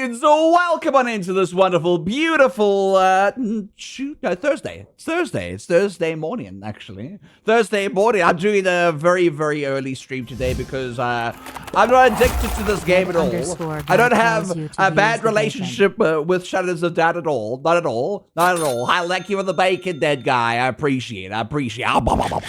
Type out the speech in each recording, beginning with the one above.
beans, welcome on into this wonderful, beautiful, Thursday. It's Thursday morning, actually. Thursday morning. I'm doing a very, very early stream today because, I'm not addicted to this game at all. I don't have a bad relationship with Shadows of Doubt at all. Not at all. Not at all. I like you with the bacon, dead guy. I appreciate it.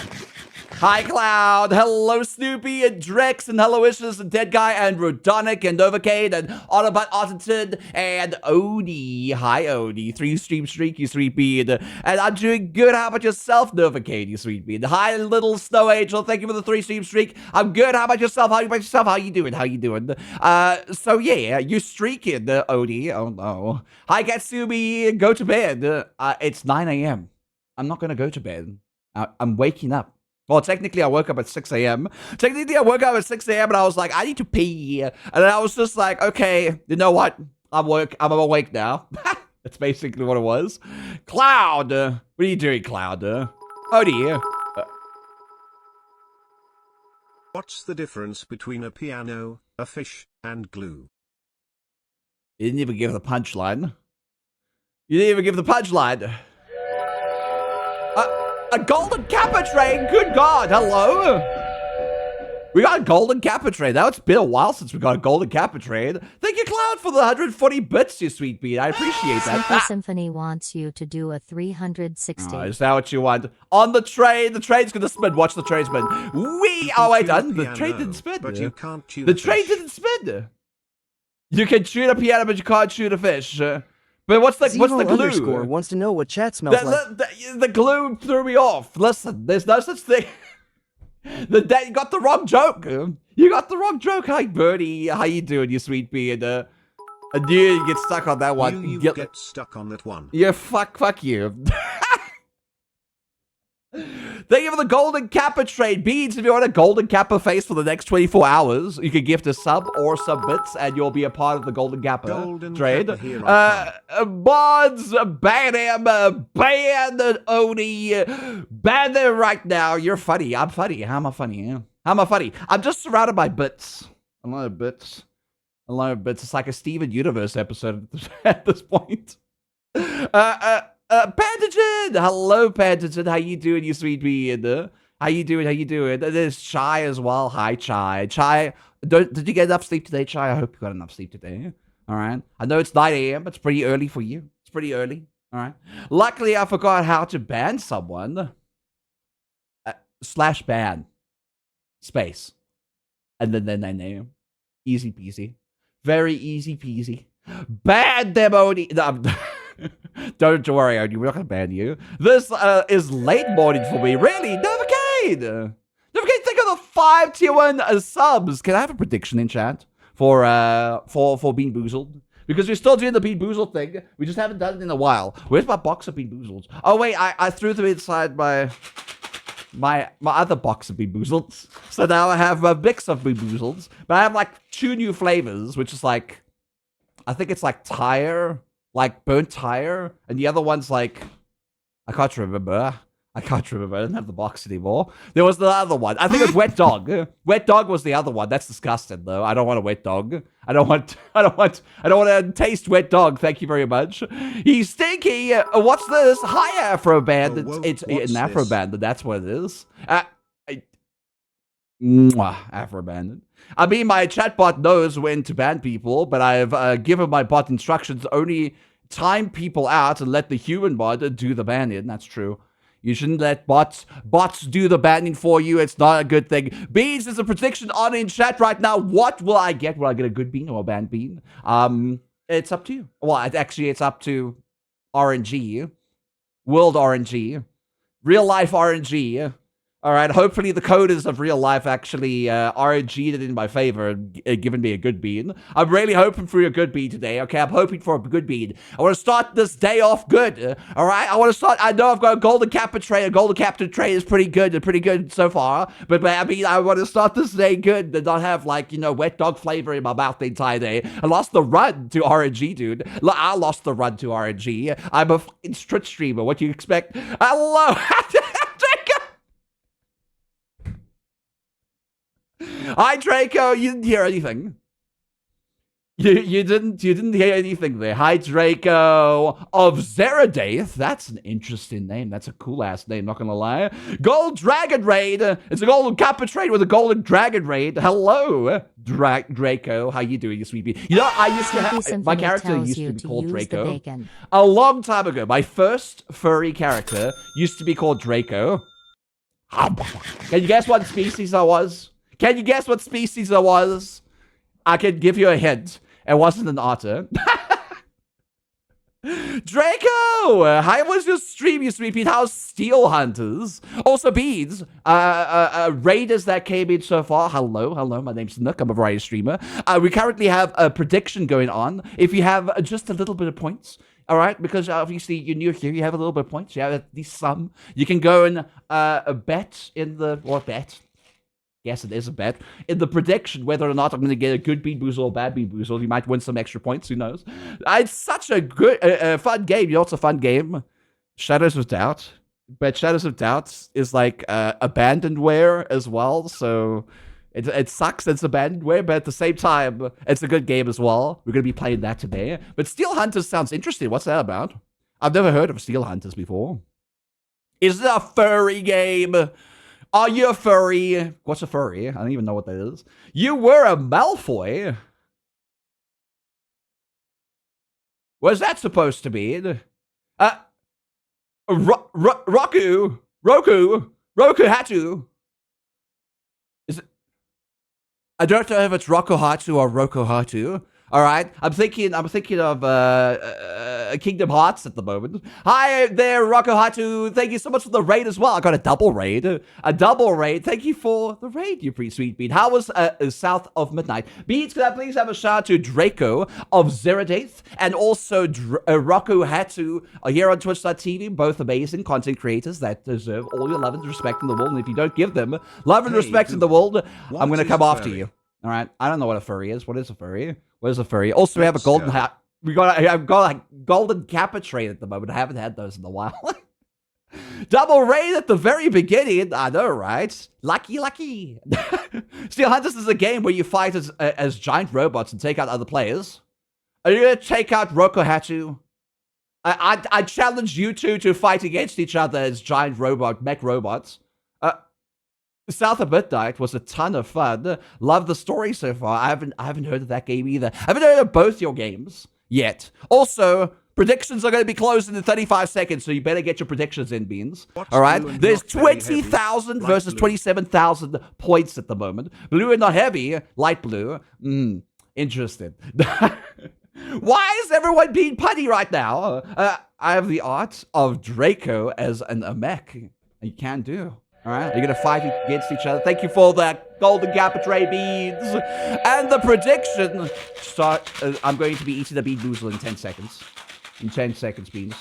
Hi, Cloud. Hello, Snoopy and Drex and Hello Wishes and Dead Guy and Rodonic and Novacade and Autobot Otterton and Odie. Hi, Odie. 3-stream streak, you sweet bean. And I'm doing good. How about yourself, Novacade, you sweet bean? Hi, little Snow Angel. Thank you for the 3-stream streak. I'm good. How about yourself? How you doing? So yeah, you're streaking, Odie. Oh no. Hi, Gatsumi. Go to bed. It's 9 a.m. I'm not gonna go to bed. I'm waking up. Well, technically, I woke up at 6 a.m. And I was like, I need to pee. And then I was just like, okay, you know what? I'm awake now. That's basically what it was. Cloud, what are you doing, Cloud? Oh dear. What's the difference between a piano, a fish, and glue? You didn't even give the punchline. A golden Kappa train? Good God, hello? We got a golden Kappa train. Now it's been a while since we got a golden Kappa train. Thank you, Cloud, for the 140 bits, you sweet bean. I appreciate that. Symphony wants you to do a 360. Oh, is that what you want? On the train's gonna spin. Watch the train spin. Oh wait, the train didn't spin. But you can't shoot the train didn't spin. You can shoot a piano, but you can't shoot a fish. But what's the glue? Wants to know what chat smells like. The glue threw me off. Listen, there's no such thing. You got the wrong joke. You got the wrong joke. Hi, Birdie. How you doing, you sweet bee? And I knew you get stuck on that one. You get stuck on that one. Yeah, fuck you. Thank you for the golden Kappa trade. Beans, if you want a golden Kappa face for the next 24 hours, you can gift a sub or sub bits, and you'll be a part of the golden Kappa trade. Mods, ban him, ban Oni, ban them right now. You're funny. I'm funny. How am I funny? I'm just surrounded by bits. A lot of bits. It's like a Steven Universe episode at this point. Pantogen! Hello, Pantogen. How you doing, you sweet bean? How you doing? There's Chai as well. Hi, Chai. Chai, did you get enough sleep today, Chai? I hope you got enough sleep today. All right. I know it's 9 a.m. It's pretty early for you. It's pretty early. All right. Luckily, I forgot how to ban someone. /ban. Space. And then their name. Easy peasy. Very easy peasy. Ban them, Odie. No, Don't worry, Odie. We're not going to ban you. This is late morning for me. Really? Novacade! Think of the 5 tier 1 subs. Can I have a prediction in chat for Bean Boozled? Because we're still doing the Bean Boozled thing. We just haven't done it in a while. Where's my box of Bean Boozled? Oh, wait. I threw them inside my other box of Bean Boozled. So now I have a mix of Bean Boozled. But I have like 2 new flavors, which is like, I think it's like tire. Like burnt tire, and the other one's like, I can't remember. I don't have the box anymore. There was the other one. I think it was wet dog. Wet dog was the other one. That's disgusting, though. I don't want a wet dog. I don't want to taste wet dog. Thank you very much. He's stinky. What's this? Hi, Afro Band. It's an Afro Band. That's what it is. Afro Band. I mean, my chatbot knows when to ban people, but I've given my bot instructions only time people out and let the human bot do the banning. That's true. You shouldn't let bots do the banning for you. It's not a good thing. Beans is a prediction on in chat right now. What will I get? Will I get a good bean or a banned bean? It's up to you. Well, it's up to RNG, World RNG, Real Life RNG. All right, hopefully the coders of real life actually RNG'd it in my favor and given me a good bean. I'm really hoping for a good bean today, okay? I'm hoping for a good bean. I want to start this day off good, all right? I know I've got a golden Kappa tray. A golden Kappa tray is pretty good so far. But I mean, I want to start this day good and not have, like, you know, wet dog flavor in my mouth the entire day. I lost the run to RNG, dude. I lost the run to RNG. I'm a fucking Twitch streamer. What do you expect? Hello! Hi, Draco. You didn't hear anything. You didn't hear anything there. Hi, Draco of Zeradaith. That's an interesting name. That's a cool ass name, not gonna lie. Gold Dragon Raid. It's a golden kappa trade with a golden dragon raid. Hello, Draco. How you doing, you sweetie? You know, I used to have my character used to be called Draco a long time ago. My first furry character used to be called Draco. Can you guess what species I was? Can you guess what species I was? I can give you a hint. It wasn't an otter. Draco! How was your stream, you sweet beat? How's Steel Hunters? Also, beads. Raiders that came in so far. Hello. My name's Nook. I'm a variety streamer. We currently have a prediction going on. If you have just a little bit of points, all right, because obviously you're new here, you have a little bit of points. You have at least some. You can go and bet in the bet. Yes, it is a bet. In the prediction whether or not I'm going to get a good Bean Boozle or bad Bean Boozle, you might win some extra points. Who knows? It's such a good, fun game. You know, it's a fun game. Shadows of Doubt. But Shadows of Doubt is like abandonware as well. So it sucks it's abandonware, but at the same time, it's a good game as well. We're going to be playing that today. But Steel Hunters sounds interesting. What's that about? I've never heard of Steel Hunters before. Is it a furry game? Are you a furry? What's a furry? I don't even know what that is. You were a Malfoy? What's that supposed to be? Roku Hatu. Is it? I don't know if it's Roku Hatu or Roku Hatu. All right, I'm thinking of Kingdom Hearts at the moment. Hi there, Rokohatu. Thank you so much for the raid as well. I got a double raid. Thank you for the raid, you pretty sweet bean. How was South of Midnight? Beats, can I please have a shout out to Draco of Zeradaith and also Rokohatu here on Twitch.tv. Both amazing content creators that deserve all your love and respect in the world. And if you don't give them love and respect in the world, I'm going to come after you. All right, I don't know what a furry is. What is a furry? What is a furry? Also, we have a golden hat. I've got a golden kappa trade at the moment. I haven't had those in a while. Double raid at the very beginning. I know, right? Lucky. Steel Hunters is a game where you fight as giant robots and take out other players. Are you gonna take out Rokohatu? I challenge you two to fight against each other as giant mech robots. South of Midnight was a ton of fun. Love the story so far. I haven't heard of that game either. I haven't heard of both your games yet. Also, predictions are going to be closed in 35 seconds, so you better get your predictions in, Beans. All right? There's 20,000 versus 27,000 points at the moment. Blue and not heavy. Light blue. Interesting. Why is everyone being punny right now? I have the art of Draco as a mech. You can do. All right, you're going to fight against each other. Thank you for that golden kappa tray beads. And the prediction start. I'm going to be eating a bean boozle in 10 seconds. In 10 seconds, Beans.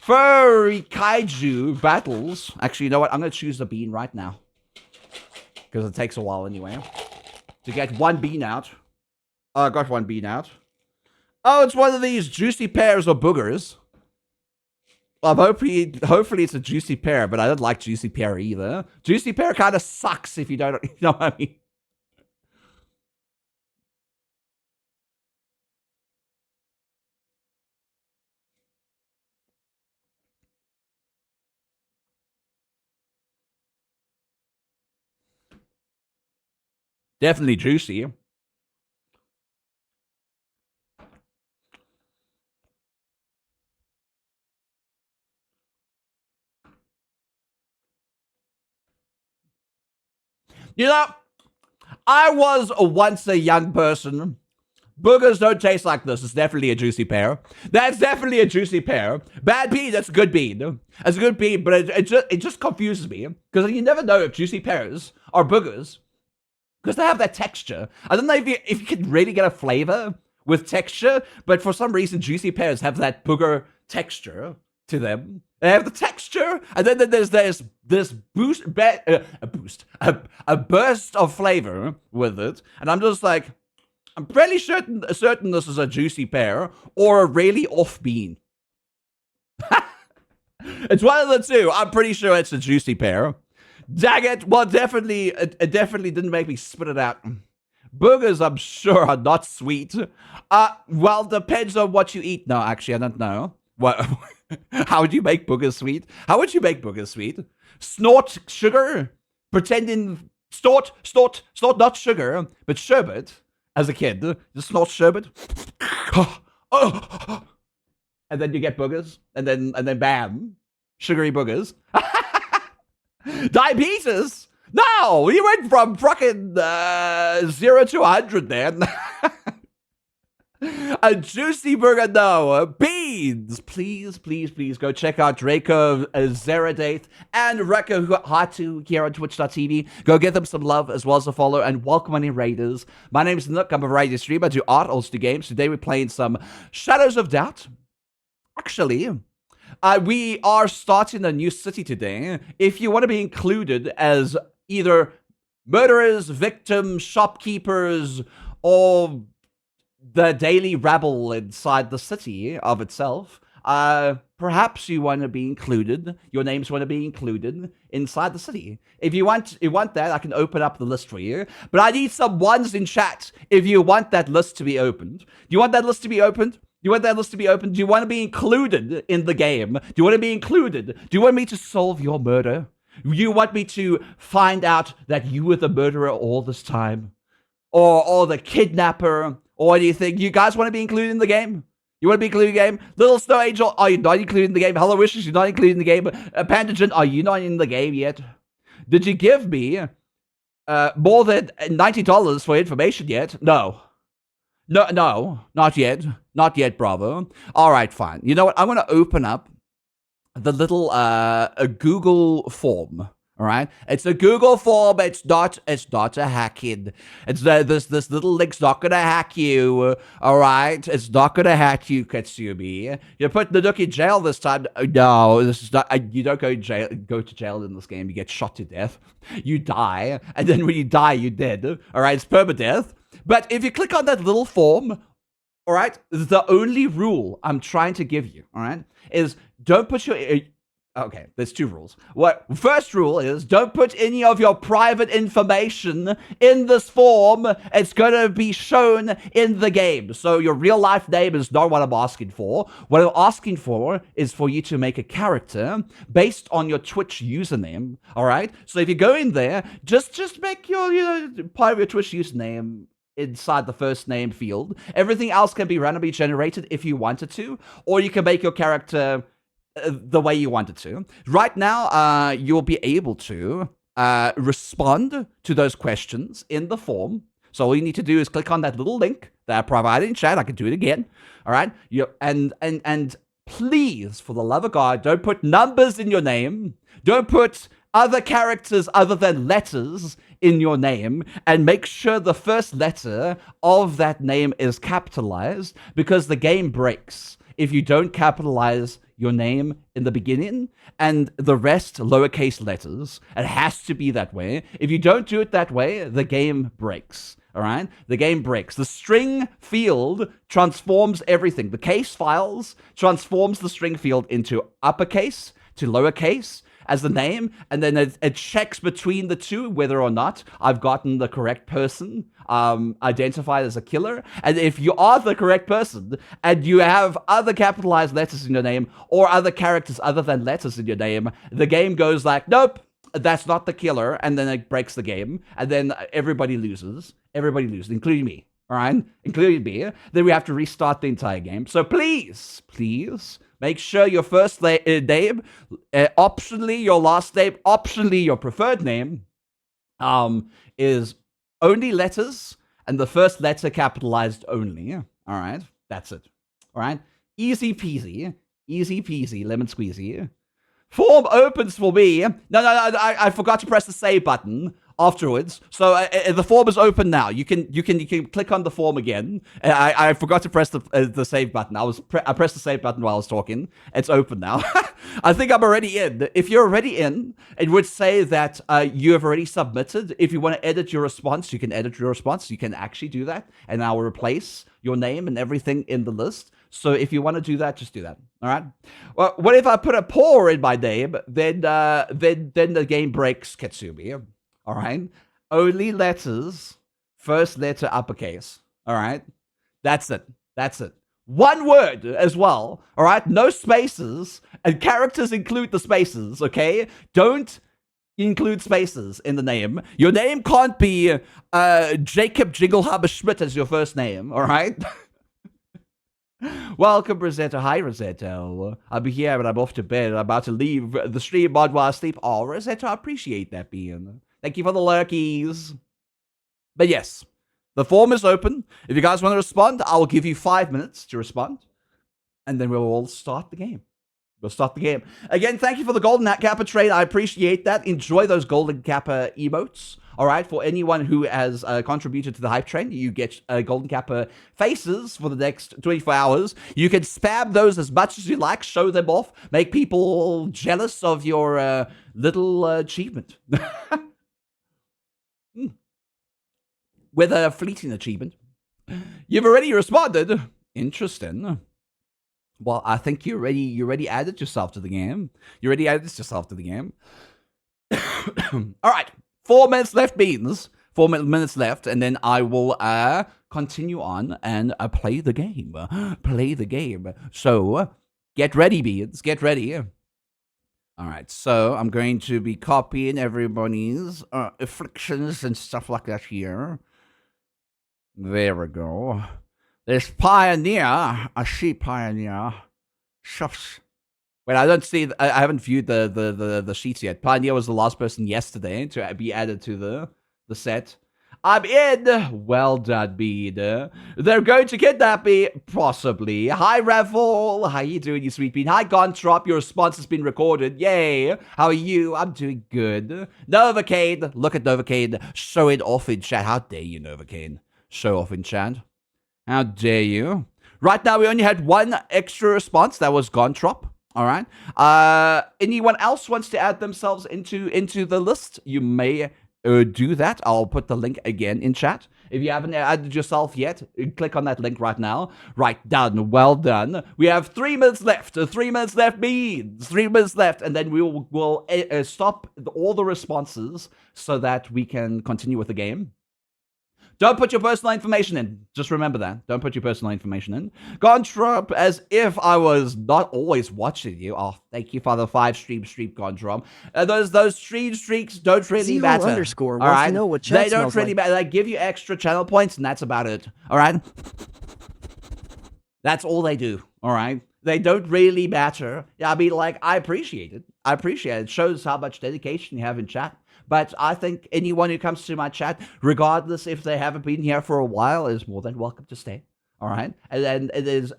Furry kaiju battles. Actually, you know what? I'm going to choose the bean right now. Because it takes a while anyway. To get one bean out. Oh, I got one bean out. Oh, it's one of these juicy pears or boogers. Well, hopefully it's a juicy pear, but I don't like juicy pear either. Juicy pear kind of sucks if you don't, you know what I mean? Definitely juicy. You know, I was once a young person. Boogers don't taste like this. It's definitely a juicy pear. That's definitely a juicy pear. Bad bean, that's a good bean. That's a good bean, but it just confuses me. Because you never know if juicy pears are boogers. Because they have that texture. I don't know if you can really get a flavor with texture, but for some reason, juicy pears have that booger texture to them. They have the texture, and then there's this a burst of flavor with it, and I'm just like, I'm pretty certain this is a juicy pear or a really off bean. It's one of the two. I'm pretty sure it's a juicy pear. Dang it! Well, it definitely didn't make me spit it out. Burgers, I'm sure, are not sweet. Well, depends on what you eat. No, actually, I don't know. What? How would you make boogers sweet? How would you make boogers sweet? Snort sugar? Pretending... Snort, not sugar, but sherbet. As a kid, just snort sherbet. And then you get boogers. And then bam. Sugary boogers. Diabetes? No! You went from fucking 0 to 100 there. A juicy burger, no. Beans! Please go check out Draco, Zeradate, and Rekka Hatu here on Twitch.tv. Go give them some love as well as a follow, and welcome any raiders. My name is Nook, I'm a variety streamer, I do art, also do games. Today we're playing some Shadows of Doubt. Actually, we are starting a new city today. If you want to be included as either murderers, victims, shopkeepers, or the daily rabble inside the city of itself, perhaps you want to be included. Your names want to be included inside the city. If you want that, I can open up the list for you. But I need some ones in chat if you want that list to be opened. Do you want that list to be opened? Do you want that list to be opened? Do you want to be included in the game? Do you want to be included? Do you want me to solve your murder? You want me to find out that you were the murderer all this time? Or the kidnapper? Or do you think you guys want to be included in the game? You want to be included in the game? Little Snow Angel, are you not included in the game? Hello Wishes, you're not included in the game. Pandagen, are you not in the game yet? Did you give me more than $90 for information yet? No, not yet. Not yet, bravo. All right, fine. You know what? I'm going to open up the little a Google form. All right, it's a Google form. It's not a hacking. It's this little link's not gonna hack you. All right, it's not gonna hack you, Katsumi. You put the Nook in jail this time. No, this is not. You don't go to jail in this game. You get shot to death. You die, and then when you die, you're dead. All right, it's permadeath. But if you click on that little form, all right, the only rule I'm trying to give you, all right, is don't put your... Okay, there's two rules. First rule is don't put any of your private information in this form. It's going to be shown in the game. So your real life name is not what I'm asking for. What I'm asking for is for you to make a character based on your Twitch username. All right? So if you go in there, just make your part of your Twitch username inside the first name field. Everything else can be randomly generated if you wanted to, or you can make your character the way you want it to. Right now, you'll be able to respond to those questions in the form. So all you need to do is click on that little link that I provided in chat. I can do it again. All right. And please, for the love of God, don't put numbers in your name. Don't put other characters other than letters in your name, and make sure the first letter of that name is capitalized, because the game breaks if you don't capitalize your name in the beginning and the rest lowercase letters. It has to be that way. If you don't do it that way, the game breaks. All right? The game breaks. The string field transforms everything. The case files transforms the string field into uppercase to lowercase as the name, and then it checks between the two whether or not I've gotten the correct person identified as a killer. And if you are the correct person and you have other capitalized letters in your name or other characters other than letters in your name, the game goes like, nope, that's not the killer, and then it breaks the game, and then everybody loses, including me. All right, including me. Then we have to restart the entire game. So please make sure your first name, optionally your last name, optionally your preferred name, is only letters, and the first letter capitalized only. All right, that's it. All right, easy peasy, lemon squeezy. Form opens for me. No, I forgot to press the save button afterwards. So the form is open now. You can click on the form again. I forgot to press the save button. I pressed the save button while I was talking. It's open now. I think I'm already in. If you're already in, it would say that you have already submitted. If you want to edit your response, you can edit your response. You can actually do that, and I will replace your name and everything in the list. So if you want to do that, just do that. All right. Well, what if I put a pour in my name? Then the game breaks, Katsumi. All right. Only letters first letter uppercase. All right? That's it. That's it. One word as well. All right? No spaces. And characters include the spaces, okay? Don't include spaces in the name. Your name can't be Jacob Jinglehaber Schmidt as your first name, all right? Welcome, Rosetta. Hi, Rosetta. I'll be here, but I'm off to bed. I'm about to leave the stream mod while I sleep. Oh, Rosetta, I appreciate that, Bean. Thank you for the lurkies. But yes, the form is open. If you guys want to respond, I will give you 5 minutes to respond. And then we'll all start the game. We'll start the game. Again, thank you for the Golden Kappa trade. I appreciate that. Enjoy those Golden Kappa emotes. All right, for anyone who has contributed to the hype train, you get Golden Kappa faces for the next 24 hours. You can spam those as much as you like, show them off, make people jealous of your little achievement. With a fleeting achievement. You've already responded. Interesting. Well, I think you already added yourself to the game. You already added yourself to the game. All right. 4 minutes left, Beans. 4 minutes left, and then I will continue on and play the game. Play the game. So, get ready, Beans. Get ready. All right, so I'm going to be copying everybody's afflictions and stuff like that here. There we go. There's Pioneer. I see Pioneer. Shucks. Wait, I don't see. I haven't viewed the sheets yet. Pioneer was the last person yesterday to be added to the set. I'm in. Well done, Bean. They're going to kidnap me, possibly. Hi, Revel. How you doing, you sweet bean? Hi, Gontrop. Your response has been recorded. Yay. How are you? I'm doing good. Novocaine. Look at Novocaine. Show it off in chat. How dare you, Novocaine? Show off in chat. How dare you? Right now, we only had one extra response. That was Gontrop. All right. Anyone else wants to add themselves into the list? You may do that. I'll put the link again in chat. If you haven't added yourself yet, click on that link right now. Right, done. Well done. We have 3 minutes left. 3 minutes left means 3 minutes left, and then we'll stop all the responses so that we can continue with the game. Don't put your personal information in. Just remember that. Don't put your personal information in. Gontrop, as if I was not always watching you. Oh, thank you for the 5 stream Gontrop. Those stream streaks don't really matter. __ all wants right? to know what chat they don't smells really like. matter. They give you extra channel points, and that's about it. All right? That's all they do. All right? They don't really matter. I mean, like, I appreciate it. I appreciate it. It shows how much dedication you have in chat. But I think anyone who comes to my chat, regardless if they haven't been here for a while, is more than welcome to stay. All right, and it is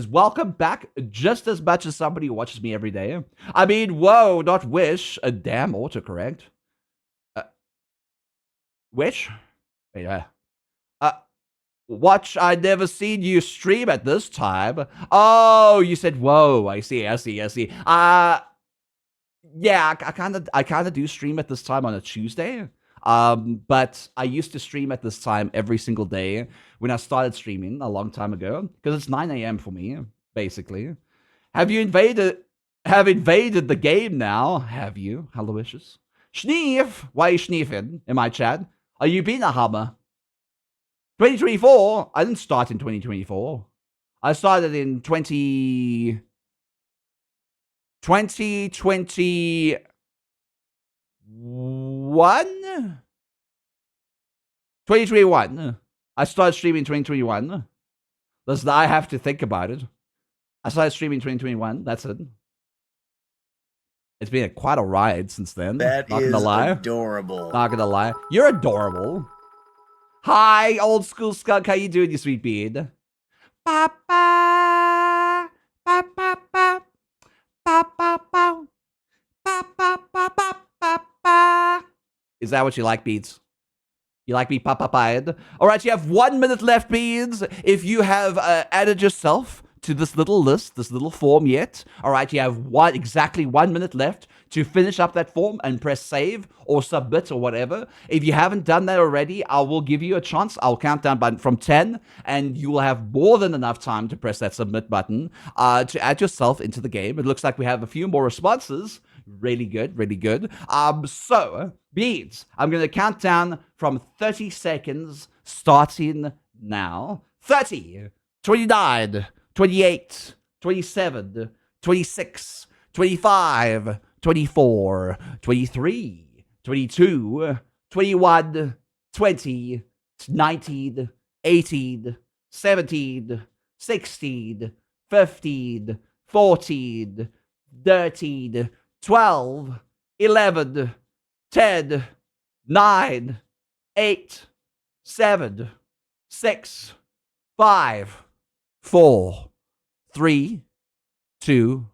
welcome back just as much as somebody who watches me every day. I mean, whoa, not wish. A damn autocorrect. Which? Wait, watch. I never seen you stream at this time. Oh, you said whoa. I see. Yeah, I kind of do stream at this time on a Tuesday. But I used to stream at this time every single day when I started streaming a long time ago, because it's 9 a.m. for me, basically. Have invaded the game now? Have you, Hallowishes? Schneef, why are you schneefing in my chat? Are you being a hammer? 2024? I didn't start in 2024. I started in 2021? 2021. I started streaming in 2021. Listen, I have to think about it. I started streaming in 2021. That's it. It's been quite a ride since then. That not is gonna lie. adorable. Not gonna lie. You're adorable. Hi, old school skunk. How you doing, you sweet bean? Ba ba ba ba ba. Ba, ba, ba. Ba, ba, ba, ba, ba, ba. Is that what you like, Beads? You like me pop-up-eyed? All right, you have 1 minute left, Beads. If you have added yourself to this little list, this little form yet, all right, you have exactly 1 minute left to finish up that form and press save or submit or whatever. If you haven't done that already, I will give you a chance. I'll count down from 10, and you will have more than enough time to press that submit button to add yourself into the game. It looks like we have a few more responses. Really good, really good. So, Beads, I'm going to count down from 30 seconds starting now. 30, 29, 28, 27, 26, 25, 24, 23, 22, 21, 20, 19, 18, 17, 16, 15, 14, 13, 12, 11, 10, 9, 8, 7, 6, 5, 4, 3, 2,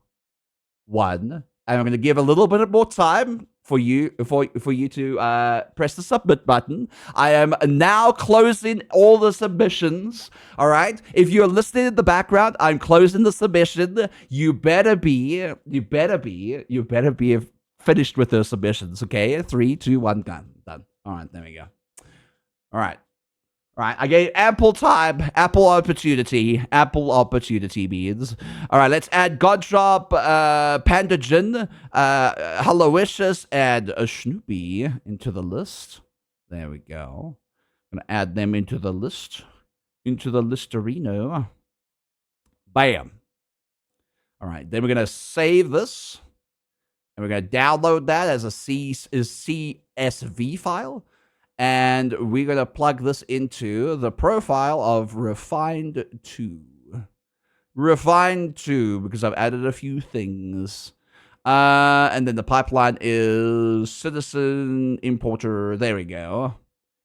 1. And I'm going to give a little bit more time for you to press the submit button. I am now closing all the submissions. All right. If you're listening in the background, I'm closing the submission. You better be finished with those submissions. Okay. 3, 2, 1, done. All right. There we go. All right. I gave ample time, ample opportunity means. All right, let's add Goddrop, Pandagen, Hellowishes, and Snoopy into the list. There we go. I'm going to add them into the list. Into the listerino. Bam. All right, then we're going to save this. And we're going to download that as a CSV file. And we're going to plug this into the profile of Refined 2. Refined 2, because I've added a few things. And then the pipeline is Citizen Importer. There we go.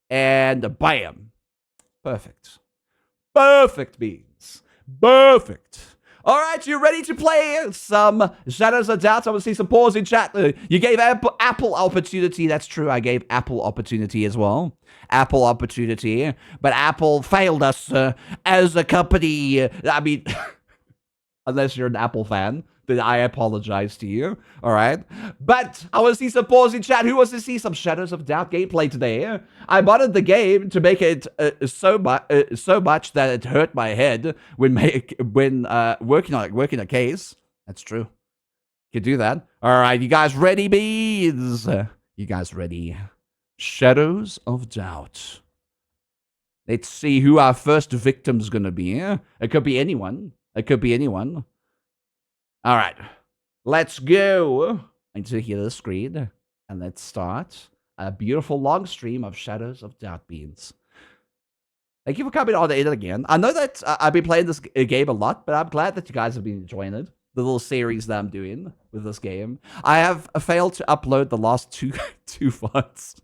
And bam. Perfect. Perfect beans. Perfect. All right, you ready to play some Shadows of Doubt? I want to see some pause in chat. You gave Apple opportunity. That's true. I gave Apple opportunity as well. Apple opportunity. But Apple failed us as a company. I mean, unless you're an Apple fan, then I apologize to you. All right. But I want to see some pause in chat. Who wants to see some Shadows of Doubt gameplay today? I modded the game to make it so much that it hurt my head when working a case. That's true. You can do that. All right. You guys ready, bees? You guys ready? Shadows of Doubt. Let's see who our first victim's going to be. It could be anyone. It could be anyone. All right, let's go. I need to hear the screen, and let's start a beautiful long stream of Shadows of Doubt beans. Thank you for coming on in again. I know that I've been playing this game a lot, but I'm glad that you guys have been enjoying it. The little series that I'm doing with this game. I have failed to upload the last two VODs.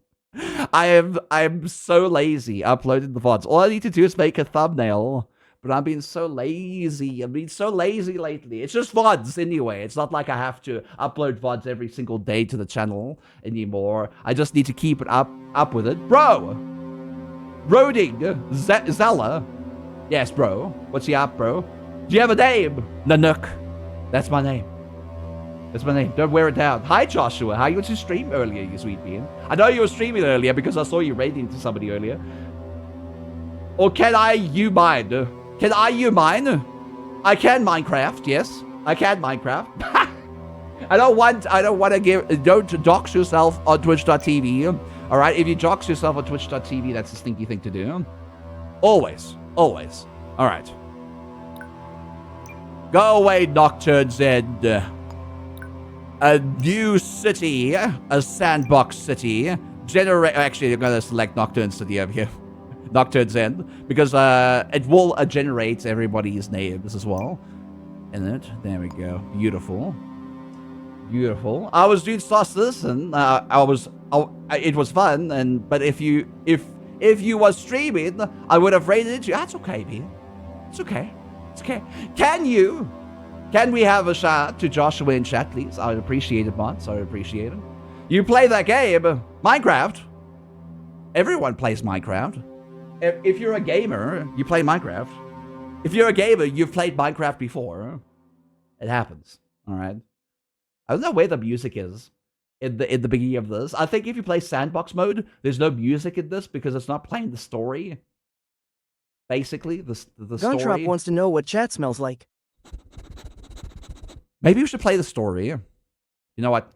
I'm so lazy uploading the VODs. All I need to do is make a thumbnail. But I'm being so lazy. I've been so lazy lately. It's just VODs anyway. It's not like I have to upload VODs every single day to the channel anymore. I just need to keep it up with it. Bro! Roding! Zella? Yes, bro. What's the up, bro? Do you have a name? Nanook. That's my name. That's my name. Don't wear it down. Hi, Joshua. How you went to stream earlier, you sweet bean? I know you were streaming earlier because I saw you raiding to somebody earlier. Or can you mine? Can you mine? I can Minecraft, yes. I can Minecraft. I don't want to don't dox yourself on twitch.tv. All right, if you dox yourself on twitch.tv, that's a stinky thing to do. Always. All right. Go away, Nocturne Zed. A new city, a sandbox city. Actually, I'm going to select Nocturne City over here. Nocturne's End, because it will generate everybody's names as well in it. There we go. Beautiful. I was doing sauces, and it was fun. But if you was streaming, I would have rated you. That's okay, man. It's okay. Can we have a shout to Joshua in chat, please? I would appreciate it, bots. I would appreciate it. You play that game, Minecraft. Everyone plays Minecraft. If you're a gamer, you play Minecraft. If you're a gamer, you've played Minecraft before. It happens. All right. I don't know where the music is in the beginning of this. I think if you play sandbox mode, there's no music in this because it's not playing the story. Basically, the story. Guntrop wants to know what chat smells like. Maybe we should play the story. You know what?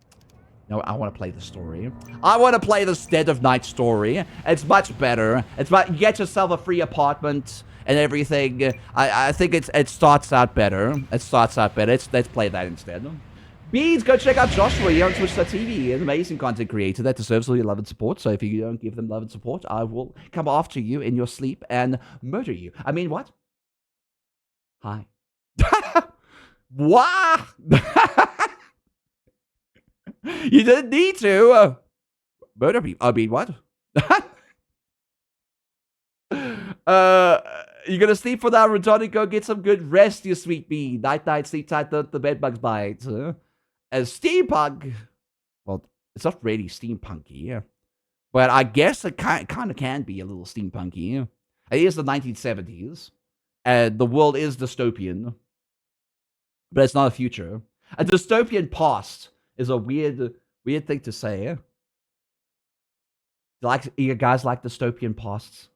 No, I want to play the story. I want to play the Dead of Night story. It's much better. It's about, you get yourself a free apartment and everything. I think it starts out better. It starts out better. Let's play that instead. Beads, go check out Joshua here on Twitch.tv, an amazing content creator that deserves all your love and support. So if you don't give them love and support, I will come after you in your sleep and murder you. I mean, what? Hi. What? You didn't need to murder people. I mean, what? You gonna sleep for that, Retonic? Go get some good rest, you sweet bee. Night, night, sleep tight, the bed bugs bite. As steampunk, well, it's not really steampunky, but I guess it kind of can be a little steampunky. It is the 1970s, and the world is dystopian, but it's not a future. A dystopian past is a weird thing to say. You guys like dystopian pasts?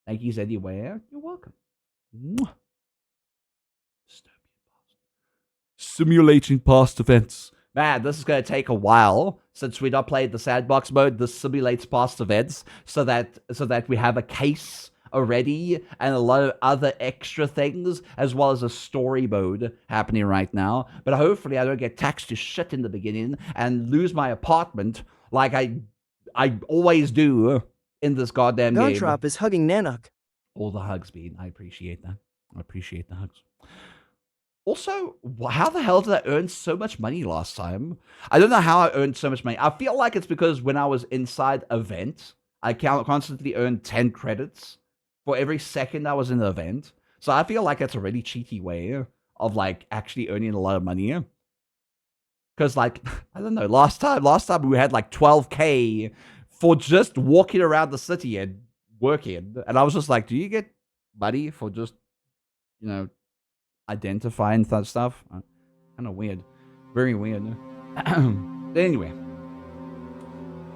Thank yous anywhere. You're welcome. Mwah. Simulating past events. Man, this is going to take a while since we not played the sandbox mode. This simulates past events so that we have a case already and a lot of other extra things as well as a story mode happening right now. But hopefully I don't get taxed to shit in the beginning and lose my apartment like I always do in this goddamn game. Gontrop is hugging Nanuk. All the hugs, Bean. I appreciate that. I appreciate the hugs. Also, how the hell did I earn so much money last time? I don't know how I earned so much money. I feel like it's because when I was inside event, I constantly earned 10 credits for every second I was in the event. So I feel like that's a really cheaty way of like actually earning a lot of money. Because like, I don't know, last time we had like 12K for just walking around the city and working. And I was just like, do you get money for just, you know, identifying that stuff? Kind of weird. Very weird. Anyway.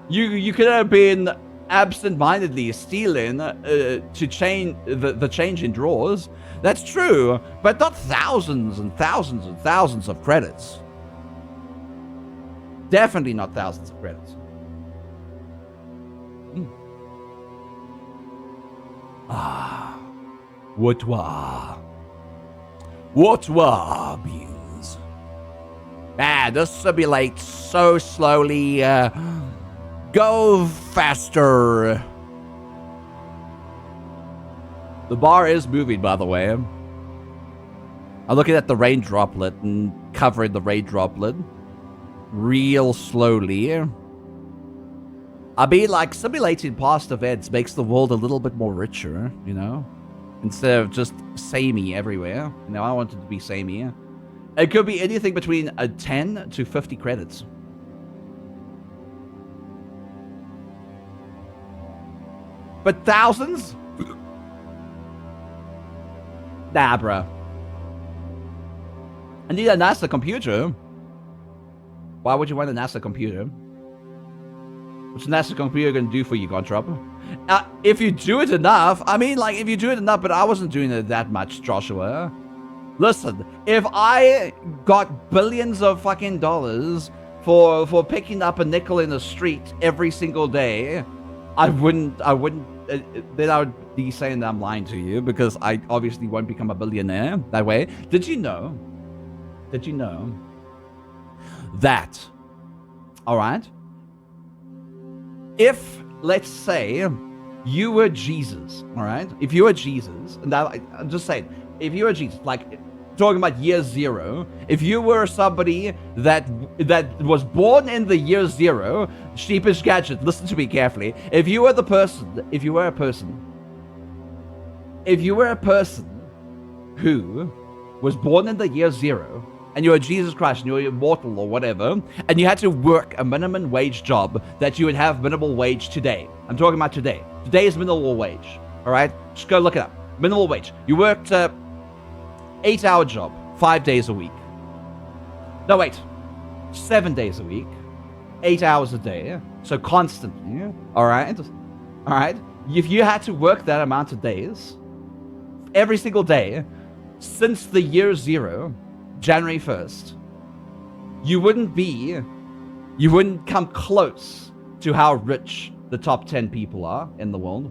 You could have been absent-mindedly stealing to change the change in drawers. That's true, but not thousands and thousands and thousands of credits. Definitely not thousands of credits. What were beans? Man, this simulates so slowly. Go faster. The bar is moving, by the way. I'm looking at the rain droplet and covering the rain droplet real slowly. I mean, like, simulating past events makes the world a little bit more richer, you know? Instead of just samey everywhere. You know, I want it to be samey. It could be anything between 10 to 50 credits. But thousands? Nah, bruh. I need a NASA computer. Why would you want a NASA computer? What's a NASA computer gonna do for you, Gontrop? If you do it enough, I mean, like, if you do it enough, but I wasn't doing it that much, Joshua. Listen, if I got billions of fucking dollars for picking up a nickel in the street every single day, I wouldn't, then I would be saying that I'm lying to you, because I obviously won't become a billionaire that way. Did you know that, alright, if, let's say, you were Jesus, alright, if you were Jesus, and I'm just saying, if you were Jesus, like, talking about year zero, if you were somebody that was born in the year zero, Sheepish Gadget, listen to me carefully, if you were a person who was born in the year zero, and you were Jesus Christ, and you were immortal or whatever, and you had to work a minimum wage job that you would have minimal wage today. I'm talking about today. Today is minimal wage, alright? Just go look it up. Minimal wage. You worked 8-hour job, 5 days a week. No, wait. 7 days a week. 8 hours a day. So constantly. Alright? Alright? If you had to work that amount of days, every single day, since the year zero, January 1st, you wouldn't come close to how rich the top 10 people are in the world.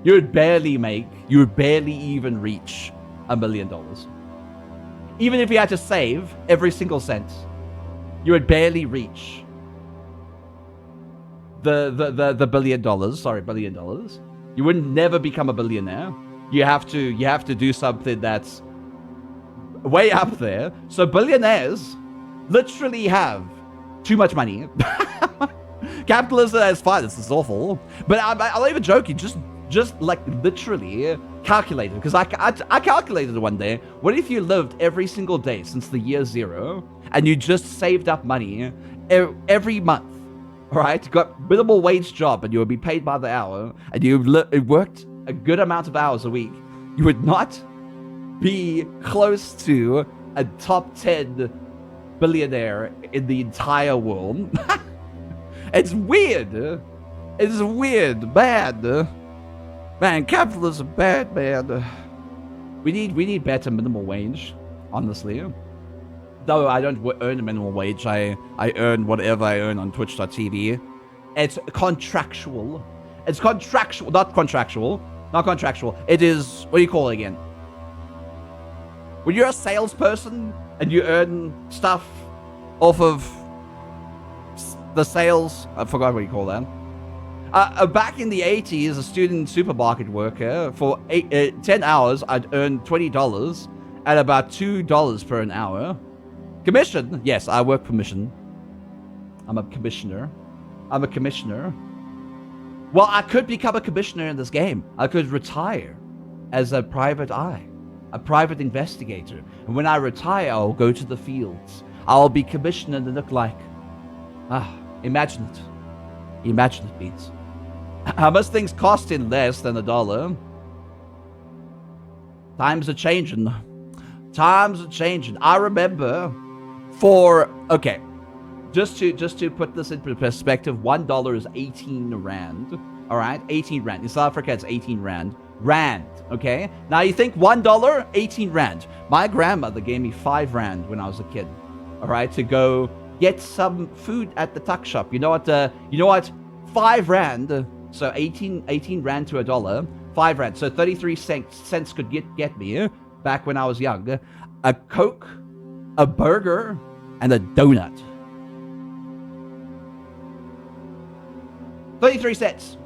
You would barely even reach $1 million. Even if you had to save every single cent, you would barely reach the $1 billion. Sorry, $1 billion. You would never become a billionaire. You have to do something that's way up there. So billionaires literally have too much money. Capitalism is fine. This is awful. But I'm not even joking. Just like literally calculated, because I calculated one day. What if you lived every single day since the year 0 and you just saved up money every month, all right? Got minimum wage job and you would be paid by the hour and you worked a good amount of hours a week. You would not be close to a top 10 billionaire in the entire world. It's weird. It's weird, bad. Man, capitalism bad, man. We need better minimum wage, honestly. Though I don't earn a minimum wage, I earn whatever I earn on Twitch.tv. It's contractual. It's contractual, not contractual. Not contractual. It is, what do you call it again? When you're a salesperson and you earn stuff off of the sales, I forgot what you call that. Back in the 80s, a student supermarket worker, for 10 hours, I'd earn $20 at about $2 per an hour. Commission? Yes, I work commission. I'm a commissioner. Well, I could become a commissioner in this game. I could retire as a private eye, a private investigator. And when I retire, I'll go to the fields. I'll be commissioner and look like... imagine it. Imagine it, Beats. How much things cost in less than $1? Times are changing. Times are changing. I remember okay, just to put this into perspective, $1 is 18 rand. All right, 18 rand. In South Africa, it's 18 rand. Rand, okay? Now you think $1, 18 rand. My grandmother gave me 5 rand when I was a kid. All right, to go get some food at the tuck shop. You know what? 5 rand. So 18 rand to $1, 5 rand. So 33 cents could get me back when I was young. A Coke, a burger, and a donut. 33 cents.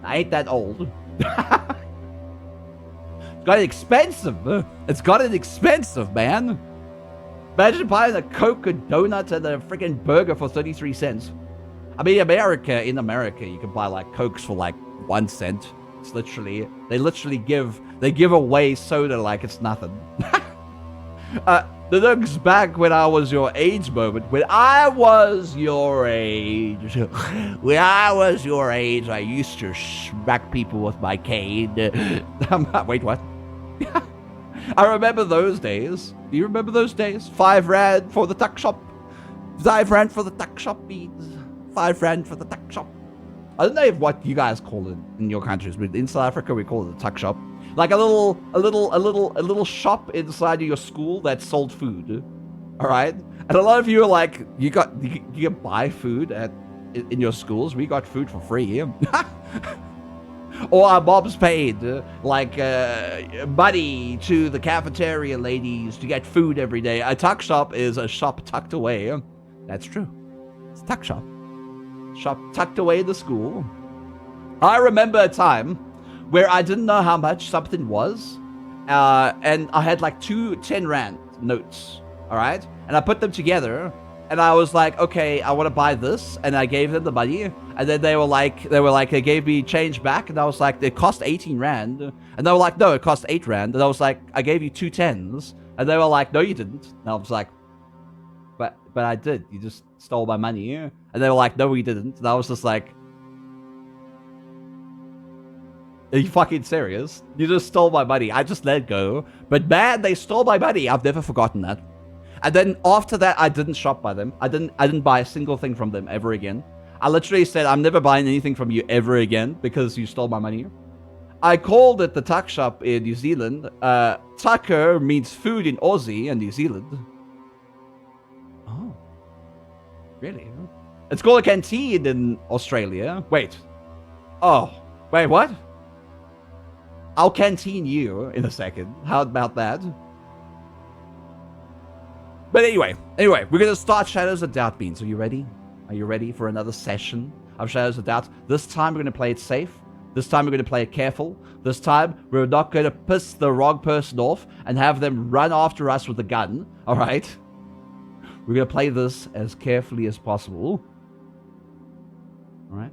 I ain't that old. It's gotten expensive. It's gotten expensive, man. Imagine buying a Coke, a donut, and a freaking burger for 33 cents. I mean, in America, you can buy like Cokes for like 1 cent. It's literally, they give away soda like it's nothing. The looks back when I was your age moment. When I was your age. I used to smack people with my cane. Wait, what? I remember those days. Do you remember those days? 5 rand for the tuck shop. 5 rand for the tuck shop beads. 5 rand for the tuck shop. I don't know what you guys call it in your countries, but in South Africa we call it a tuck shop. Like a little shop inside of your school that sold food. All right, and a lot of you are like, you can buy food in your schools. We got food for free. Or our moms paid like money to the cafeteria ladies to get food every day. A tuck shop is a shop tucked away. That's true. It's a tuck shop. Shop tucked away in the school. I remember a time where I didn't know how much something was, and I had like 2 10 rand notes, all right? And I put them together, and I was like, okay, I want to buy this, and I gave them the money, and then they gave me change back, and I was like, it cost 18 rand, and they were like, no, it cost 8 rand, and I was like, I gave you 2 10s, and they were like, no, you didn't, and I was like, but I did, you just stole my money, and they were like, no, we didn't, and I was just like, are you fucking serious? You just stole my money. I just let go. But man, they stole my money. I've never forgotten that. And then after that, I didn't shop by them. I didn't buy a single thing from them ever again. I literally said, I'm never buying anything from you ever again because you stole my money. I called at the tuck shop in New Zealand. Tucker means food in Aussie and New Zealand. Oh. Really? It's called a canteen in Australia. Wait. Oh. Wait, what? I'll canteen you in a second. How about that? But anyway, we're going to start Shadows of Doubt Beans. Are you ready? Are you ready for another session of Shadows of Doubt? This time we're going to play it safe. This time we're going to play it careful. This time we're not going to piss the wrong person off and have them run after us with a gun. All right? We're going to play this as carefully as possible. All right?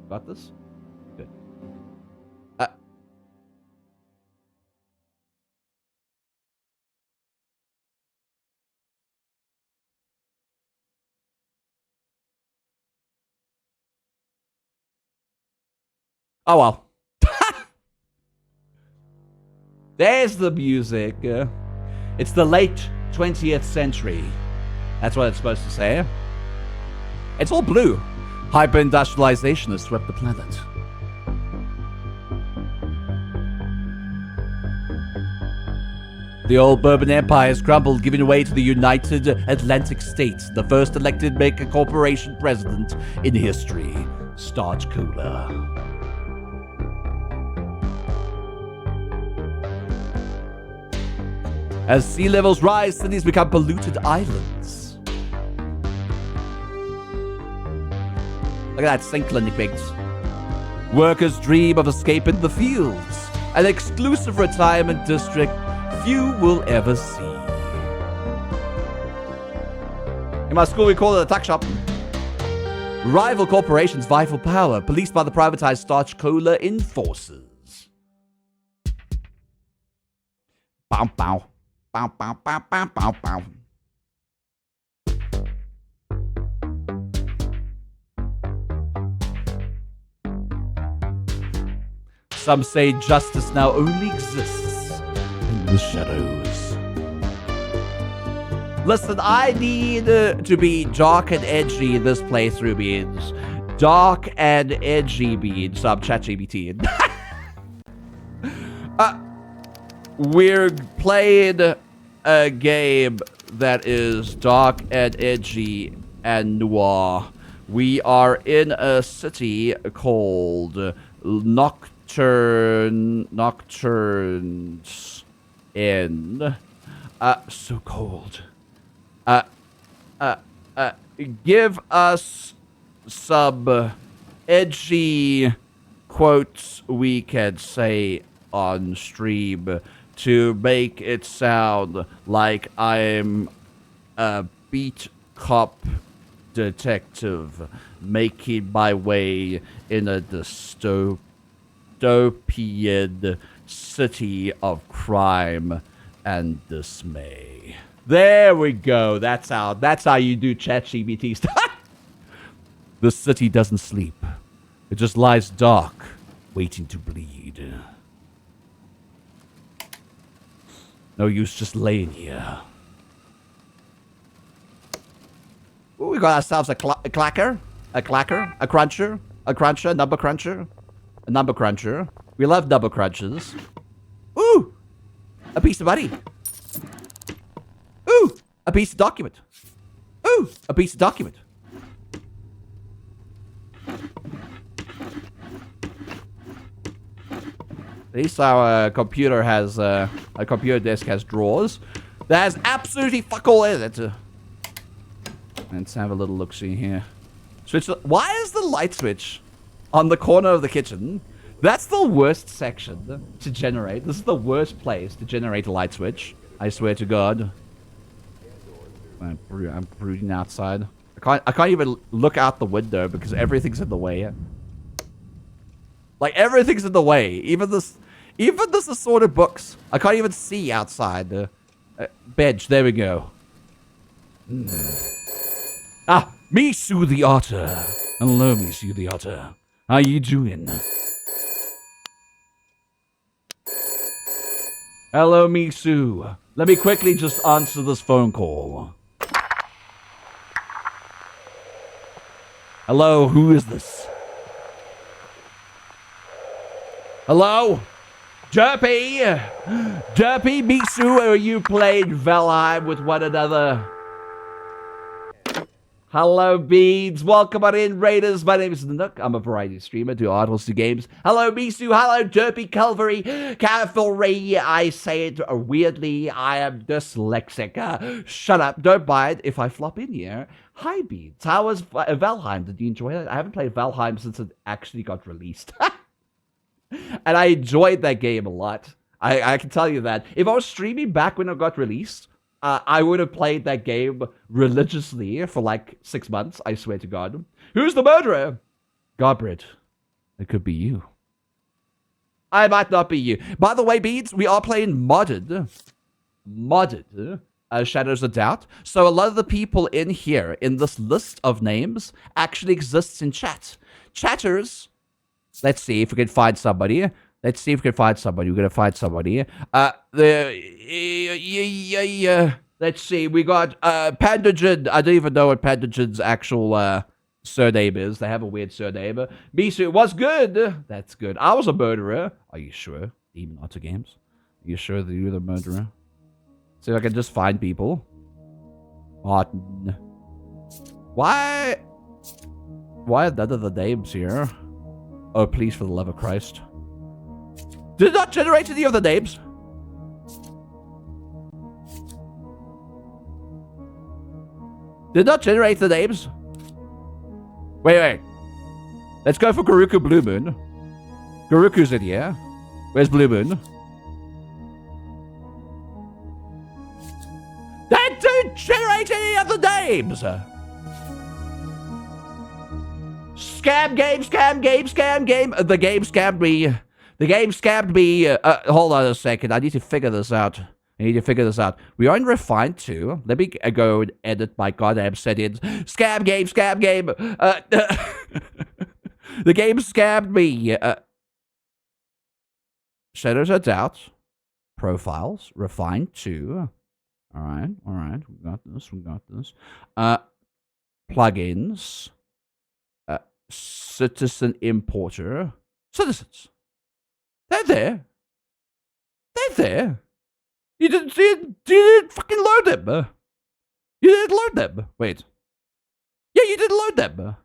Got this? Good. Oh, well. There's the music. It's the late 20th century. That's what it's supposed to say. It's all blue. Hyper-industrialization has swept the planet. The old Bourbon Empire has crumbled, giving way to the United Atlantic States, the first elected mega corporation president in history, Starch Cooler. As sea levels rise, cities become polluted islands. Look at that sink clinic pigs. Workers dream of escaping the fields, an exclusive retirement district few will ever see. In my school, we call it a tuck shop. Rival corporations vie for power, policed by the privatized Starch Cola enforcers. Bow, bow. Bow, bow, bow, bow, bow, bow. Some say justice now only exists in the shadows. Listen, I need to be dark and edgy in this playthrough, Beans. Dark and edgy, Beans. So I'm ChatGPT. We're playing a game that is dark and edgy and noir. We are in a city called Nocturne's End. So cold. Give us some edgy quotes we can say on stream to make it sound like I'm a beat cop detective making my way in a dystopian city of crime and dismay. There we go. That's how you do ChatGPT stuff. The city doesn't sleep. It just lies dark, waiting to bleed. No use just laying here. Ooh, we got ourselves a clacker, a cruncher, a number cruncher, a number cruncher. We love number crunches. Ooh, a piece of money. Ooh, a piece of document. Ooh, a piece of document. At least our computer has, our computer desk has drawers. There's absolutely fuck all in it. Let's have a little look-see here. Switch. Why is the light switch on the corner of the kitchen? That's the worst section to generate. This is the worst place to generate a light switch. I swear to God. I'm brooding outside. I can't even look out the window because everything's in the way. Like everything's in the way. Even this assorted books. I can't even see outside. Bench. There we go. Ah, Misu the Otter. Hello, Misu the Otter. How you doing? Hello, Misu. Let me quickly just answer this phone call. Hello, who is this? Hello? Derpy! Derpy, Misu, or you played Valheim with one another? Hello, Beads. Welcome on in, Raiders. My name is Nook. I'm a variety streamer, do articles, do games. Hello, Misu. Hello, Derpy Cavalry. I say it weirdly. I am dyslexic. Shut up. Don't mind if I flop in here. Hi, Beads. How was Valheim? Did you enjoy it? I haven't played Valheim since it actually got released. And I enjoyed that game a lot. I can tell you that. If I was streaming back when it got released, I would have played that game religiously for like 6 months, I swear to God. Who's the murderer? Gobrit. It could be you. I might not be you. By the way, Beads, we are playing modded Shadows of Doubt. So a lot of the people in here, in this list of names, actually exists in chat. Chatters, let's see if we can find somebody. Let's see if we can find somebody. We're going to find somebody. Let's see. We got Pandagen. I don't even know what Pandagen's actual surname is. They have a weird surname. Misu was good. That's good. I was a murderer. Are you sure? Demon Otter Games? Are you sure that you're the murderer? See if I can just find people. Martin. Why are none of the names here? Oh, please, for the love of Christ. Did it not generate any of the names? Did it not generate the names? Wait. Let's go for Garuku Blue Moon. Garuku's in here. Where's Blue Moon? That didn't generate any of the names! Scam game. The game scammed me. The game scammed me. Hold on a second. I need to figure this out. We are in Refined 2. Let me go and edit my goddamn settings. Scam game. The game scammed me. Shadows of Doubt. Profiles. Refined 2. Alright. We got this. Plugins. Citizen Importer. Citizens. They're there. You didn't fucking load them. You didn't load them. Wait. Yeah, you didn't load them.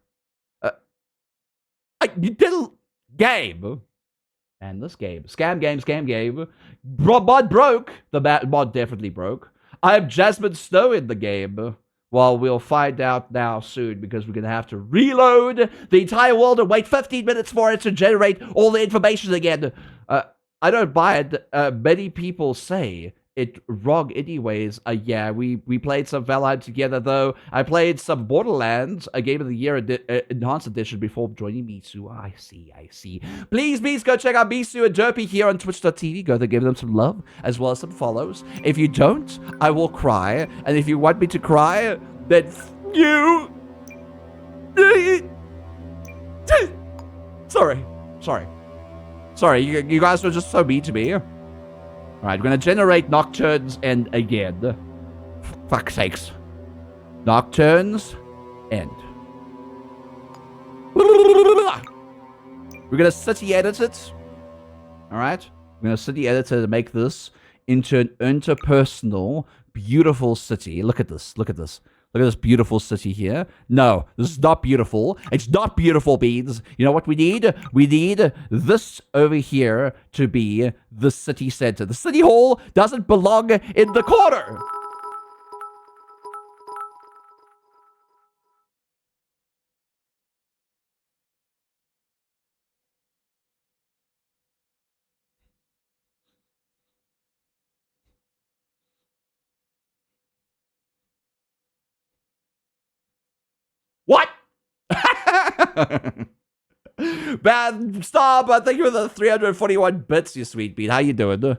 You didn't. Game. And this game. Scam game. Mod broke. The mod definitely broke. I have Jasmine Snow in the game. Well, we'll find out now soon because we're going to have to reload the entire world and wait 15 minutes for it to generate all the information again. I don't buy it. Many people say it wrong anyways. Yeah, we played some Valheim together, though. I played some Borderlands, a Game of the Year Enhanced Edition before joining Misu. I see. Please go check out Misu and Derpy here on Twitch.tv. Go there, give them some love, as well as some follows. If you don't, I will cry. And if you want me to cry, then you... Sorry, you guys were just so mean to me. Alright, we're gonna generate Nocturnes and again. Fuck's sakes. Nocturnes and. We're gonna city edit it. Alright? We're gonna city edit it to make this into an interpersonal, beautiful city. Look at this. Look at this beautiful city here. No, this is not beautiful. It's not beautiful, Beans. You know what we need? We need this over here to be the city center. The city hall doesn't belong in the corner. What? Man, stop! Thank you for the 341 bits, you sweet bean. How you doing?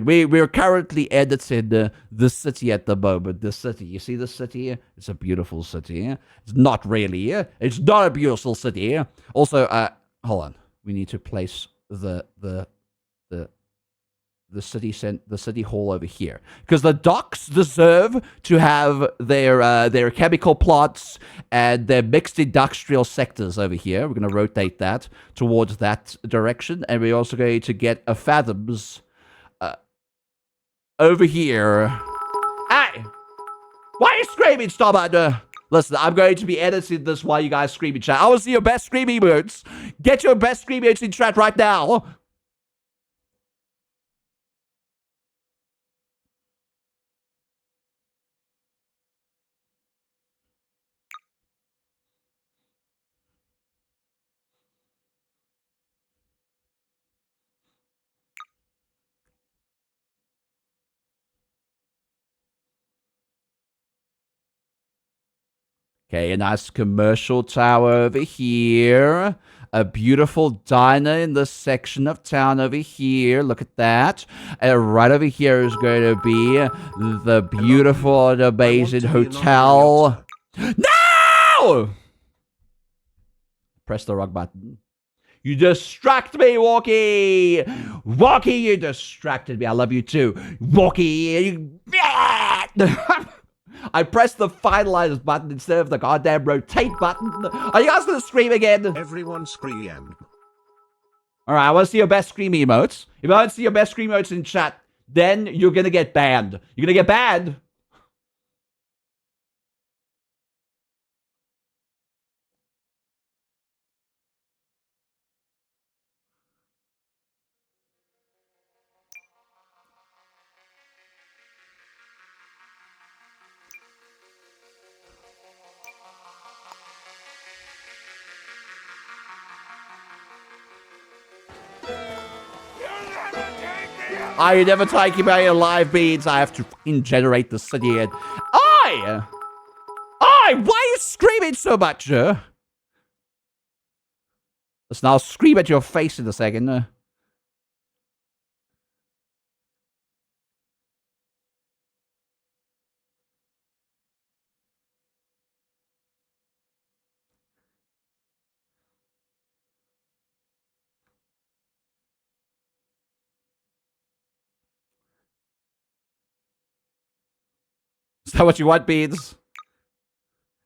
We're currently editing the city at the moment. The city. You see the city? It's a beautiful city. It's not really. It's not a beautiful city. Also, hold on. We need to place the the city hall over here, because the docks deserve to have their chemical plants and their mixed industrial sectors over here. We're going to rotate that towards that direction, and we're also going to get a fathoms over here. Hey, why are you screaming, Starbuck? Listen, I'm going to be editing this while you guys scream in chat. I want to see your best scream emotes. Get your best scream emotes in chat right now. Okay, a nice commercial tower over here. A beautiful diner in this section of town over here. Look at that. And right over here is going to be the beautiful and amazing hotel. No! Press the wrong button. You distract me, Walkie! Walkie, you distracted me. I love you too. Walkie! I pressed the finalize button instead of the goddamn rotate button. Are you guys gonna scream again? Everyone scream. Alright, I want to see your best scream emotes. If I want to see your best scream emotes in chat, then you're gonna get banned. You're gonna get banned. I never take about your live beats. I have to fucking generate the city and why are you screaming so much? Listen, I'll scream at your face in a second. Is that what you want, Beans?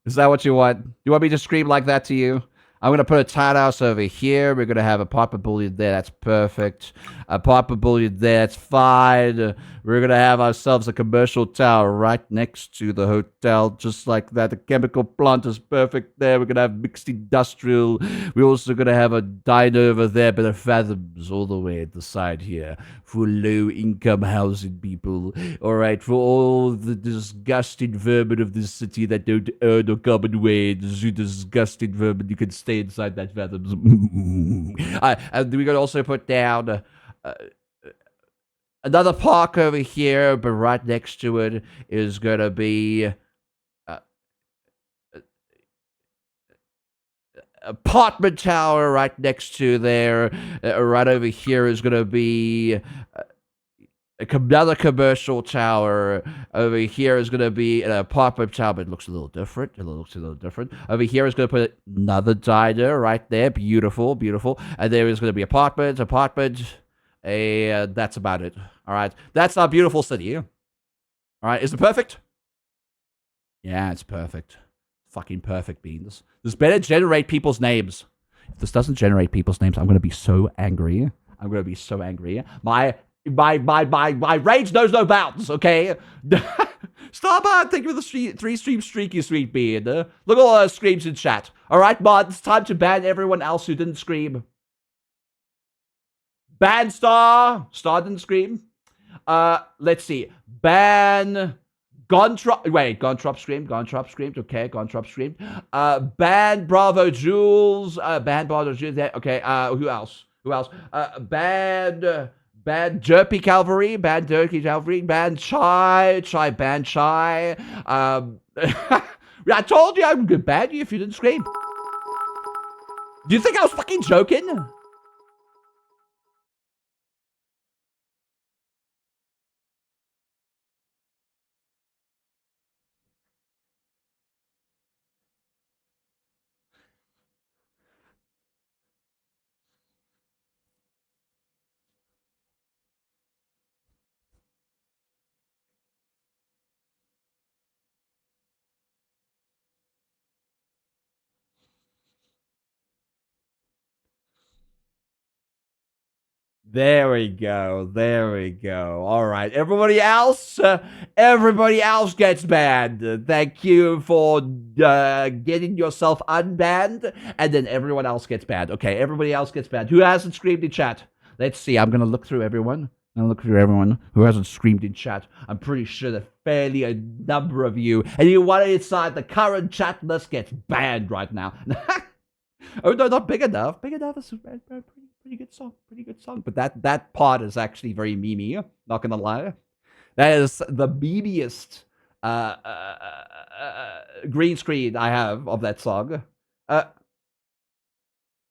Is that what you want? You want me to scream like that to you? I'm going to put a townhouse over here. We're going to have a apartment building there. That's perfect. Apartment building there. That's fine. We're going to have ourselves a commercial tower right next to the hotel. Just like that. The chemical plant is perfect there. We're going to have mixed industrial. We're also going to have a diner over there. But the fathoms all the way at the side here. For low-income housing people. All right. For all the disgusting vermin of this city that don't earn or common wage. You disgusting vermin. You can stay inside that fathoms. And we could also put down another park over here, but right next to it is going to be apartment tower right next to there. Right over here is going to be another commercial tower. Over here is going to be an apartment tower, but it looks a little different. Over here is going to put another diner right there. Beautiful, beautiful. And there is going to be apartment. That's about it. All right. That's our beautiful city. All right. Is it perfect? Yeah, it's perfect. Fucking perfect, Beans. This better generate people's names. If this doesn't generate people's names, I'm going to be so angry. My rage knows no bounds, okay? Starbuck, thank you for the 3-stream streak, you sweet bean. Look at all those screams in chat. Alright, mod, it's time to ban everyone else who didn't scream. Ban Star. Star didn't scream. Let's see. Ban Gontrop. Wait, Gontrop screamed. Okay, Gontrop screamed. Ban Bravo Jules. Ban Bravo Jules. Okay, who else? Ban Jerpy Cavalry. Ban Chai. Ban Chai. I told you I would ban you if you didn't scream. Do you think I was fucking joking? There we go. There we go. All right. Everybody else gets banned. Thank you for getting yourself unbanned, and then everyone else gets banned. Okay, everybody else gets banned. Who hasn't screamed in chat? Let's see. I'm going to look through everyone. I'll look through everyone who hasn't screamed in chat. I'm pretty sure that fairly a number of you, and you want inside the current chat list, gets banned right now. Oh, no, not big enough. Big enough is a pretty good song. Pretty good song. But that part is actually very memey. Not gonna lie. That is the memeiest green screen I have of that song. And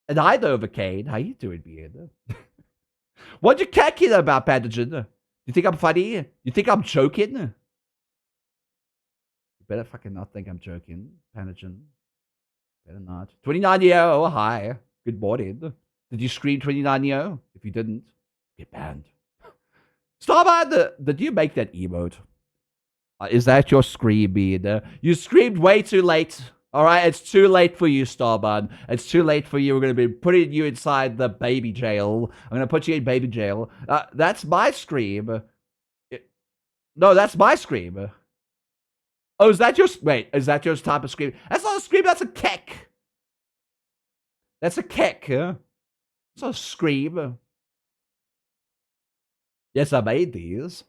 hi, Novocaine. How you doing, Beard? What you cackling about, Pathogen? You think I'm funny? You think I'm joking? You better fucking not think I'm joking, Pathogen. Better not. 29-year, hi. Good morning. Did you scream 29-year? If you didn't, get banned. Starman, did you make that emote? Is that your scream, Bean? You screamed way too late. Alright, it's too late for you, Starman. It's too late for you. We're going to be putting you inside the baby jail. I'm going to put you in baby jail. That's my scream. No, that's my scream. Oh, is that your... Wait, is that your type of scream? That's not a scream, that's a kick. That's a kick, huh? It's not a scream. Yes, I made these.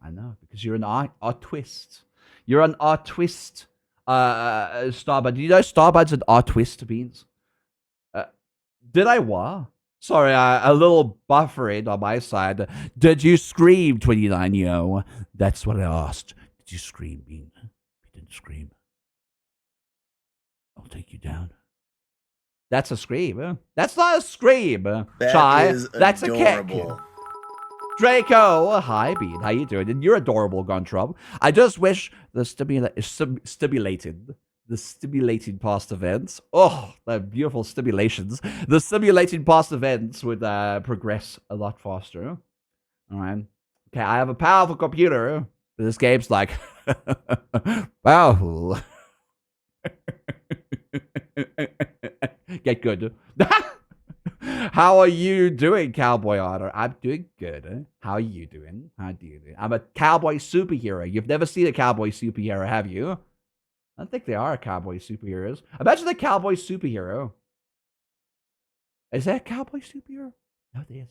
I know, because you're an artist. You're an artist, Starbud. Do you know Starbud's an artist means? Did I what? Sorry, a little buffering on my side. Did you scream, 29-yo? That's what I asked. Did you scream, Bean? You didn't scream. I'll take you down. That's a scream. Huh? That's not a scream. That's adorable. A kick. Draco, hi Bean, how you doing? And you're adorable, Gontrub. I just wish the stimulating past events. Oh, the beautiful stimulations. The stimulating past events would progress a lot faster. All right. Okay, I have a powerful computer. This game's like, wow. Get good. How are you doing, Cowboy Otter? I'm doing good. How are you doing? How do you do? I'm a cowboy superhero. You've never seen a cowboy superhero, have you? I don't think they are cowboy superheroes. Imagine a cowboy superhero. Is that a cowboy superhero? No, there isn't.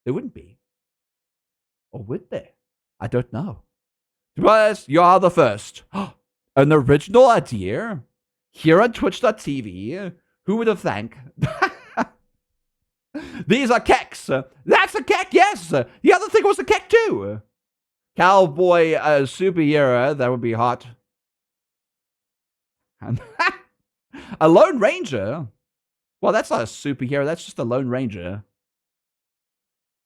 There wouldn't be. Or would there? I don't know. To be honest, you are the first. An original idea? Here on Twitch.tv? Who would have thanked? These are keks. That's a kek, yes. The other thing was a kek too. Cowboy superhero, that would be hot. A Lone Ranger? Well, that's not a superhero. That's just a Lone Ranger.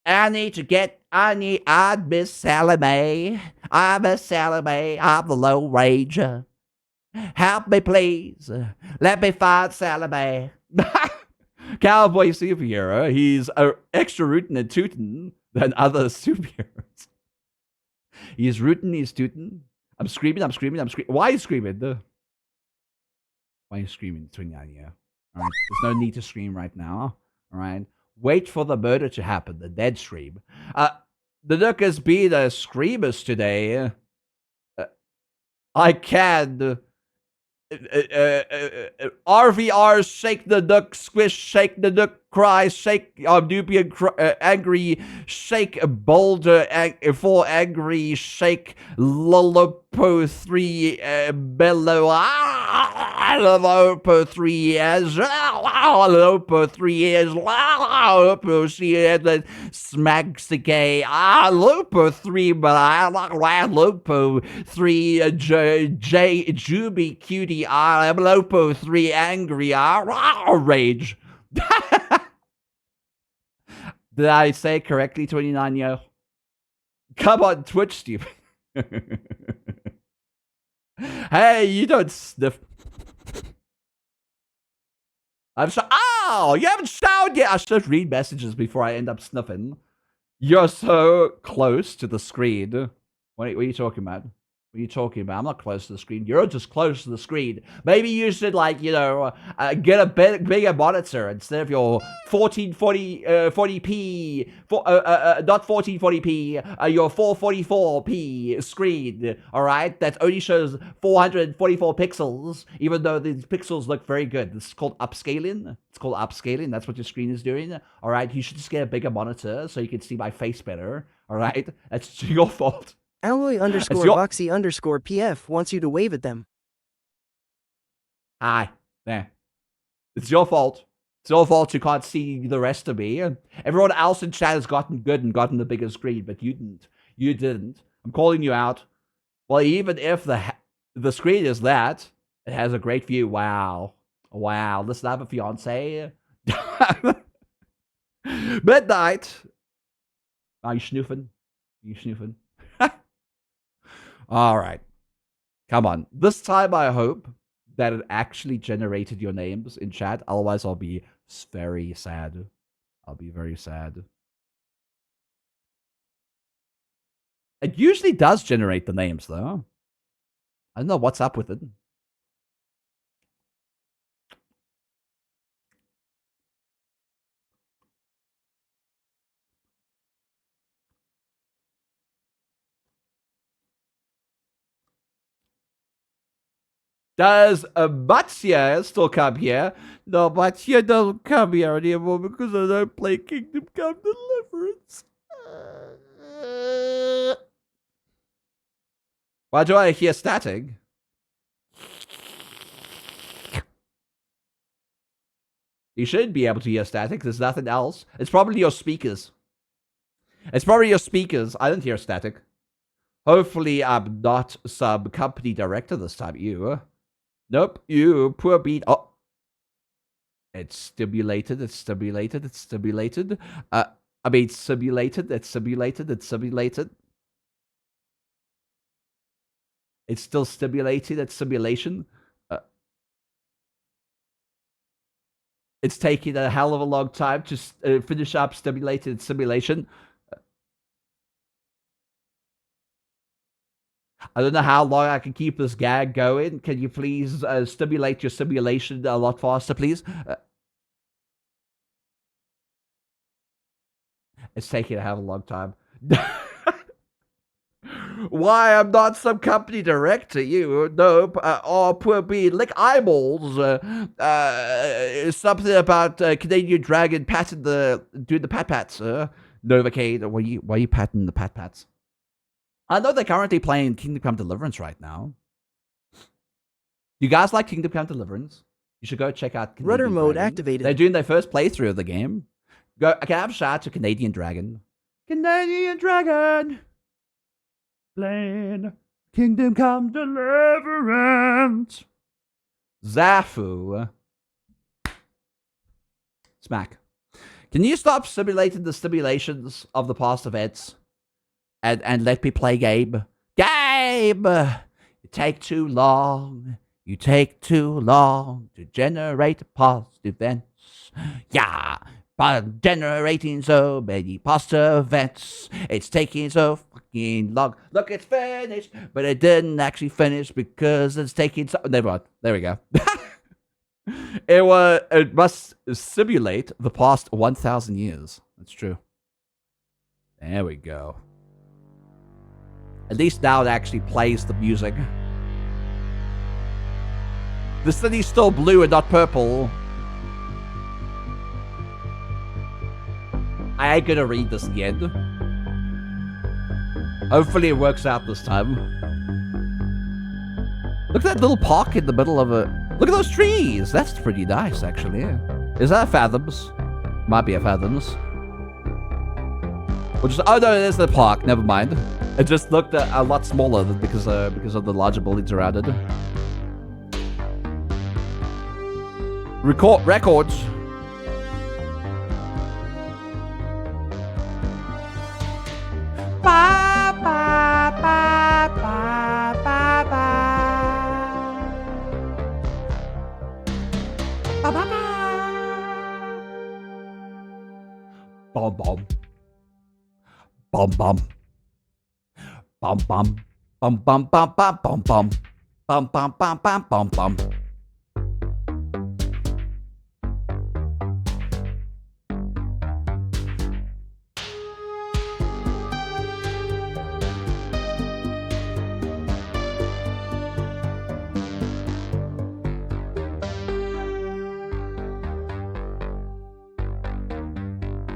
I'm Miss Sally Mae. I'm Miss Sally Mae. I'm the Lone Ranger. Help me, please. Let me find Sally Mae. Cowboy superhero. He's extra rootin' and tootin' than other superheroes. He's rootin', he's tootin'. I'm screaming. Why are you screaming? Why are you screaming? 29, yeah. All right. There's no need to scream right now. All right. Wait for the murder to happen. The dead scream. The Nook has been a screamers today. I can. RVR, shake the Nook, squish, shake the Nook, cry, shake, Nubian, angry, shake, boulder, for angry, shake, Lolopo 3, bellow, Lolopo 3 years, Lolopo 3 years, Lolopo she had smacks the gay, Lopo 3, but Lopo 3, Juby cutie, I'm Lopo 3 angry, rage. Did I say correctly, 29 yo? Come on, Twitch, Steve. Hey, you don't sniff. Oh, you haven't showered yet. I should read messages before I end up sniffing. You're so close to the screen. What are you talking about? What are What are you talking about? I'm not close to the screen. You're just close to the screen. Maybe you should, like, you know, get a bigger monitor instead of your 40p, not 1440p, your 444p screen, all right? That only shows 444 pixels, even though these pixels look very good. This is called upscaling. It's called upscaling. That's what your screen is doing, all right? You should just get a bigger monitor so you can see my face better, all right? That's your fault. Alloy_Voxy_PF wants you to wave at them. Hi. There. It's your fault. It's your fault you can't see the rest of me. Everyone else in chat has gotten good and gotten the bigger screen, but you didn't. You didn't. I'm calling you out. Well, even if the screen is that, it has a great view. Wow. Wow. Listen, I have a fiance. Midnight. Are you snoofing? You snoofing? All right. Come on. This time I hope that it actually generated your names in chat. Otherwise, I'll be very sad. I'll be very sad. It usually does generate the names, though. I don't know what's up with it. Does Matsia still come here? No, Matsia doesn't come here anymore because I don't play Kingdom Come Deliverance. Why do I hear static? You should be able to hear static. There's nothing else. It's probably your speakers. It's probably your speakers. I don't hear static. Hopefully, I'm not some company director this time. You. Nope. You. Poor beat. Oh. It's stimulated. It's stimulated. It's stimulated. I mean, simulated. It's simulated. It's simulated. It's still stimulated. It's simulation. It's taking a hell of a long time to finish up stimulated simulation. I don't know how long I can keep this gag going. Can you please stimulate your simulation a lot faster, please? It's taking a hell of a long time. Why, I'm not some company director, you. Nope. Oh, poor me. Lick eyeballs. Something about Canadian Dragon patting doing the pat-pats. Novocaine, why are you patting the pat-pats? I know they're currently playing Kingdom Come Deliverance right now. You guys like Kingdom Come Deliverance? You should go check out Canadian Rudder mode Dragon. activated. They're doing their first playthrough of the game. Go. I can have a shout out to Canadian Dragon. Canadian Dragon. Playing Kingdom Come Deliverance. Zafu. Smack. Can you stop simulating the stimulations of the past events? And let me play game. Game! You take too long. You take too long to generate past events. Yeah, but generating so many past events. It's taking so fucking long. Look, it's finished, but it didn't actually finish because it's taking so... Never mind. There we go. It must simulate the past 1,000 years. That's true. There we go. At least now it actually plays the music. The city's still blue and not purple. I ain't gonna read this again. Hopefully it works out this time. Look at that little park in the middle of it. Look at those trees. That's pretty nice, actually. Is that a Fathoms? Might be a Fathoms. Or just, oh no, it is the park. Never mind. It just looked a lot smaller because of the larger buildings around it. Records. Ba, ba, ba, ba, ba, ba. Ba, ba, ba. Bom, bom. Bom, bom. Bum, bum. Bum bum bum bum bum bum. Bum bum bum bum bum bum.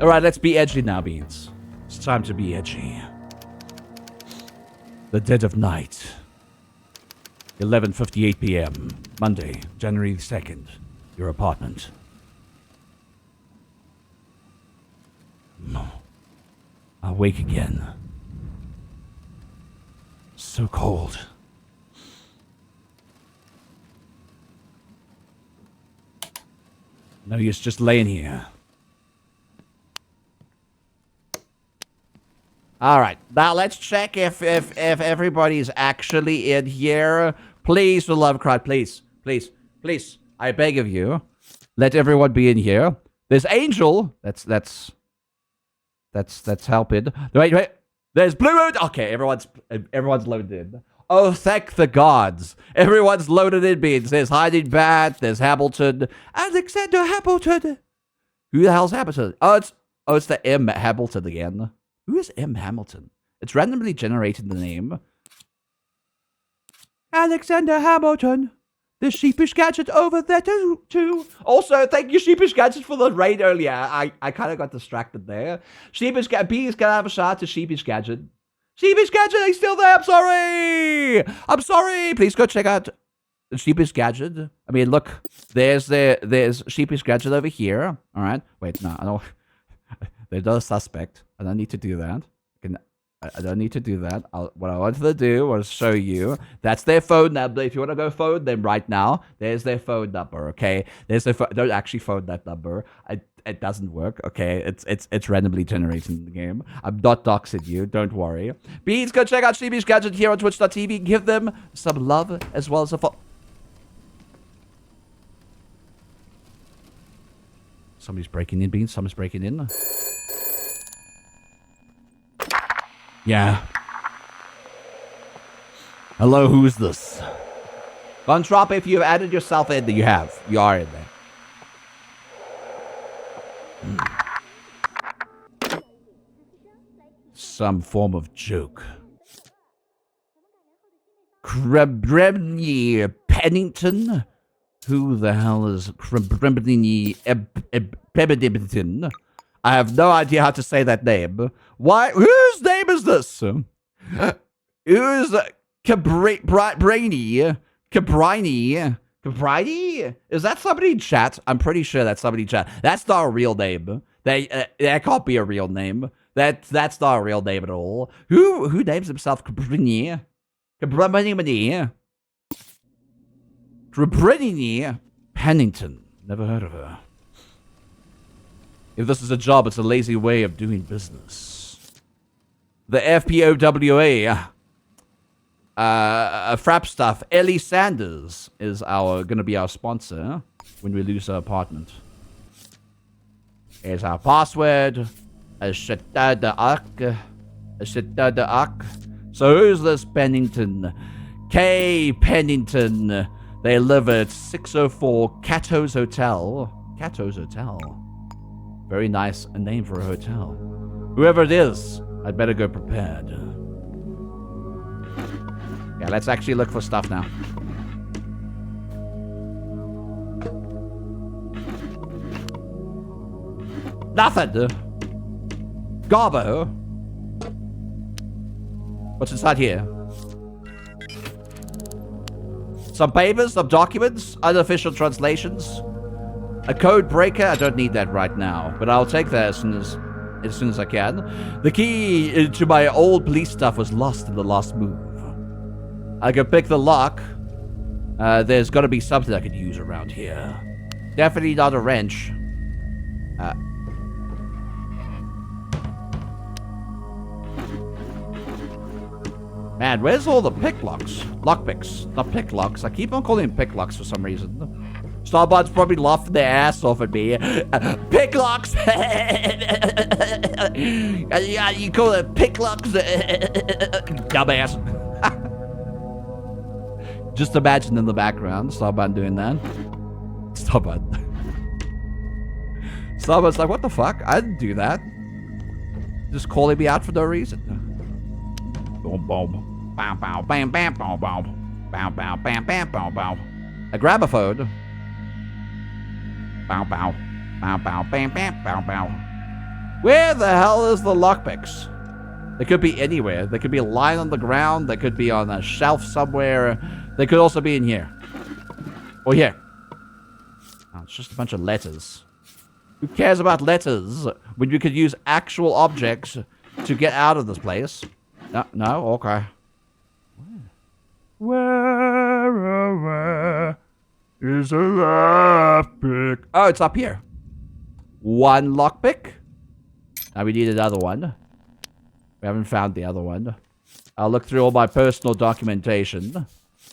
All right, let's be edgy now, Beans. It's time to be edgy. The dead of night. 11:58 p.m. Monday, January 2nd. Your apartment. I'll wake again. So cold. No use just laying here. All right, now let's check if everybody's actually in here. Please, for the love of God, please, I beg of you, let everyone be in here. There's Angel. That's helping. Wait. There's Blue Moon. Okay, everyone's loaded in. Oh, thank the gods. Everyone's loaded in, Beans. There's Hiding Bat. There's Hamilton. Alexander Hamilton. Who the hell's Hamilton? Oh, it's the M Hamilton again. Who is M. Hamilton? It's randomly generated the name. Alexander Hamilton. The Sheepish Gadget over there too. Also, thank you, Sheepish Gadget, for the raid earlier. I kind of got distracted there. Sheepish Gadget, please can I have a shout to Sheepish Gadget? Sheepish Gadget, he's still there. I'm sorry. Please go check out Sheepish Gadget. I mean, look, there's Sheepish Gadget over here. All right. Wait, no, I don't. There's no suspect. I don't need to do that. I don't need to do that. What I wanted to do was show you. That's their phone number. If you want to go phone them right now, there's their phone number, okay? There's their don't actually phone that number. It doesn't work, okay? It's randomly generated in the game. I'm not doxing you. Don't worry. Beans, go check out Sheepish Gadget here on Twitch.tv. Give them some love as well as a follow. Somebody's breaking in, Beans. Someone's breaking in. Yeah. Hello, who's this? Gontrop, if you've added yourself in, you have. You are in there. Some form of joke. Kremny Pennington? Who the hell is Kremny Pennington? I have no idea how to say that name. Why? Whose name is this? Who's Cabrini? Cabrini? Is that somebody in chat? I'm pretty sure that's somebody in chat. That's not a real name. That can't be a real name. That's not a real name at all. Who names himself Cabrini? Cabrini? Cabrini Pennington. Never heard of her. If this is a job, it's a lazy way of doing business. The FPOWA, Frap Stuff, Ellie Sanders is gonna be our sponsor when we lose our apartment. Here's our password. So who's this Pennington? K. Pennington. They live at 604 Cato's Hotel. Cato's Hotel. Very nice a name for a hotel. Whoever it is, I'd better go prepared. Yeah, let's actually look for stuff now. Nothing! Garbo! What's inside here? Some papers, some documents, unofficial translations. A code breaker? I don't need that right now, but I'll take that as soon as I can. The key to my old police stuff was lost in the last move. I could pick the lock. There's got to be something I could use around here. Definitely not a wrench. Man, where's all the pick locks? Lockpicks, not pick locks. I keep on calling them pick locks for some reason. Starbuds probably laughing their ass off at me. Pick locks! Yeah, you call it pick locks? Dumbass. Just imagine in the background, Starbuck doing that. Starbuck. Starbuck's like, what the fuck? I didn't do that. Just calling me out for no reason. Boom, boom. Bow, bow, bam, bam, bow, bow. Bow, bow, bam, bam, bow, bow. A gramophone. Bow, bow. Bow, bow, bam, bam, bow, bow. Where the hell is the lockpicks? They could be anywhere. They could be lying on the ground. They could be on a shelf somewhere. They could also be in here. Or here. Oh, it's just a bunch of letters. Who cares about letters when you could use actual objects to get out of this place? No, no, okay. Where is a lockpick? Oh, it's up here. One lockpick. Now we need another one. We haven't found the other one. I'll look through all my personal documentation.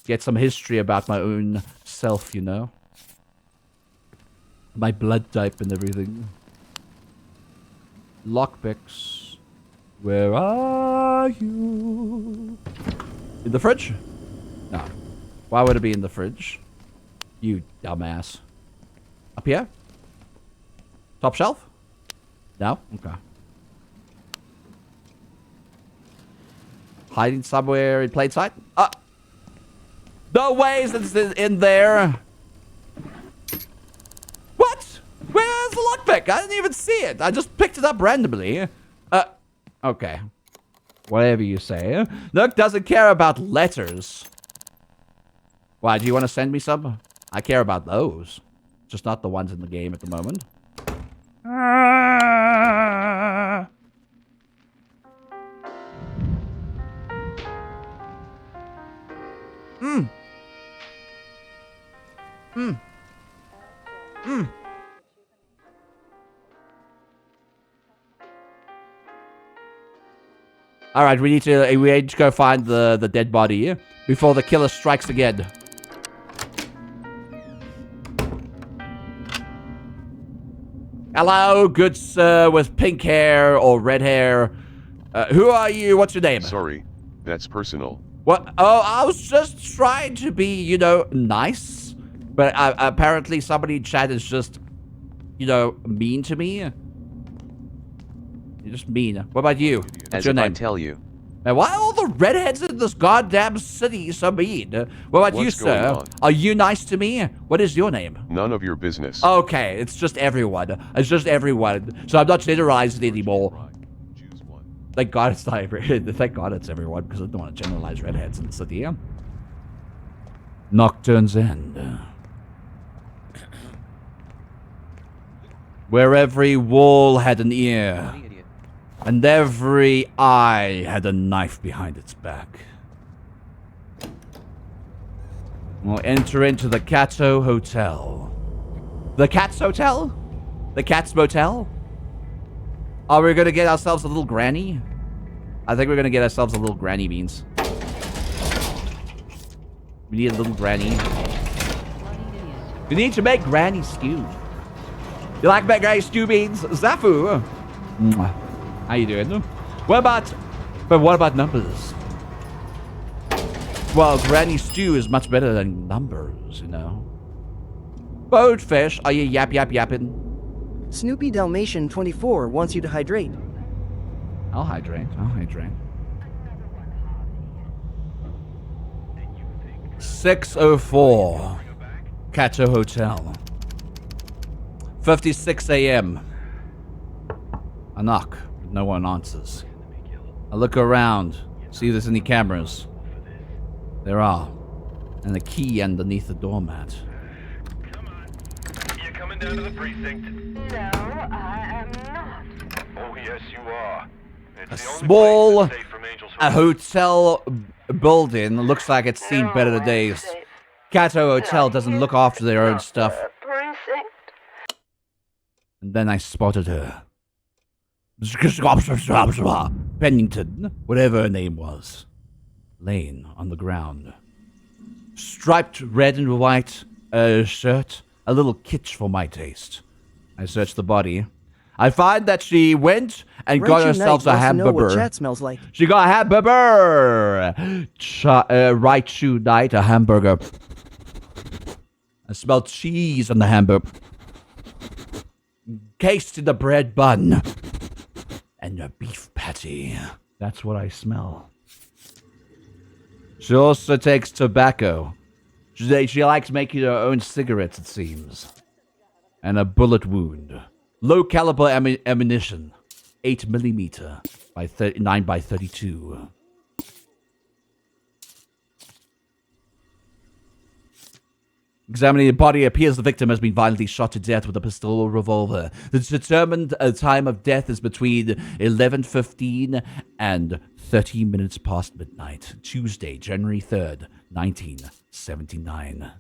Get some history about my own self, you know. My blood type and everything. Lockpicks. Where are you? In the fridge? No. Why would it be in the fridge? You dumbass. Up here? Top shelf? No? Okay. Hiding somewhere in plain sight? No ways it's in there. What? Where's the lockpick? I didn't even see it. I just picked it up randomly. Okay. Whatever you say. Nook doesn't care about letters. Why, do you want to send me some? I care about those. Just not the ones in the game at the moment. All right, we need to go find the dead body before the killer strikes again. Hello, good sir with pink hair or red hair. Who are you? What's your name? Sorry, that's personal. What? Oh, I was just trying to be, you know, nice. But apparently somebody in chat is just, you know, mean to me. You're just mean. What about you? What's your name? I tell you. Man, why are all the redheads in this goddamn city so mean? What about you, sir? Are you nice to me? What is your name? None of your business. Okay, it's just everyone. It's just everyone. So I'm not generalizing anymore. Choose one. Thank God it's not everyone. Thank God it's everyone, because I don't want to generalize redheads in the city. Nocturne's End. Where every wall had an ear. And every eye had a knife behind its back. We'll enter into the Cato Hotel. The Cat's Hotel? The Cat's Motel? Are we gonna get ourselves a little granny? I think we're gonna get ourselves a little granny beans. We need a little granny. We need to make granny stew. You like make granny stew beans? Zafu! Mwah. How you doing? What about numbers? Well, granny stew is much better than numbers, you know. Boatfish, are you yapping? Snoopy Dalmatian 24 wants you to hydrate. I'll hydrate. 6:04. Cato Hotel. 56 a.m. A knock. No one answers. I look around, see if there's any cameras. There are. And a key underneath the doormat. Come on. You're coming down to the precinct. No, I am not. Oh, yes, you are. A small hotel building looks like it's seen better days. Cato Hotel doesn't look after their own stuff. Precinct. And then I spotted her. Pennington, whatever her name was, laying on the ground. Striped red and white shirt, a little kitsch for my taste. I searched the body. I find that she went and got Raichu herself Knight a wants to know what hamburger. chat smells like. She got a hamburger. Raichu Knight, a hamburger. I smell cheese on the hamburger. Cased in the bread bun. And a beef patty. That's what I smell. She also takes tobacco. She likes making her own cigarettes, it seems. And a bullet wound. Low caliber ammunition. 8mm by 9 by 32. Examining the body, it appears the victim has been violently shot to death with a pistol or revolver. The determined time of death is between 11:15 and 30 minutes past midnight. Tuesday, January 3rd, 1979.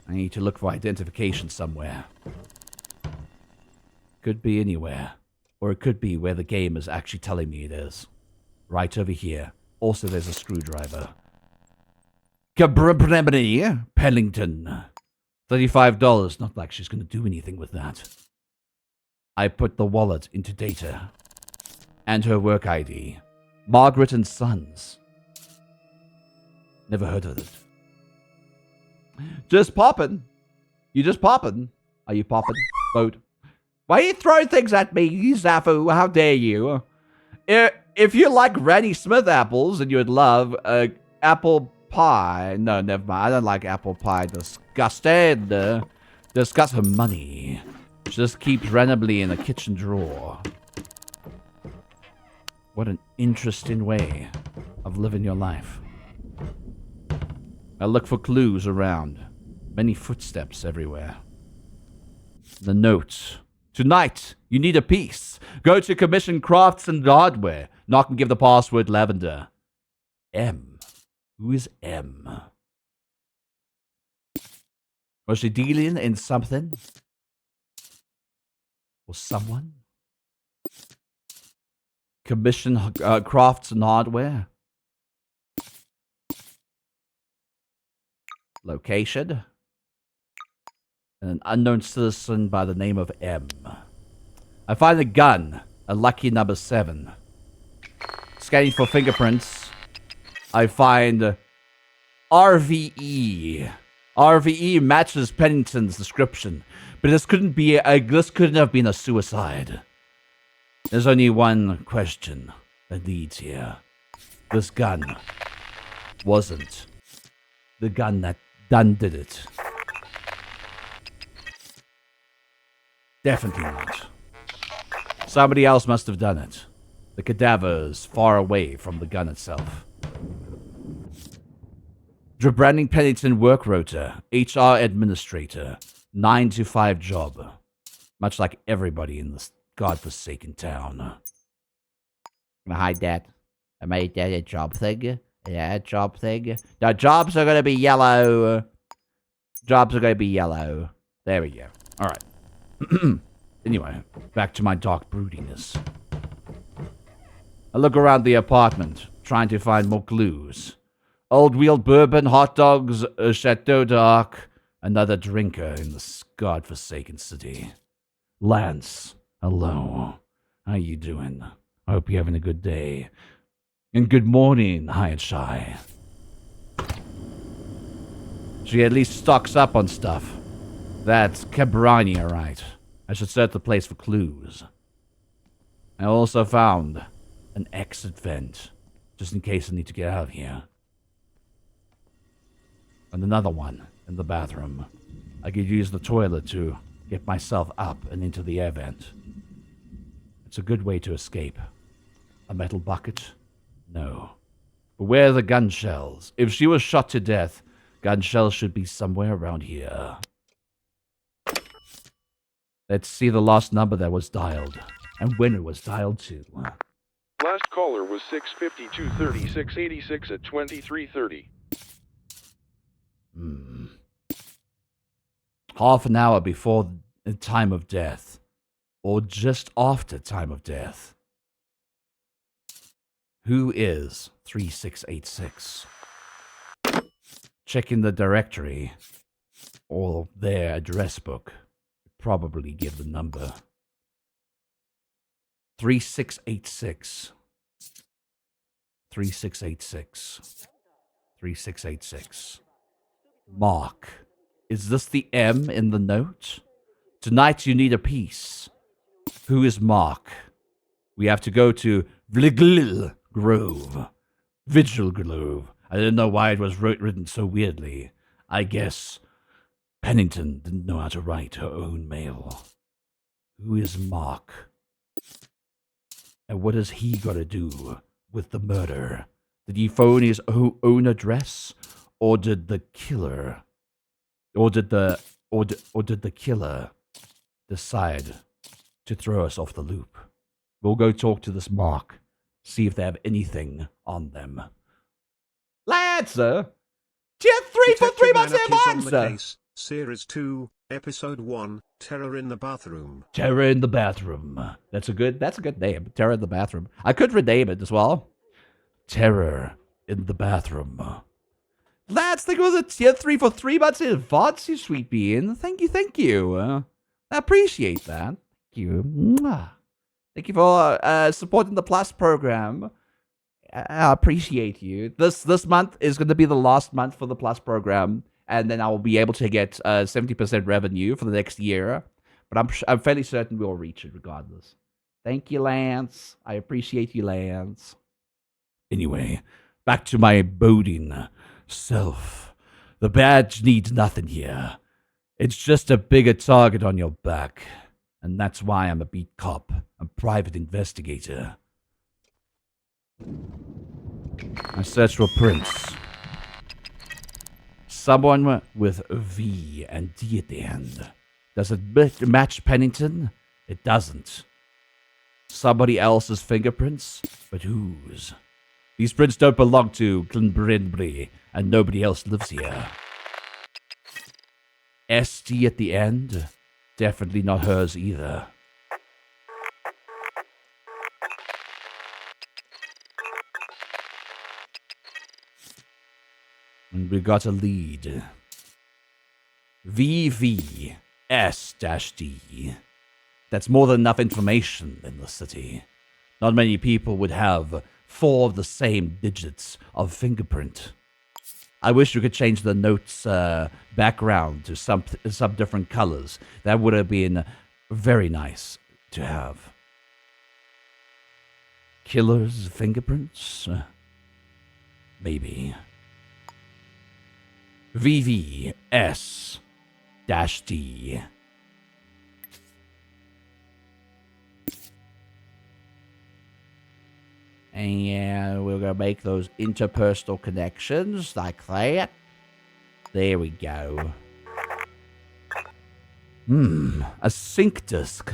I need to look for identification somewhere. Could be anywhere. Or it could be where the game is actually telling me it is. Right over here. Also, there's a screwdriver. Cabrini, Pellington. $35. Not like she's going to do anything with that. I put the wallet into data. And her work ID. Margaret and Sons. Never heard of it. Just poppin'. You just poppin'. Are you poppin'? Boat. Why are you throwing things at me, Zafu? How dare you? If you like Granny Smith apples and you'd love apple pie. No, never mind. I don't like apple pie. Disgusted. Disgust her money. Just keeps randomly in a kitchen drawer. What an interesting way of living your life. I look for clues around. Many footsteps everywhere. The notes. Tonight, you need a piece. Go to Commission Crafts and Hardware. Knock and give the password Lavender. M. Who is M? Was she dealing in something? Or someone? Commission Crafts and Hardware. Location. An unknown citizen by the name of M. I find a gun, a lucky number 7. Scanning for fingerprints, I find RVE. RVE matches Pennington's description, but this couldn't have been a suicide. There's only one question that leads here. This gun wasn't the gun that done did it. Definitely not. Somebody else must have done it. The cadaver is far away from the gun itself. Branding Pennington work rota, HR administrator, 9 to 5 job. Much like everybody in this godforsaken town. Gonna hide that. I made that a job thing. Yeah, job thing. Now jobs are gonna be yellow. Jobs are gonna be yellow. There we go. Alright. Anyway, back to my dark broodiness. I look around the apartment, trying to find more clues. Old wheeled bourbon, hot dogs, a Chateau d'Arc, another drinker in this godforsaken city. Lance, hello. How you doing? I hope you're having a good day. And good morning, High and Shy. She at least stocks up on stuff. That's Cabrani, alright. I should search the place for clues. I also found an exit vent, just in case I need to get out of here. And another one in the bathroom. I could use the toilet to get myself up and into the air vent. It's a good way to escape. A metal bucket? No. But where are the gun shells? If she was shot to death, gun shells should be somewhere around here. Let's see the last number that was dialed, and when it was dialed to. Last caller was 65230 686 at 2330. Half an hour before the time of death, or just after time of death. Who is 3686? Checking the directory, or their address book. probably give the number. 3686. 3686. 3686. Mark. Is this the M in the note? Tonight you need a piece. Who is Mark? We have to go to Vigil Grove. Vigil Grove. I don't know why it was written so weirdly. I guess Pennington didn't know how to write her own mail. Who is Mark? And what has he got to do with the murder? Did he phone his own address? Or did the killer... Or did the killer decide to throw us off the loop? We'll go talk to this Mark. See if they have anything on them. Lancer! Tier 3 for 3 months in advance! Series 2, Episode 1, Terror in the Bathroom. Terror in the Bathroom. That's a good name. Terror in the Bathroom. I could rename it as well. Terror in the Bathroom. Lads, thank you for the tier 3 for 3 months in advance, you sweet bean. Thank you. I appreciate that. Thank you. Mwah. Thank you for supporting the Plus program. I appreciate you. This month is going to be the last month for the Plus program, and then I will be able to get 70% revenue for the next year. But I'm fairly certain we'll reach it regardless. Thank you, Lance. I appreciate you, Lance. Anyway, back to my boding self. The badge needs nothing here. It's just a bigger target on your back. And that's why I'm a beat cop, a private investigator. I search for prints. Someone with V and D at the end. Does it match Pennington? It doesn't. Somebody else's fingerprints? But whose? These prints don't belong to Glenbrinbury, and nobody else lives here. ST at the end? Definitely not hers either. And we got a lead. VVS-D. That's more than enough information in the city. Not many people would have 4 of the same digits of fingerprint. I wish you could change the note's background to some different colors. That would have been very nice to have. Killer's fingerprints? Maybe. VVS-D. And we're going to make those interpersonal connections like that. There we go. A sync disk.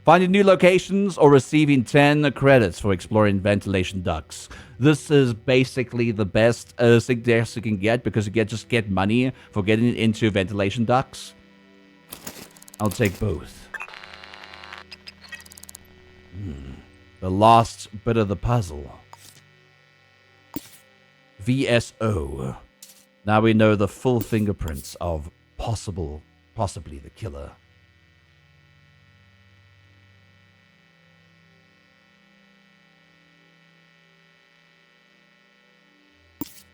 Finding new locations or receiving 10 credits for exploring ventilation ducts. This is basically the best sync disk you can get because you just get money for getting into ventilation ducts. I'll take both. The last bit of the puzzle. VSO. Now we know the full fingerprints of possibly the killer.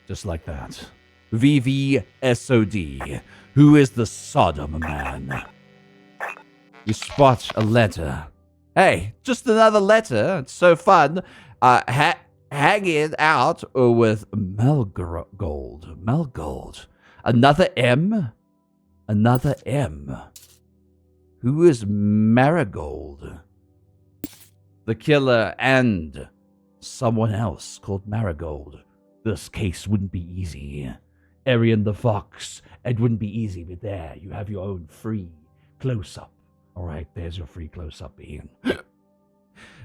Just like that. VVSOD. Who is the Sodom man? You spot a letter. Hey, just another letter. It's so fun. Hanging out with Melgold. Another M? Another M. Who is Marigold? The killer and someone else called Marigold. This case wouldn't be easy. Arian the Fox, it wouldn't be easy, but there, you have your own free close-up. All right, there's your free close-up, Ian.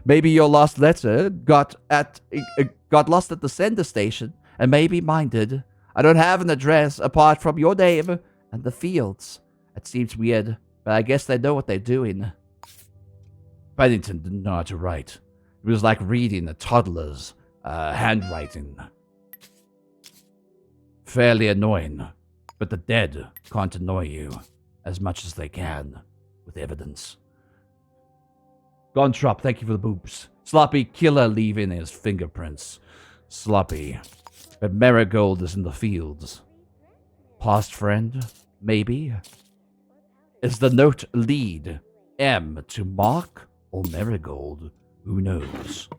Maybe your last letter got lost at the sender station, and maybe mine did. I don't have an address apart from your name and the fields. It seems weird, but I guess they know what they're doing. Pennington didn't know how to write. It was like reading a toddler's handwriting. Fairly annoying, but the dead can't annoy you as much as they can. with evidence. Gontrop, thank you for the boobs. Sloppy killer leaving his fingerprints. Sloppy. But Marigold is in the fields. Past friend? Maybe? Is the note lead M to Mark or Marigold? Who knows?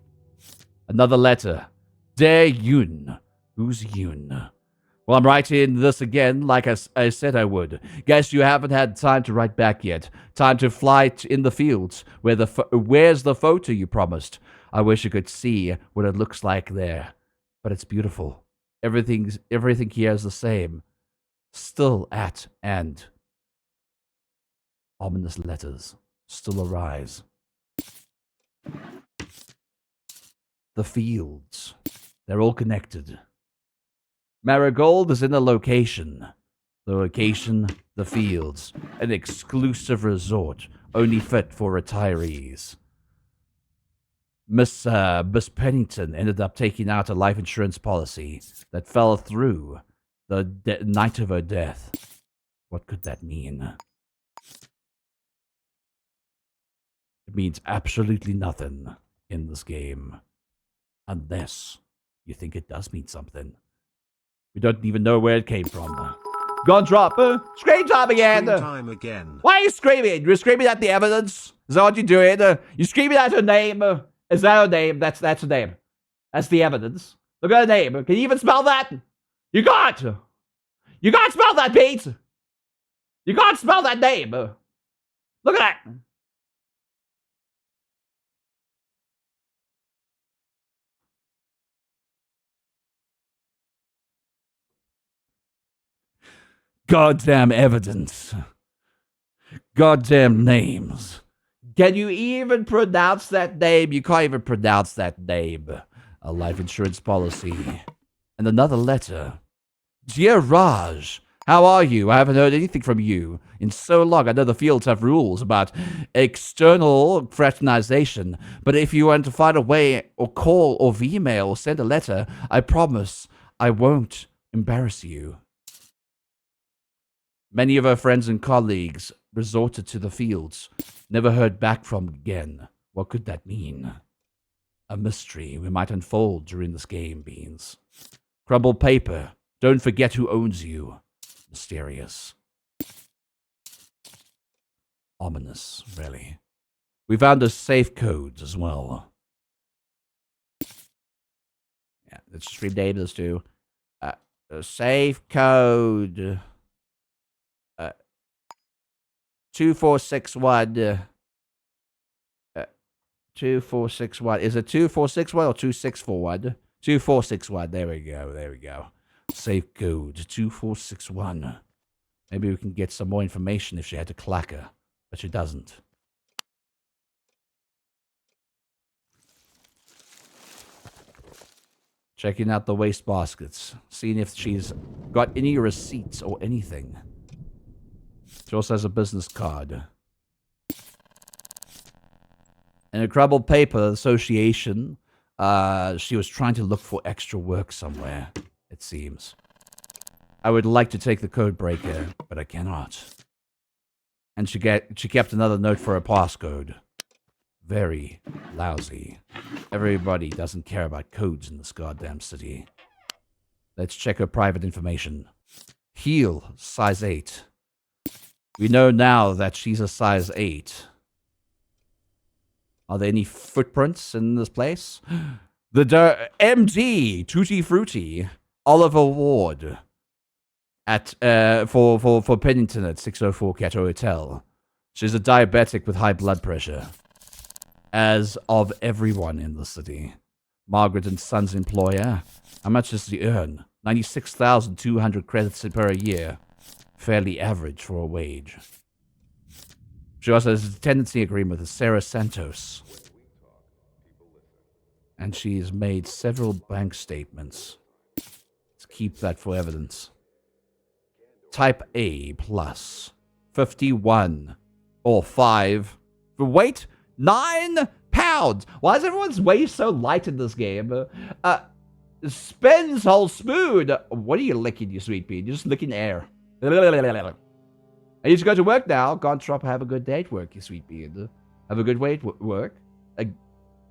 Another letter. Dae Yun. Who's Yun? Well, I'm writing this again like I said I would. Guess you haven't had time to write back yet. Time to fly in the fields. Where's the photo you promised? I wish you could see what it looks like there. But it's beautiful. Everything here is the same. Still at and. Ominous letters still arise. The fields. They're all connected. Marigold is in a location. The location, the fields. An exclusive resort, only fit for retirees. Miss Pennington ended up taking out a life insurance policy that fell through the night of her death. What could that mean? It means absolutely nothing in this game. Unless you think it does mean something. We don't even know where it came from. Gone drop. Scream time again. Scream time again. Why are you screaming? You're screaming at the evidence? Is that what you're doing? You're screaming at her name. Is that her name? That's her name. That's the evidence. Look at her name. Can you even spell that? You can't. You can't spell that, Pete. You can't spell that name. Look at that. Goddamn evidence. Goddamn names. Can you even pronounce that name? You can't even pronounce that name. A life insurance policy. And another letter. Dear Raj, how are you? I haven't heard anything from you in so long. I know the fields have rules about external fraternization, but if you want to find a way or call or email or send a letter, I promise I won't embarrass you. Many of her friends and colleagues resorted to the fields, never heard back from again. What could that mean? A mystery we might unfold during this game, Beans. Crumbled paper. Don't forget who owns you. Mysterious. Ominous, really. We found the safe codes as well. Yeah, let's just rename this to safe code 2461. 2461. Is it 2461 or 2641? 2461. There we go. There we go. Safe code 2461. Maybe we can get some more information if she had to clacker, but she doesn't. Checking out the waste baskets, seeing if she's got any receipts or anything. She also has a business card. In a crumbled paper association, she was trying to look for extra work somewhere, it seems. I would like to take the code breaker, but I cannot. And she kept another note for her passcode. Very lousy. Everybody doesn't care about codes in this goddamn city. Let's check her private information. Heel, size 8. We know now that she's a size 8. Are there any footprints in this place? The MD, Tutti Frutti, Oliver Ward, at for Pennington at 604 Cato Hotel. She's a diabetic with high blood pressure, as of everyone in the city. Margaret and Son's employer. How much does she earn? 96,200 credits per year. Fairly average for a wage. She also has a tenancy agreement with Sarah Santos. And she's made several bank statements. Let's keep that for evidence. Type A plus. 51. Or 5. Weight? 9 pounds. Why is everyone's weight so light in this game? Spins whole spoon. What are you licking, you sweet pea? You're just licking air. I need to go to work now. Gone drop. Have a good day at work, you sweet beard. Have a good way at work.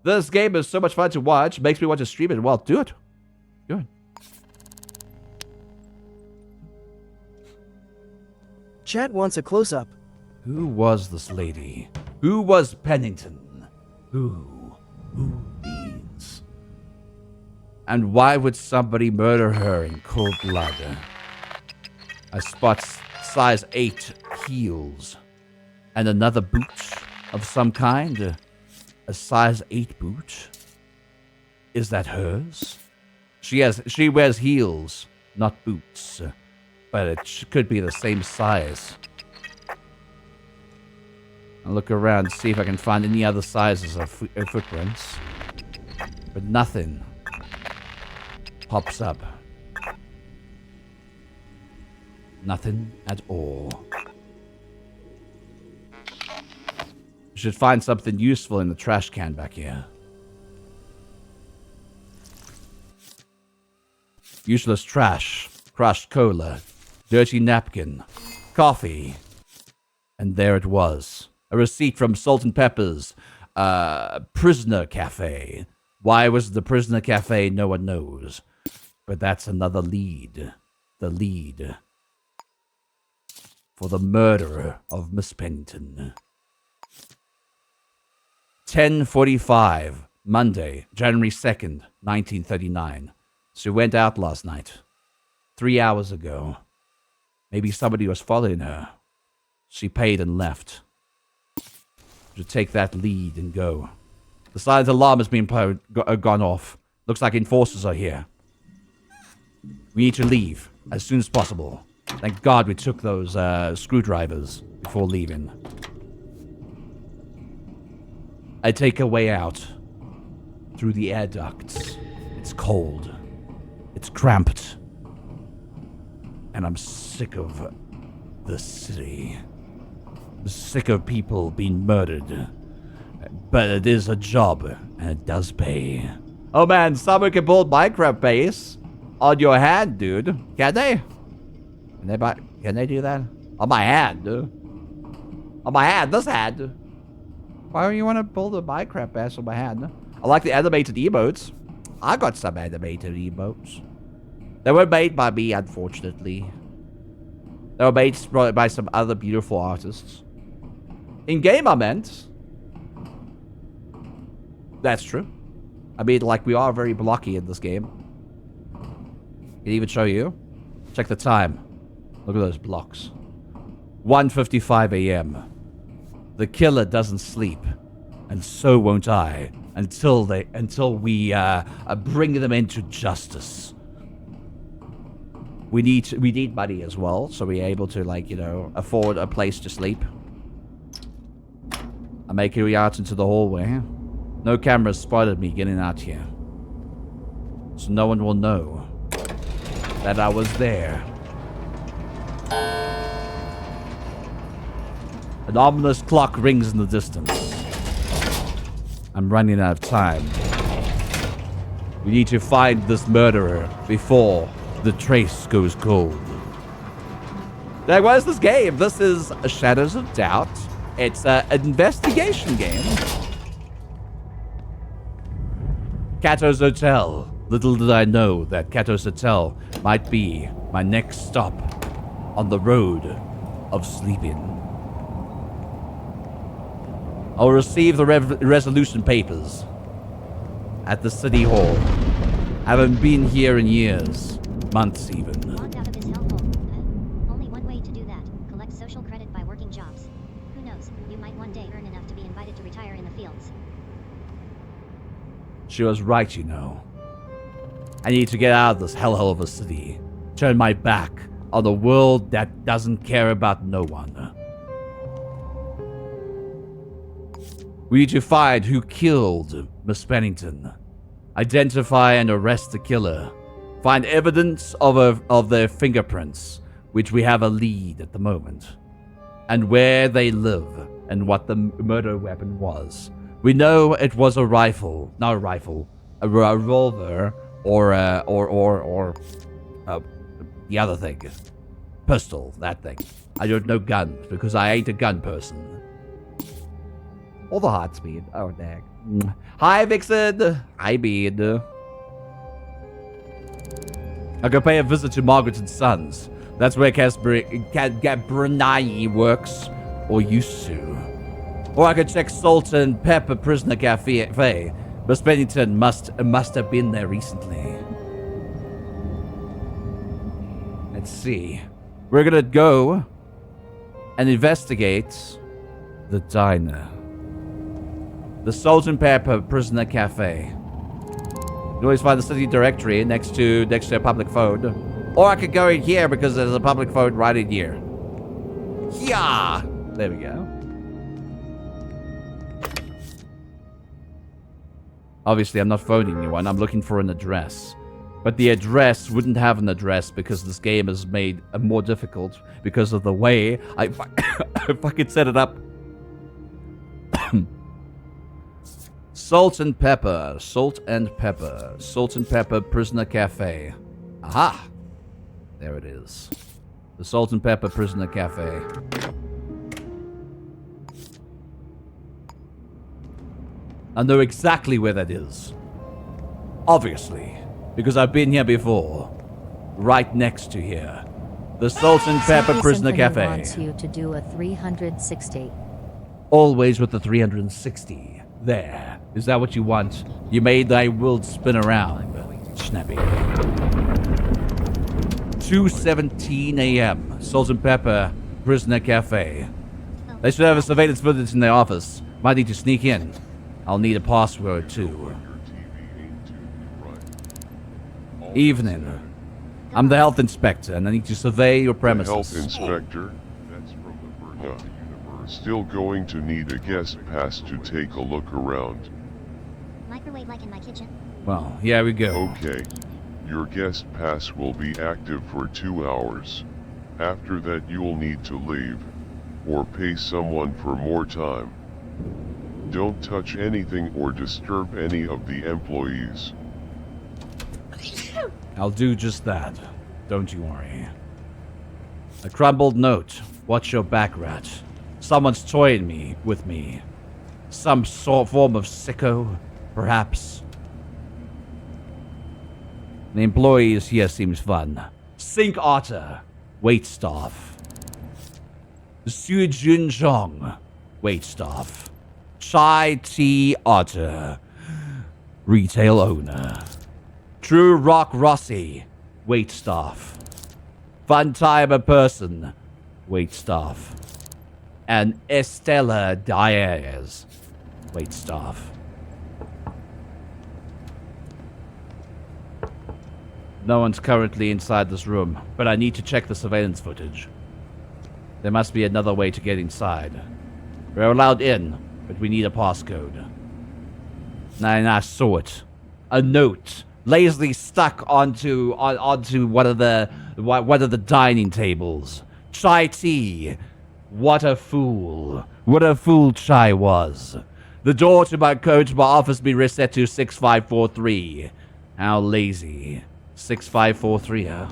This game is so much fun to watch. Makes me want to stream it. Well, do it. Do it. Chat wants a close-up. Who was this lady? Who was Pennington? Who these? And why would somebody murder her in cold blood? I spot size 8 heels. And another boot of some kind. A size 8 boot? Is that hers? She wears heels, not boots. But it could be the same size. I'll look around, see if I can find any other sizes of footprints. But nothing pops up. Nothing at all. We should find something useful in the trash can back here. Useless trash, crushed cola, dirty napkin, coffee. And there it was. A receipt from Salt and Pepper's Prisoner Cafe. Why was the Prisoner Cafe? No one knows. But that's another lead. The lead for the murderer of Miss Pennington. 10:45, Monday, January 2nd, 1939. She went out last night. 3 hours ago. Maybe somebody was following her. She paid and left. To take that lead and go. The silent alarm has been gone off. Looks like enforcers are here. We need to leave as soon as possible. Thank God we took those screwdrivers before leaving. I take a way out through the air ducts. It's cold. It's cramped. And I'm sick of the city. I'm sick of people being murdered. But it is a job, and it does pay. Oh man, someone can build Minecraft base on your hand, dude. Can they? Can they do that? On my hand, dude. On my hand, this hand. Why do you want to build a Minecraft base on my hand? I like the animated emotes. I got some animated emotes. They were made by me, unfortunately. They were made by some other beautiful artists. In-game, I meant. That's true. I mean, like, we are very blocky in this game. Can even show you. Check the time. Look at those blocks. 1:55 a.m. The killer doesn't sleep. And so won't I. Until we bring them into justice. We need money as well, so we're able to, like, you know, afford a place to sleep. I'm making it out into the hallway. No cameras spotted me getting out here. So no one will know that I was there. An ominous clock rings in the distance. I'm running out of time. We need to find this murderer before the trace goes cold. Like, what is this game? This is Shadows of Doubt. It's an investigation game. Cato's Hotel. Little did I know that Cato's Hotel might be my next stop on the road of sleeping. I'll receive the resolution papers at the City Hall. Haven't been here in years. Months even. Logged out of his hellhole. Only one way to do that. Collect social credit by working jobs. Who knows, you might one day earn enough to be invited to retire in the fields. She was right, you know. I need to get out of this hellhole of a city. Turn my back on the world that doesn't care about no one. We need to find who killed Miss Pennington. Identify and arrest the killer. Find evidence of their fingerprints, which we have a lead at the moment. And where they live, and what the murder weapon was. We know it was a rifle, not a rifle, a revolver, or the other thing. Pistol, that thing. I don't know guns because I ain't a gun person. Or the heart speed. Oh, dang. Hi, Vixen. Hi, Beard. I go pay a visit to Margaret and Sons. That's where Gabrani works, or used to. Or I could check Salt and Pepper Prisoner Cafe, but Pennington must have been there recently. Let's see. We're gonna go and investigate the diner. The Salt and Pepper Prisoner Cafe. You always find the city directory next to a public phone. Or I could go in here because there's a public phone right in here. Yeah! There we go. Obviously, I'm not phoning anyone. I'm looking for an address. But the address wouldn't have an address because this game is made more difficult because of the way I fucking set it up. Salt and Pepper. Salt and Pepper. Salt and Pepper Prisoner Cafe. Aha! There it is. The Salt and Pepper Prisoner Cafe. I know exactly where that is. Obviously. Because I've been here before. Right next to here. The Salt and Pepper Simply Prisoner Symphony Cafe. wants you to do a 360. Always with the 360. There. Is that what you want? You made thy world spin around. Snappy. 2:17 a.m. Salt and Pepper Prisoner Cafe. They should have a surveillance footage in their office. Might need to sneak in. I'll need a password too. Evening. I'm the health inspector and I need to survey your premises. Health inspector? That's from the Berna universe. Still going to need a guest pass to take a look around. Microwave like in my kitchen. Well, here we go. Okay. Your guest pass will be active for 2 hours. After that you'll need to leave. Or pay someone for more time. Don't touch anything or disturb any of the employees. I'll do just that. Don't you worry. A crumbled note. Watch your back, rat. Someone's toying with me. Some form of sicko, perhaps. The employees here seems fun. Sink Otter. Waitstaff. Su Jun Zhong. Waitstaff. Chai Tea Otter. Retail owner. True Rock Rossi. Waitstaff. Fun Timer Person. Waitstaff. And Estella Diaz. Waitstaff. No one's currently inside this room, but I need to check the surveillance footage. There must be another way to get inside. We're allowed in, but we need a passcode. And I saw it. A note, lazily stuck onto one of the dining tables. Chai tea. What a fool. What a fool Chai was. The door to my office be reset to 6543. How lazy. 6543, huh?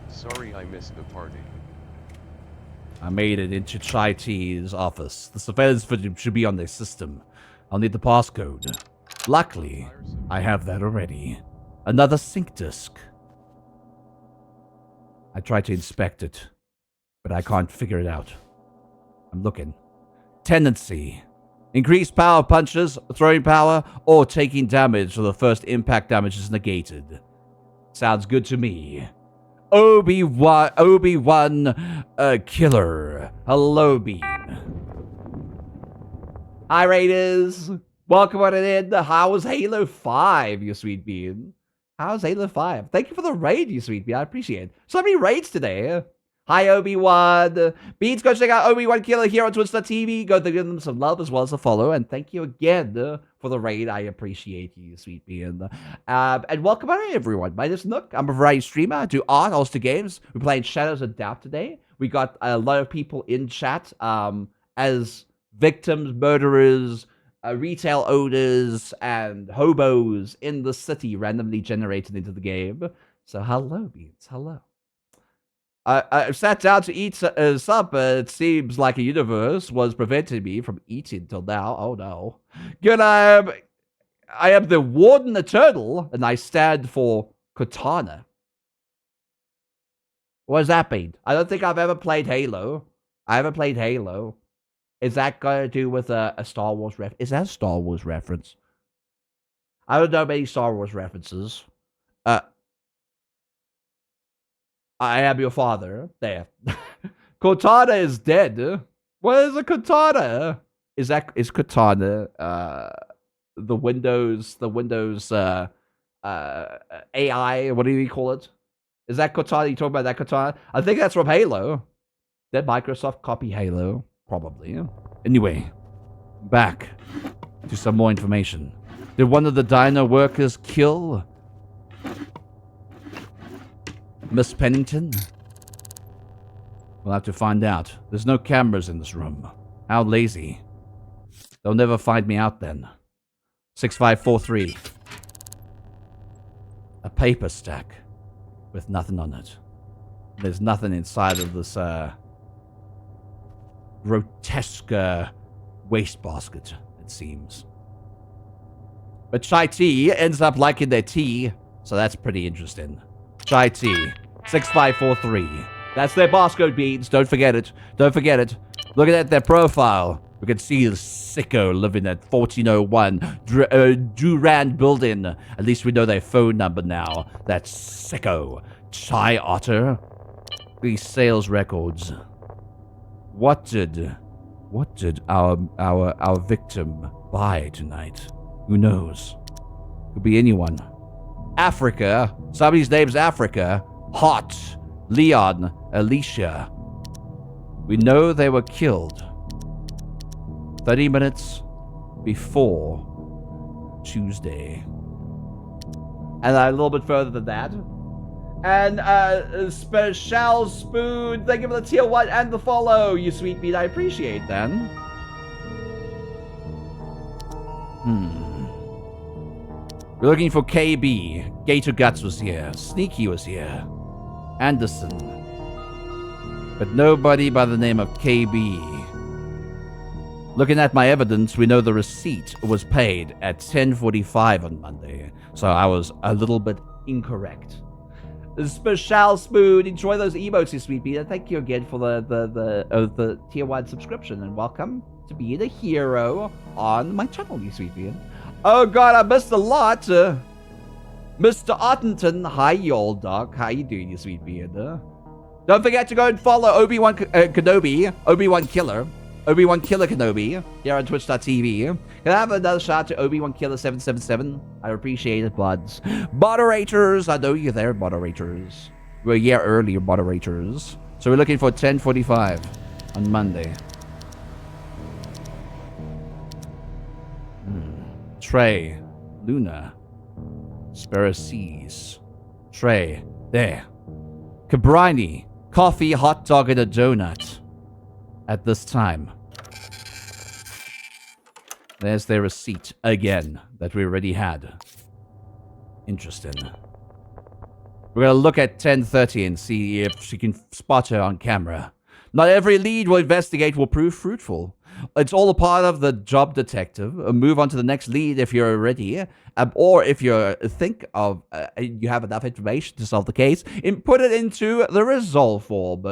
Sorry I missed the party. I made it into Chai Tea's office. The surveillance footage should be on their system. I'll need the passcode. Luckily, I have that already. Another sync disk. I tried to inspect it, but I can't figure it out. I'm looking. Tendency. Increased power punches, throwing power, or taking damage so the first impact damage is negated. Sounds good to me. Obi-Wan Killer. Hello, Bean. Hi, Raiders. Welcome on in. How's Halo 5, you sweet bean? How's Halo 5? Thank you for the raid, you sweet bean. I appreciate it. So many raids today. Hi, Obi-Wan. Beans, go check out Obi-Wan Killer here on Twitch.tv. Go to give them some love as well as a follow. And thank you again for the raid. I appreciate you, sweet bean. And welcome on in, everyone. My name is Nook. I'm a variety streamer. I do art, also games. We're playing Shadows of Doubt today. We got a lot of people in chat as victims, murderers, retail owners and hobos in the city randomly generated into the game. So hello, Beans. Hello. I sat down to eat supper. It seems like a universe was preventing me from eating till now. Oh no. Good, I am the Warden Eternal, and I stand for Katana. What does that mean? I don't think I've ever played Halo. I haven't played Halo. Is that going to do with a Star Wars ref? Is that a Star Wars reference? I don't know many Star Wars references. I am your father. There. Katana is dead. What is a katana? Is katana the Windows AI? What do you call it? Is that katana? You talking about that katana? I think that's from Halo. Did Microsoft copy Halo? Probably. Anyway, back to some more information. Did one of the diner workers kill Miss Pennington? We'll have to find out. There's no cameras in this room. How lazy. They'll never find me out then. 6543. A paper stack with nothing on it. There's nothing inside of this grotesque wastebasket, it seems. But chai tea ends up liking their tea, so that's pretty interesting. Chai tea. 6543. That's their barcode, Beans. Don't forget it. Don't forget it. Looking at their profile, we can see the sicko living at 1401 Durand Building. At least we know their phone number now. That's sicko. Chai Otter. These sales records. What did our victim buy tonight? Who knows? Could be anyone. Africa. Somebody's name's Africa. Hot. Leon. Alicia. We know they were killed 30 minutes before Tuesday. And a little bit further than that. And Special Spoon, thank you for the tier 1 and the follow, you sweet beat. I appreciate that. We're looking for KB. Gator Guts was here. Sneaky was here. Anderson. But nobody by the name of KB. Looking at my evidence, we know the receipt was paid at 10:45 on Monday. So I was a little bit incorrect. Special Spoon, enjoy those emotes, you sweet beat. Thank you again for the tier 1 subscription, and welcome to being a hero on my channel, you sweet beat. Oh god, I missed a lot. Mr. Ottenton, hi, you old dog. How you doing, you sweet beard? Don't forget to go and follow Obi-Wan Kenobi, Obi-Wan Killer Kenobi, here on Twitch.tv. Can I have another shout out to Obi-Wan Killer 777? I appreciate it, buds. Moderators, I know you're there, moderators. We're a year earlier, moderators. So we're looking for 10:45 on Monday. Trey, Luna, Sparacees, Trey, there. Cabrini, coffee, hot dog, and a donut. At this time. There's their receipt again that we already had. Interesting. We're gonna look at 10:30 and see if she can spot her on camera. Not every lead we'll investigate will prove fruitful. It's all a part of the job, detective. Move on to the next lead if you're ready, or if you think of you have enough information to solve the case, and put it into the resolve form.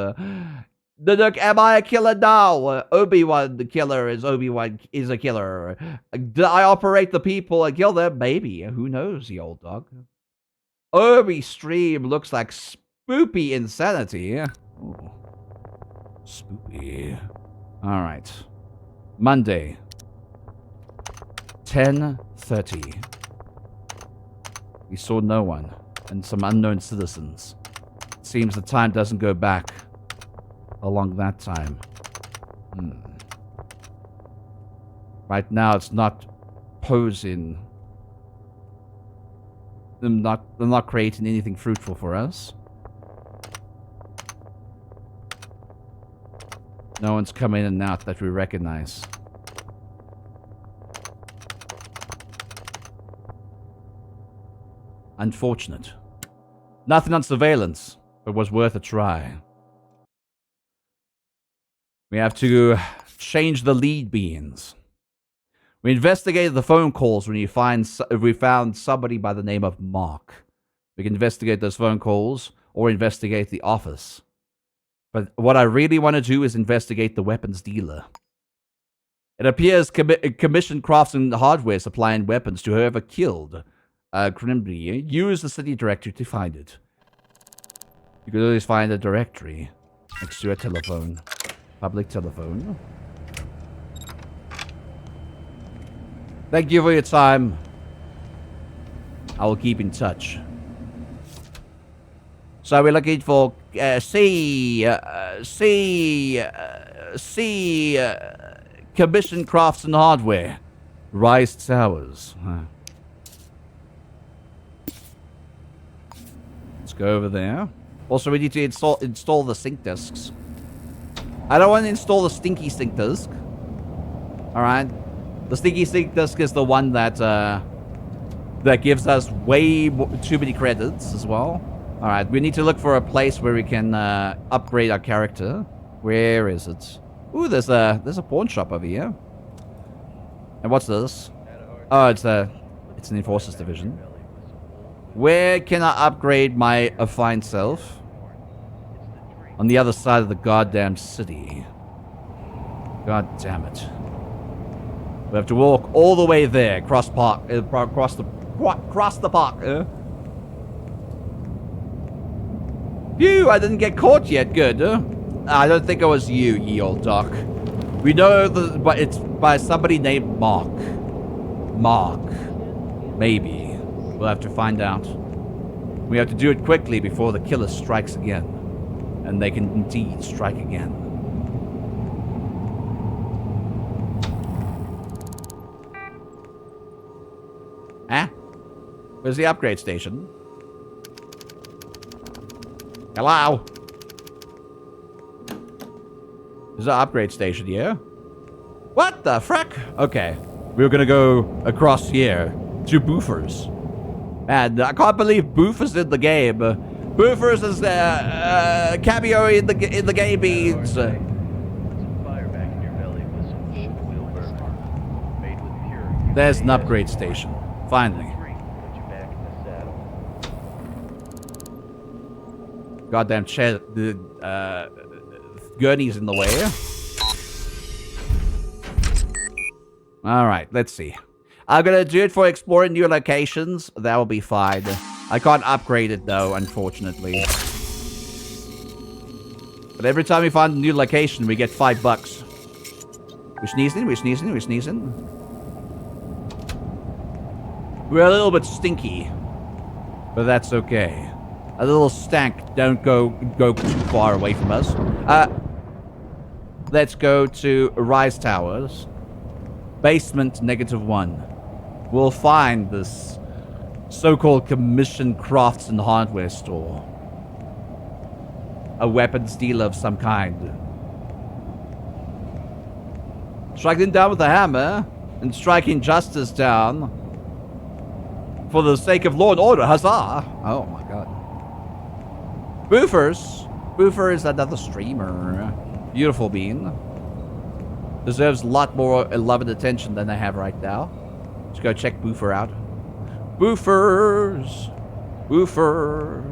Look, am I a killer now? Obi-Wan the killer is Obi-Wan is a killer. Did I operate the people and kill them? Maybe. Who knows, the old dog. Obi stream looks like spoopy insanity. Ooh. Spoopy. Alright. Monday. 10:30. We saw no one and some unknown citizens. It seems the time doesn't go back along that time. Right now, it's not posing. They're not creating anything fruitful for us. No one's come in and out that we recognize. Unfortunate. Nothing on surveillance, but was worth a try. We have to change the lead beans. We investigated the phone calls when we found somebody by the name of Mark. We can investigate those phone calls or investigate the office. But what I really want to do is investigate the weapons dealer. It appears commissioned crafts and hardware supplying weapons to whoever killed criminally. Use the city directory to find it. You can always find a directory next to a telephone. Public telephone. Thank you for your time. I will keep in touch. So we're looking for commissioned crafts and hardware. Rise Towers. Let's go over there. Also, we need to install the sync disks. I don't want to install the stinky sync disk. Alright. The stinky sync disk is the one that gives us way too many credits as well. Alright, we need to look for a place where we can upgrade our character. Where is it? Ooh, there's a pawn shop over here. And what's this? Oh, it's an Enforcer's Division. Where can I upgrade my fine self? On the other side of the goddamn city. God damn it. We have to walk all the way there, across the park. Phew, I didn't get caught yet. Good. I don't think it was you, ye old duck. We know but it's by somebody named Mark. Mark. Maybe. We'll have to find out. We have to do it quickly before the killer strikes again. And they can indeed strike again. Huh? Where's the upgrade station? Hello? There's an upgrade station here. What the frick? Okay. We're gonna go across here to Boofers. And I can't believe Boofers in the game. Boofers is cameo in the game beans. There's an upgrade station. Finally. Goddamn chair, the gurney's in the way. Alright, let's see. I'm gonna do it for exploring new locations. That will be fine. I can't upgrade it though, unfortunately. But every time we find a new location, we get $5. We sneezing? We sneezing? We sneezing? We're a little bit stinky. But that's okay. A little stank don't go too far away from us. Let's go to Rise Towers. Basement -1. We'll find this so-called commissioned crafts and hardware store. A weapons dealer of some kind. Striking down with a hammer and striking justice down for the sake of law and order. Huzzah! Oh my god. Boofers. Boofer is another streamer. Beautiful bean. Deserves a lot more love and attention than I have right now. Let's go check Boofer out. Boofers. Boofer.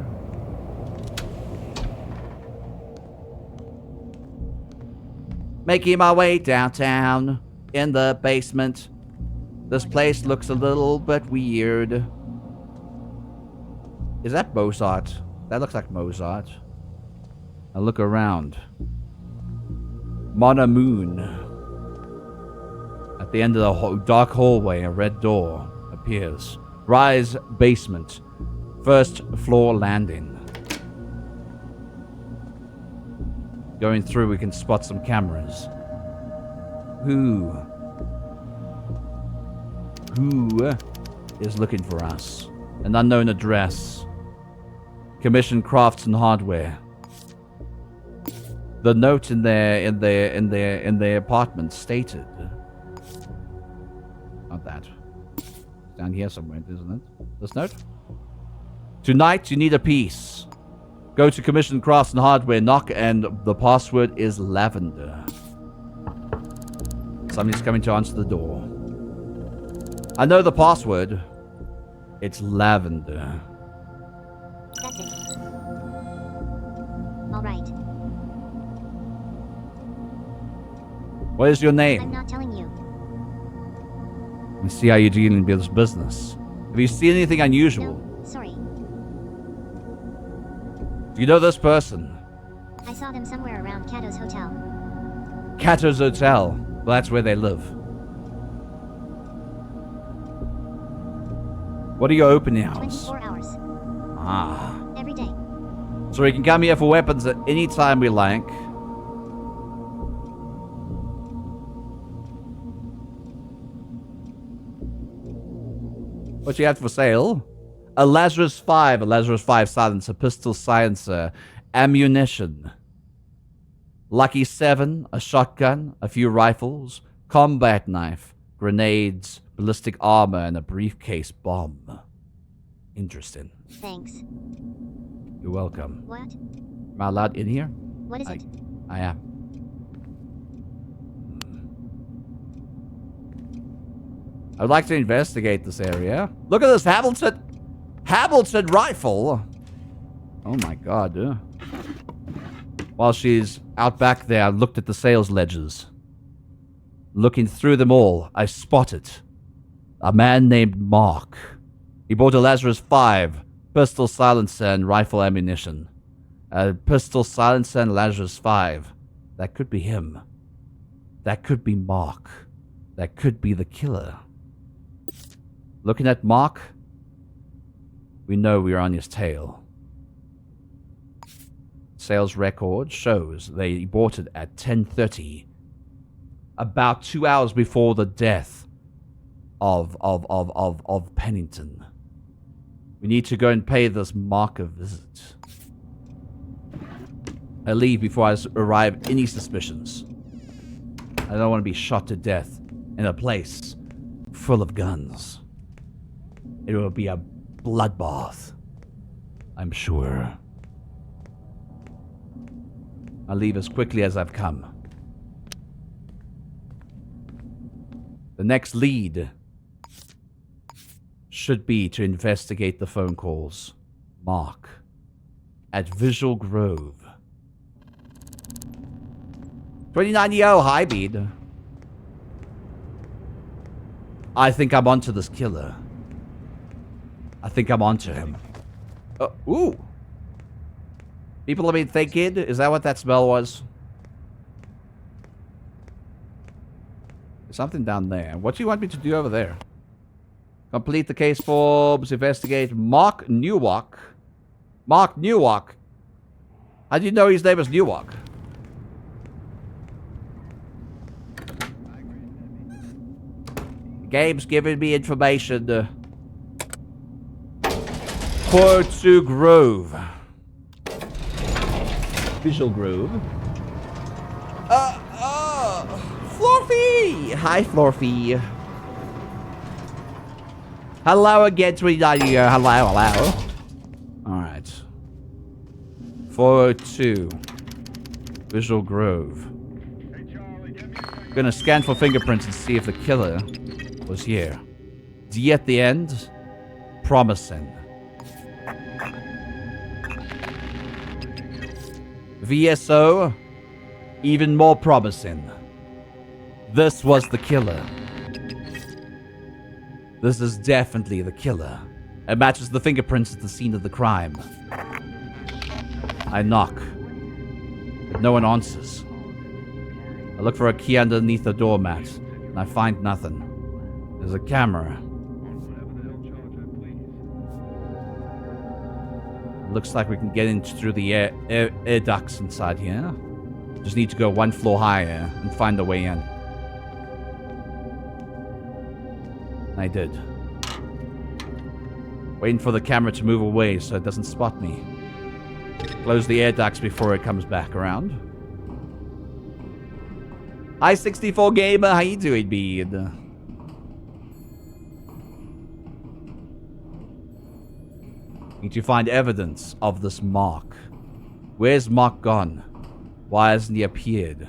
Making my way downtown in the basement. This place looks a little bit weird. Is that Mozart? That looks like Mozart. I look around. Mona Moon. At the end of the dark hallway, a red door appears. Rise basement. First floor landing. Going through, we can spot some cameras. Who is looking for us? An unknown address. Commissioned crafts and hardware. The note in their apartment stated. Not that. It's down here somewhere, isn't it? This note? Tonight, you need a piece. Go to Commission Crafts and Hardware, knock, and the password is lavender. Somebody's coming to answer the door. I know the password. It's lavender. That's it. All right. What is your I'm name? not telling you. Let me see how you're dealing with this business. Have you seen anything unusual? No, sorry. Do you know this person? I saw them somewhere around Kato's hotel. Kato's Hotel. Well, that's where they live. What are your opening hours? 24 hours. Ah. Every day. So we can come here for weapons at any time we like. What you have for sale? A Lazarus 5, a Lazarus 5 silencer, pistol silencer, ammunition. Lucky 7, a shotgun, a few rifles, combat knife, grenades, ballistic armor, and a briefcase bomb. Interesting. Thanks. You're welcome. What? Am I allowed in here? What is it? I am. I would like to investigate this area. Look at this Hamilton rifle. Oh my god, dude. While she's out back there, I looked at the sales ledgers. Looking through them all, I spotted a man named Mark. He bought a Lazarus 5, pistol silencer and rifle ammunition. A pistol silencer and Lazarus 5. That could be him. That could be Mark. That could be the killer. Looking at Mark, we know we're on his tail. Sales record shows they bought it at 10:30, about 2 hours before the death of Pennington. We need to go and pay this Mark a visit. I leave before I arrive any suspicions. I don't want to be shot to death in a place full of guns. It will be a bloodbath, I'm sure. I'll leave as quickly as I've come. The next lead should be to investigate the phone calls. Mark at Visual Grove. 29-year-old high bead. I think I'm onto this killer. I think I'm onto him. Ooh. People have been thinking, is that what that smell was? There's something down there. What do you want me to do over there? Complete the case forms, investigate Mark Newalk. Mark Newalk. How do you know his name is Newalk? The game's giving me information. Fortu Grove. Visual Grove. Florfy! Hi, Florfy. Hello again, 29 year. Hello. Alright. 402. Visual Grove. I'm gonna scan for fingerprints and see if the killer was here. D at the end. Promising. VSO. Even more promising. This was the killer. This is definitely the killer. It matches the fingerprints at the scene of the crime. I knock, but no one answers. I look for a key underneath the doormat, and I find nothing. There's a camera. It looks like we can get in through the air ducts inside here. Just need to go one floor higher and find a way in. I did. Waiting for the camera to move away so it doesn't spot me. Close the air ducts before it comes back around. Hi, 64 Gamer. How you doing, Beard? You Need to find evidence of this Mark. Where's Mark gone? Why hasn't he appeared?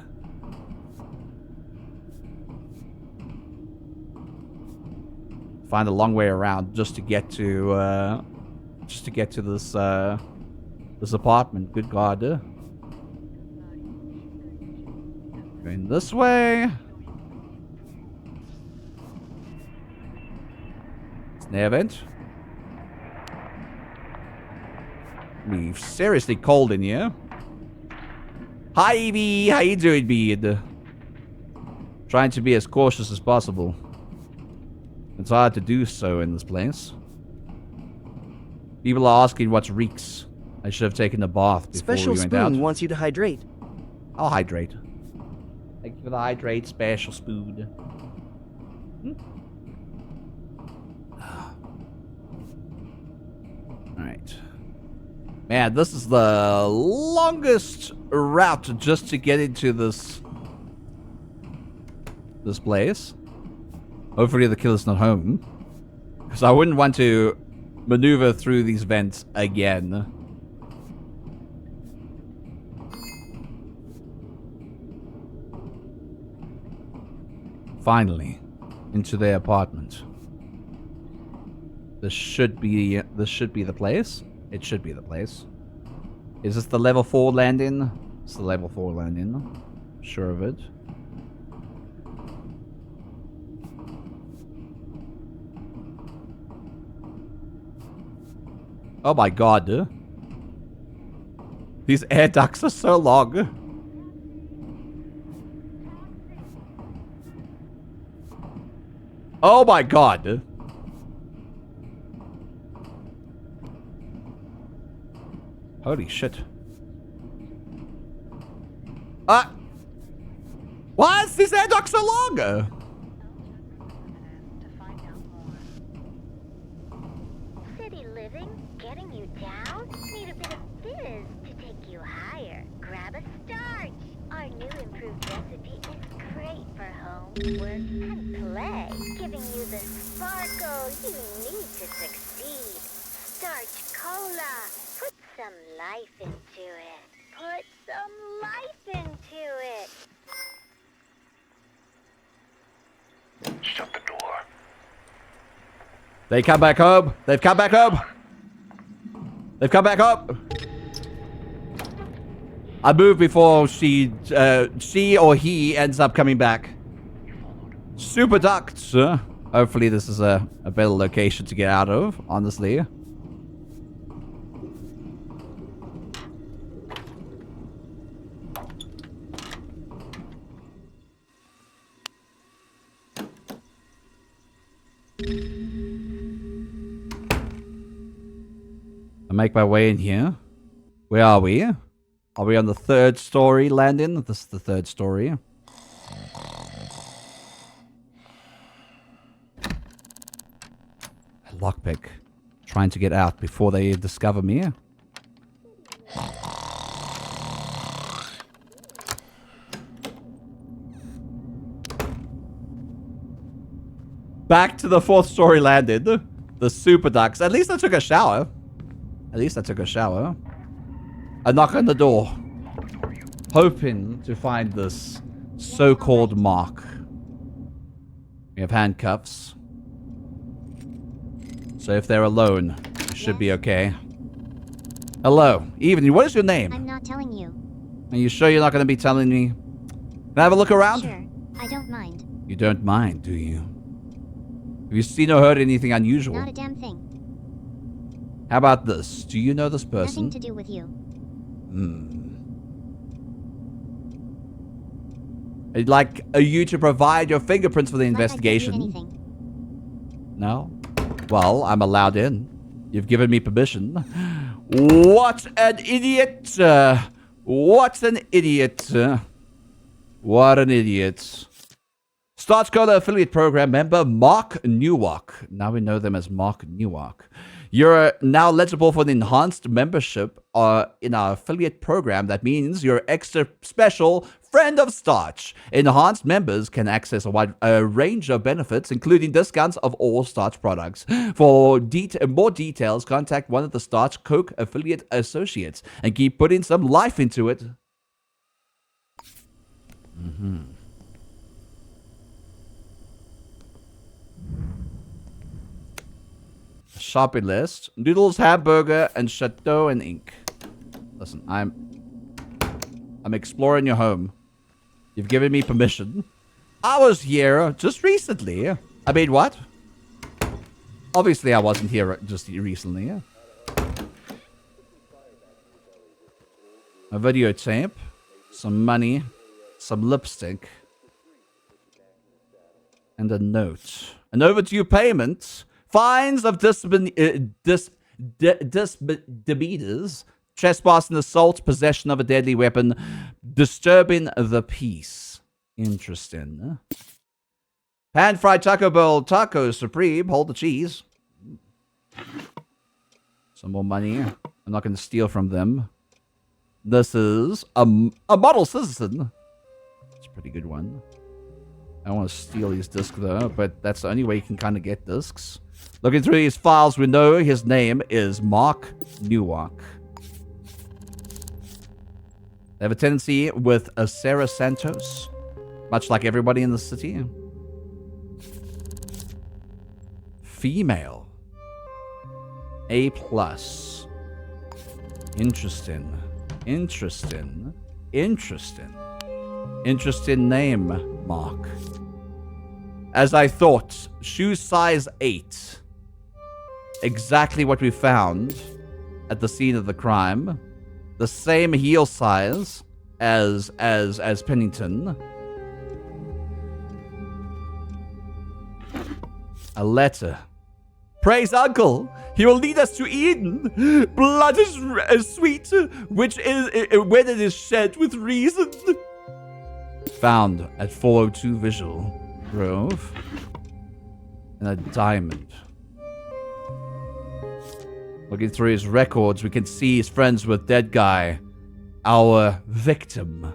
Find a long way around just to get to this this apartment. Good God. Going this way. Snare vent. Be seriously cold in here. Hi Evie, how you doing, Beard? Trying to be as cautious as possible. It's hard to do so in this place. People are asking what's reeks. I should have taken a bath before Special we went out. Spoon wants you to hydrate. I'll hydrate. Thank you for the hydrate, Special Spoon. Alright. Man, this is the longest route just to get into this place. Hopefully the killer's not home. Because I wouldn't want to maneuver through these vents again. Finally, into their apartment. This should be the place. It should be the place. Is this the level 4 landing? It's the level 4 landing. Sure of it. Oh my god, dude. These air ducts are so long. Oh my god, dude. Holy shit. Why is this air duct so long? City living, getting you down? Need a bit of fizz to take you higher. Grab a starch. Our new improved recipe is great for homework and play, giving you the sparkle you need to succeed. Starch cola. Put some life into it. Put some life into it. Shut the door. They come back home. They've come back home. They've come back home. I move before she or he ends up coming back. Super ducts. Hopefully this is a better location to get out of, honestly. I make my way in here. Where are we? Are we on the 3rd story landing? This is the 3rd story. A lockpick. Trying to get out before they discover me. Back to the 4th story landed. The super ducks. At least I took a shower. At least I took a shower. I knock on the door. Hoping to find this so-called Mark. We have handcuffs. So if they're alone, it should be okay. Hello. Evening. What is your name? I'm not telling you. Are you sure you're not going to be telling me? Can I have a look around? Sure. I don't mind. You don't mind, do you? Have you seen or heard anything unusual? Not a damn thing. How about this? Do you know this person? Nothing to do with you. I'd like you to provide your fingerprints for the Like I investigation. tell you anything. No? Well, I'm allowed in. You've given me permission. What an idiot! What an idiot! What an idiot. Start Scholar Affiliate Program member Mark Newalk. Now we know them as Mark Newalk. You're now eligible for an enhanced membership in our affiliate program. That means you're extra special friend of Starch. Enhanced members can access a wide range of benefits, including discounts of all Starch products. For more details, contact one of the Starch Coke affiliate associates and keep putting some life into it. Shopping list: noodles, hamburger, and chateau and ink. Listen, I'm exploring your home. You've given me permission. I was here just recently. I mean, what? Obviously, I wasn't here just recently. A videotape, some money, some lipstick, and a note. An overdue payment. Fines of misdemeanors, trespass and assault, possession of a deadly weapon, disturbing the peace. Interesting. Pan-fried Taco Bell, Taco Supreme, hold the cheese. Some more money. I'm not going to steal from them. This is a model citizen. It's a pretty good one. I want to steal his disc though, but that's the only way you can kind of get discs. Looking through his files, we know his name is Mark Newark. They have a tendency with a Sarah Santos, much like everybody in the city. Female. A+. Interesting. Interesting. Interesting. Interesting name, Mark. As I thought, shoe size 8. Exactly what we found at the scene of the crime. The same heel size as Pennington. A letter. Praise Uncle, he will lead us to Eden. Blood is sweet, which is when it is shed with reason. Found at 402 Visual Grove. And a diamond. Looking through his records, we can see he's friends with dead guy, our victim.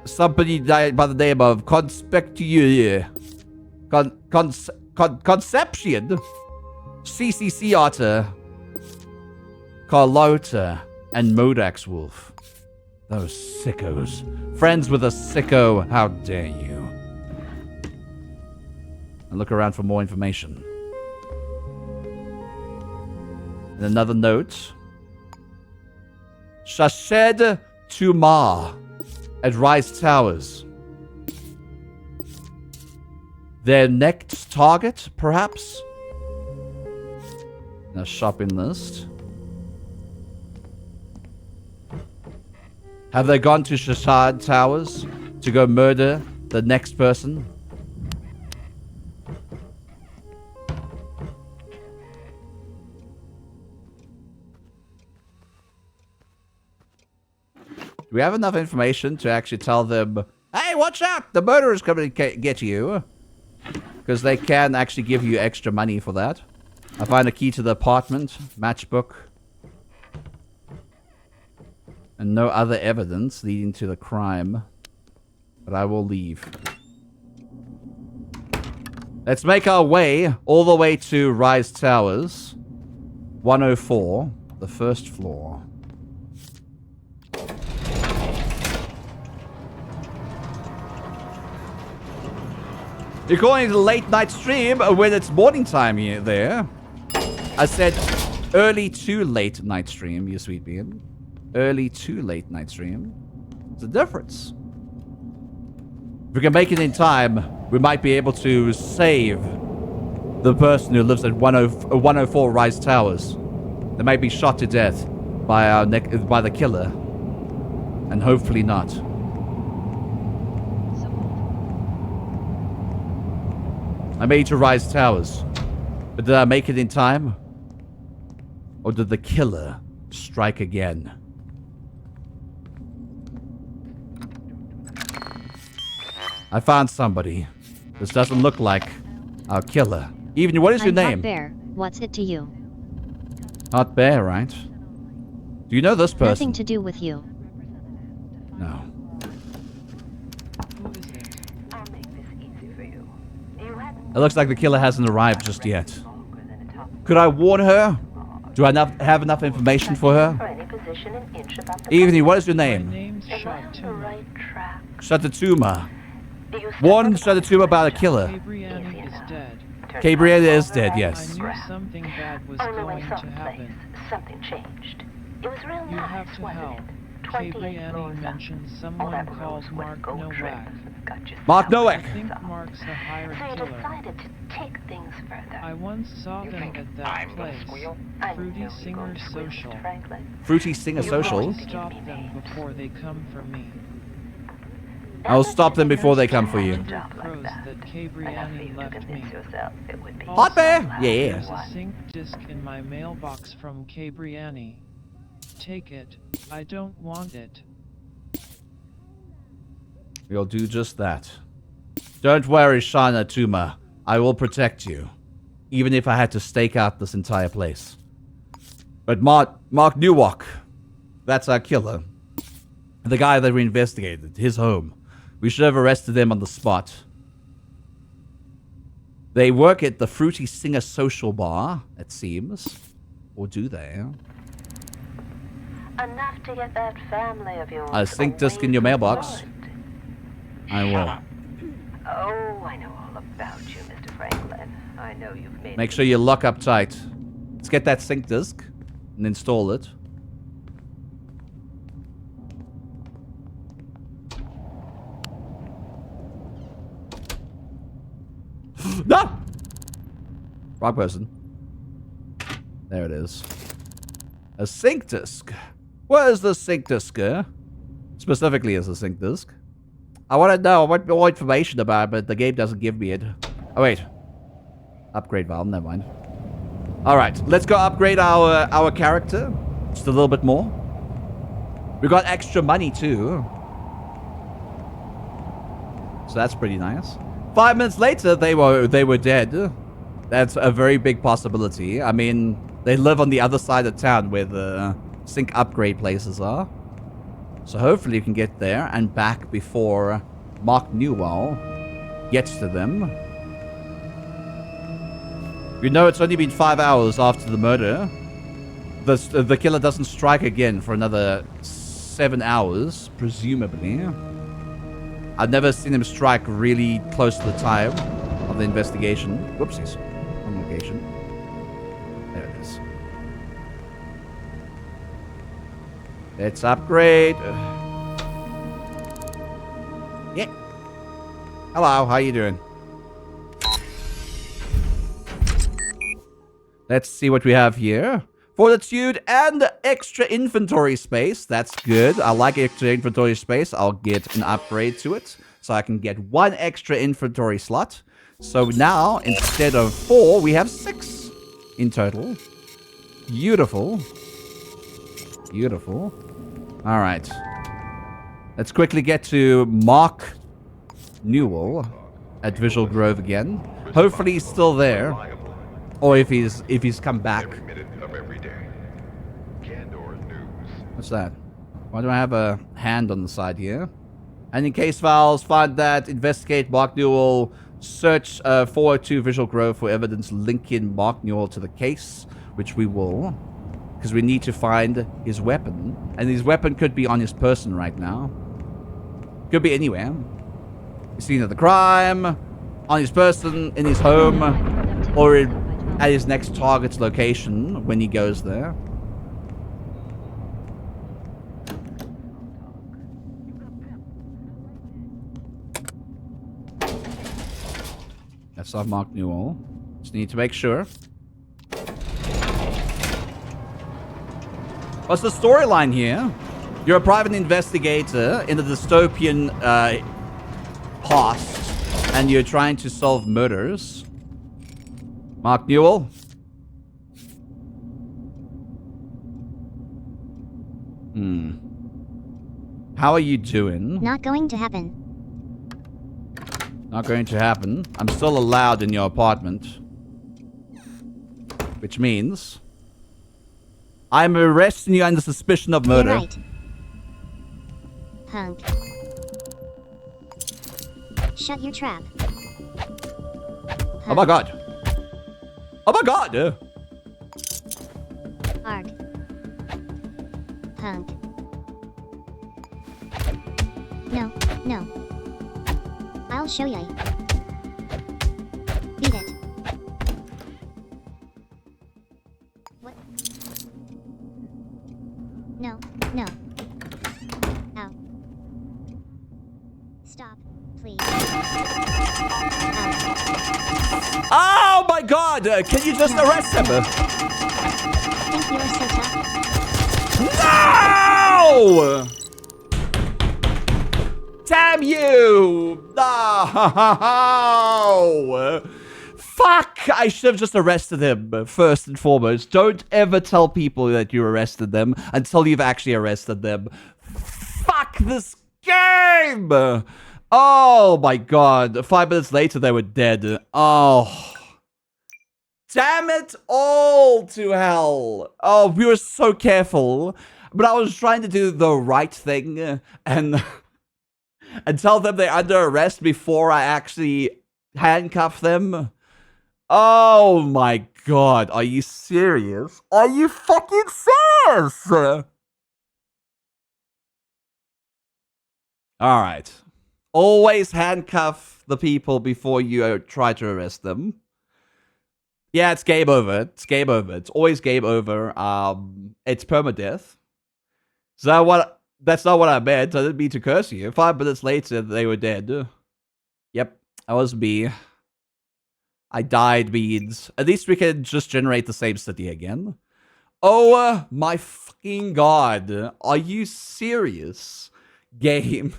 Somebody died by the name of Conception, CCC Otter, Carlota, and Modax Wolf. Those sickos. Friends with a sicko, how dare you. And look around for more information. And another note. Shashed Tumar at Rice Towers. Their next target, perhaps? A shopping list. Have they gone to Shashed Towers to go murder the next person? Do we have enough information to actually tell them, hey, watch out, the murderer's coming to get you? Because they can actually give you extra money for that. I find a key to the apartment, matchbook, and no other evidence leading to the crime. But I will leave. Let's make our way all the way to Rise Towers. 104, the first floor. According to the late night stream, when it's morning time here, there. I said early to late night stream, you sweet bean. Early to late night stream. It's a difference. If we can make it in time, we might be able to save the person who lives at 104 Rise Towers. They might be shot to death by by the killer. And hopefully not. I made it to Rise Towers. But did I make it in time? Or did the killer strike again? I found somebody. This doesn't look like our killer. Even, what is your name? Bear. What's it to you? Hot bear, right? Do you know this person? Nothing to do with you. No. Who is it? I'll make this easy for you. You hadn't It looks like the killer hasn't arrived just yet. Could I warn her? Do I have enough information for for her? any position an inch above the Evening, what is your My name? name's Am I on the Shatuma. right track? Shatatuma. You Warn said Shatatuma about a killer. Cabriani is dead. Cabriani is dead, I yes. knew something bad was Only when going to someplace happen. something changed. It was real You nice, have to wasn't help. it? 28 Cabriani floors up. mentioned All someone that called rosewood Mark gold trim Nowak. got you Mark sour. Nowak. I think Mark's a hired So you killer. decided to take things further. I once saw them at that place. I Fruity knew you were Singer going to squeal, Social. Mr. Franklin. Fruity Singer You Social. have to stop them before they come for me. I'll stop them before they come for you. Job like Crows that. that Enough for you Cabriani to left me. convince yourself it would be Hot bear? so Yeah. There's a sync disc in my mailbox from Cabriani. Take it. I don't want it. We'll do just that. Don't worry, Shana Tuma. I will protect you. Even if I had to stake out this entire place. But Mark Newalk, that's our killer. The guy that we investigated, his home. We should have arrested them on the spot. They work at the Fruity Singer Social Bar, it seems. Or do they? enough to get that family of yours. A sync disc away in your from mailbox. Florida. I will. Oh, I know all about you, Mr. Franklin. I know you've made Make sure you lock up tight. Let's get that sync disk and install it. No! Wrong person. There it is. A sync disk. What is the sync disk, Specifically as a sync disk. I want to know. I want more information about it, but the game doesn't give me it. Oh, wait. Upgrade valve, never mind. Alright, let's go upgrade our character. Just a little bit more. We got extra money, too. So that's pretty nice. 5 minutes later, they were dead. That's a very big possibility. I mean, they live on the other side of town where the sync upgrade places are. So hopefully you can get there and back before Mark Newell gets to them. You know, it's only been 5 hours after the murder. The killer doesn't strike again for another 7 hours, presumably. I've never seen him strike really close to the time of the investigation. Whoopsies. On location. There it is. Let's upgrade. Yeah. Hello, how you doing? Let's see what we have here. Fortitude and extra inventory space. That's good. I like extra inventory space. I'll get an upgrade to it. So I can get 1 extra inventory slot. So now, instead of 4, we have 6 in total. Beautiful. Beautiful. Alright. Let's quickly get to Mark Newell at Visual Grove again. Hopefully he's still there. Or if he's come back. What's that? Why do I have a hand on the side here? And in case files, find that, investigate Mark Newell, search 402 Visual Grove for evidence linking Mark Newell to the case, which we will, because we need to find his weapon. And his weapon could be on his person right now. Could be anywhere. Scene of the crime, on his person, in his home, or at his next target's location when he goes there. That's not Mark Newell. Just need to make sure. What's the storyline here? You're a private investigator in a dystopian past, and you're trying to solve murders. Mark Newell? How are you doing? Not going to happen. Not going to happen. I'm still allowed in your apartment. Which means I'm arresting you under suspicion of murder. You're right. Punk. Shut your trap. Oh my god. Oh my god. Arg. Punk. No, no. I'll show ya. Beat it. What? No, no. Ow. Stop, please. Ow. Oh my god! Can you just arrest him? Think you're so tough? No! Damn you! No! Fuck! I should have just arrested him first and foremost. Don't ever tell people that you arrested them until you've actually arrested them. Fuck this game! Oh my god. 5 minutes later, they were dead. Oh. Damn it all to hell. Oh, we were so careful. But I was trying to do the right thing and tell them they're under arrest before I actually handcuff them. Oh my god. Are you serious? Are you fucking serious? Alright. Always handcuff the people before you try to arrest them. Yeah, it's game over. It's game over. It's always game over. It's permadeath. So that's not what I meant. I didn't mean to curse you. 5 minutes later, they were dead. Yep, that was me. I died, beans. At least we can just generate the same city again. Oh my fucking god. Are you serious? Game.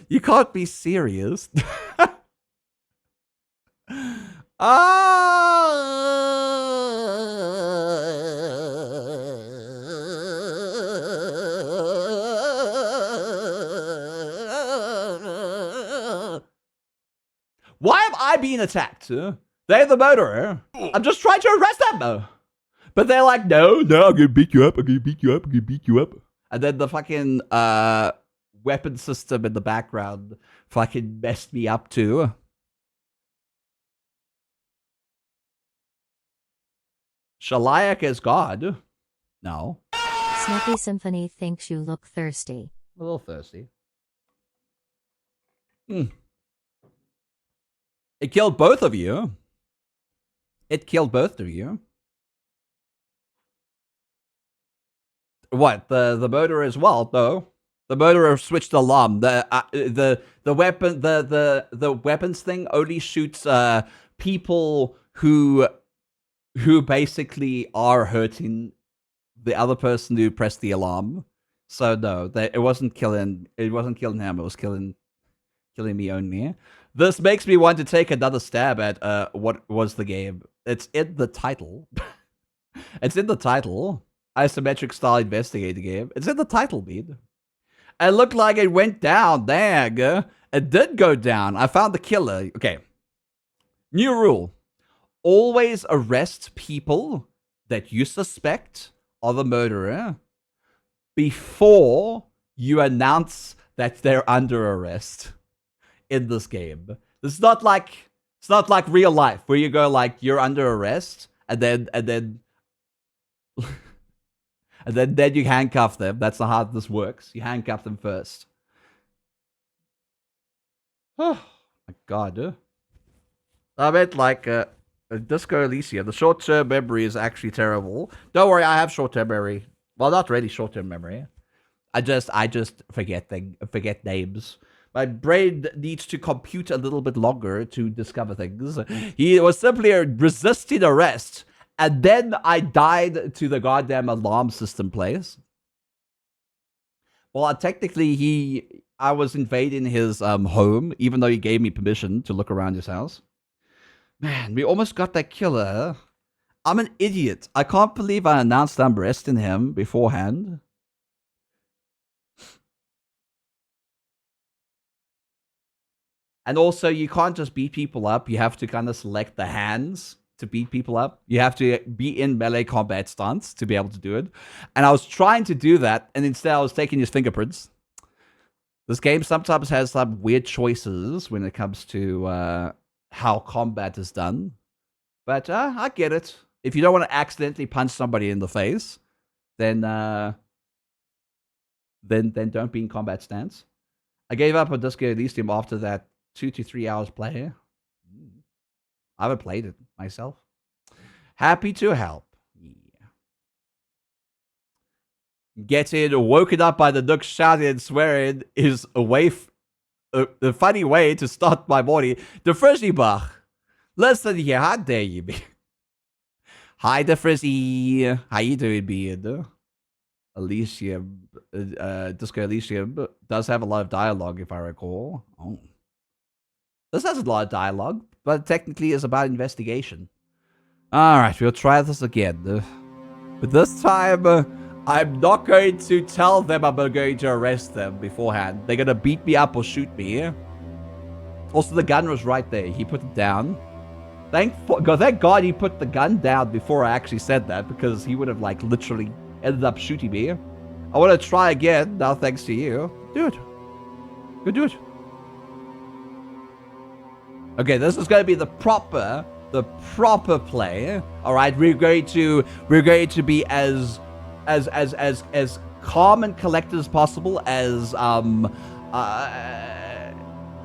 You can't be serious. Why am I being attacked? They're the murderer. I'm just trying to arrest them. But they're like, no, I'm gonna beat you up. I'm gonna beat you up. I'm gonna beat you up. And then the fucking weapon system in the background fucking messed me up too. Shalayak is God. No. Snuffy Symphony thinks you look thirsty. A little thirsty. It killed both of you. It killed both of you. What? The murderer as well? No. The murderer switched the alarm. The weapon the weapons thing only shoots people who basically are hurting the other person who pressed the alarm. So no, it wasn't killing him. It was killing me only. This makes me want to take another stab at what was the game. It's in the title. It's in the title. Isometric style investigator game. It's in the title, dude. It looked like it went down. Dang. It did go down. I found the killer. Okay. New rule. Always arrest people that you suspect are the murderer before you announce that they're under arrest in this game. It's not like real life where you go like you're under arrest and then and then you handcuff them. That's not how this works. You handcuff them first. Oh my god. I meant like Disco Elysia. The short-term memory is actually terrible. Don't worry, I have short-term memory. Well, not really short-term memory. I just forget names. My brain needs to compute a little bit longer to discover things. He was simply resisting arrest. And then I died to the goddamn alarm system place. Well, technically, I was invading his home, even though he gave me permission to look around his house. Man, we almost got that killer. I'm an idiot. I can't believe I announced I'm arresting him beforehand. And also, you can't just beat people up. You have to kind of select the hands to beat people up. You have to be in melee combat stance to be able to do it. And I was trying to do that, and instead I was taking his fingerprints. This game sometimes has some weird choices when it comes to how combat is done. But I get it. If you don't want to accidentally punch somebody in the face, then don't be in combat stance. I gave up on Disco Elysium after that 2 to 3 hours play. I haven't played it myself. Happy to help. Yeah. Getting woken up by the Nook shouting and swearing is the funny way to start my morning. The Frizzy Bach. Listen here, how dare you be? Hi, the Frizzy. How you doing, being? Elysium, Disco Elysium does have a lot of dialogue, if I recall. Oh. This has a lot of dialogue, but technically is about investigation. Alright, we'll try this again. But this time, I'm not going to tell them I'm going to arrest them beforehand. They're going to beat me up or shoot me. Also, the gun was right there. He put it down. Thank God he put the gun down before I actually said that, because he would have, like, literally ended up shooting me. I want to try again, now thanks to you. Do it. Go do it. Okay, this is going to be the proper play. All right, we're going to be as calm and collected as possible. As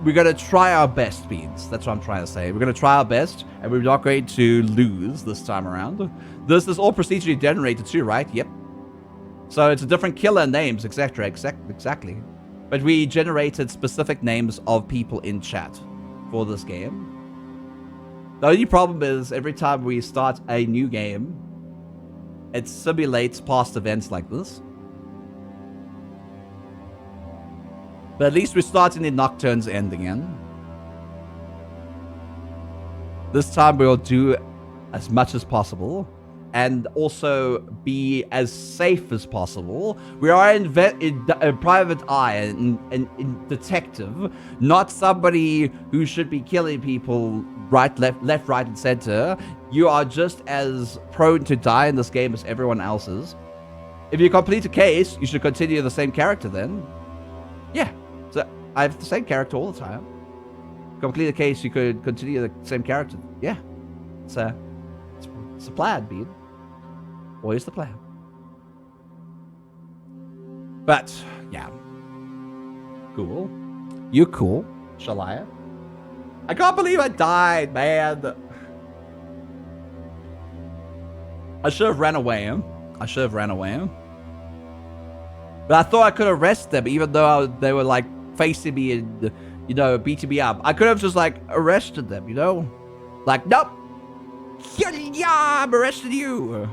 we're going to try our best, Beans. That's what I'm trying to say. We're going to try our best, and we're not going to lose this time around. This is all procedurally generated too, right? Yep. So it's a different killer names, etc. Exactly. But we generated specific names of people in chat for this game. The only problem is every time we start a new game, it simulates past events like this. But at least we're starting in Nocturne's End again. This time we'll do as much as possible and also be as safe as possible. We are in private eye and detective, not somebody who should be killing people right, left, right, and center. You are just as prone to die in this game as everyone else is. If you complete a case, you should continue the same character then. Yeah, so I have the same character all the time. Complete a case, you could continue the same character. Yeah, it's a plan, Bean. Always the plan. But, yeah. Cool. You cool, Shalaya. I can't believe I died, man. I should have ran away. But I thought I could arrest them, even though they were, like, facing me and, you know, beating me up. I could have just, like, arrested them, you know? Like, nope. Yeah, I'm arresting you.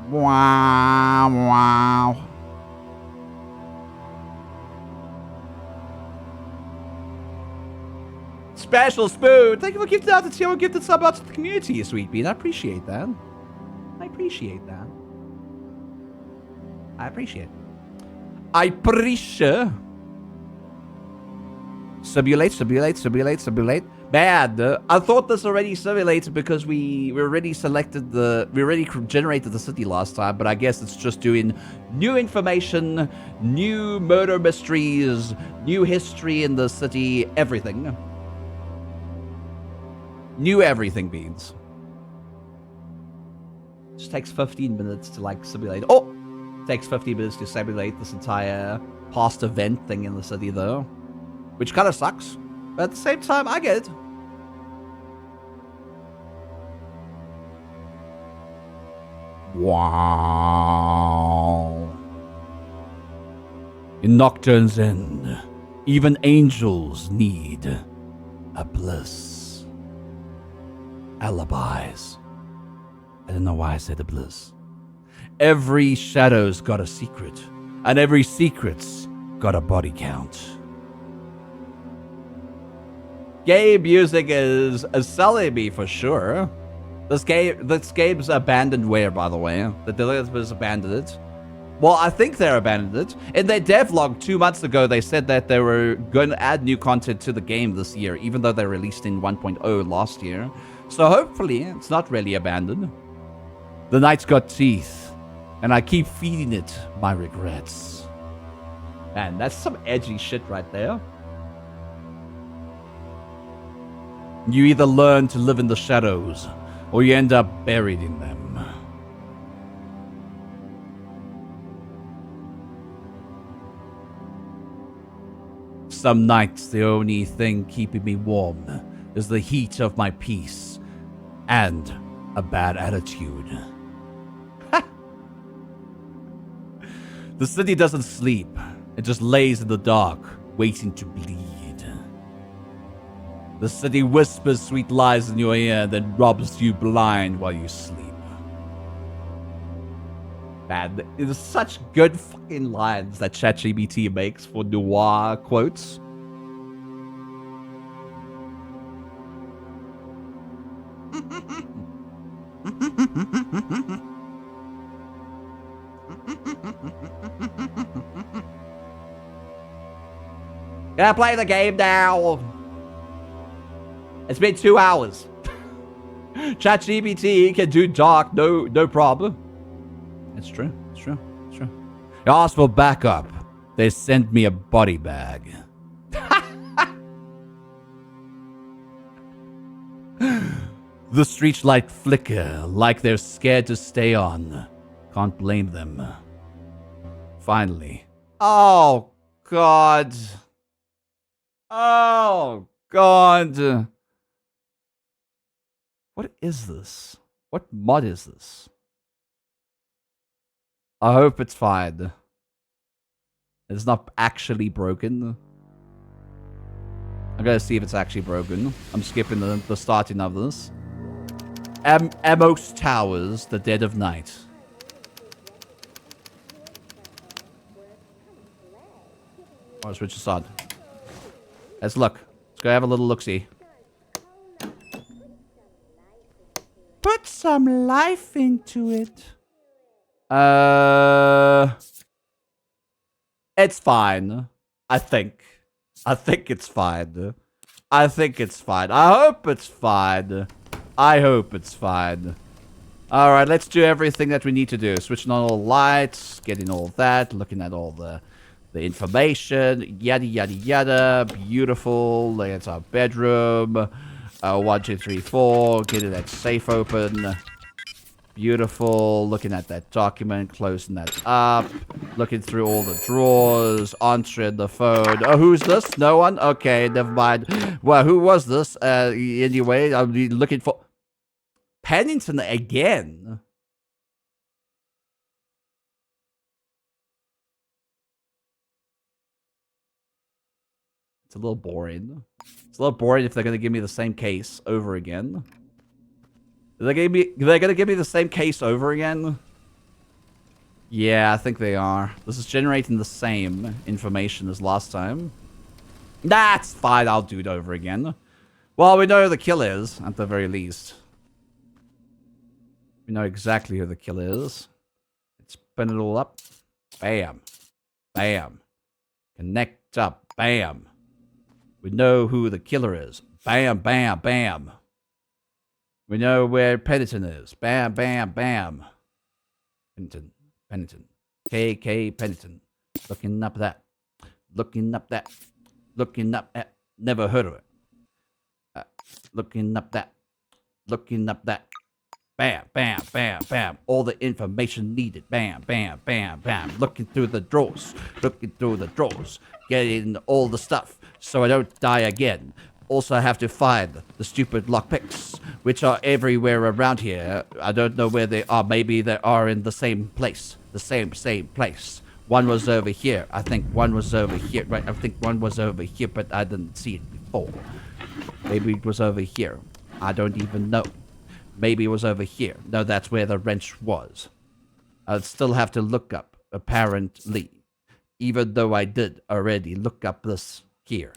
Wow. Special Spoon. Thank you for gifting out the tier. Gifted sub out to the community, you sweet bean. I appreciate that. Simulate. Bad. I thought this already simulated because we already generated the city last time, but I guess it's just doing new information, new murder mysteries, new history in the city, everything. New everything, Beans. Just takes 15 minutes to, like, simulate. Oh! Takes 15 minutes to simulate this entire past event thing in the city, though. Which kind of sucks. But at the same time, I get it. Wow. In Nocturne's End, even angels need a bliss. Alibis. I don't know why I said a bliss. Every shadow's got a secret, and every secret's got a body count. Game music is selling me for sure. This game's abandoned where, by the way? The developers abandoned it. Well, I think they're abandoned it. In their devlog 2 months ago, they said that they were going to add new content to the game this year, even though they released in 1.0 last year. So hopefully, it's not really abandoned. The night's got teeth, and I keep feeding it my regrets. Man, that's some edgy shit right there. You either learn to live in the shadows, or you end up buried in them. Some nights, the only thing keeping me warm is the heat of my peace and a bad attitude. The city doesn't sleep. It just lays in the dark, waiting to bleed. The city whispers sweet lies in your ear, then robs you blind while you sleep. Man, there's such good fucking lines that ChatGPT makes for noir quotes. Gonna play the game now. It's been 2 hours. ChatGPT can do dark, no problem. It's true. It's true. It's true. You ask for backup. They send me a body bag. The street light flicker like they're scared to stay on. Can't blame them. Finally. Oh, God. Oh, God. What is this? What mod is this? I hope it's fine. It's not actually broken. I'm gonna see if it's actually broken. I'm skipping the starting of this. Amos Towers, The Dead of Night. Oh, switch this on. Let's look. Let's go have a little look-see. Put some life into it. It's fine. I think it's fine. I think it's fine. I hope it's fine. I hope it's fine. Alright, let's do everything that we need to do. Switching on all lights, getting all that, looking at all the information, yada yada yada. Beautiful. That's our bedroom. 1, 2, 3, 4. Getting that safe open. Beautiful. Looking at that document, closing that up. Looking through all the drawers, answering the phone. Oh, who's this? No one? Okay, never mind. Well, who was this? Anyway, I'll be looking for Pennington again. It's a little boring. It's a little boring if they're going to give me the same case over again. They're gonna give me the same case over again? Yeah, I think they are. This is generating the same information as last time. That's fine, I'll do it over again. Well, we know who the killer is, at the very least. We know exactly who the killer is. Let's spin it all up. Bam. Bam. Connect up. Bam. We know who the killer is. Bam, bam, bam. We know where Pennington is. Bam, bam, bam. Pennington. Pennington. K. Pennington. Looking up that. Looking up that. Looking up that. Never heard of it. Looking up that. Looking up that. Bam, bam, bam, bam. All the information needed. Bam, bam, bam, bam. Looking through the drawers. Looking through the drawers. Getting all the stuff so I don't die again. Also, I have to find the stupid lockpicks, which are everywhere around here. I don't know where they are. Maybe they are in the same place. The same place. One was over here. I think one was over here. Right, I think one was over here, but I didn't see it before. Maybe it was over here. I don't even know. Maybe it was over here. No, that's where the wrench was. I'd still have to look up, apparently. Even though I did already look up this here.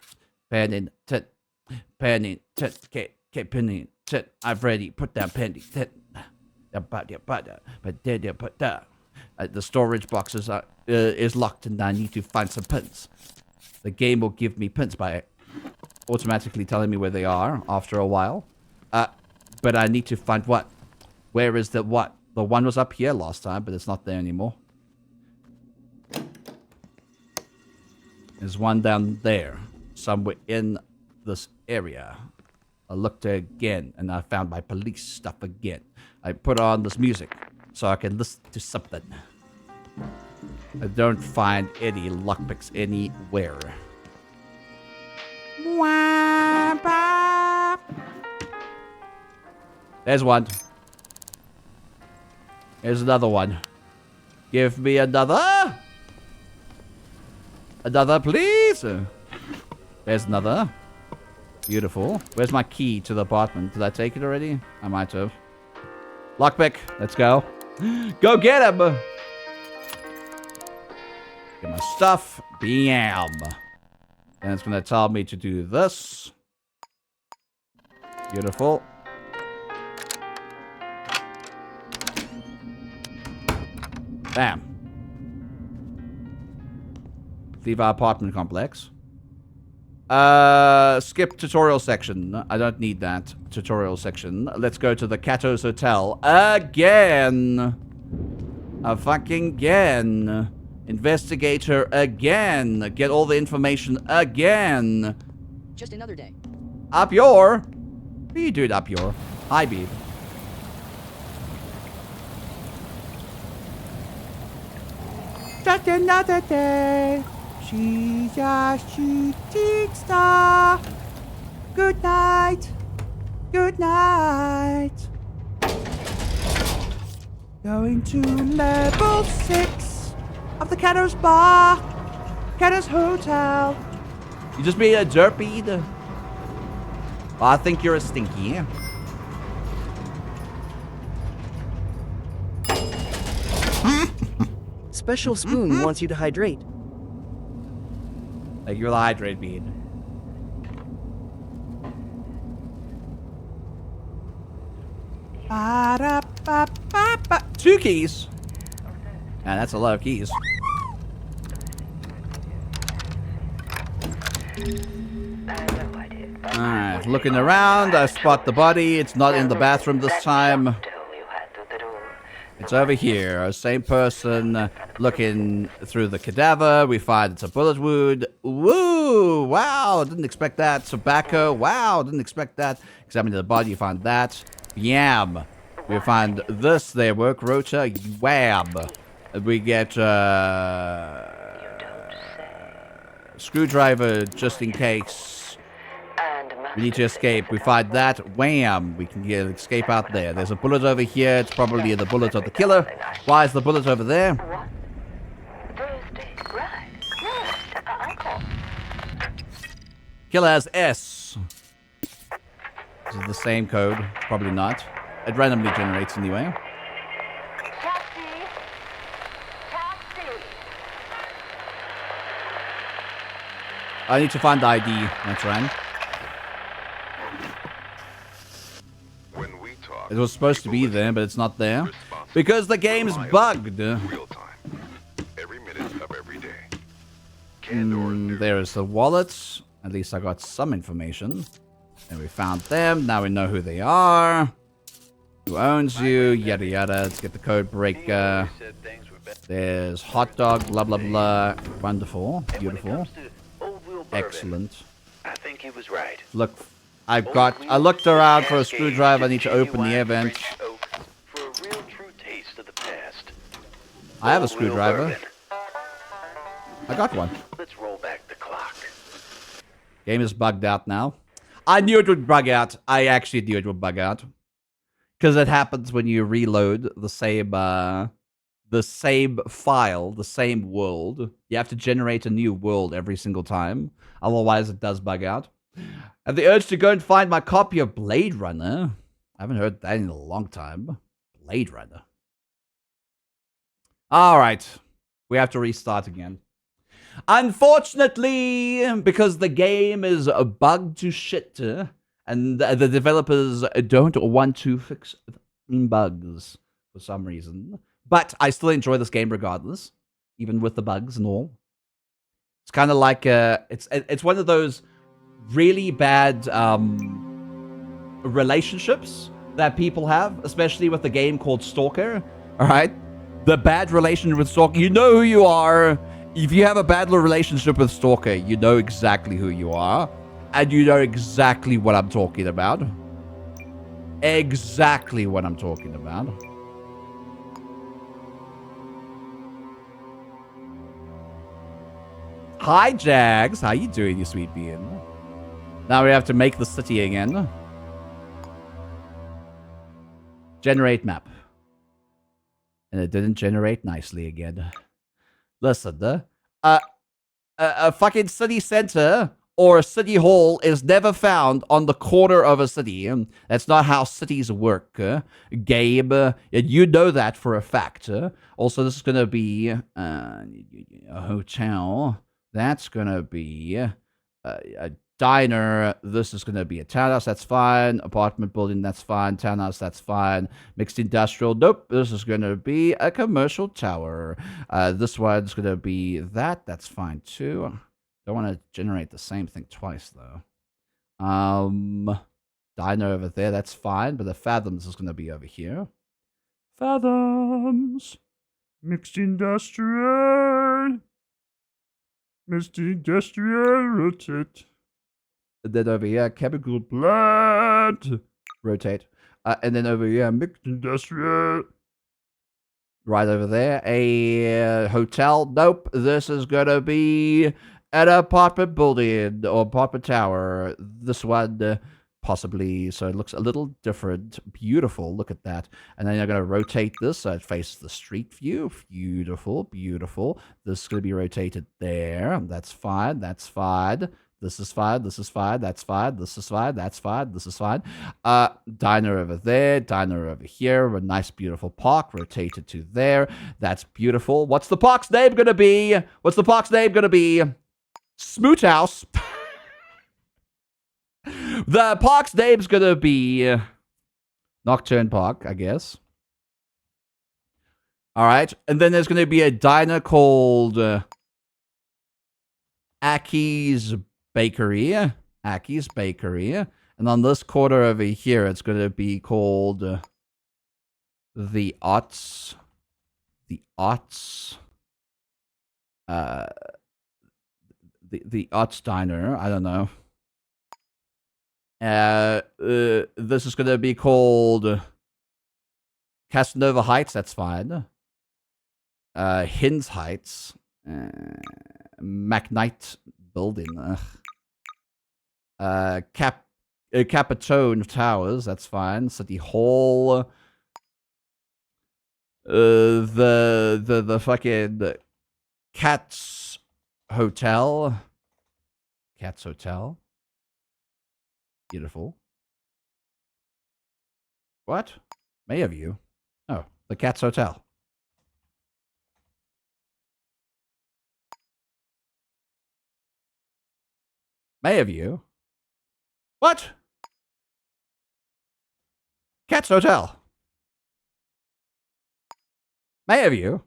Pennington. I've already put down Pennington. The storage box is locked and I need to find some pins. The game will give me pins by automatically telling me where they are after a while. But I need to find what? Where is the what? The one was up here last time, but it's not there anymore. There's one down there, somewhere in this area. I looked again, and I found my police stuff again. I put on this music, so I can listen to something. I don't find any lockpicks anywhere. There's one. Here's another one. Give me another. Another, please. There's another. Beautiful. Where's my key to the apartment? Did I take it already? I might have. Lockpick. Let's go. Go get him. Get my stuff. Bam. And it's going to tell me to do this. Beautiful. Bam. Leave our apartment complex. Skip tutorial section. I don't need that tutorial section. Let's go to the Cato's Hotel. Again. Fucking again. Investigator again. Get all the information again. Just another day. Up your. What are you doing up your? Hi, babe. Just another day. She's a shooting star. Good night. Good night. Going to level 6 of the Cato's Bar. Cato's Hotel. You just made a derpy. Well, I think you're a stinky. Special Spoon wants you to hydrate. Like you're the hydrate bead. Ba-da-ba-ba-ba. 2 keys. Yeah, that's a lot of keys. Alright, looking around, I spot the body. It's not in the bathroom this time. It's over here. Same person looking through the cadaver. We find it's a bullet wound. Woo! Wow, didn't expect that. Tobacco. Wow, didn't expect that. Examine the body, you find that. Yam. We find this there, work rota. Wab. We get screwdriver just in case. We need to escape. We find that. Wham! We can get escape out there. There's a bullet over here. It's probably the bullet of the killer. Why is the bullet over there? Killer has S. Is it the same code? Probably not. It randomly generates anyway. I need to find the ID. That's right. It was supposed to be there, but it's not there. Because the game's bugged. There is the wallets. At least I got some information. And we found them. Now we know who they are. Who owns you. Yada yada. Let's get the code breaker. There's hot dog. Blah blah blah. Wonderful. Beautiful. Excellent. I think he was right. Look. I looked around for a screwdriver. I need to open the event. I have a screwdriver. I got one. Let's roll back the clock. Game is bugged out now. I knew it would bug out. I actually knew it would bug out. Because it happens when you reload the same file, the same world. You have to generate a new world every single time. Otherwise, it does bug out. I have the urge to go and find my copy of Blade Runner. I haven't heard that in a long time. Blade Runner. Alright. We have to restart again. Unfortunately, because the game is bugged to shit, and the developers don't want to fix bugs for some reason. But I still enjoy this game regardless, even with the bugs and all. It's kind of like it's one of those really bad relationships that people have, especially with the game called Stalker. All right, the bad relationship with Stalker. You know who you are. If you have a bad relationship with Stalker, you know exactly who you are, and you know exactly what I'm talking about. Exactly what I'm talking about. Hi, Jags. How you doing, you sweet being? Now we have to make the city again. Generate map. And it didn't generate nicely again. Listen, a fucking city center or a city hall is never found on the corner of a city. That's not how cities work, Gabe. You know that for a fact. Also, this is going to be a hotel. That's going to be a diner. This is going to be a townhouse. That's fine. Apartment building. That's fine. Townhouse. That's fine. Mixed industrial. Nope. This is going to be a commercial tower. This one's going to be that. That's fine too. Don't want to generate the same thing twice though. Diner over there. That's fine. But the Fathoms is going to be over here. Fathoms. Mixed industrial. Mixed industrial. Rotate. And then over here, chemical plant. Rotate. And then over here, mixed industrial. Right over there, a hotel. Nope. This is going to be an apartment building or apartment tower. This one, possibly. So it looks a little different. Beautiful. Look at that. And then you're going to rotate this so it faces the street view. Beautiful. Beautiful. This is going to be rotated there. That's fine. That's fine. This is fine. This is fine. That's fine. This is fine. That's fine. This is fine. Diner over there. Diner over here. A nice, beautiful park. Rotated to there. That's beautiful. What's the park's name going to be? What's the park's name going to be? Smoot House. The park's name's going to be Nocturne Park, I guess. All right. And then there's going to be a diner called Aki's Bakery. Aki's Bakery. And on this corner over here, it's going to be called the Ots. The Ots. The Ots Diner. I don't know. This is going to be called Casanova Heights. That's fine. Hins Heights. McKnight Building. Capitone Towers. That's fine. City Hall. The fucking Cats Hotel. Cats Hotel. Beautiful. What? Mayview. Oh, the Cats Hotel. Mayview. What? Cats Hotel. Mayview.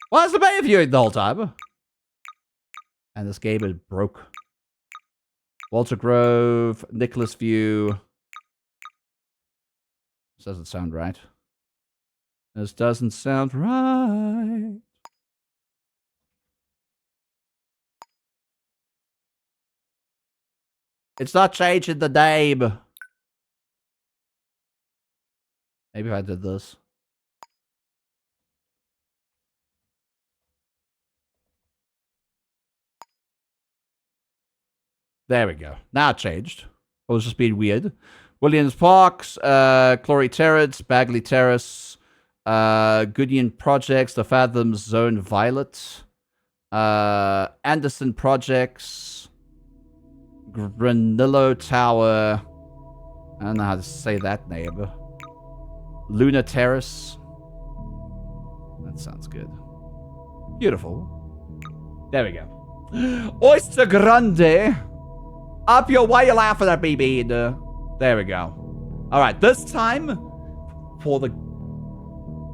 Why is the Mayview the whole time? And this game is broke. Walter Grove, Nicholas View. This doesn't sound right. This doesn't sound right. It's not changing the name. Maybe if I did this. There we go. Now it changed. It was just being weird. Williams Parks, Clory Terrace, Bagley Terrace, Goodyear Projects, The Fathoms Zone Violet, Anderson Projects, Granillo Tower. I don't know how to say that name. Luna Terrace. That sounds good. Beautiful. There we go. Oyster Grande. Up your, why you laughing at me, bean? There we go. All right, this time for the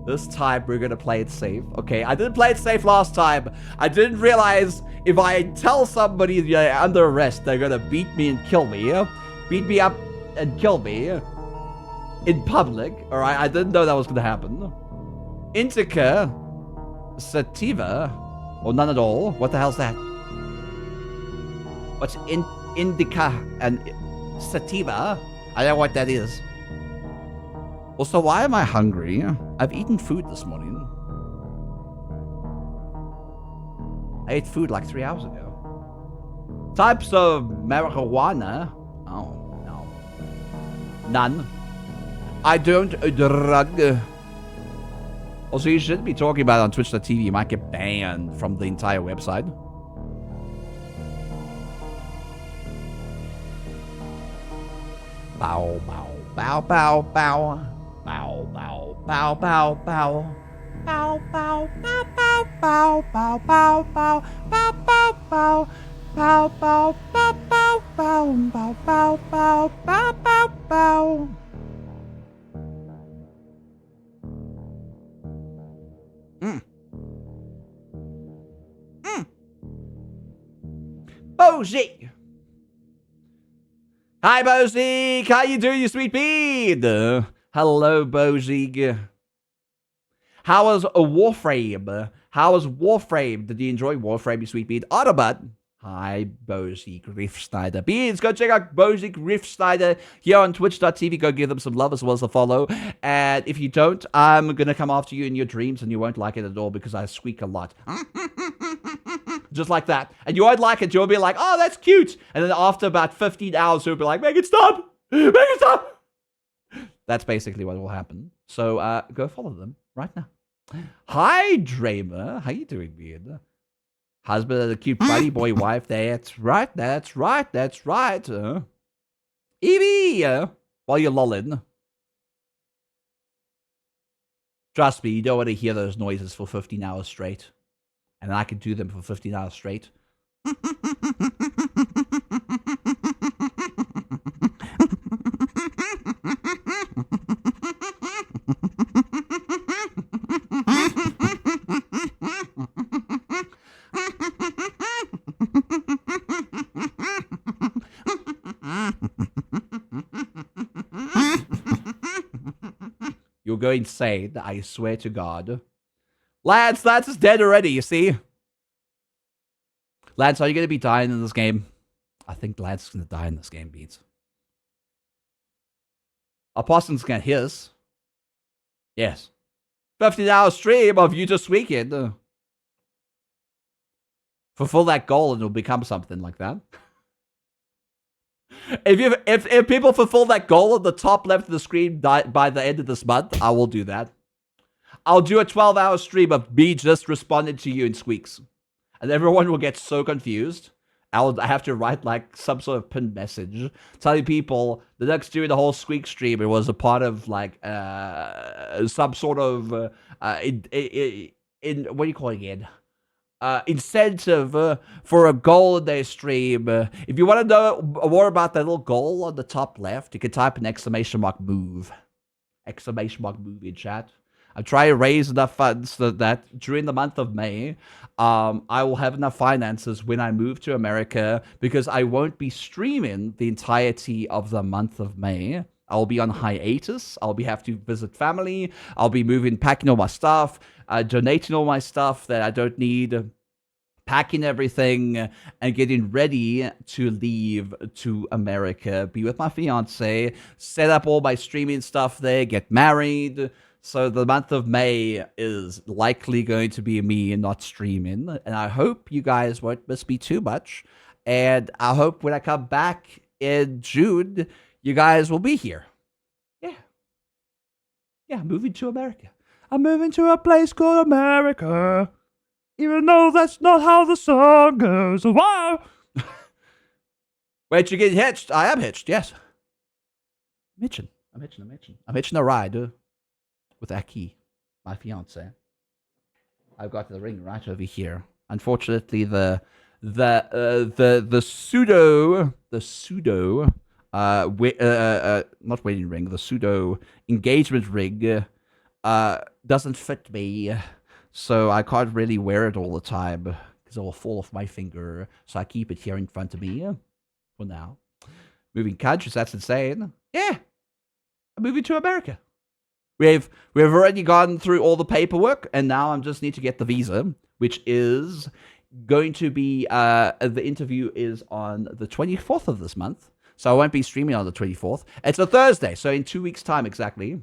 This time we're gonna play it safe. Okay, I didn't play it safe last time. I didn't realize if I tell somebody they're under arrest, they're gonna beat me and kill me. Beat me up and kill me in public. Alright, I didn't know that was gonna happen. Indica, sativa, or none at all. What the hell's that? What's indica and sativa? I don't know what that is. Also, why am I hungry? I've eaten food this morning. I ate food like 3 hours ago. Types of marijuana? Oh, no. None. I don't drug. Also, you shouldn't be talking about it on Twitch.tv. You might get banned from the entire website. Bow, bow, bow, bow, bow. Bow, bow, bow, bow, bow. Bow, bow, bow, bow, bow, bow, bow, bow, bow, bow, bow. Bow, bow, bow, bow, bow, bow, bow, bow, bow, bow, bow. Bozik! Hi, Bozik! How you doing, you sweet bead? Hello, Bozik. How was a Warframe? How was Warframe? Did you enjoy Warframe, you sweet bead? Autobot. Hi, Bozik Riffsnyder. Beans, go check out Bozik Riffsnyder here on Twitch.tv. Go give them some love as well as a follow. And if you don't, I'm going to come after you in your dreams and you won't like it at all because I squeak a lot. Just like that. And you won't like it. You'll be like, oh, that's cute. And then after about 15 hours, you'll be like, make it stop. Make it stop. That's basically what will happen. So go follow them right now. Hi, Dramer. How you doing, man? Husband of the cute buddy boy wife. That's right. That's right. That's right. Evie. While you're lolling. Trust me, you don't want to hear those noises for 15 hours straight. And I can do them for 15 hours straight. You'll go insane, I swear to God. Lance is dead already, you see? Lance, are you going to be dying in this game? I think Lance is going to die in this game, Beats. Aposton's going to hiss. Yes. 15-hour stream of you this weekend. Fulfill that goal and it'll become something like that. If people fulfill that goal at the top left of the screen by the end of this month, I will do that. I'll do a 12-hour stream of me just responding to you in squeaks. And everyone will get so confused. I have to write like some sort of pinned message telling people the next during the whole squeak stream it was a part of like some sort of what do you call it again? Incentive for a goal in their stream. If you want to know more about that little goal on the top left, you can type an exclamation mark move. Exclamation mark move in chat. I'm trying to raise enough funds so that during the month of May, I will have enough finances when I move to America because I won't be streaming the entirety of the month of May. I'll be on hiatus. I'll have to visit family. I'll be packing all my stuff, donating all my stuff that I don't need, packing everything, and getting ready to leave to America, be with my fiance, set up all my streaming stuff there, get married. So the month of May is likely going to be me not streaming. And I hope you guys won't miss me too much. And I hope when I come back in June, you guys will be here. Yeah. Yeah, I'm moving to America. I'm moving to a place called America. Even though that's not how the song goes. Wow. Wait, you get hitched? I am hitched, yes. I'm hitching a ride. With Aki, my fiance. I've got the ring right over here. Unfortunately, the pseudo not wedding ring, the pseudo engagement ring doesn't fit me, so I can't really wear it all the time because it will fall off my finger. So I keep it here in front of me for now. Moving countries, that's insane. Yeah, I'm moving to America. We've already gone through all the paperwork, and now I just need to get the visa, which is going to be, the interview is on the 24th of this month, so I won't be streaming on the 24th. It's a Thursday, so in 2 weeks' time exactly,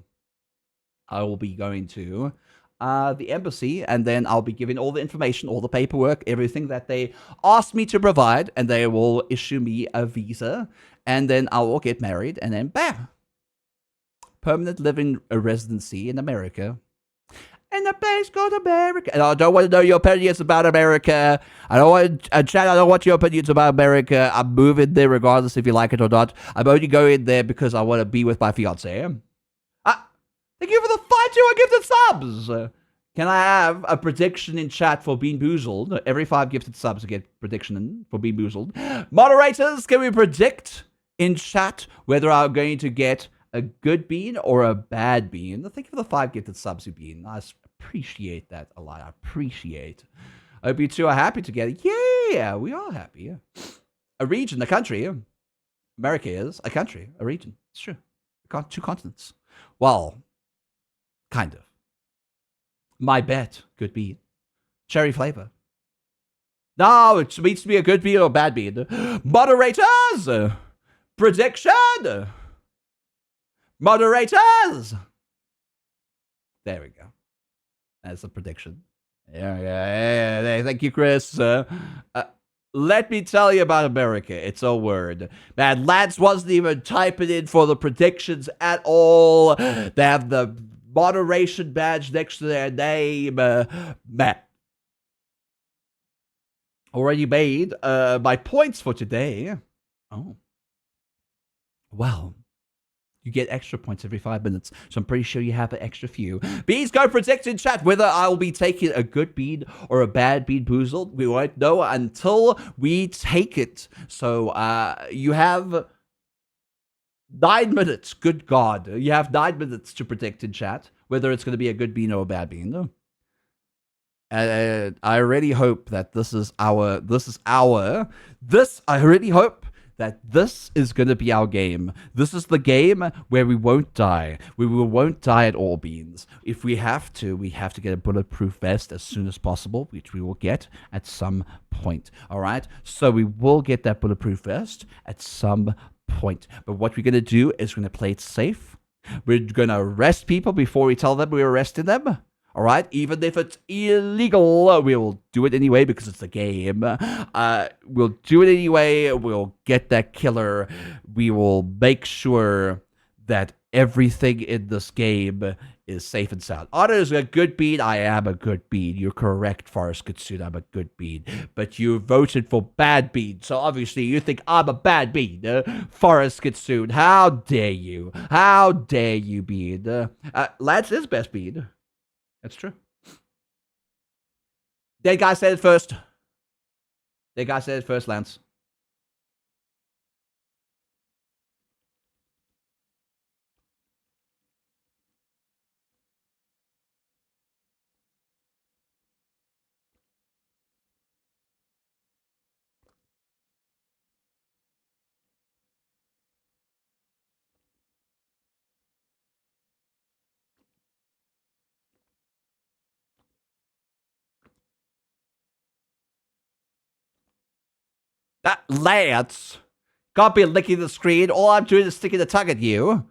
I will be going to the embassy, and then I'll be giving all the information, all the paperwork, everything that they asked me to provide, and they will issue me a visa, and then I will get married, and then bam! Permanent living residency in America. And the place called America. And I don't want to know your opinions about America. I don't want, Chad, I don't want your opinions about America. I'm moving there regardless if you like it or not. I'm only going there because I want to be with my fiance. Thank you for the 5 gifted subs. Can I have a prediction in chat for Bean Boozled? Every 5 gifted subs to get prediction for Bean Boozled. Moderators, can we predict in chat whether I'm going to get a good bean or a bad bean? Thank you for the 5 gifted subs, Bean. I appreciate that a lot. I appreciate. I hope you two are happy together. Yeah, we are happy. A region, a country. America is a country, a region. It's true. 2 continents. Well, kind of. My bet could be cherry flavor. No, it needs to be a good bean or a bad bean. Moderators! Prediction! Moderators! There we go. That's a prediction. Yeah. Thank you, Chris. Let me tell you about America. It's a word. Man, Lance wasn't even typing in for the predictions at all. They have the moderation badge next to their name. Matt. Already made my points for today. Oh. Well. You get extra points every 5 minutes, so I'm pretty sure you have an extra few. Beans, go predict in chat whether I will be taking a good bean or a bad bean boozled. We won't know until we take it. So you have 9 minutes. Good God. You have 9 minutes to predict in chat whether it's going to be a good bean or a bad bean. I really hope that I really hope that this is going to be our game. This is the game where we won't die. We won't die at all, Beans. If we have to get a bulletproof vest as soon as possible, which we will get at some point. All right? So we will get that bulletproof vest at some point. But what we're going to do is we're going to play it safe. We're going to arrest people before we tell them we're arresting them. All right, even if it's illegal, we'll do it anyway because it's a game. We'll do it anyway. We'll get that killer. We will make sure that everything in this game is safe and sound. Otto is a good bean. I am a good bean. You're correct, Forrest Kitsune. I'm a good bean. But you voted for bad bean, so obviously you think I'm a bad bean. Forrest Kitsune, how dare you? How dare you, bean? Lance is best bean. That's true. That guy said it first. Lance. Lance, can't be licking the screen. All I'm doing is sticking the tongue at you.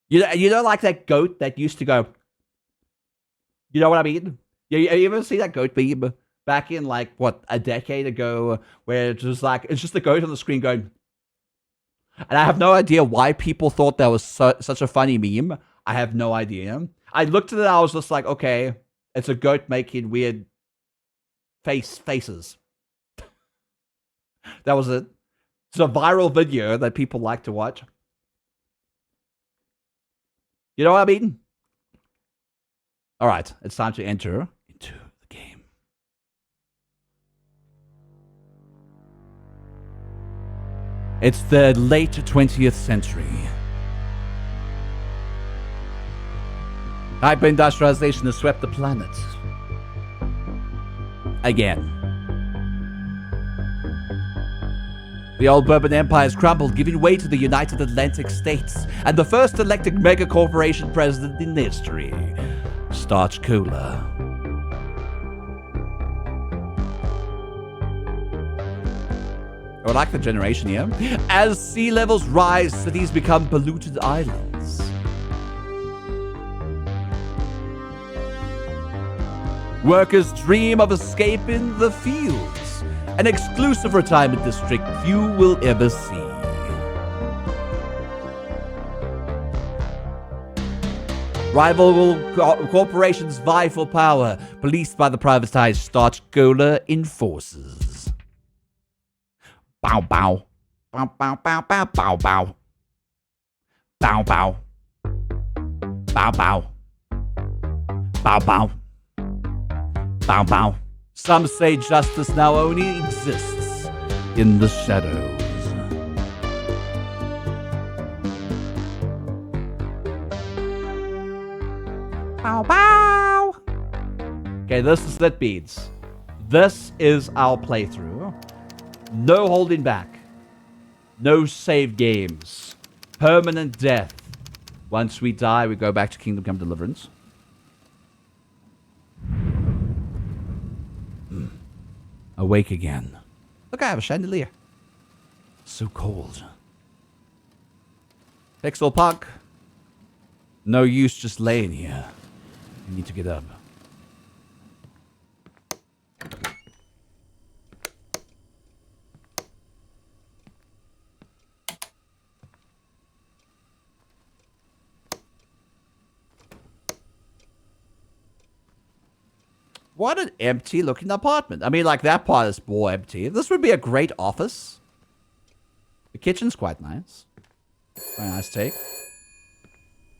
You know, like that goat that used to go. You know what I mean? You ever see that goat meme back in like what, a decade ago, where it's just the goat on the screen going. And I have no idea why people thought that was such a funny meme. I have no idea. I looked at it, I was just like, okay, it's a goat making weird faces. That was it. It's a viral video that people like to watch. You know what I mean? All right, it's time to enter into the game. It's the late 20th century. Hyper-industrialization has swept the planet. Again. The old Bourbon Empire has crumbled, giving way to the United Atlantic States and the first elected mega-corporation president in history, Starch Cola. I like the generation here. As sea levels rise, cities become polluted islands. Workers dream of escaping the fields, an exclusive retirement district few will ever see. Rival corporations vie for power, policed by the privatized Starch Cola enforcers. Bow bow. Bow bow bow bow bow bow. Bow bow. Bow bow. Bow bow. Bow bow. Some say justice now only exists in the shadows. Bow bow. Okay, this is Lit Beads. This is our playthrough. No holding back. No save games. Permanent death. Once we die, we go back to Kingdom Come Deliverance. Awake again. Look, I have a chandelier. So cold. Pixel Punk. No use just laying here. You need to get up. What an empty looking apartment. I mean, like, that part is more empty. This would be a great office. The kitchen's quite nice. Very nice take.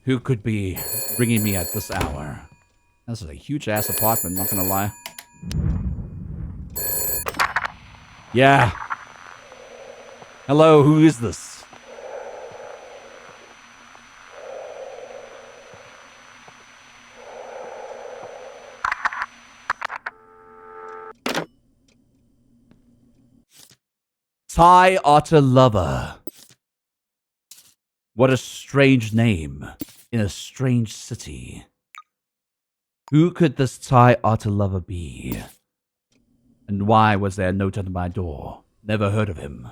Who could be bringing me at this hour? This is a huge ass apartment, not gonna lie. Yeah. Hello, who is this? Thai Otter Lover. What a strange name in a strange city. Who could this Thai Otter Lover be? And why was there a note under my door? Never heard of him.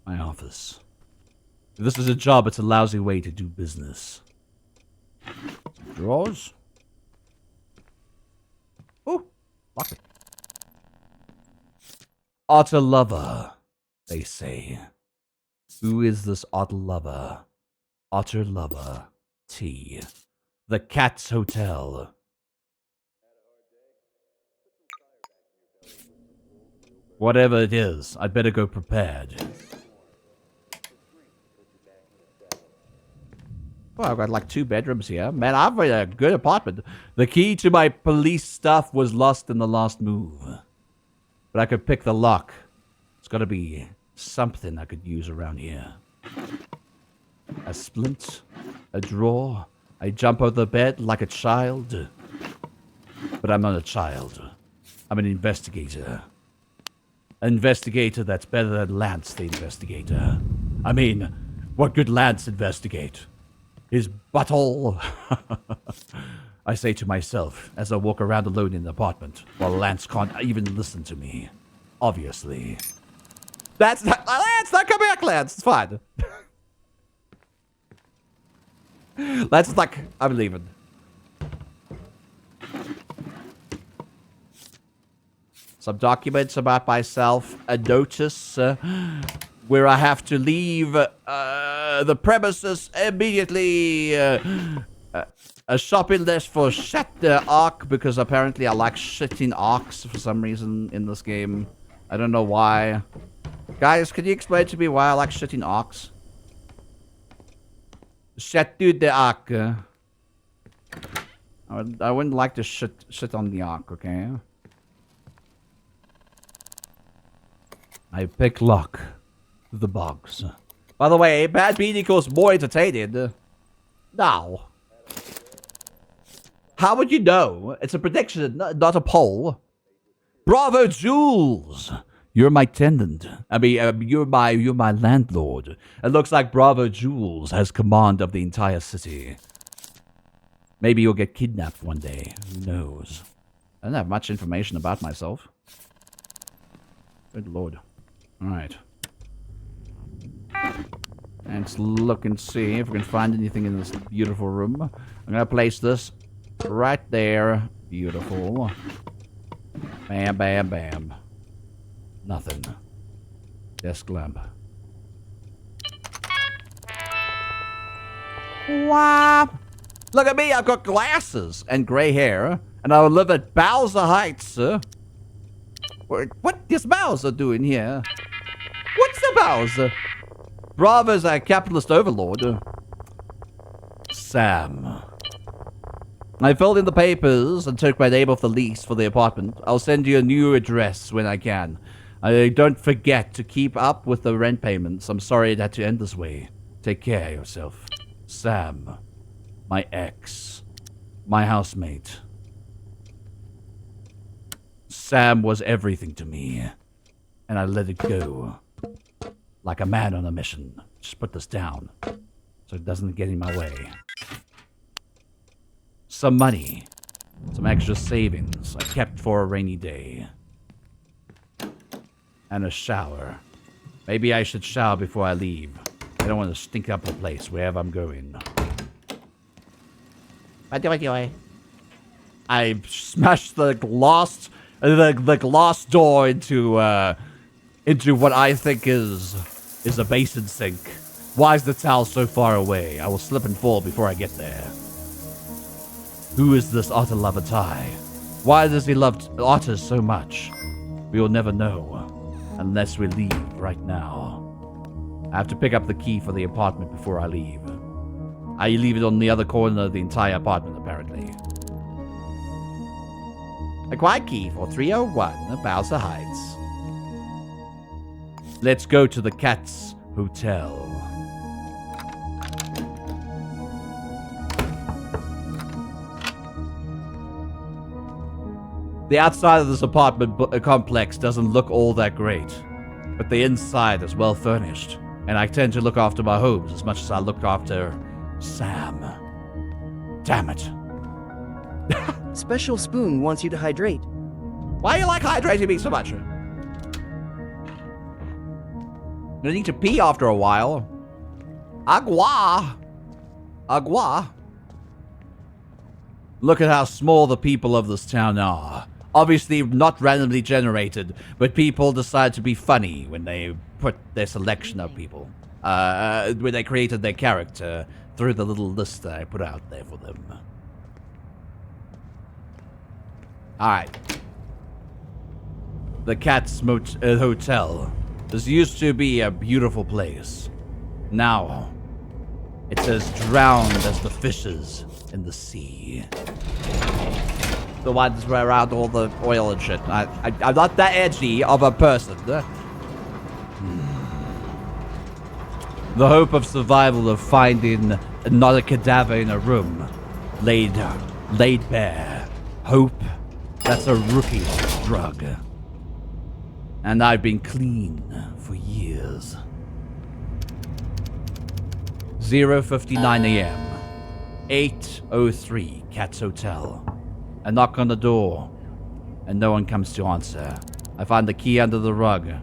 My office. If this is a job, it's a lousy way to do business. Drawers? Oh, lock it. Otter Lover, they say. Who is this Otter Lover? Otter Lover T. The Cat's Hotel. Whatever it is, I'd better go prepared. Well, I've got like 2 bedrooms here. Man, I've got a good apartment. The key to my police stuff was lost in the last move. But I could pick the lock. It's gotta be something I could use around here. A splint, a drawer. I jump out of the bed like a child. But I'm not a child. I'm an investigator. An investigator that's better than Lance the investigator. I mean, what could Lance investigate? His butthole. I say to myself as I walk around alone in the apartment while Lance can't even listen to me. Obviously. That's not Lance, not come back, Lance. It's fine. Lance is like, I'm leaving. Some documents about myself, a notice where I have to leave the premises immediately. A shopping list for Shut the Ark, because apparently I like shitting arcs for some reason in this game. I don't know why. Guys, can you explain to me why I like shitting arcs? Shut the Ark. I wouldn't like to shit on the arc, okay? I pick lock the box. By the way, bad beat equals more entertaining. No. How would you know? It's a prediction, not a poll. Bravo, Jules. You're my tenant. I mean, you're my landlord. It looks like Bravo Jules has command of the entire city. Maybe you'll get kidnapped one day. Who knows? I don't have much information about myself. Good lord. Alright. Let's look and see if we can find anything in this beautiful room. I'm gonna place this right there. Beautiful. Bam, bam, bam. Nothing. Desk lamp. Wow. Look at me, I've got glasses and grey hair, and I live at Bowser Heights. What is Bowser doing here? What's the Bowser? Bravo's a capitalist overlord. Sam. I filled in the papers and took my name off the lease for the apartment. I'll send you a new address when I can. Don't forget to keep up with the rent payments. I'm sorry it had to end this way. Take care of yourself. Sam. My ex. My housemate. Sam was everything to me. And I let it go. Like a man on a mission. Just put this down. So it doesn't get in my way. Some money. Some extra savings I kept for a rainy day. And a shower. Maybe I should shower before I leave. I don't want to stink up the place wherever I'm going. I smashed the glass door into what I think is a basin sink. Why is the towel so far away? I will slip and fall before I get there. Who is this otter lover Ty? Why does he love otters so much? We will never know. Unless we leave right now. I have to pick up the key for the apartment before I leave. I leave it on the other corner of the entire apartment, apparently. A quiet key for 301 Bowser Heights. Let's go to the Cat's Hotel. The outside of this apartment complex doesn't look all that great, but the inside is well furnished, and I tend to look after my homes as much as I look after Sam. Damn it. Special Spoon wants you to hydrate. Why do you like hydrating me so much? I need to pee after a while. Agua. Agua. Look at how small the people of this town are. Obviously not randomly generated, but people decide to be funny when they put their selection of people. When they created their character through the little list that I put out there for them. Alright. The Cat's Hotel. This used to be a beautiful place. Now, it's as drowned as the fishes in the sea. The ones where around all the oil and shit. I'm not that edgy of a person. The hope of survival of finding not a cadaver in a room. Laid bare. Hope. That's a rookie's drug. And I've been clean for years. 0:59 a.m. 8:03 Cat's Hotel. I knock on the door, and no one comes to answer. I find the key under the rug. An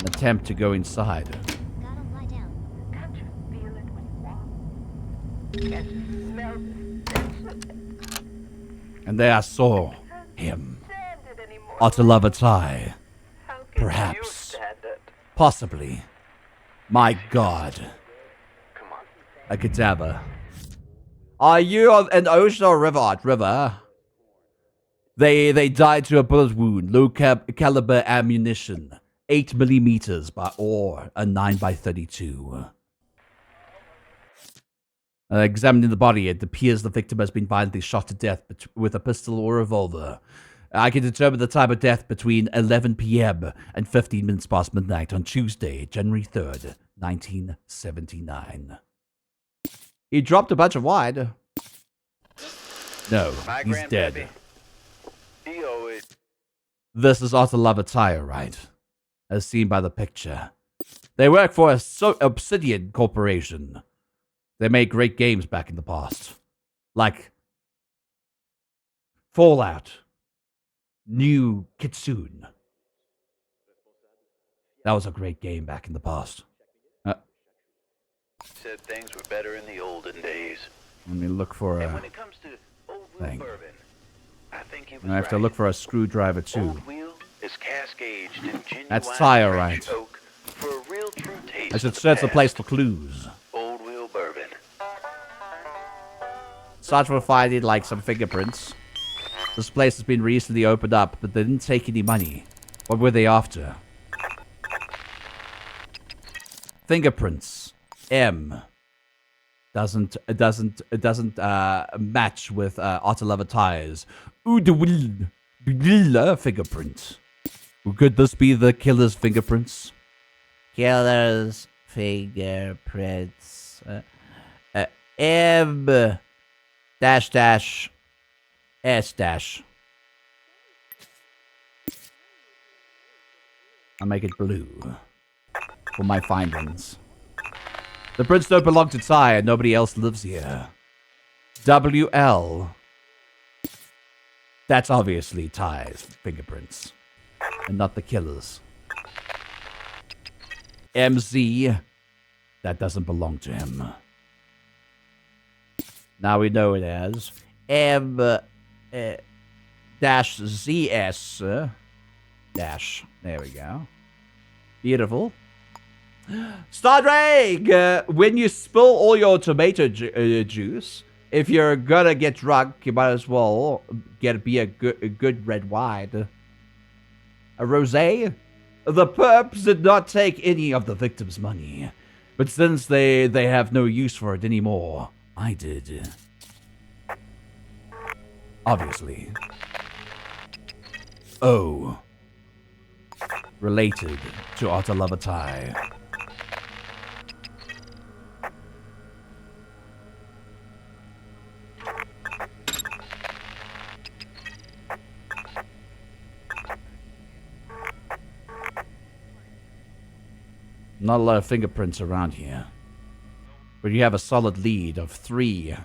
attempt to go inside. Gotta lie down. Can't you feel it when you walk? Can't you smell the stench of it? And there I saw him. Stand it anymore. Otter lover Ty. How can you Perhaps. stand it? Possibly. My God. Come on. A cadaver. Are you an ocean or river? River. They died to a bullet wound. Low caliber ammunition. 8 millimeters by or a 9x32. Examining the body, it appears the victim has been violently shot to death with a pistol or revolver. I can determine the time of death between 11 p.m. and 15 minutes past midnight on Tuesday, January 3rd, 1979. He dropped a bunch of wine. No, he's dead. He owe it. This is Otto Lavatire, right? As seen by the picture. They work for a Obsidian Corporation. They made great games back in the past. Like Fallout. New Kitsune. That was a great game back in the past. Said things were better in the olden days. Let me look for And a when it comes to Old Wheel thing. bourbon, I think he was I have to right. look for a screwdriver too. Old Wheel is cask-aged in genuine That's tire, French right? oak for a real true taste I should of the search the place past. for clues. Old Wheel bourbon. Search for finding like some fingerprints. This place has been recently opened up, but they didn't take any money. What were they after? Fingerprints. M. Doesn't match with Otto Lavatire's fingerprint. Could this be the killer's fingerprints? Killer's fingerprints. M dash dash S dash. I'll make it blue for my findings. The prints don't belong to Ty and nobody else lives here. WL. That's obviously Ty's fingerprints. And not the killer's. MZ. That doesn't belong to him. Now we know it as M dash ZS dash. There we go. Beautiful. Star Drake! When you spill all your tomato juice, if you're gonna get drunk, you might as well be a good red wine. A rosé? The perps did not take any of the victim's money, but since they have no use for it anymore, I did. Obviously. Oh. Related to Otto Lavatiere. Not a lot of fingerprints around here. But you have a solid lead of 3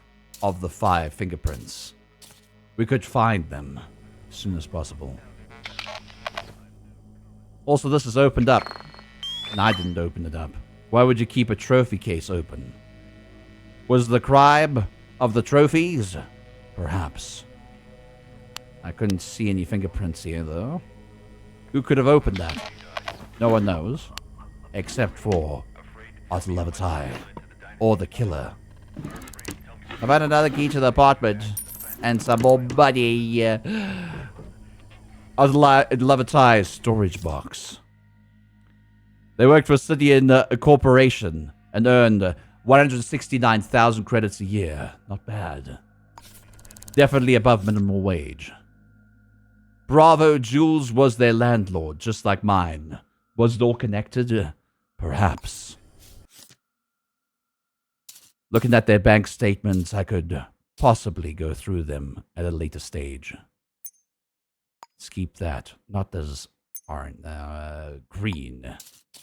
of the 5 fingerprints. We could find them as soon as possible. Also, this is opened up. And I didn't open it up. Why would you keep a trophy case open? Was the crime of the trophies? Perhaps. I couldn't see any fingerprints here, though. Who could have opened that? No one knows. Except for Otto Lavatiere. Or the killer. I found another key to the apartment. And some more money. Otto Lavatiere's storage box. They worked for Obsidian Corporation and earned 169,000 credits a year. Not bad. Definitely above minimum wage. Bravo Jules was their landlord, just like mine. Was it all connected? Perhaps. Looking at their bank statements, I could possibly go through them at a later stage. Let's keep that. Not as orange, green.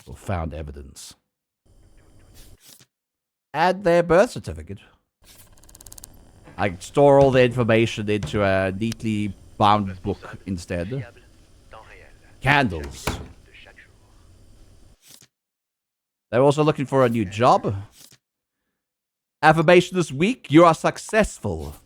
For found evidence. Add their birth certificate. I could store all the information into a neatly bound book instead. Candles. They're also looking for a new job. Affirmation this week, you are successful.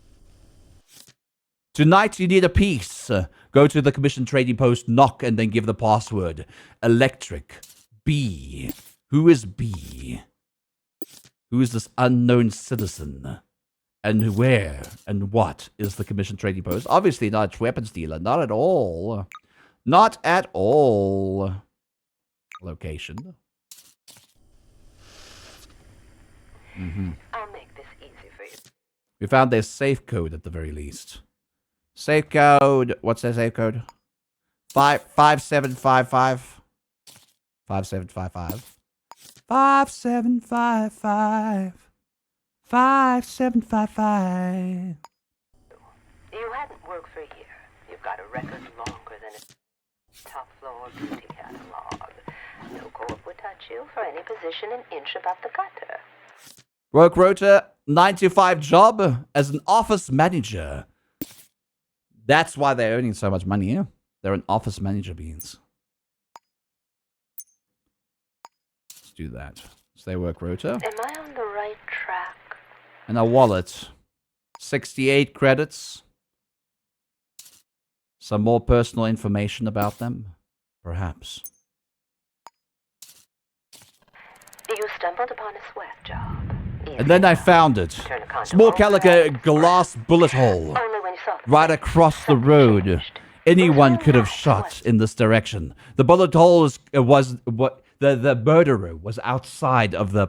Tonight you need a piece. Go to the commission trading post, knock, and then give the password. Electric. B. Who is B? Who is this unknown citizen? And where and what is the commission trading post? Obviously not a weapons dealer. Not at all. Not at all. Location. I'll make this easy for you. We found their safe code at the very least. Safe code. What's their safe code? 5755. 5755. 5755. 5755. You hadn't worked for a year. You've got a record longer than a top floor beauty catalog. No court would touch you for any position an inch above the gutter. Work rota, 9 to 5 job as an office manager. That's why they're earning so much money. Yeah? They're an office manager, beans. Let's do that. Stay work rota. Am I on the right track? And a wallet. 68 credits. Some more personal information about them. Perhaps. You stumbled upon a sweat job. And then I found it. Small calico glass bullet hole. Only when you saw it. Right across the road. Anyone could have shot in this direction. The bullet hole was what the murderer was outside of the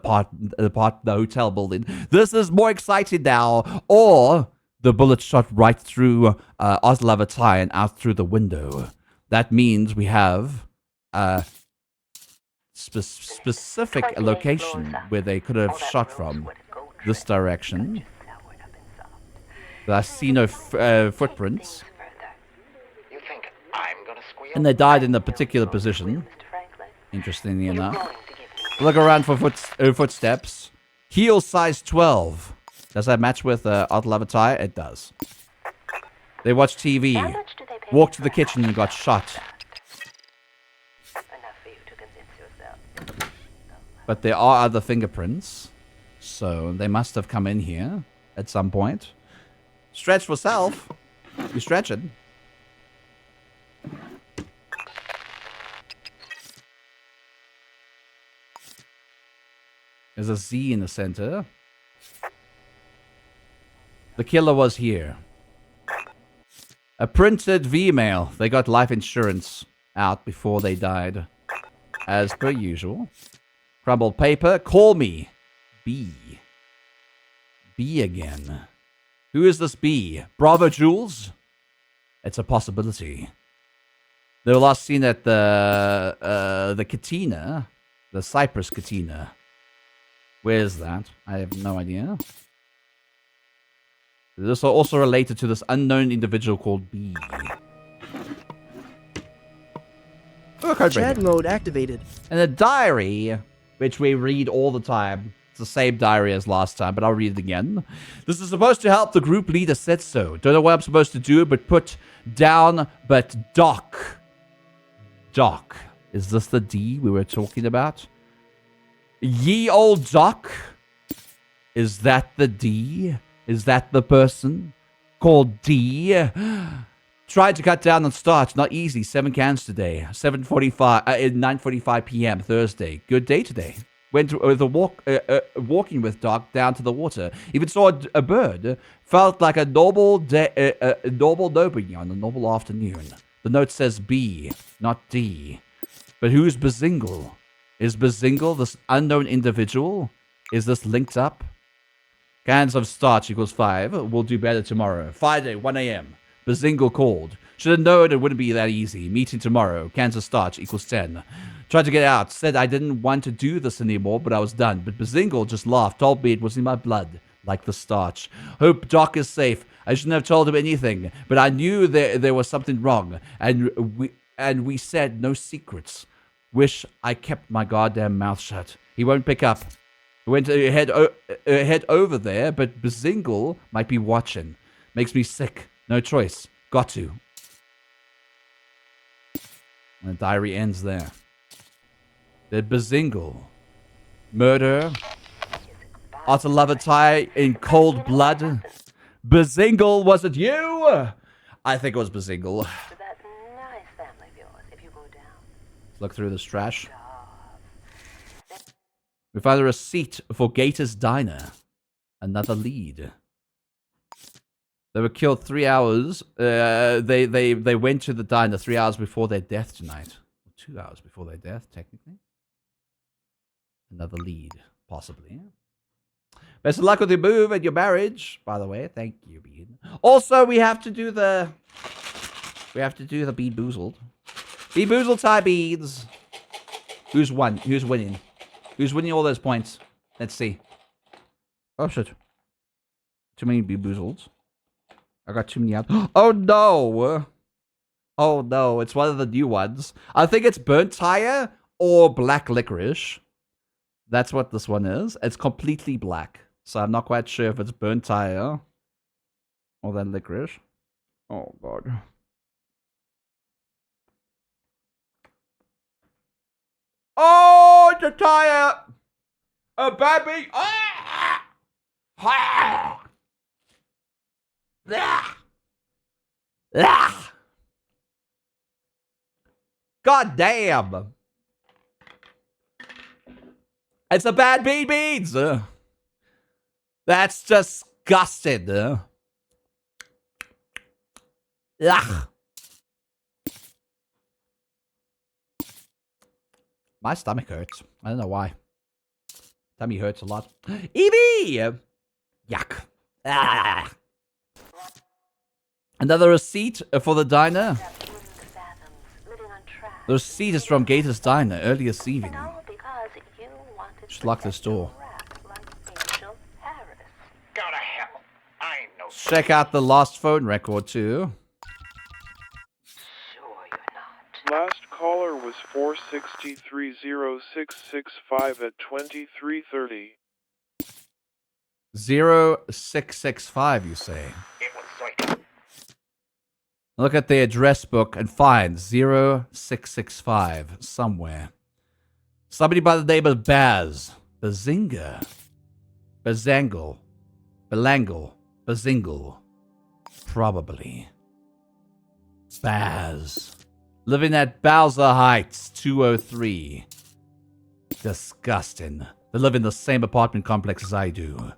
hotel building. This is more exciting now. Or the bullet shot right through Oslo and out through the window. That means we have a specific location where they could have shot from. This direction. But I see no footprints. And they died in a particular position. Interestingly enough. Look around for footsteps. Heel size 12. Does that match with Otlavatire? It does. They watched TV. Walked to the kitchen and got shot. But there are other fingerprints. So they must have come in here at some point. Stretch for self. You stretching. There's a Z in the center. The killer was here. A printed V-mail. They got life insurance out before they died. As per usual. Crumbled paper. Call me. B. B again. Who is this B? Bravo Jules? It's a possibility. They were last seen at the Katina. The Cypress Katina. Where's that? I have no idea. This is also related to this unknown individual called B. Chat mode activated. And a diary, which we read all the time. It's the same diary as last time, but I'll read it again. This is supposed to help. The group leader said so. Don't know what I'm supposed to do, but put down, but Doc. Doc. Is this the D we were talking about? Ye old Doc? Is that the D? Is that the person called D? Tried to cut down on starch. Not easy. 7 cans today. 9:45 p.m. Thursday. Good day today. Went with a walking with Doc down to the water. Even saw a bird. Felt like a normal day, normal nobody on a normal afternoon. The note says B, not D. But who's Bazingle? Is Bazingle this unknown individual? Is this linked up? Cans of starch equals 5. We'll do better tomorrow. Friday, 1 a.m. Bazingle called. Should have known it wouldn't be that easy. Meeting tomorrow. Cans of starch equals 10. Tried to get out. Said I didn't want to do this anymore, but I was done. But Bazingle just laughed. Told me it was in my blood. Like the starch. Hope Doc is safe. I shouldn't have told him anything. But I knew there was something wrong. And we said no secrets. Wish I kept my goddamn mouth shut. He won't pick up. Went head over there, but Bazingle might be watching. Makes me sick. No choice. Got to. And the diary ends there. Did Bazingle murder Otalavatire in cold blood? Bazingle, was it you? I think it was Bazingle. Look through this trash. We found a receipt for Gator's Diner. Another lead. They were killed 3 hours. They went to the diner 3 hours before their death tonight. 2 hours before their death, technically. Another lead, possibly. Best of luck with your move and your marriage. By the way, thank you, Bean. Also, we have to do the Bean Boozled. Bean Boozled tie beads. Who's won? Who's winning? Who's winning all those points? Let's see. Oh shit. Too many bamboozles. I got too many out. Oh no! Oh no, it's one of the new ones. I think it's burnt tire or black licorice. That's what this one is. It's completely black. So I'm not quite sure if it's burnt tire or that licorice. Oh god. Oh, the tire! A baby! Ah! Ah! Ah! Ah! God damn! It's a bad beans! That's disgusting. Ugh. My stomach hurts. I don't know why. Tummy hurts a lot. Evie! Yuck. Ah. Another receipt for the diner. The receipt is from Gator's Diner earlier this evening. Just lock this door. Go to hell. I ain't no... Check out the lost phone record too. Last caller was 463-0665 at 23:30. 0665, you say? It was like... Look at the address book and find 0665 somewhere. Somebody by the name of Baz. Bazinga. Bazangle. Belangle. Bazingle. Probably. Baz. Living at Bowser Heights, 203. Disgusting. They live in the same apartment complex as I do.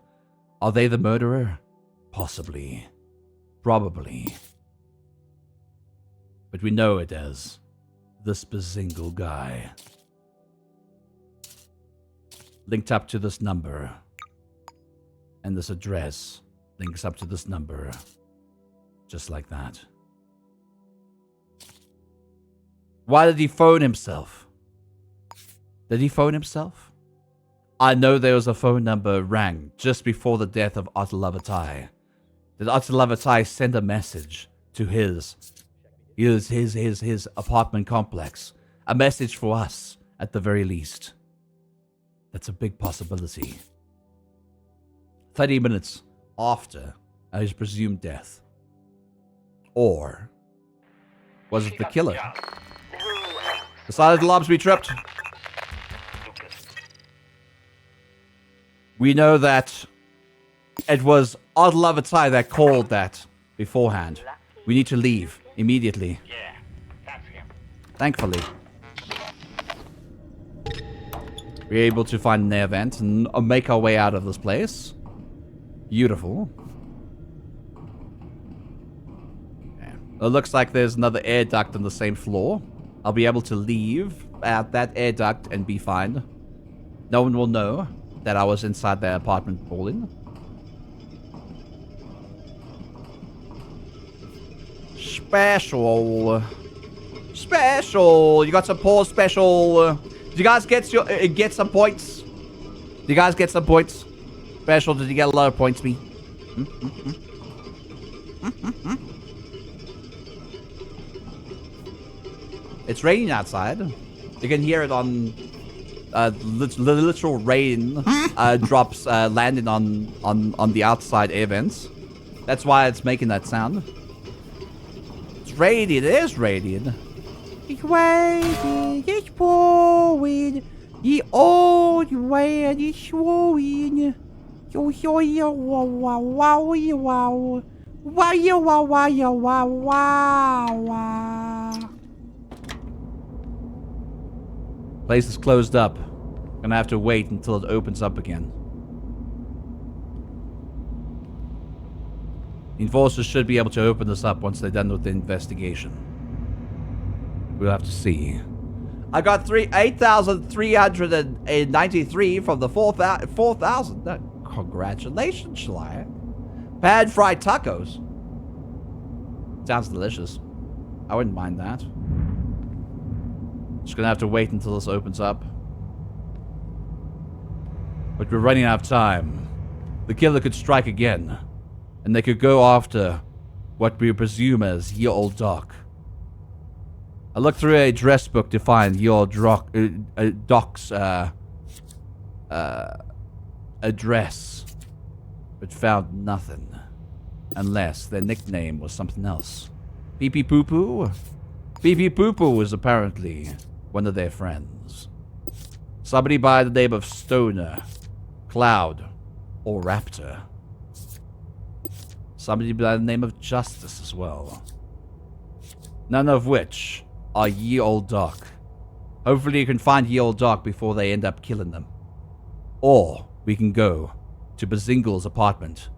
Are they the murderer? Possibly. Probably. But we know it as this Bazingle guy. Linked up to this number. And this address links up to this number. Just like that. Why did he phone himself? Did he phone himself? I know there was a phone number rang just before the death of Ottolavatai. Did Ottolavatai send a message to his apartment complex? A message for us, at the very least. That's a big possibility. 30 minutes after his presumed death. Or was it the killer? Decided the alarms be tripped. We know that it was Ottolavatai that called that beforehand. We need to leave immediately. Yeah, that's him. Thankfully. We're able to find an air vent and make our way out of this place. Beautiful. Okay. It looks like there's another air duct on the same floor. I'll be able to leave at that air duct and be fine. No one will know that I was inside their apartment balling. Special. Special. You got some poor special. Did you guys get some points? Did you guys get some points? Special, did you get a lot of points, me? It's raining outside. You can hear it on literal rain drops landing on the outside air vents. That's why it's making that sound. It's raining. It is raining. It's raining. It's pouring. The old rain is showing. Wow, wow, wow, wow. Wow, wow, wow, wow, wow. Place is closed up. Gonna have to wait until it opens up again. Enforcers should be able to open this up once they're done with the investigation. We'll have to see. I got 8,393 from the 4,000. Congratulations, Shlia. Pan fried tacos. Sounds delicious. I wouldn't mind that. Just gonna have to wait until this opens up. But we're running out of time. The killer could strike again. And they could go after what we presume as ye old Doc. I looked through a address book to find ye old Doc's address, but found nothing. Unless their nickname was something else. Pee Pee Poo Poo? Pee Pee Poo Poo was apparently one of their friends. Somebody by the name of Stoner, Cloud, or Raptor. Somebody by the name of Justice as well. None of which are ye old Doc. Hopefully you can find ye old Doc before they end up killing them. Or we can go to Bazingle's apartment.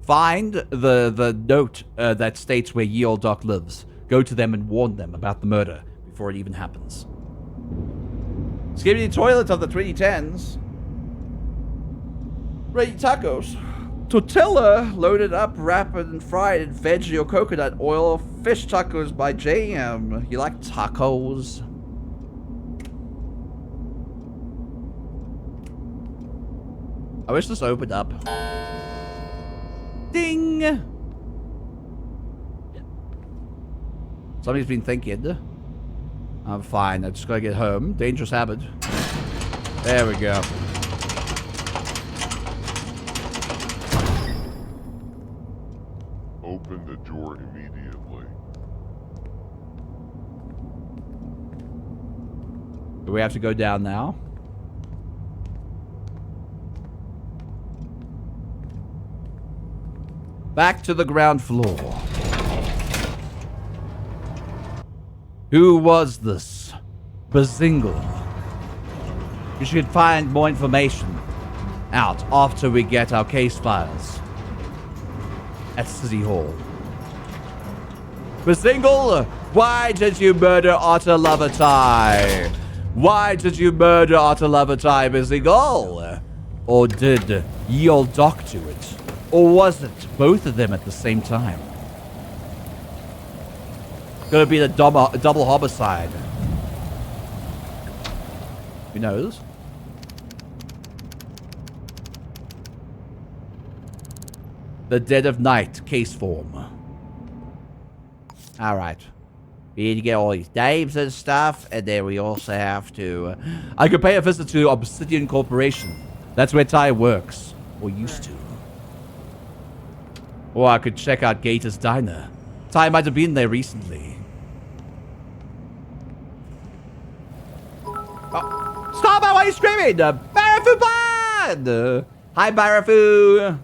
Find the note that states where ye old Doc lives. Go to them and warn them about the murder before it even happens. Skibbity toilet of the 2010s. Ready tacos. Tortilla loaded up, wrapped and fried in veggie or coconut oil. Fish tacos by JM. You like tacos? I wish this opened up. Ding! Somebody's been thinking. I'm fine. I just gotta get home. Dangerous habit. There we go. Open the door immediately. Do we have to go down now? Back to the ground floor. Who was this? Bazingle. You should find more information out after we get our case files at City Hall. Bazingle, why did you murder Otter Lovertie? Why did you murder Otter Lovertie, Bazingle? Or did ye old Doc do it? Or was it both of them at the same time? Gonna be the double homicide. Who knows? The dead of night case form. Alright. We need to get all these names and stuff, and then we also have to... I could pay a visit to Obsidian Corporation. That's where Ty works. Or used to. Or I could check out Gator's Diner. Ty might have been there recently. Oh. Stop! Why are you screaming? Barafu Bad! Hi, Barafu!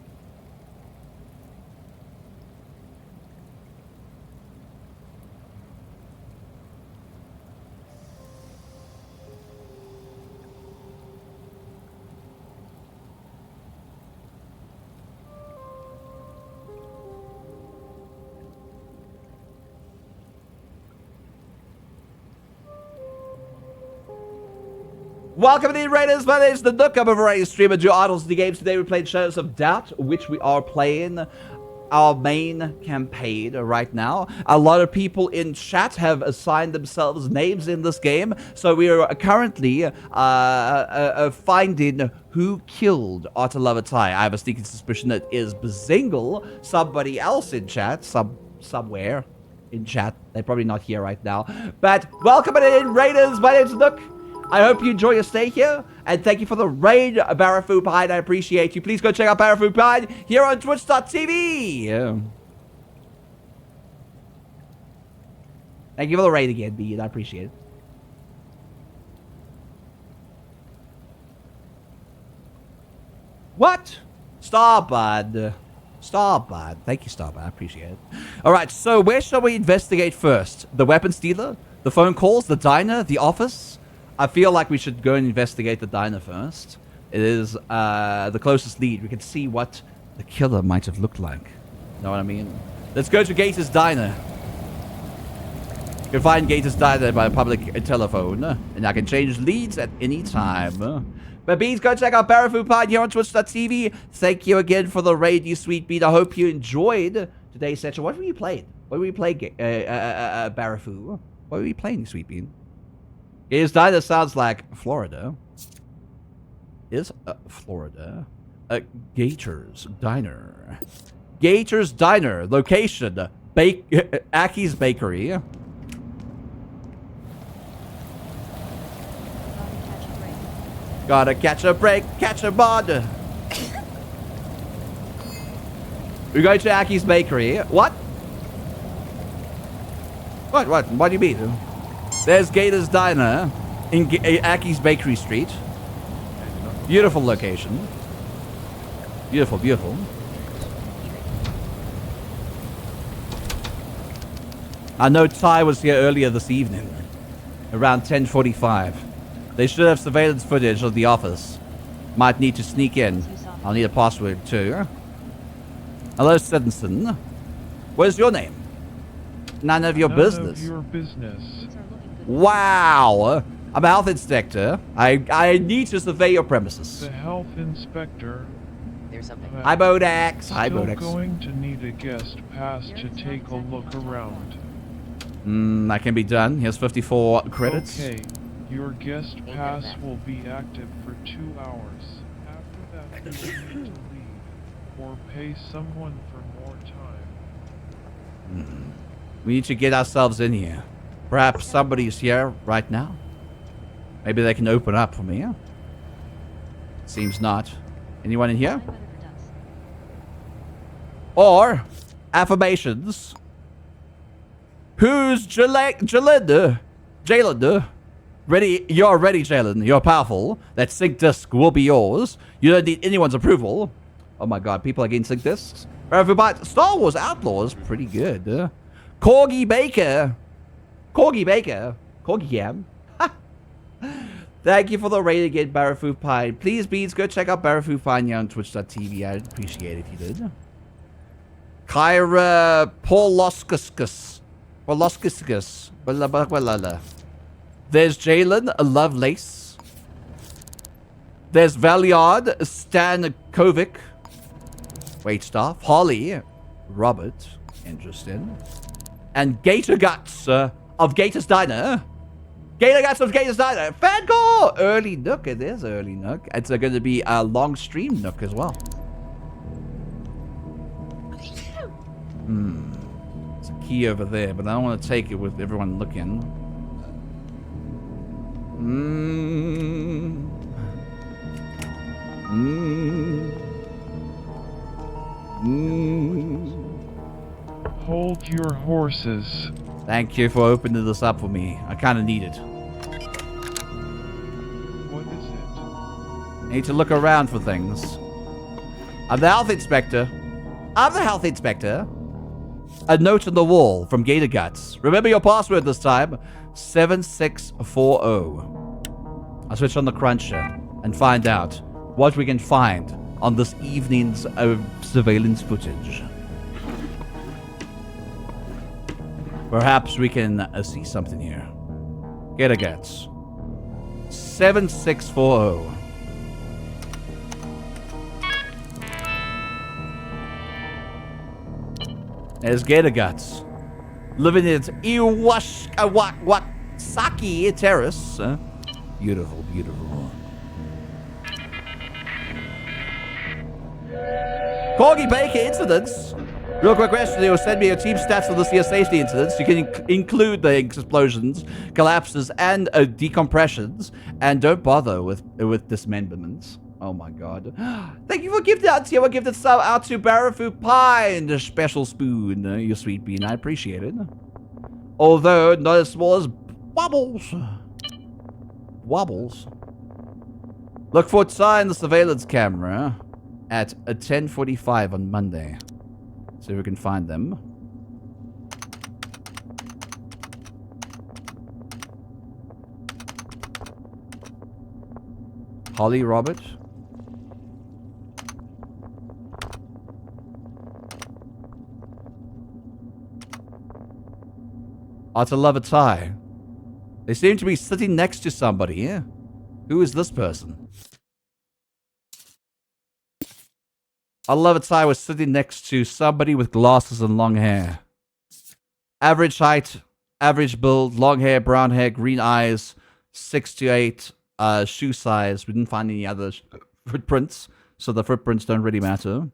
Welcome to the Raiders, my name is the Nook. I'm a variety streamer, do idols in the games. Today we played Shadows of Doubt, which we are playing our main campaign right now. A lot of people in chat have assigned themselves names in this game, so we are currently finding who killed Otter Lovertie. I have a sneaking suspicion that is Bazingle, somebody else in chat, somewhere in chat. They're probably not here right now. But welcome in, Raiders, my name is Nook. I hope you enjoy your stay here, and thank you for the raid, Barafu Pine. I appreciate you. Please go check out Barafu Pine here on Twitch.tv. Thank you for the raid again, Bean. I appreciate it. What? Starbud. Starbud. Thank you, Starbud. I appreciate it. Alright, so where shall we investigate first? The weapons dealer? The phone calls? The diner? The office? I feel like we should go and investigate the diner first. It is the closest lead. We can see what the killer might have looked like. You know what I mean? Let's go to Gator's Diner. You can find Gator's Diner by a public telephone. And I can change leads at any time. But Beans, go check out Barafu Pod here on Twitch.tv. Thank you again for the raid, you sweet bean. I hope you enjoyed today's session. What were you playing? What were we playing, Barafu? What were we playing, sweet bean? Gator's Diner sounds like Florida. Is Florida. Gator's Diner. Gator's Diner. Location. Aki's Bakery. Gotta catch a break, catch a bod. We're going to Aki's Bakery. What? What do you mean? There's Gator's Diner in Aki's Bakery Street. Beautiful location. Beautiful, beautiful. I know Ty was here earlier this evening, around 10:45. They should have surveillance footage of the office. Might need to sneak in. I'll need a password too. Hello, citizen. What's your name? None of your business. None of your business. Wow. I'm a health inspector. I need to survey your premises. The health inspector. There's something. Hi, Bodax. Hi, Still Bodax. going to need a guest pass to take a look around. That can be done. Here's 54 credits. Okay, your guest pass will be active for 2 hours. After that, you will need to leave or pay someone for more time. We need to get ourselves in here. Perhaps somebody's here right now. Maybe they can open up for me. Seems not. Anyone in here? Or affirmations. Who's Jalen? Ready? You're ready, Jalen. You're powerful. That sync disc will be yours. You don't need anyone's approval. Oh my god, people are getting sync discs. Star Wars Outlaws, pretty good. Corgi Baker. Corgi Cam. Thank you for the raid again, Barrafu Pine. Please, beans, go check out Barrafu Pine here on twitch.tv. I'd appreciate it if you did. Kyra Poloskuskus. There's Jalen Lovelace. There's Valiard Stankovic. Waitstaff. Holly. Robert. Interesting. And Gator Guts of Gator's Diner. Gator Guts of Gator's Diner. Fangor! Early Nook. It is early Nook. It's going to be a long stream Nook as well. There's a key over there, but I don't want to take it with everyone looking. Hold your horses. Thank you for opening this up for me. I kind of need it. What is it? I need to look around for things. I'm the health inspector. A note on the wall from Gator Guts. Remember your password this time. 7640. I'll switch on the cruncher and find out what we can find on this evening's surveillance footage. Perhaps we can see something here. Gator Guts. 7640. There's Gator Guts. Living in Iwasaki Terrace. Beautiful, beautiful. Corgi Baker incidents. Real quick question, you'll send me your team stats for this year's safety incidents. You can include the explosions, collapses, and decompressions. And don't bother with dismemberments. Oh my god. Thank you for gifting out to you. We'll give this out to Barrafu Pine, the special spoon. You sweet bean, I appreciate it. Although not as small as Wobbles. Wobbles. Look for Ty in the surveillance camera at 10:45 on Monday. See if we can find them. Holly Robert. To love a tie. They seem to be sitting next to somebody here. Who is this person? I love a tie was sitting next to somebody with glasses and long hair. Average height, average build, long hair, brown hair, green eyes, 6 to 8, shoe size. We didn't find any other footprints, so the footprints don't really matter.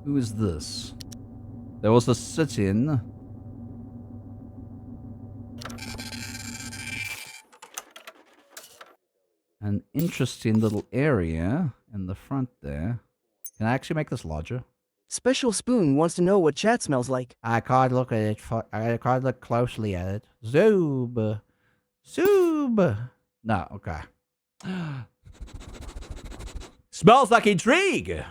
Who is this? There was a sit-in. An interesting little area in the front there. Can I actually make this larger? Special Spoon wants to know what chat smells like. I can't look at it. I can't look closely at it. Zoob. Zoob. No, okay. Smells like intrigue.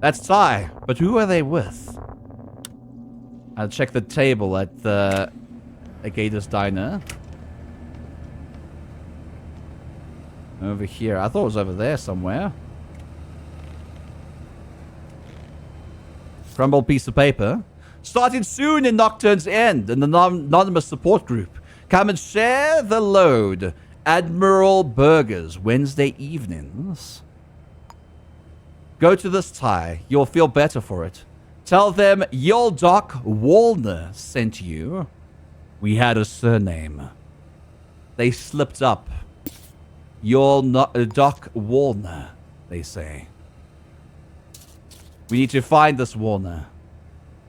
That's Ty, but who are they with? I'll check the table at the Gator's Diner. Over here. I thought it was over there somewhere. Crumbled piece of paper. Starting soon in Nocturne's End, an anonymous support group. Come and share the load. Admiral Burgers, Wednesday evenings. Go to this Thai. You'll feel better for it. Tell them Yol Doc Walner sent you. We had a surname. They slipped up. Yol Doc Walner, they say. We need to find this Walner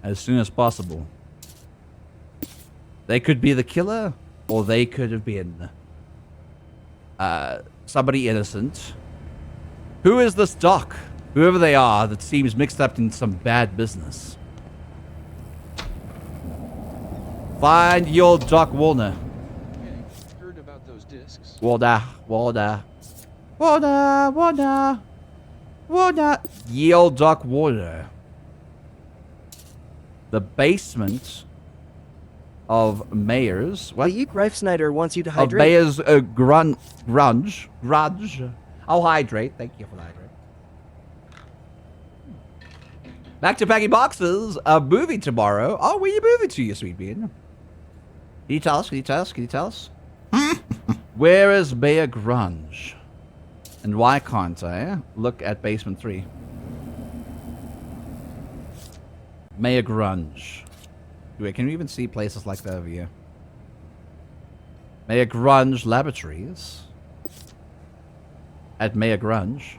as soon as possible. They could be the killer, or they could have been somebody innocent. Who is this Doc? Whoever they are, that seems mixed up in some bad business. Find your Doc Walner. Heard about those discs? Walner. Ye old Doc Walner. The basement of Mayor's. What? Reif Snyder wants you to Of hydrate. Mayor's grudge. I'll hydrate. Thank you for the hydrate. Back to packing boxes. A movie tomorrow. Oh, where are you moving to, you sweet bean? Can you tell us? Can you tell us? Can you tell us? Where is Mayor Grunge? And why can't I look at basement 3? Mayor Grunge. Wait, can we even see places like that over here? Mayor Grunge Laboratories. At Mayor Grunge.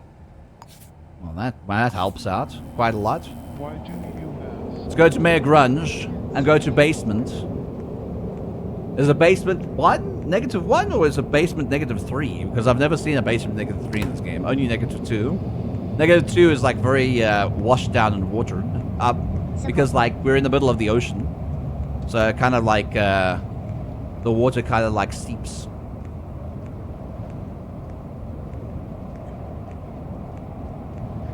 Well, that helps out quite a lot. Why do you ask? Let's go to Mayor Grunge and go to basement. Is a basement 1? Negative 1? Or is a basement negative 3? Because I've never seen a basement negative 3 in this game. Only negative 2. Negative 2 is like very washed down and watered up. Because like we're in the middle of the ocean. So kind of like the water kind of like seeps.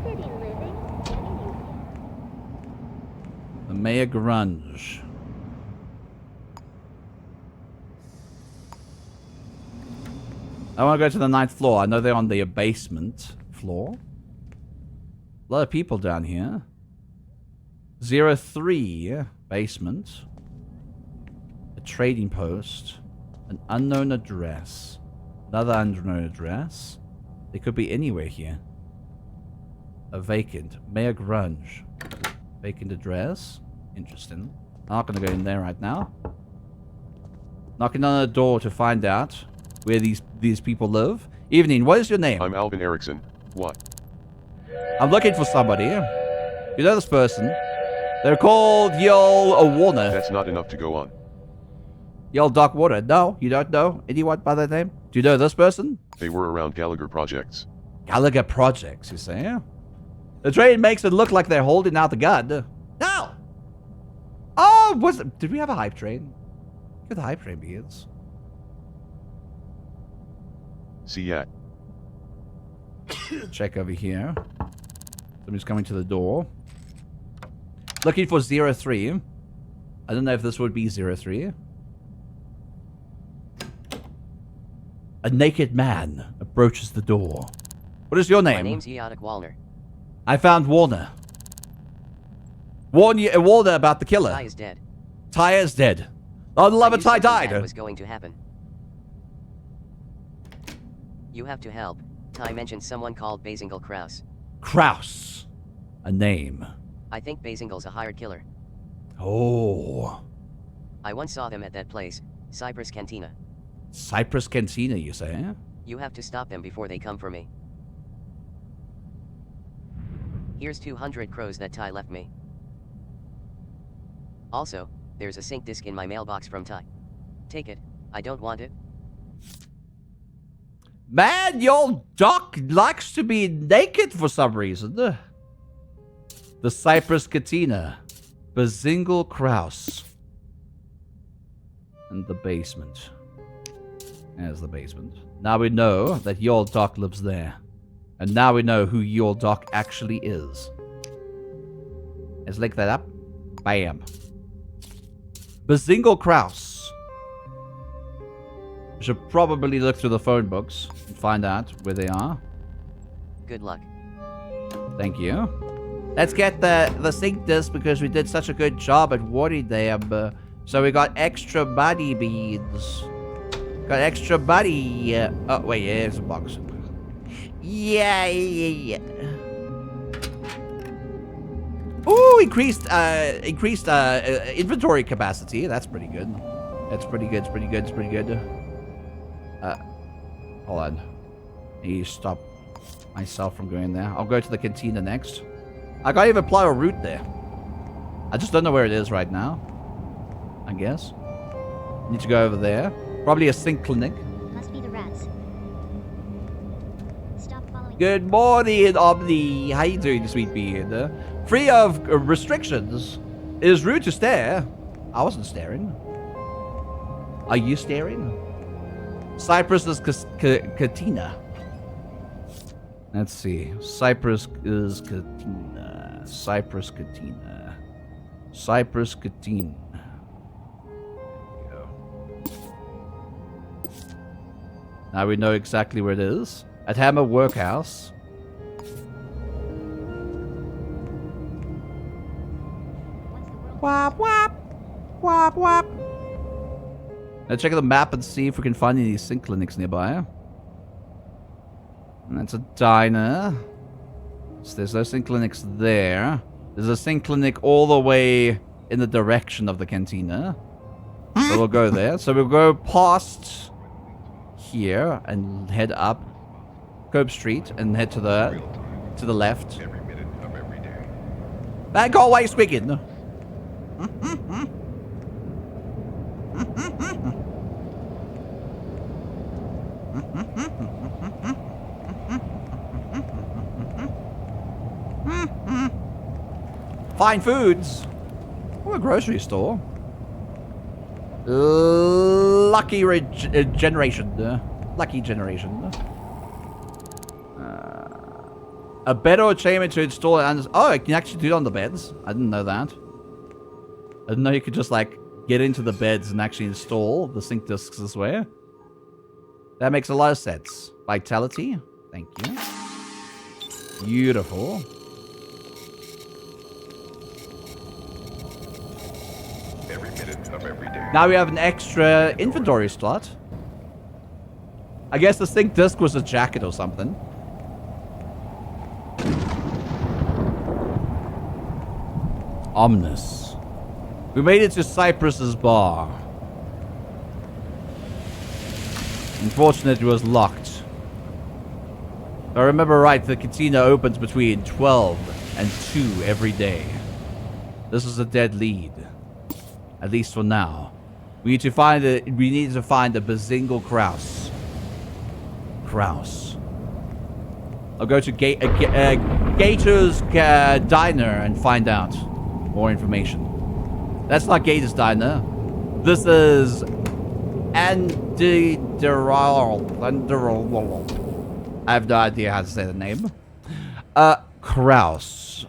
City living, getting you. The Mayor Grunge. I want to go to the 9th floor. I know they're on the basement floor. A lot of people down here. 03 basement. A trading post. An unknown address. Another unknown address. They could be anywhere here. A vacant. Mayor Grunge. Vacant address. Interesting. I'm not going to go in there right now. Knocking on the door to find out where these people live. Evening, what is your name? I'm Alvin Erickson. What? I'm looking for somebody. You know this person. They're called Yol Warner. That's not enough to go on. Yol Doc Warner. No, you don't know anyone by that name? Do you know this person? They were around Gallagher Projects. Gallagher Projects, you say? The train makes it look like they're holding out the gun. No! Oh, did we have a hype train? Where the hype train begins. See ya. Check over here. Somebody's coming to the door. Looking for 03. I don't know if this would be 03. A naked man approaches the door. What is your name? My name's Eotic Walner. I found Warner. Warn Warner about the killer. Ty is dead. Ty is dead. Oh, the love of Ty died. That was going to happen. You have to help. Ty mentioned someone called Basingle Kraus. Kraus. A name. I think Basingel's a hired killer. Oh. I once saw them at that place, Cypress Cantina. Cypress Cantina, you say? You have to stop them before they come for me. Here's 200 crows that Ty left me. Also, there's a sync disk in my mailbox from Ty. Take it. I don't want it. Man, your doc likes to be naked for some reason. The Cypress Katina. Bazingle Kraus. And the basement. There's the basement. Now we know that your doc lives there. And now we know who your doc actually is. Let's link that up. Bam. Bazingle Kraus. We should probably look through the phone books and find out where they are. Good luck. Thank you. Let's get the sync disc because we did such a good job at Wardy there. So we got extra body beads. Got extra body. Oh, wait, yeah, there's a box. Yeah. Ooh, increased inventory capacity. That's pretty good. That's pretty good. It's pretty good. It's pretty good. Hold on. I need to stop myself from going there. I'll go to the cantina next. I can't even plot a route there. I just don't know where it is right now. I guess. Need to go over there. Probably a sync clinic. Must be the rats. Stop following. Good morning, Omni. How you doing, sweet beard? Free of restrictions. It is rude to stare. I wasn't staring. Are you staring? Cypress is Katina. Let's see. Cypress is Katina. Cypress Katina. Cypress Katina. Now we know exactly where it is. At Hammer Workhouse. Wap wap. Wap wap. Let's check the map and see if we can find any sync clinics nearby. And that's a diner. So there's no sync clinics there. There's a sync clinic all the way in the direction of the cantina. So we'll go there. So we'll go left here and head up Cope Street and head to the left. Every minute of every day. Back always Squiggin. Fine foods. Oh, a grocery store. Lucky generation. Lucky generation. A bed or chamber to install it. Oh, I can actually do it on the beds. I didn't know that. I didn't know you could just like get into the beds and actually install the sync discs this way. That makes a lot of sense. Vitality. Thank you. Beautiful. Every minute of every day. Now we have an extra inventory slot. I guess the sync disc was a jacket or something. Ominous. We made it to Cypress's bar. Unfortunately, it was locked. If I remember right, the cantina opens between 12 and 2 every day. This is a dead lead. At least for now. We need to find a Bazingle Kraus. Kraus. I'll go to Gator's Diner and find out more information. That's not Gator's Diner. This is Anderol. I have no idea how to say the name. Kraus.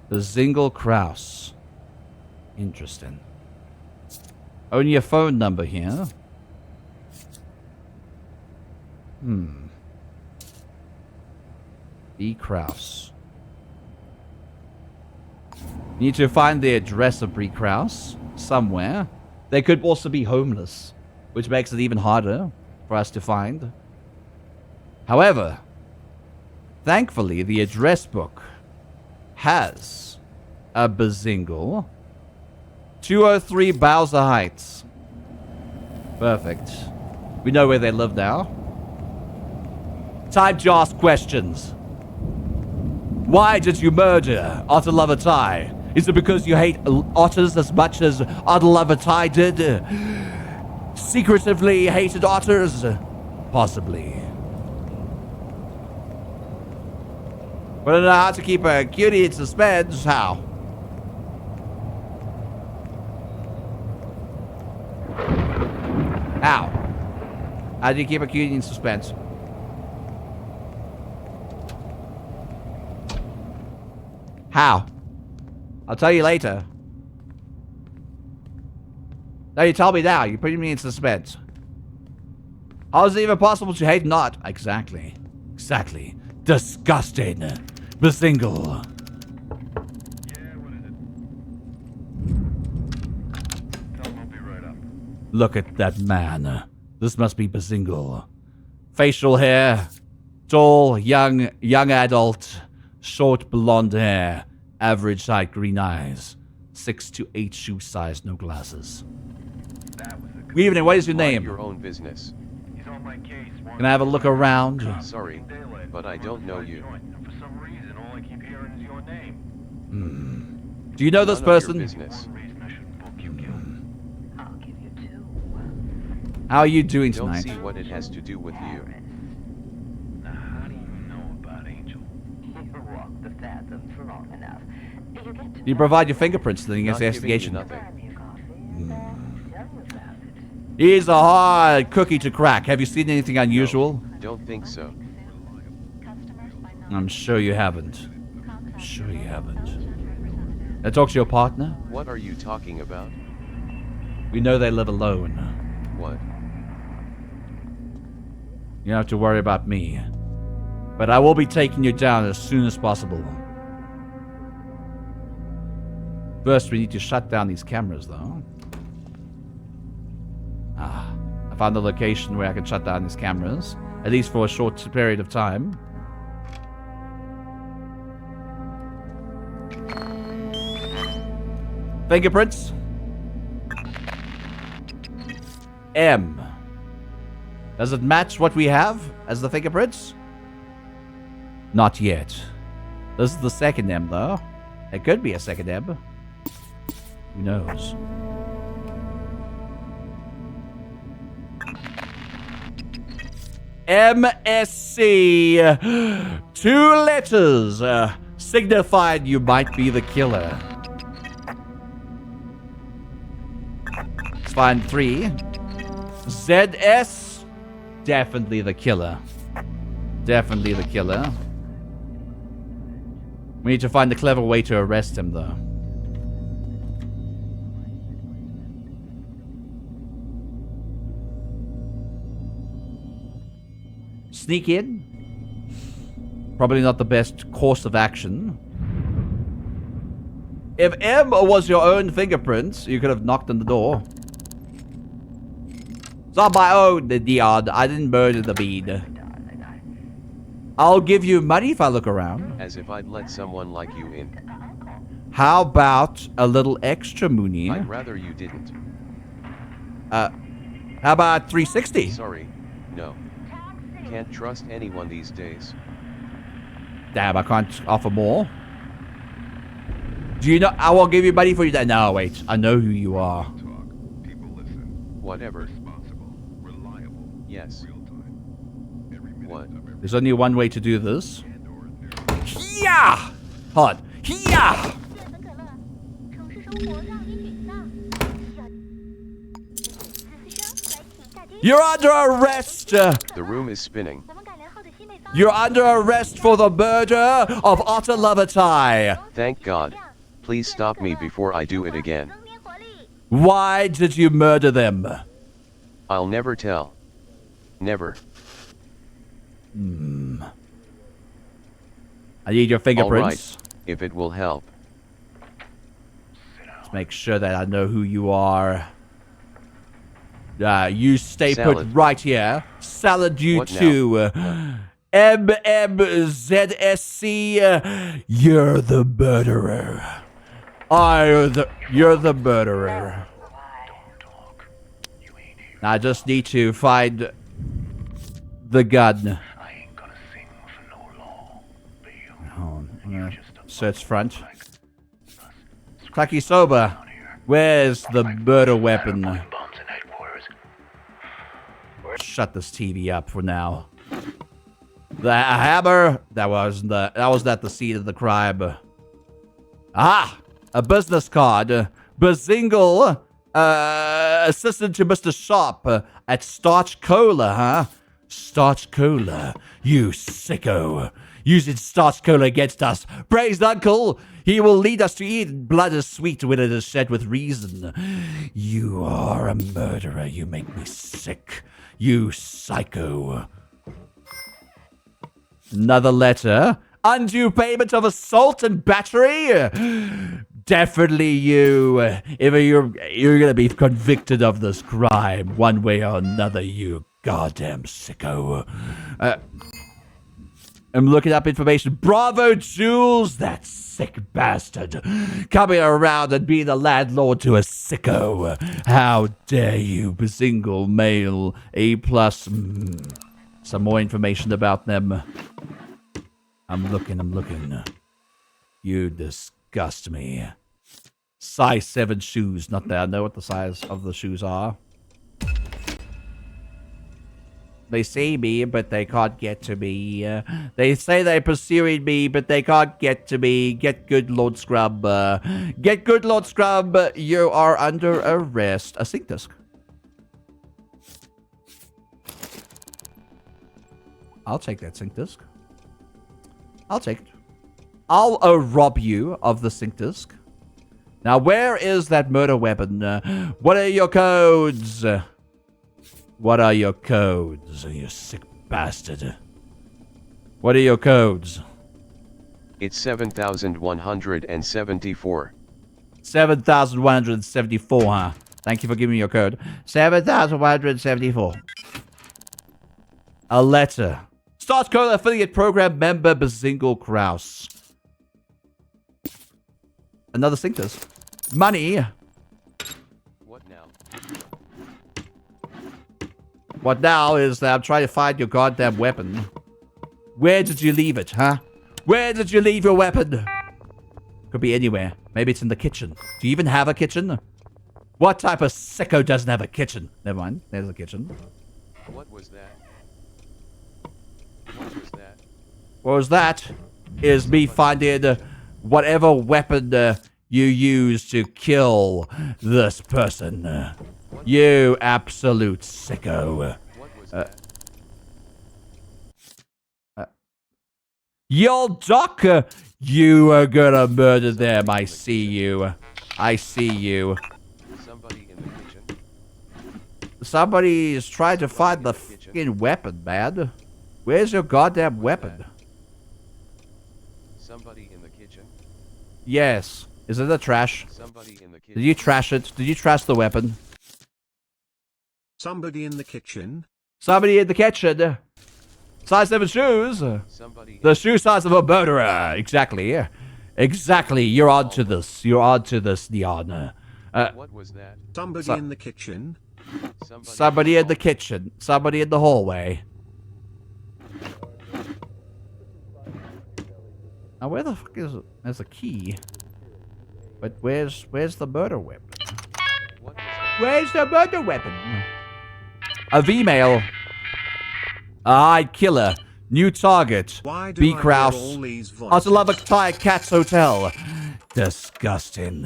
Bazingle Kraus. Interesting. Only a phone number here. B. Kraus. Need to find the address of Bree Kraus somewhere. They could also be homeless, which makes it even harder for us to find. However, thankfully, the address book has a Bazingle. 203 Bowser Heights. Perfect. We know where they live now. Time to ask questions. Why did you murder Otter Lover Tai? Is it because you hate otters as much as Otter Lover Tai did? Secretively hated otters? Possibly. But I don't know how to keep a cutie in suspense. How? How? How do you keep a cutie in suspense? How? I'll tell you later. No, you tell me now. You're putting me in suspense. How is it even possible to hate not? Exactly. Exactly. Disgusting. Bazingle. Look at that man. This must be Bazingle. Facial hair. Tall, young adult. Short blonde hair. Average height, green eyes. 6 to 8 shoe size, no glasses. Good evening, what is your name? Your own business. Can I have a look around? Sorry, but I don't know you. Do you know this person? How are you doing tonight? Don't see what it has to do with you. Do you provide your fingerprints to the investigation? He's a hard cookie to crack. Have you seen anything unusual? No, don't think so. I'm sure you haven't. I'm sure you haven't. Now talk to your partner. What are you talking about? We know they live alone. What? You don't have to worry about me. But I will be taking you down as soon as possible. First, we need to shut down these cameras, though. I found the location where I can shut down these cameras. At least for a short period of time. Fingerprints. M. Does it match what we have as the fingerprints? Not yet. This is the second M, though. It could be a second M. Who knows? MSC. 2 letters. Signified you might be the killer. Let's find 3. ZS. Definitely the killer. Definitely the killer. We need to find a clever way to arrest him, though. Sneak in. Probably not the best course of action. If M was your own fingerprints, you could have knocked on the door. It's not my own, Dion. I didn't murder the bead. I'll give you money if I look around. As if I'd let someone like you in. How about a little extra, Mooney? I'd rather you didn't. How about 360? Sorry, no. Can't trust anyone these days. Damn, I can't offer more. Do you know? I will give you money for you. No, wait. I know who you are. Whatever. Yes. What? There's only one way to do this. Yeah! Hold on. Yeah! You're under arrest! The room is spinning. You're under arrest for the murder of Otter Lover Tai. Thank God. Please stop me before I do it again. Why did you murder them? I'll never tell. Never. I need your fingerprints. All right, if it will help. Let's make sure that I know who you are. You stay put right here. Salad you too. MMZSC. You're the murderer. You're the murderer. I just need to find the gun. Search front. Takisoba, where's the murder weapon? Shut this TV up for now. The hammer, that was not the scene of the crime. Ah, a business card. Bazingle, assistant to Mr. Sharp at Starch Cola, huh? Starch Cola, you sicko. Using Starch Cola against us. Praise Uncle. He will lead us to eat. Blood is sweet when it is shed with reason. You are a murderer. You make me sick. You psycho. Another letter. Undue payment of assault and battery. Definitely you. If you're gonna be convicted of this crime one way or another, you goddamn sicko. I'm looking up information. Bravo, Jules, that sick bastard. Coming around and being the landlord to a sicko. How dare you, single male, A+. Some more information about them. I'm looking. You disgust me. Size 7 shoes. Not that I know what the size of the shoes are. They see me, but they can't get to me. They say they're pursuing me, but they can't get to me. Get good, Lord Scrub. Get good, Lord Scrub. You are under arrest. A sync disk. I'll take that sync disk. I'll take it. I'll rob you of the sync disk. Now, where is that murder weapon? What are your codes? What are your codes, you sick bastard? What are your codes? It's 7,174. 7,174, huh? Thank you for giving me your code. 7,174. A letter. Start Cola Affiliate Program member Bazingle Kraus. Another sync disk. Money. What now? What now is that I'm trying to find your goddamn weapon. Where did you leave it, huh? Where did you leave your weapon? Could be anywhere. Maybe it's in the kitchen. Do you even have a kitchen? What type of sicko doesn't have a kitchen? Never mind. There's a kitchen. What was that? What was that? What was that? Is me finding whatever weapon you used to kill this person. You absolute sicko. What was that? Yo, Doc, you are gonna murder them. I see you. I see you. Somebody in the kitchen? Somebody is trying to find the fucking weapon, man. Where's your goddamn weapon? Somebody in the kitchen? Yes. Is it the trash? Somebody in the kitchen. Did you trash it? Did you trash the weapon? Somebody in the kitchen? Somebody in the kitchen. Size 7 shoes. Somebody the shoe size of a murderer. Exactly. Exactly. You're on to this. You're on to this, Neon. What was that? Somebody in the kitchen? Somebody in the kitchen. Somebody in the hallway. Now, where the fuck is it? There's a key. But where's the murder weapon? Where's the murder weapon? A V-mail. I'd killer. New target. B. Kraus. Ocelava Cat's Hotel. Disgusting.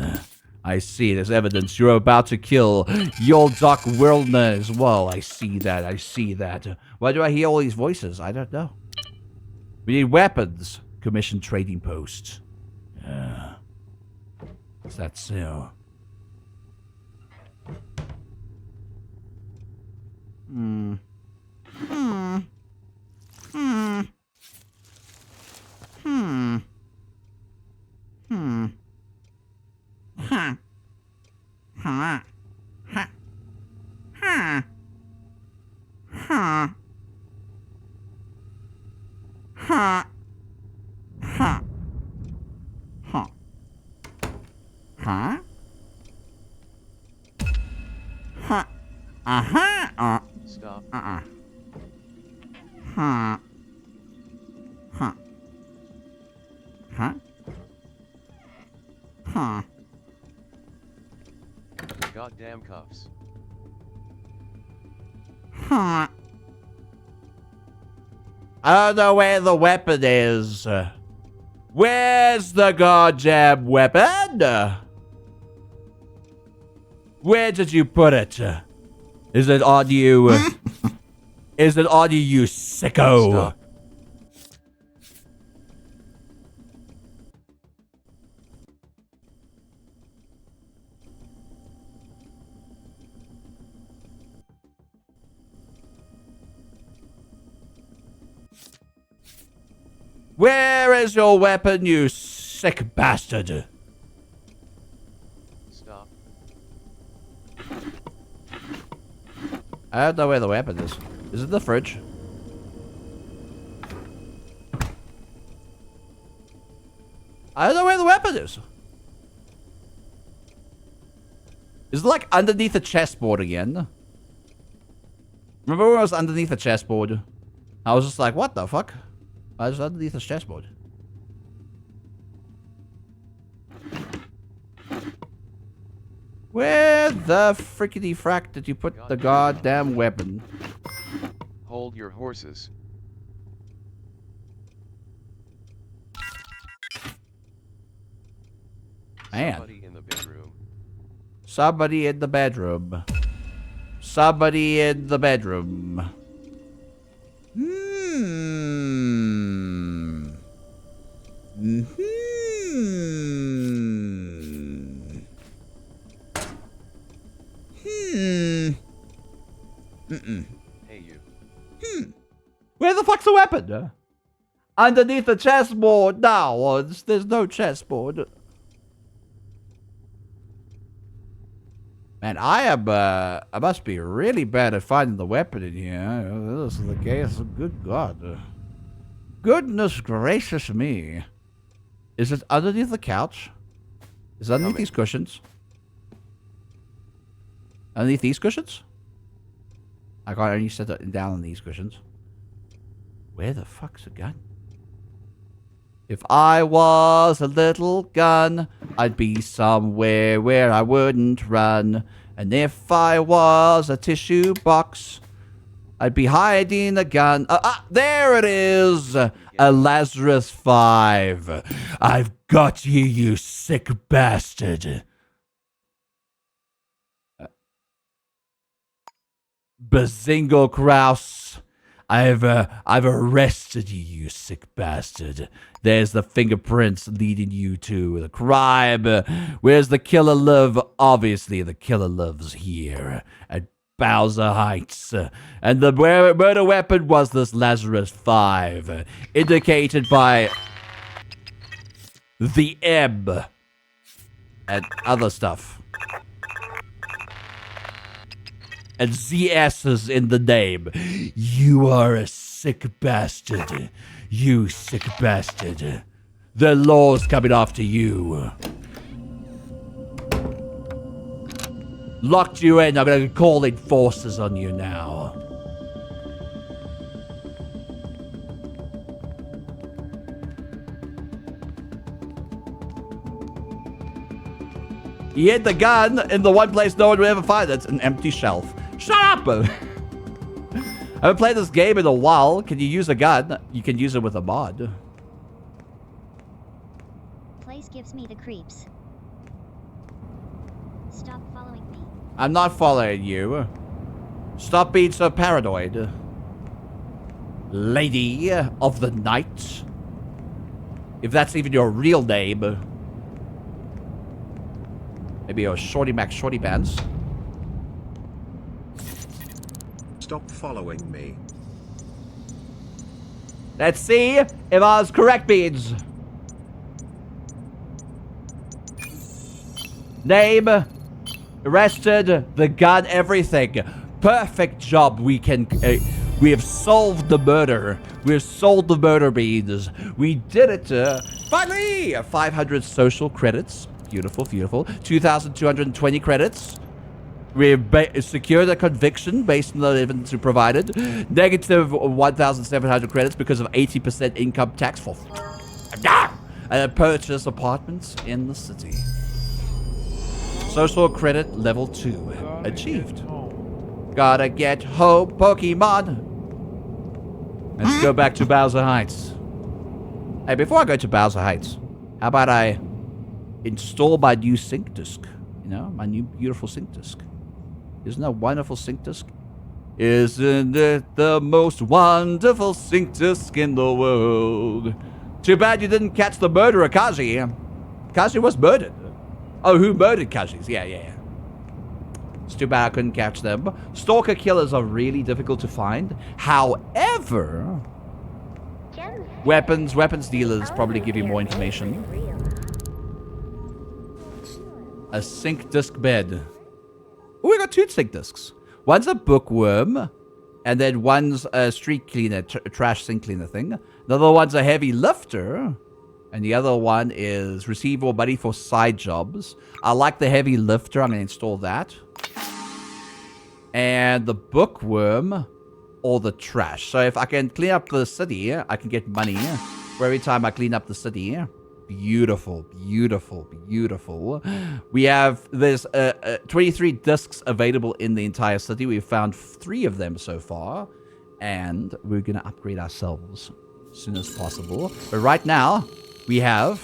I see it as evidence you're about to kill your Doc Wilner as well. I see that. I see that. Why do I hear all these voices? I don't know. We need weapons. Commission trading post. Is that so? Hmm. Hmm. Hmm. Hmm. Hmm. Huh. Huh. Huh. Huh. Huh. Huh. Huh. Huh. Huh? Huh. Uh-huh. Stop. Uh-uh. Huh. Huh. Huh? Huh. Goddamn cuffs. Huh. I don't know where the weapon is. Where's the goddamn weapon? Where did you put it? Is it on you? Is it on you, you sicko? Stop. Where is your weapon, you sick bastard? Stop. I don't know where the weapon is. Is it in the fridge? I don't know where the weapon is. Is it like underneath the chessboard again? Remember when I was underneath the chessboard? I was just like, what the fuck? I was underneath the chessboard. Where the frickety frack did you put the goddamn weapon? Hold your horses. Man. Somebody in the bedroom. Somebody in the bedroom. Somebody in the bedroom. Hey you. Where the fuck's the weapon? Underneath the chessboard. No, there's no chessboard. Man, I must be really bad at finding the weapon in here. This is the case. Good God. Goodness gracious me. Is it underneath the couch? Is it underneath these cushions? Underneath these cushions? I got only set it down on these cushions. Where the fuck's the gun? If I was a little gun, I'd be somewhere where I wouldn't run. And if I was a tissue box, I'd be hiding a gun. There it is! A Lazarus 5. I've got you, you sick bastard. Bazingo Kraus. I've arrested you, you sick bastard. There's the fingerprints leading you to the crime. Where's the killer love? Obviously, the killer love's here at Bowser Heights. And the murder weapon was this Lazarus 5, indicated by the M and other stuff. And ZS's in the name. You are a sick bastard. You sick bastard. The law's coming after you. Locked you in. I'm gonna call enforcers on you now. You hid the gun in the one place no one would ever find it. An empty shelf. Shut up! I haven't played this game in a while. Can you use a gun? You can use it with a mod. Place gives me the creeps. Stop following me. I'm not following you. Stop being so paranoid. Lady of the Night. If that's even your real name. Maybe you're Shorty Mac Shorty Pants. Stop following me. Let's see if I was correct, Beans. Name, arrested, the gun, everything. Perfect job. We have solved the murder. We have solved the murder, Beans. We did it. Finally, 500 social credits. Beautiful, beautiful. 2,220 credits. We've secured a conviction based on the evidence we provided. Negative 1,700 credits because of 80% income tax for... purchase apartments in the city. Social credit level 2 achieved. Gotta get home, Pokemon. Let's go back to Bowser Heights. Hey, before I go to Bowser Heights, how about I install my new sync disk? You know, my new beautiful sync disk. Isn't that a wonderful sync disk? Isn't it the most wonderful sync disk in the world? Too bad you didn't catch the murderer, Kaji. Kaji was murdered. Oh, who murdered Kaji's? Yeah. It's too bad I couldn't catch them. Stalker killers are really difficult to find. However, weapons dealers probably give you more information. A sync disk bed. Oh, we got 2 sync disks. One's a bookworm, and then one's a street cleaner, trash sink cleaner thing. The other one's a heavy lifter, and the other one is receive more money for side jobs. I like the heavy lifter. I'm going to install that. And the bookworm or the trash. So if I can clean up the city, I can get money for every time I clean up the city. Beautiful. There's 23 discs available in the entire city. We've found 3 of them so far. And we're going to upgrade ourselves as soon as possible. But right now, we have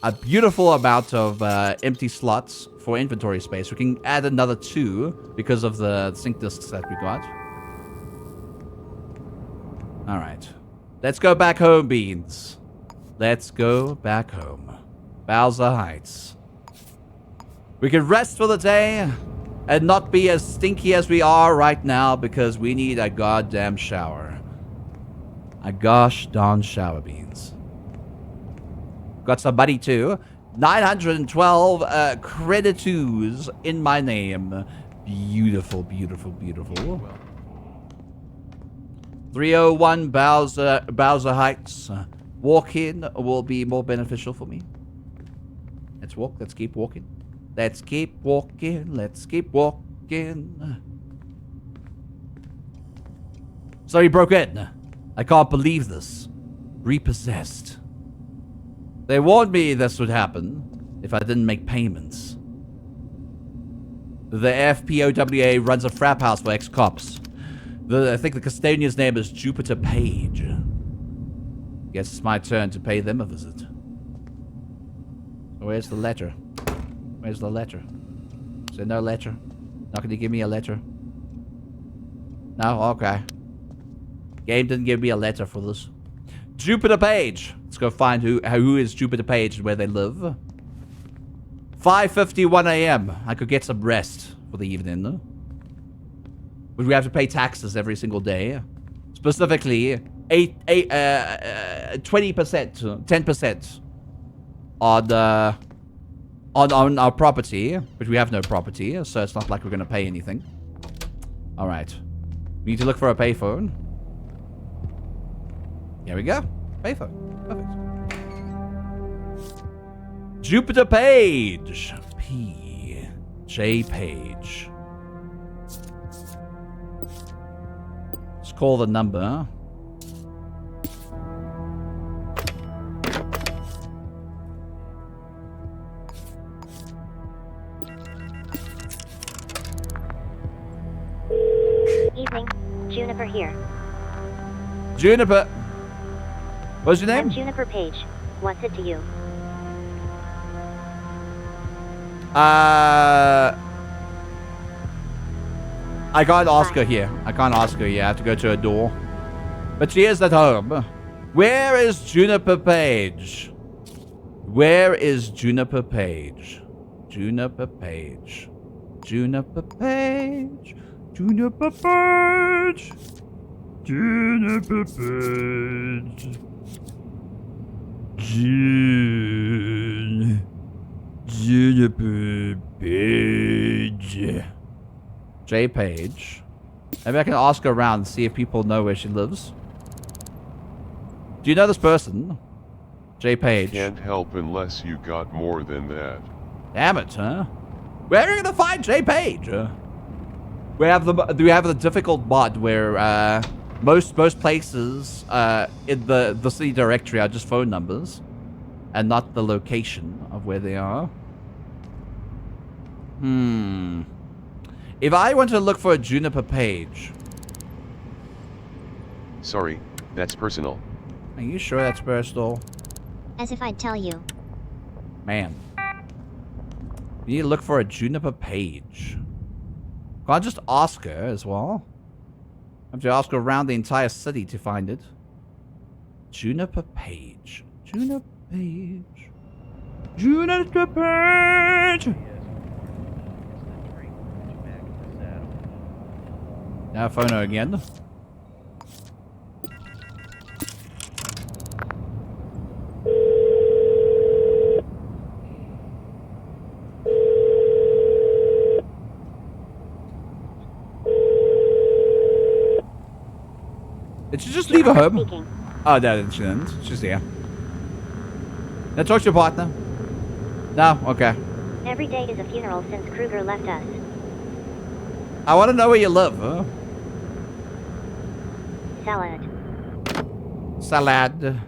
a beautiful amount of empty slots for inventory space. We can add another 2 because of the sync discs that we got. All right. Let's go back home, Beans. Let's go back home. Bowser Heights. We can rest for the day and not be as stinky as we are right now because we need a goddamn shower. A gosh darn shower, Beans. Got some money too. 912 credit 2s in my name. Beautiful. 301 Bowser Heights. Walk-in will be more beneficial for me. Let's walk. Let's keep walking. Let's keep walking. So he broke in. I can't believe this. Repossessed. They warned me this would happen if I didn't make payments. The FPOWA runs a frat house for ex-cops. I think the custodian's name is Jupiter Page. Guess it's my turn to pay them a visit. Where's the letter? Where's the letter? Is there no letter? Not going to give me a letter? No? Okay. Game didn't give me a letter for this. Jupiter Page. Let's go find who is Jupiter Page and where they live. 5:51 a.m. I could get some rest for the evening, though. But we have to pay taxes every single day. Specifically, 20%, 10% on our property. But we have no property, so it's not like we're going to pay anything. All right. We need to look for a payphone. Here we go. Payphone. Perfect. Jupiter Page. J Page. Let's call the number. Evening. Juniper here. Juniper. What's your name? I'm Juniper Page. What's it to you? I can't ask her here. I have to go to her door. But she is at home. Where is Juniper Page? Where is Juniper Page? Juniper Page. Juniper Page. Juniper Page. Juniper Page. Juniper Page. J Page. Maybe I can ask her around and see if people know where she lives. Do you know this person? J Page. Can't help unless you got more than that. Damn it, huh? Where are you gonna find J Page? Do we have the difficult mod where Most places in the city directory are just phone numbers and not the location of where they are. If I want to look for a Juniper page. Sorry, that's personal. Are you sure that's personal? As if I'd tell you. Man. You need to look for a Juniper page. Can't I just ask her as well? I have to ask her around the entire city to find it. Juniper page. Juniper page. Juniper page! Now phone her again. Did she just leave her home? Speaking. Oh, no, she didn't. She's here. Now talk to your partner. No? Okay. Every day is a funeral since Kruger left us. I want to know where you live, huh? Salad. Salad.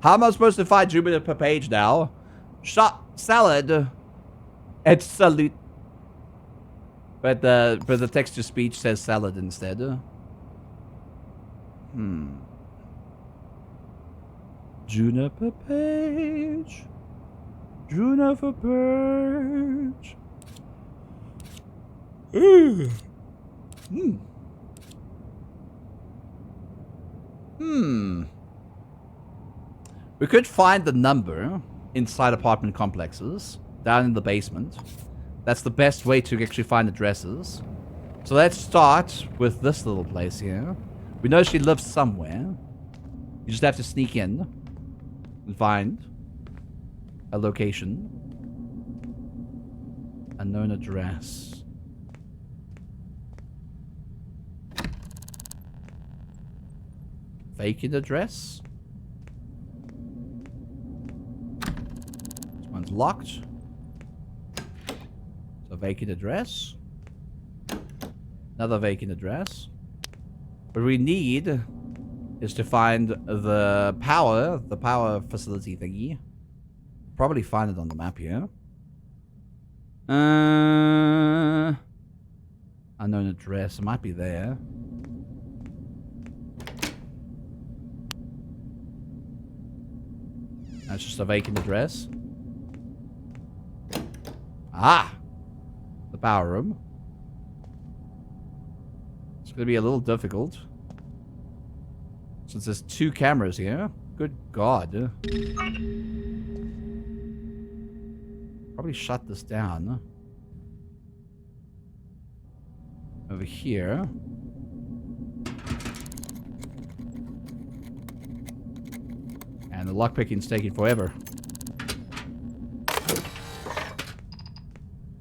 How am I supposed to find Jupiter per page now? Shot salad. It's salute. But the text to speech says salad instead. Juniper page. Juniper page. We could find the number inside apartment complexes, down in the basement. That's the best way to actually find addresses. So let's start with this little place here. We know she lives somewhere. You just have to sneak in and find a location. Unknown address. Vacant address. This one's locked. So vacant address. Another vacant address. What we need is to find the power facility thingy. Probably find it on the map here. Unknown address. It might be there. That's just a vacant address. Ah! The power room. It's going to be a little difficult. Since there's 2 cameras here. Good God. Probably shut this down. Over here. And the lockpicking's taking forever.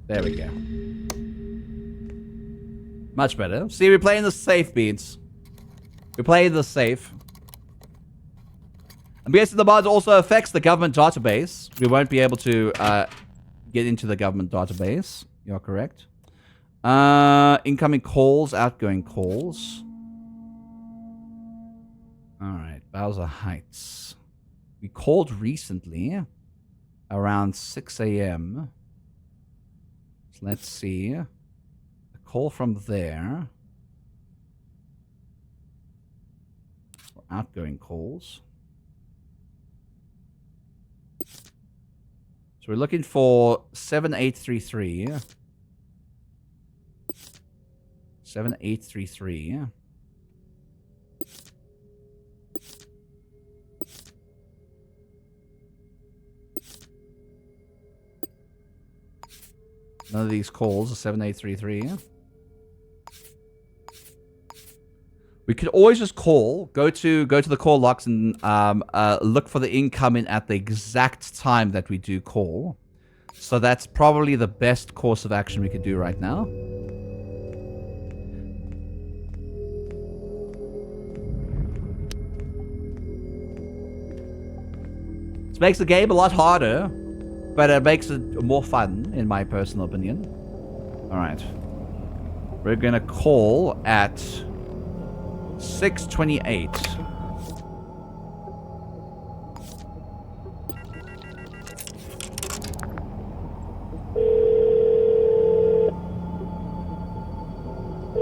There we go. Much better. See, we're playing the safe, Beans. We're playing the safe. I'm guessing the mod also affects the government database. We won't be able to get into the government database. You're correct. Incoming calls, outgoing calls. Alright, Bowser Heights. We called recently around 6 a.m. So let's see. A call from there. Or outgoing calls. So we're looking for 7833. 7833. None of these calls are 7833. We could always just call, go to the call logs and look for the incoming at the exact time that we do call. So that's probably the best course of action we could do right now. This makes the game a lot harder, but it makes it more fun, in my personal opinion. Alright. We're gonna call at 6:28.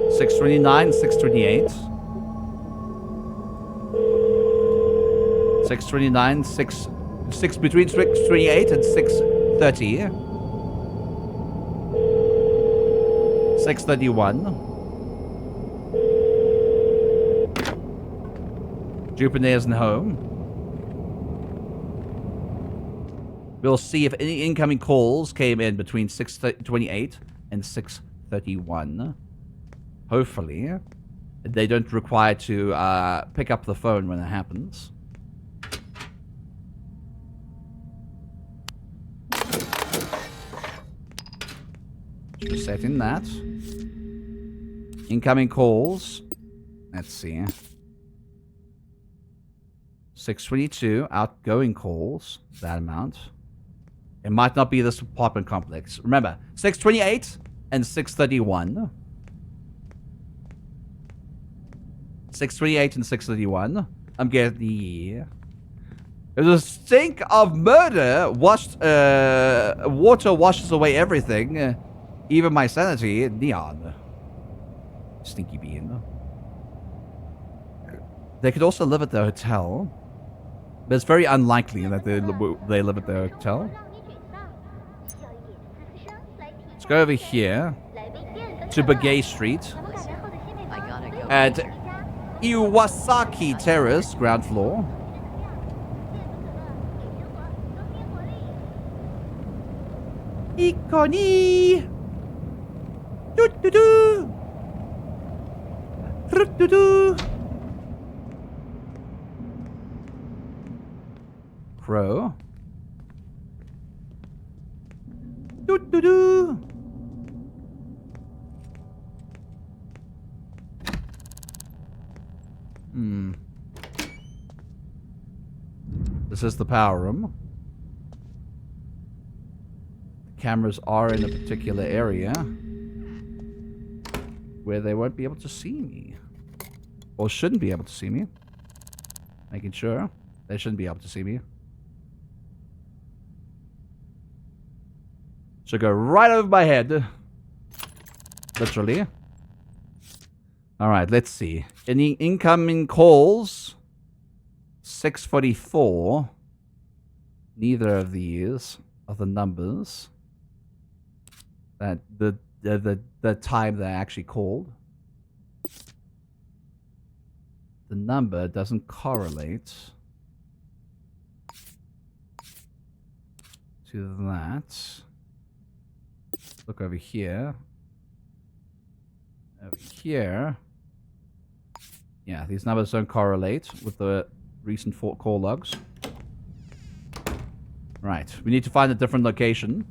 $6:29, $6:28. $6:29, between 6:28 and 6:30. 6:31. Jupiter isn't home. We'll see if any incoming calls came in between 6:28 and 6:31. Hopefully, they don't require to pick up the phone when it happens. Resetting that. Incoming calls. Let's see. 6:22. Outgoing calls. That amount. It might not be this apartment complex. Remember, 6:28 and 6:31. 6:28 and 6:31. I'm getting there's a stink of murder. Water washes away everything. Even my sanity. Neon. Stinky bean. They could also live at the hotel. But it's very unlikely that they live at the hotel. Let's go over here. To Bagay Street. At Iwasaki Terrace, ground floor. Ikoni! Do-do-do! Do-do-do! Crow. Do-do-do! This is the power room. The cameras are in a particular area where they won't be able to see me. Or shouldn't be able to see me. Making sure they shouldn't be able to see me. Should go right over my head. Literally. Alright, let's see. Any incoming calls? 6:44. Neither of these are the numbers that the time they actually called. The number doesn't correlate to that. Look over here. Over here. Yeah, these numbers don't correlate with the recent call logs. Right, we need to find a different location.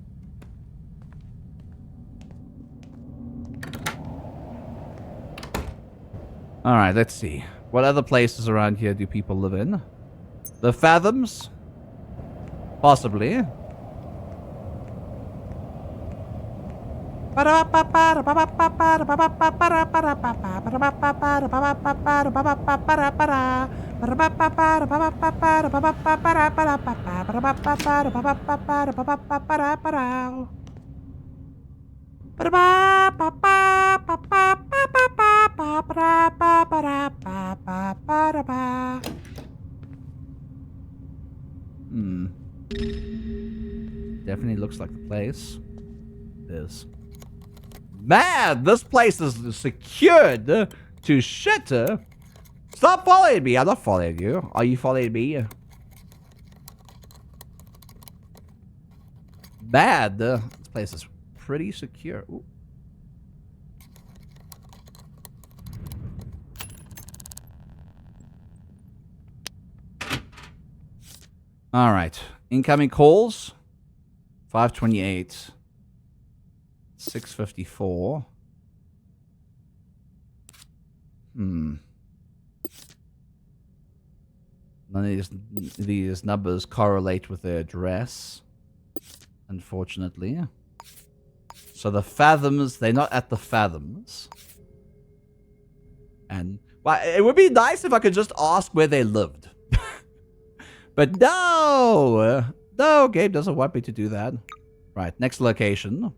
Alright, let's see. What other places around here do people live in? The Fathoms? Possibly. Definitely looks like the place. It is. Man, this place is secured to shit. Stop following me. I'm not following you. Are you following me? Bad. This place is pretty secure. Ooh. All right. Incoming calls. 528. 654. None of these numbers correlate with their address, unfortunately. So the Fathoms, they're not at the Fathoms. And well, it would be nice if I could just ask where they lived. But no! No, game doesn't want me to do that. Right, next location.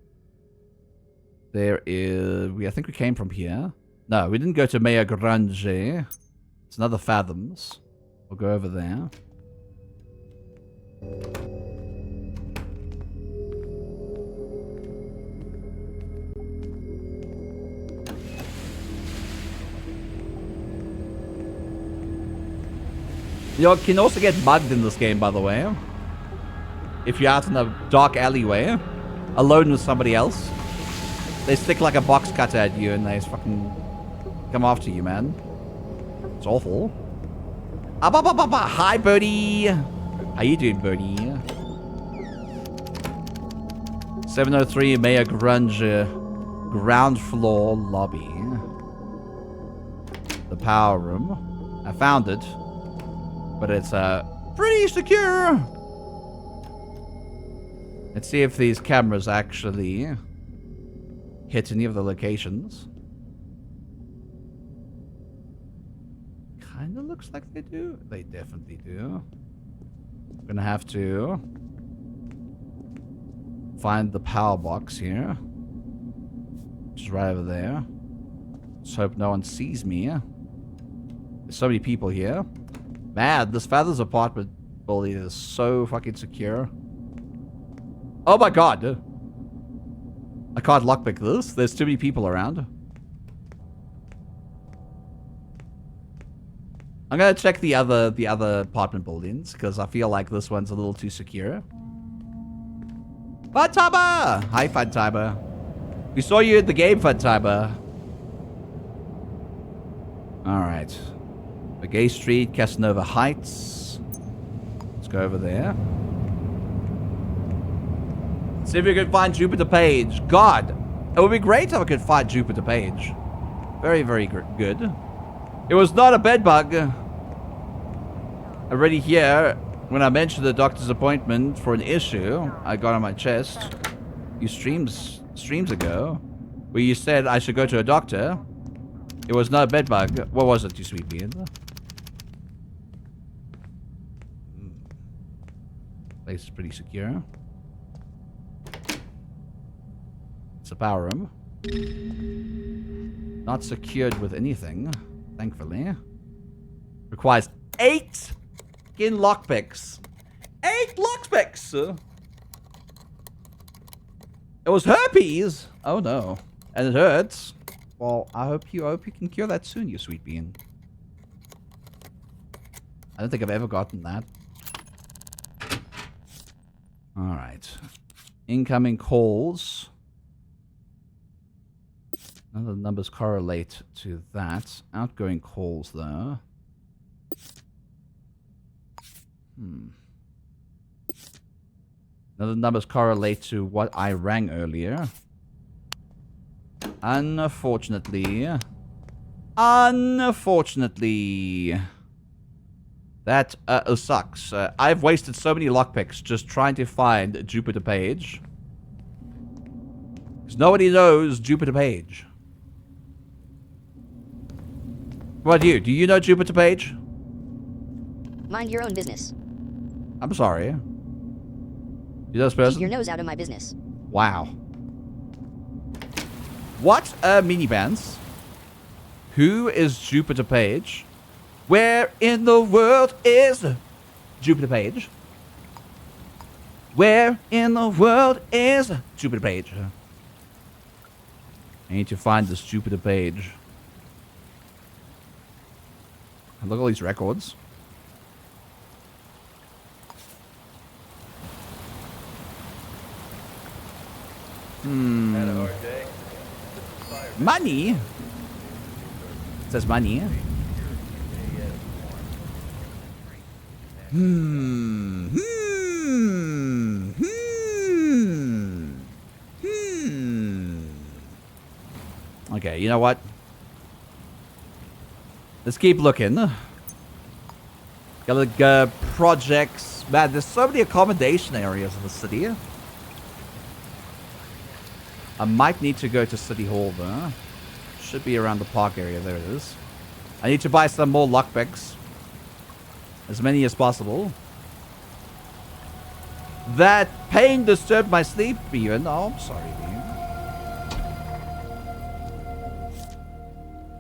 There is... I think we came from here. No, we didn't go to Maya Grange. It's another Fathoms. We'll go over there. You can also get mugged in this game, by the way. If you're out in a dark alleyway, alone with somebody else, they stick like a box cutter at you and they fucking come after you, man. It's awful. Hi, Birdie. How you doing, Birdie? 703 Maya Grunge, ground floor lobby. The power room. I found it. But it's pretty secure. Let's see if these cameras actually hit any of the locations. Kinda looks like they do. They definitely do. I'm gonna have to find the power box here. Which is right over there. Let's hope no one sees me. There's so many people here. Man, this Father's apartment building is so fucking secure. Oh my god. I can't lockpick this. There's too many people around. I'm gonna check the other apartment buildings because I feel like this one's a little too secure. Funtimer! Hi, Funtimer. We saw you at the game, Funtimer. Alright. Gay Street, Casanova Heights. Let's go over there. See if we can find Jupiter Page. God, it would be great if I could find Jupiter Page. Very, very good. It was not a bed bug. Already here, when I mentioned the doctor's appointment for an issue I got on my chest, you streams ago, where you said I should go to a doctor. It was not a bed bug. What was it, you sweet bean? Place is pretty secure. It's a power room. Not secured with anything, thankfully. Requires 8 fucking lockpicks. 8 lockpicks! It was herpes! Oh no. And it hurts. Well, I hope you can cure that soon, you sweet bean. I don't think I've ever gotten that. Alright. Incoming calls. None of the numbers correlate to that. Outgoing calls, though. None of the numbers correlate to what I rang earlier. Unfortunately. Unfortunately. That sucks. I've wasted so many lockpicks just trying to find Jupiter Page. Because nobody knows Jupiter Page. What about you? Do you know Jupiter Page? Mind your own business. I'm sorry. You know this person? Keep your nose out of my business. Wow. What minibands? Who is Jupiter Page? Where in the world is Jupiter Page? Where in the world is Jupiter Page? I need to find this Jupiter Page. Look at all these records. Had a hard day. Money? It says money. Okay, you know what? Let's keep looking. Gallagher projects. Man, there's so many accommodation areas in the city. I might need to go to City Hall though. Should be around the park area. There it is. I need to buy some more lockpicks. As many as possible. That pain disturbed my sleep, Ian. Oh, I'm sorry, Ian.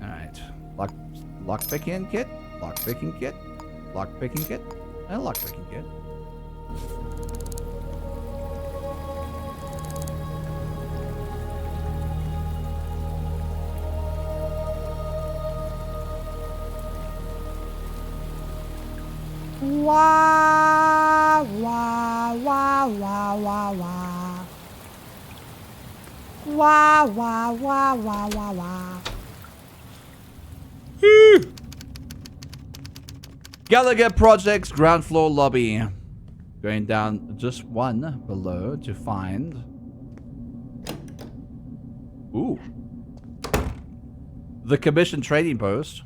Alright. Lockpicking kit. Lockpicking kit. Lockpicking kit. And lockpicking kit. Wah, wah, wah, wah, wah, wah. Wah, wah, wah, wah, wah, wah. Gallagher Projects ground floor lobby. Going down just one below to find. Ooh. The commission trading post.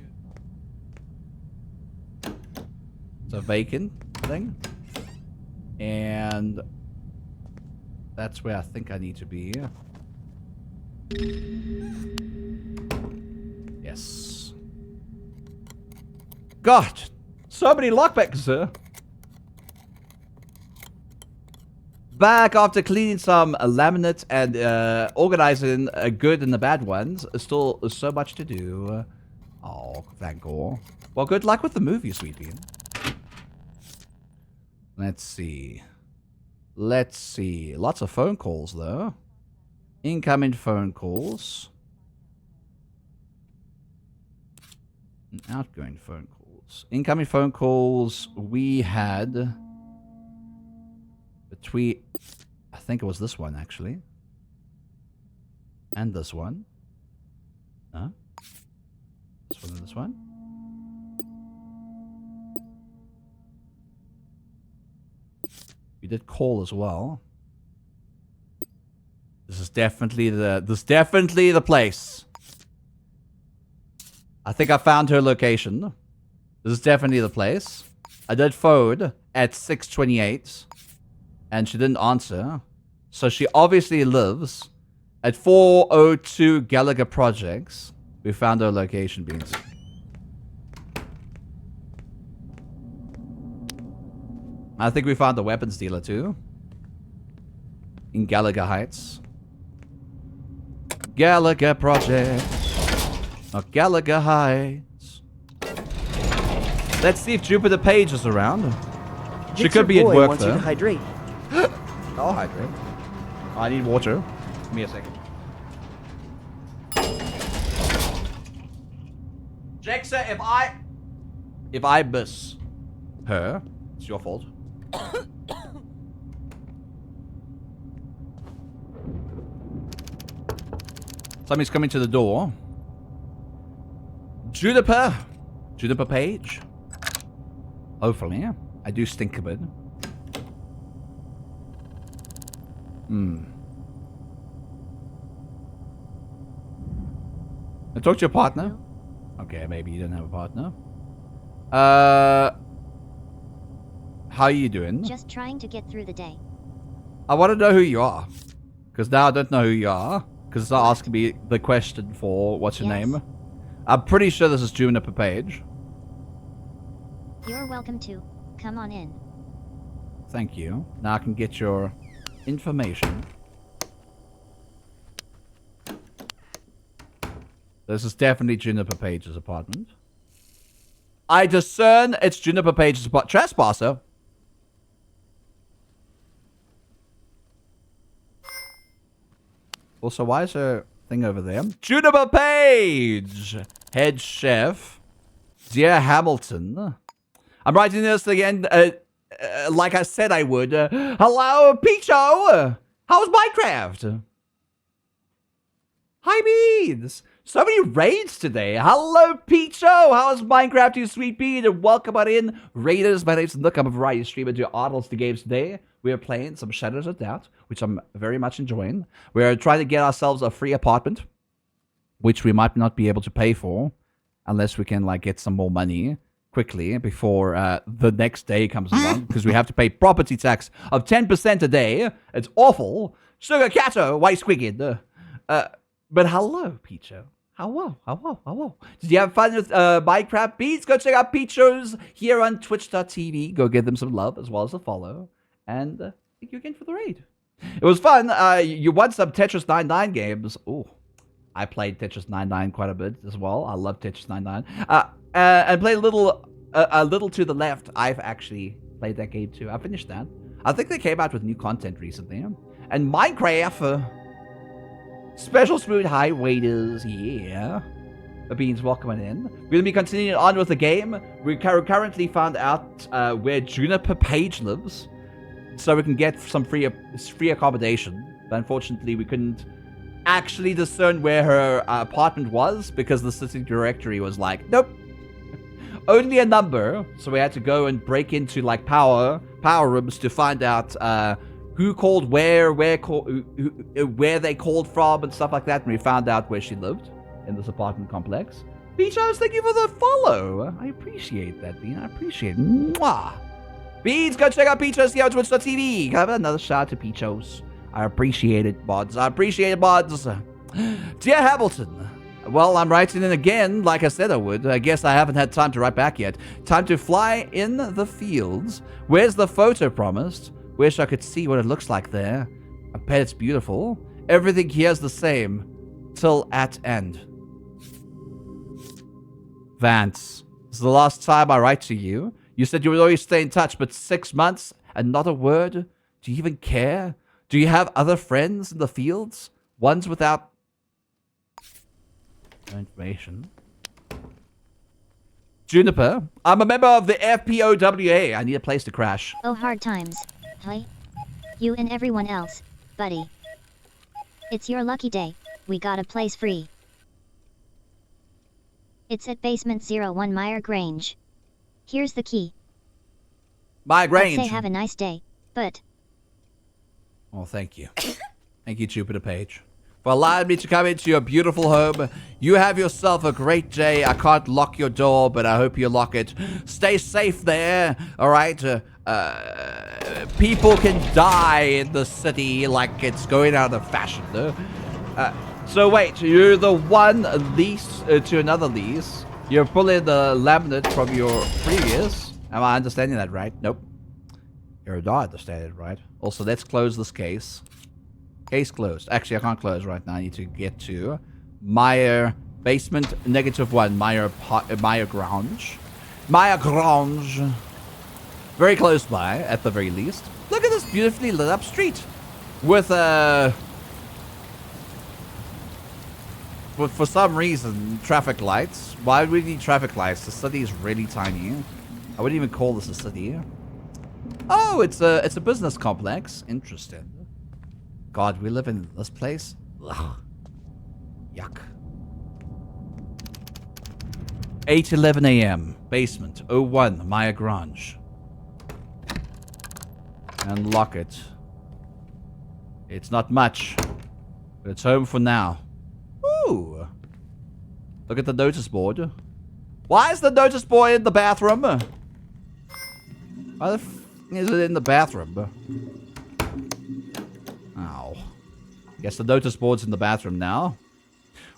It's a vacant thing. And that's where I think I need to be. Yes. God, so many lockpicks, sir. Back after cleaning some laminate and organizing good and the bad ones. Still so much to do. Oh, thank God. Well, good luck with the movie, sweetie. Let's see. Let's see. Lots of phone calls, though. Incoming phone calls. And outgoing phone calls. Incoming phone calls, we had... between... I think it was this one, actually. And this one. Huh? This one and this one. We did call as well. This is definitely the place. I think I found her location. This is definitely the place. I did phone at 6:28 and she didn't answer. So she obviously lives at 402 Gallagher Projects. We found her location, Beans. I think we found the weapons dealer too. In Gallagher Heights. Gallagher Project. Not Gallagher Heights. Let's see if Jupiter Page is around. She could be at work wants though. You to hydrate. I'll hydrate. I need water. Give me a second. Jaxa, if I miss her, it's your fault. Somebody's coming to the door. Juniper Page. Hopefully, I do stink a bit. I talked to your partner. Okay, maybe you don't have a partner. How are you doing? Just trying to get through the day. I want to know who you are. Because now I don't know who you are. Because it's not asking me the question for what's your name. I'm pretty sure this is Juniper Page. You're welcome to. Come on in. Thank you. Now I can get your information. This is definitely Juniper Page's apartment. I discern it's Juniper Page's apartment. Trespasser. Also, why is her thing over there? Juniper Page! Head chef. Dear Hamilton. I'm writing this again, like I said I would. Hello, Picho! How's Minecraft? Hi, Beans! So many raids today. Hello, Picho! How's Minecraft, you sweet bean? And welcome on in, Raiders. My name's Nook. I'm a variety streamer to Arnold's the Games today. We are playing some Shadows of Doubt, which I'm very much enjoying. We're trying to get ourselves a free apartment, which we might not be able to pay for, unless we can, like, get some more money quickly before the next day comes along, because we have to pay property tax of 10% a day. It's awful. Sugar Cato, why squigging? But hello, Picho. Hello. Did you have fun with Minecraft Beats? Go check out Pichos here on twitch.tv. Go give them some love as well as a follow. And thank you again for the raid. It was fun. You won some Tetris 99 games. Ooh, I played Tetris 99 quite a bit as well. I love Tetris 99. And played a little to the left. I've actually played that game too. I finished that. I think they came out with new content recently. And Minecraft, Special Smooth High Waiters, yeah. The Beans, welcome in. We're going to be continuing on with the game. We currently found out where Juniper Page lives, so we can get some free accommodation. But unfortunately, we couldn't actually discern where her apartment was because the city directory was like, nope. Only a number, so we had to go and break into like power rooms to find out who called where they called from and stuff like that. And we found out where she lived in this apartment complex. Beachos, thank you for the follow. I appreciate that, Bean. I appreciate it. Mwah. Beans, go check out Beachos here on twitch.tv. Have another shout out to Beachos. I appreciate it, mods. Dear Hamilton, well, I'm writing in again, like I said I would. I guess I haven't had time to write back yet. Time to fly in the fields. Where's the photo promised? Wish I could see what it looks like there. I bet it's beautiful. Everything here's the same. Till at end. Vance, this is the last time I write to you. You said you would always stay in touch, but 6 months and not a word? Do you even care? Do you have other friends in the fields? Ones without no information. Juniper, I'm a member of the FPOWA. I need a place to crash. Oh, hard times. Hi. You and everyone else, buddy. It's your lucky day. We got a place free. It's at basement 01 Meyer Grange. Here's the key. Meyer Grange. I'd say have a nice day, but... Oh, thank you. Thank you, Jupiter Page, for allowing me to come into your beautiful home. You have yourself a great day. I can't lock your door, but I hope you lock it. Stay safe there, all right? People can die in the city like it's going out of fashion. So wait, you're the one lease to another lease. You're pulling the laminate from your previous. Am I understanding that right? Nope. You're not understanding it right. Also, let's close this case. Case closed. Actually, I can't close right now. I need to get to Meyer basement -1. Meyer Grange. Meyer Grange. Very close by, at the very least. Look at this beautifully lit up street with for some reason, traffic lights. Why would we need traffic lights? The city is really tiny. I wouldn't even call this a city. Oh, it's a business complex. Interesting. God, we live in this place? Ugh. Yuck. 8:11 a.m. Basement 01 Meyer Grange. Unlock it. It's not much, but it's home for now. Ooh. Look at the notice board. Why is the notice board in the bathroom? Why the f is it in the bathroom? Ow. Guess the notice board's in the bathroom now.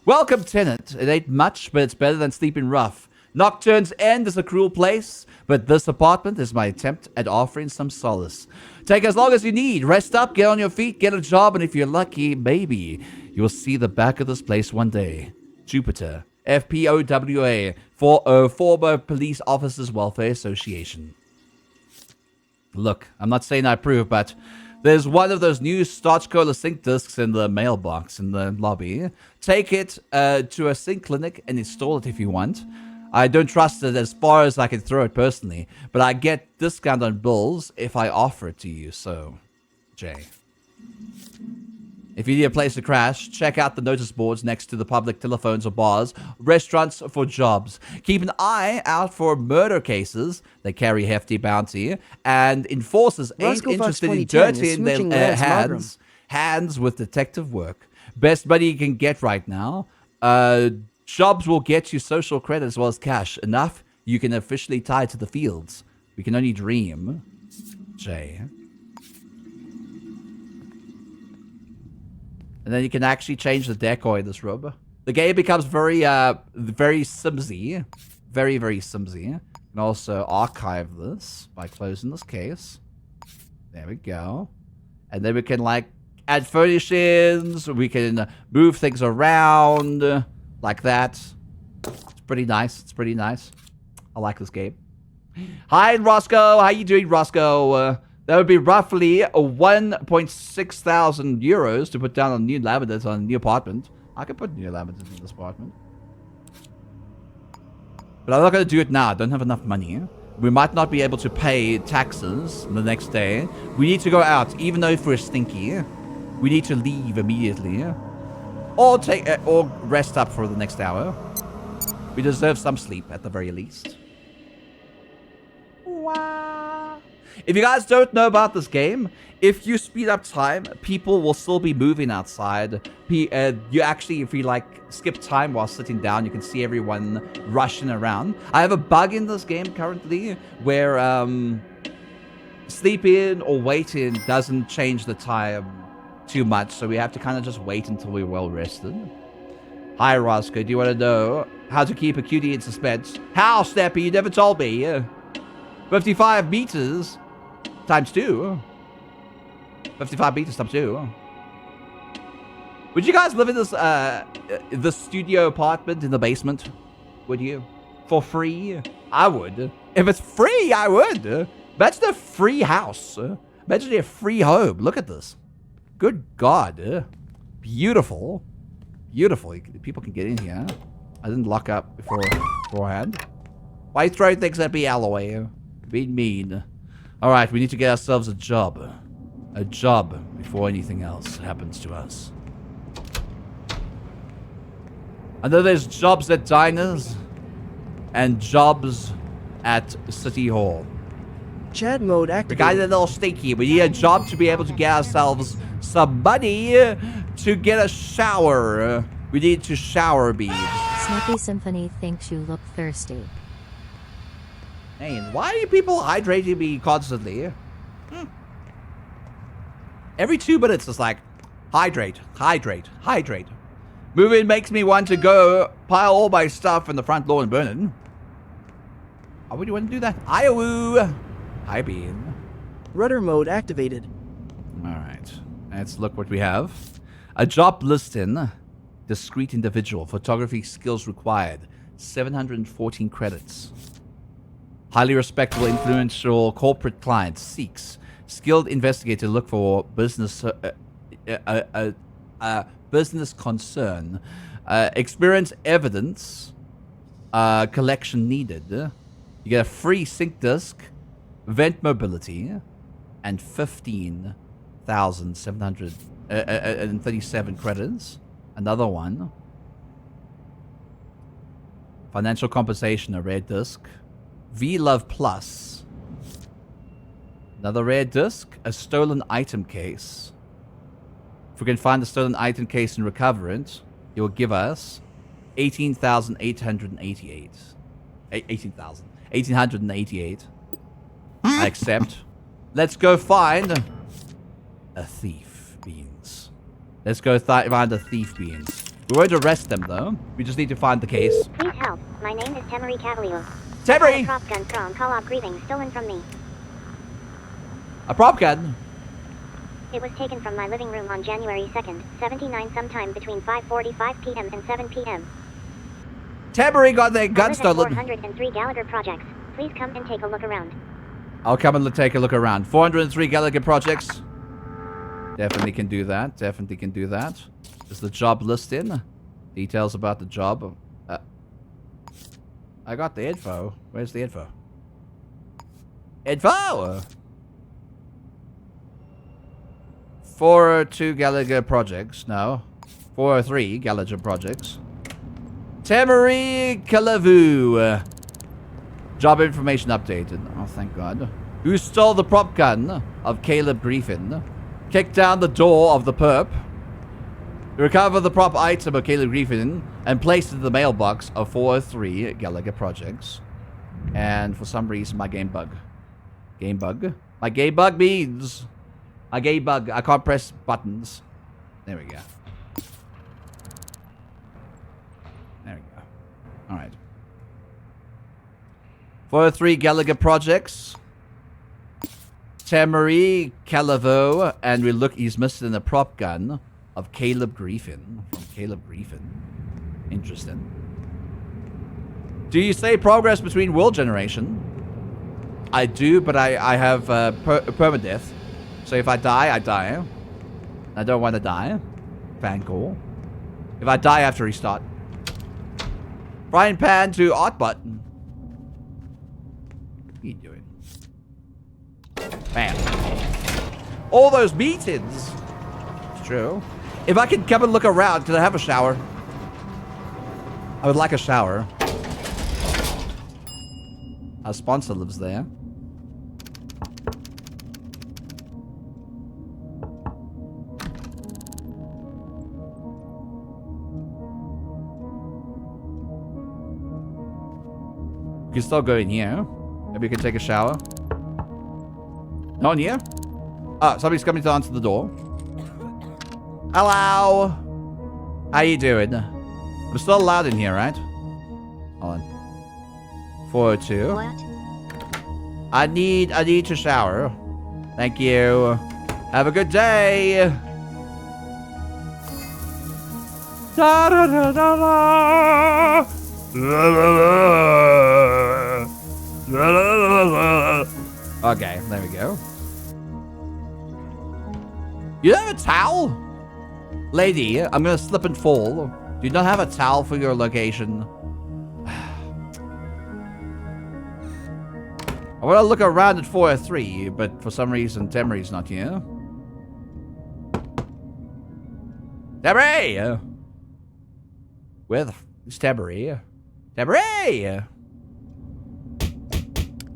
Welcome, tenant. It ain't much, but it's better than sleeping rough. Nocturne's End is a cruel place, but this apartment is my attempt at offering some solace. Take as long as you need. Rest up, get on your feet, get a job, and if you're lucky, maybe you'll see the back of this place one day. Jupiter, FPOWA, Former Police Officers Welfare Association. Look, I'm not saying I approve, but there's one of those new Starch Cola sync discs in the mailbox in the lobby. Take it to a sync clinic and install it if you want. I don't trust it as far as I can throw it personally, but I get discount on bills if I offer it to you, so... Jay. If you need a place to crash, check out the notice boards next to the public telephones or bars, restaurants for jobs. Keep an eye out for murder cases. They carry hefty bounty, and enforcers ain't interested in dirtying their hands with detective work. Best money you can get right now. Jobs will get you social credit as well as cash. Enough you can officially tie to the fields. We can only dream. J. And then you can actually change the decor in this room. The game becomes very Simsy. Very, very Simsy. You can also archive this by closing this case. There we go. And then we can, like, add furnishings. We can move things around like that. It's pretty nice. It's pretty nice. I like this game. Hi, Roscoe. How you doing, Roscoe? That would be roughly 1.6 thousand euros to put down on new laminates on a new apartment. I could put new laminates in this apartment. But I'm not going to do it now. I don't have enough money. We might not be able to pay taxes the next day. We need to go out, even though if we're stinky. We need to leave immediately. Or rest up for the next hour. We deserve some sleep at the very least. If you guys don't know about this game, if you speed up time, people will still be moving outside. You actually, if you like skip time while sitting down, you can see everyone rushing around. I have a bug in this game currently where sleeping or waiting doesn't change the time too much, so we have to kind of just wait until we're well rested. Hi, Roscoe. Do you want to know how to keep a cutie in suspense? How, Steppy? You never told me. 55 meters times 2. 55 meters times 2. Would you guys live in this the studio apartment in the basement? Would you? For free? I would. If it's free, I would. Imagine a free house. Imagine a free home. Look at this. Good God. Beautiful. Beautiful. People can get in here. I didn't lock up beforehand. Why throw things at me, Alloway? Being mean. Alright, we need to get ourselves a job. A job before anything else happens to us. I know there's jobs at diners and jobs at City Hall. Chat mode activated. We're kind of a little stinky. We need a job to be able to get ourselves some money to get a shower. We need to shower beads. Snappy Symphony thinks you look thirsty. Hey, why are people hydrating me constantly? Every 2 minutes it's like, hydrate, hydrate, hydrate. Moving makes me want to go pile all my stuff in the front lawn and burn it. Oh, would you want to do that? Iowoo! Hi, Bean. Rudder mode activated. Alright, let's look what we have. A job listing. Discreet individual. Photography skills required. 714 credits. Highly respectable, influential corporate client seeks skilled investigator. Look for business business concern. Experience evidence collection needed. You get a free sync disk, vent mobility, and 15,737 credits. Another one. Financial compensation, a rare disk. V-Love Plus. Another rare disc. A stolen item case. If we can find the stolen item case and recover it, it will give us 18,888. 18,888. I accept. Let's go find a thief, Beans. Let's go find a thief, Beans. We won't arrest them, though. We just need to find the case. Please help. My name is Temery Cavalier. Temery! Prop gun from Call-Up Greetings stolen from me. A prop gun? It was taken from my living room on January 2nd, 79 sometime between 5:45 p.m. and 7 p.m. Temery got their gun stolen. 403 Gallagher projects. Please come and take a look around. I'll come and take a look around. 403 Gallagher projects. Definitely can do that. Definitely can do that. Is the job listing? Details about the job. I got the info. Where's the info? Info! 402 Gallagher projects. No. 403 Gallagher projects. Temery Kalavu. Job information updated. Oh, thank God. Who stole the prop gun of Caleb Griffin? Kicked down the door of the perp. Recover the prop item of Caleb Griffin and place it in the mailbox of 403 Gallagher projects. And for some reason, my game bug. Game bug? My game bug means... My game bug. I can't press buttons. There we go. There we go. Alright. 403 Gallagher Projects. Tamari, Calavo, and he's missing the prop gun of Caleb Griffin. From Caleb Griffin. Interesting. Do you say progress between world generation? I do, but I have permadeath. So if I die, I die. I don't want to die. Fan cool. If I die, I have to restart. Frying pan to art button. What are you doing? Bam. All those meetings. It's true. If I could come and look around, could I have a shower? I would like a shower. Our sponsor lives there. You can still go in here. Maybe you can take a shower. No one here? Oh, somebody's coming to answer the door. Hello. How you doing? I'm still allowed in here, right? Hold on. 402. What? I need to shower. Thank you. Have a good day. Da, da, da, da, da. Okay, there we go. You have a towel? Lady, I'm gonna slip and fall. Do you not have a towel for your location? I want to look around at 403, but for some reason, Temry's not here. Temry! Where the f is Temry? Temry!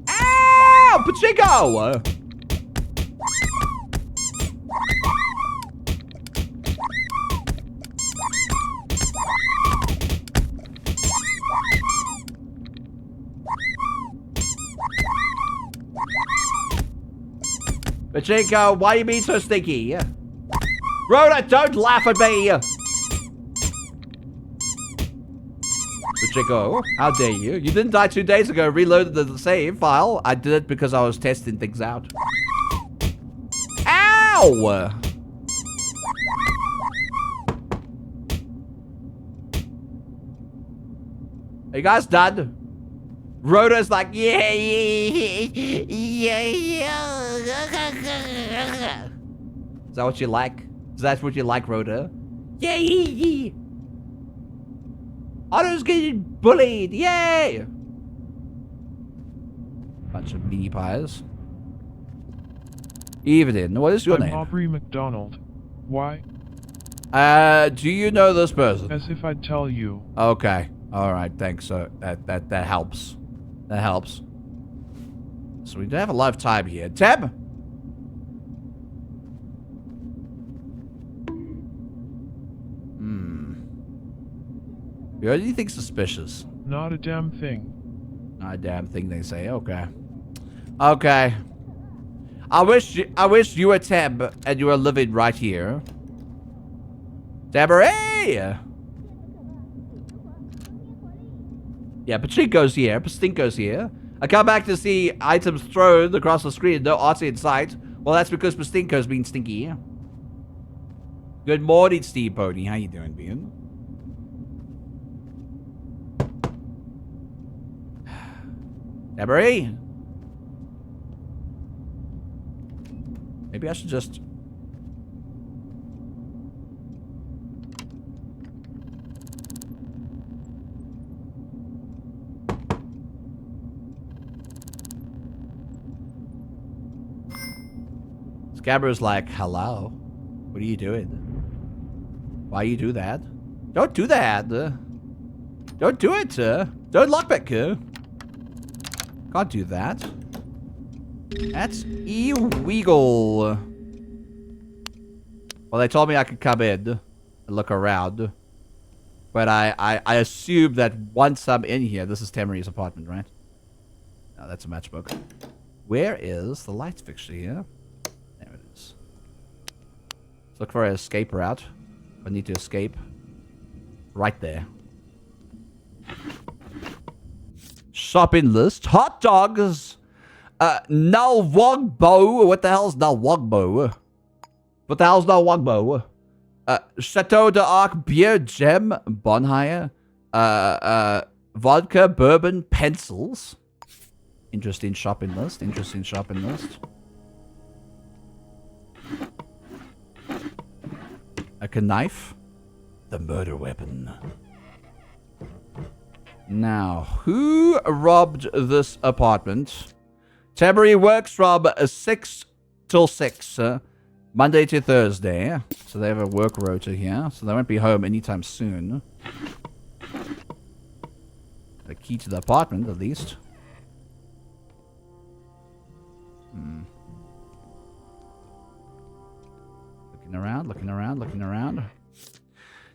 Ow! Pachico! Pachico, why are you being so stinky? Rhoda, don't laugh at me! Pachico, how dare you? You didn't die 2 days ago, reloaded the save file. I did it because I was testing things out. Ow! Are you guys done? Rhoda's like, yeah. Is that what you like? Is that what you like, Rhoda? Yeah. Otto's getting bullied. Yay! Bunch of meanie pies. Evening. What is your name? Aubrey McDonald. Why? Do you know this person? As if I'd tell you. Okay. All right. Thanks. So that helps. That helps. So we do have a lot of time here. Tab. You heard anything suspicious? Not a damn thing. Not a damn thing, they say. Okay. Okay. I wish you were Teb and you were living right here. Deborah! Yeah, Pachinko's here. Pastinko's here. I come back to see items thrown across the screen. No Artie in sight. Well, that's because Pastinko's being stinky. Good morning, Steve Pony. How you doing, Bean? Deborah? Maybe I should just... Scabber's like, hello? What are you doing? Why you do that? Don't do that. Don't do it. Don't lockpick. Can't do that. That's illegal. Well, they told me I could come in and look around. But I assume that once I'm in here, this is Tamari's apartment, right? No, that's a matchbook. Where is the light fixture here? There it is. Let's look for an escape route. I need to escape. Right there. Shopping list. Hot dogs. Nalwogbo. What the hell's Nalwogbo? What the hell's Nalwogbo? Chateau d'Arc beer gem bonfire. Vodka, bourbon, pencils. Interesting shopping list. Interesting shopping list. A knife. The murder weapon. Now, who robbed this apartment? Tabury works from 6 till 6. Monday to Thursday. So they have a work rota here. So they won't be home anytime soon. A key to the apartment, at least. Looking around, looking around, looking around.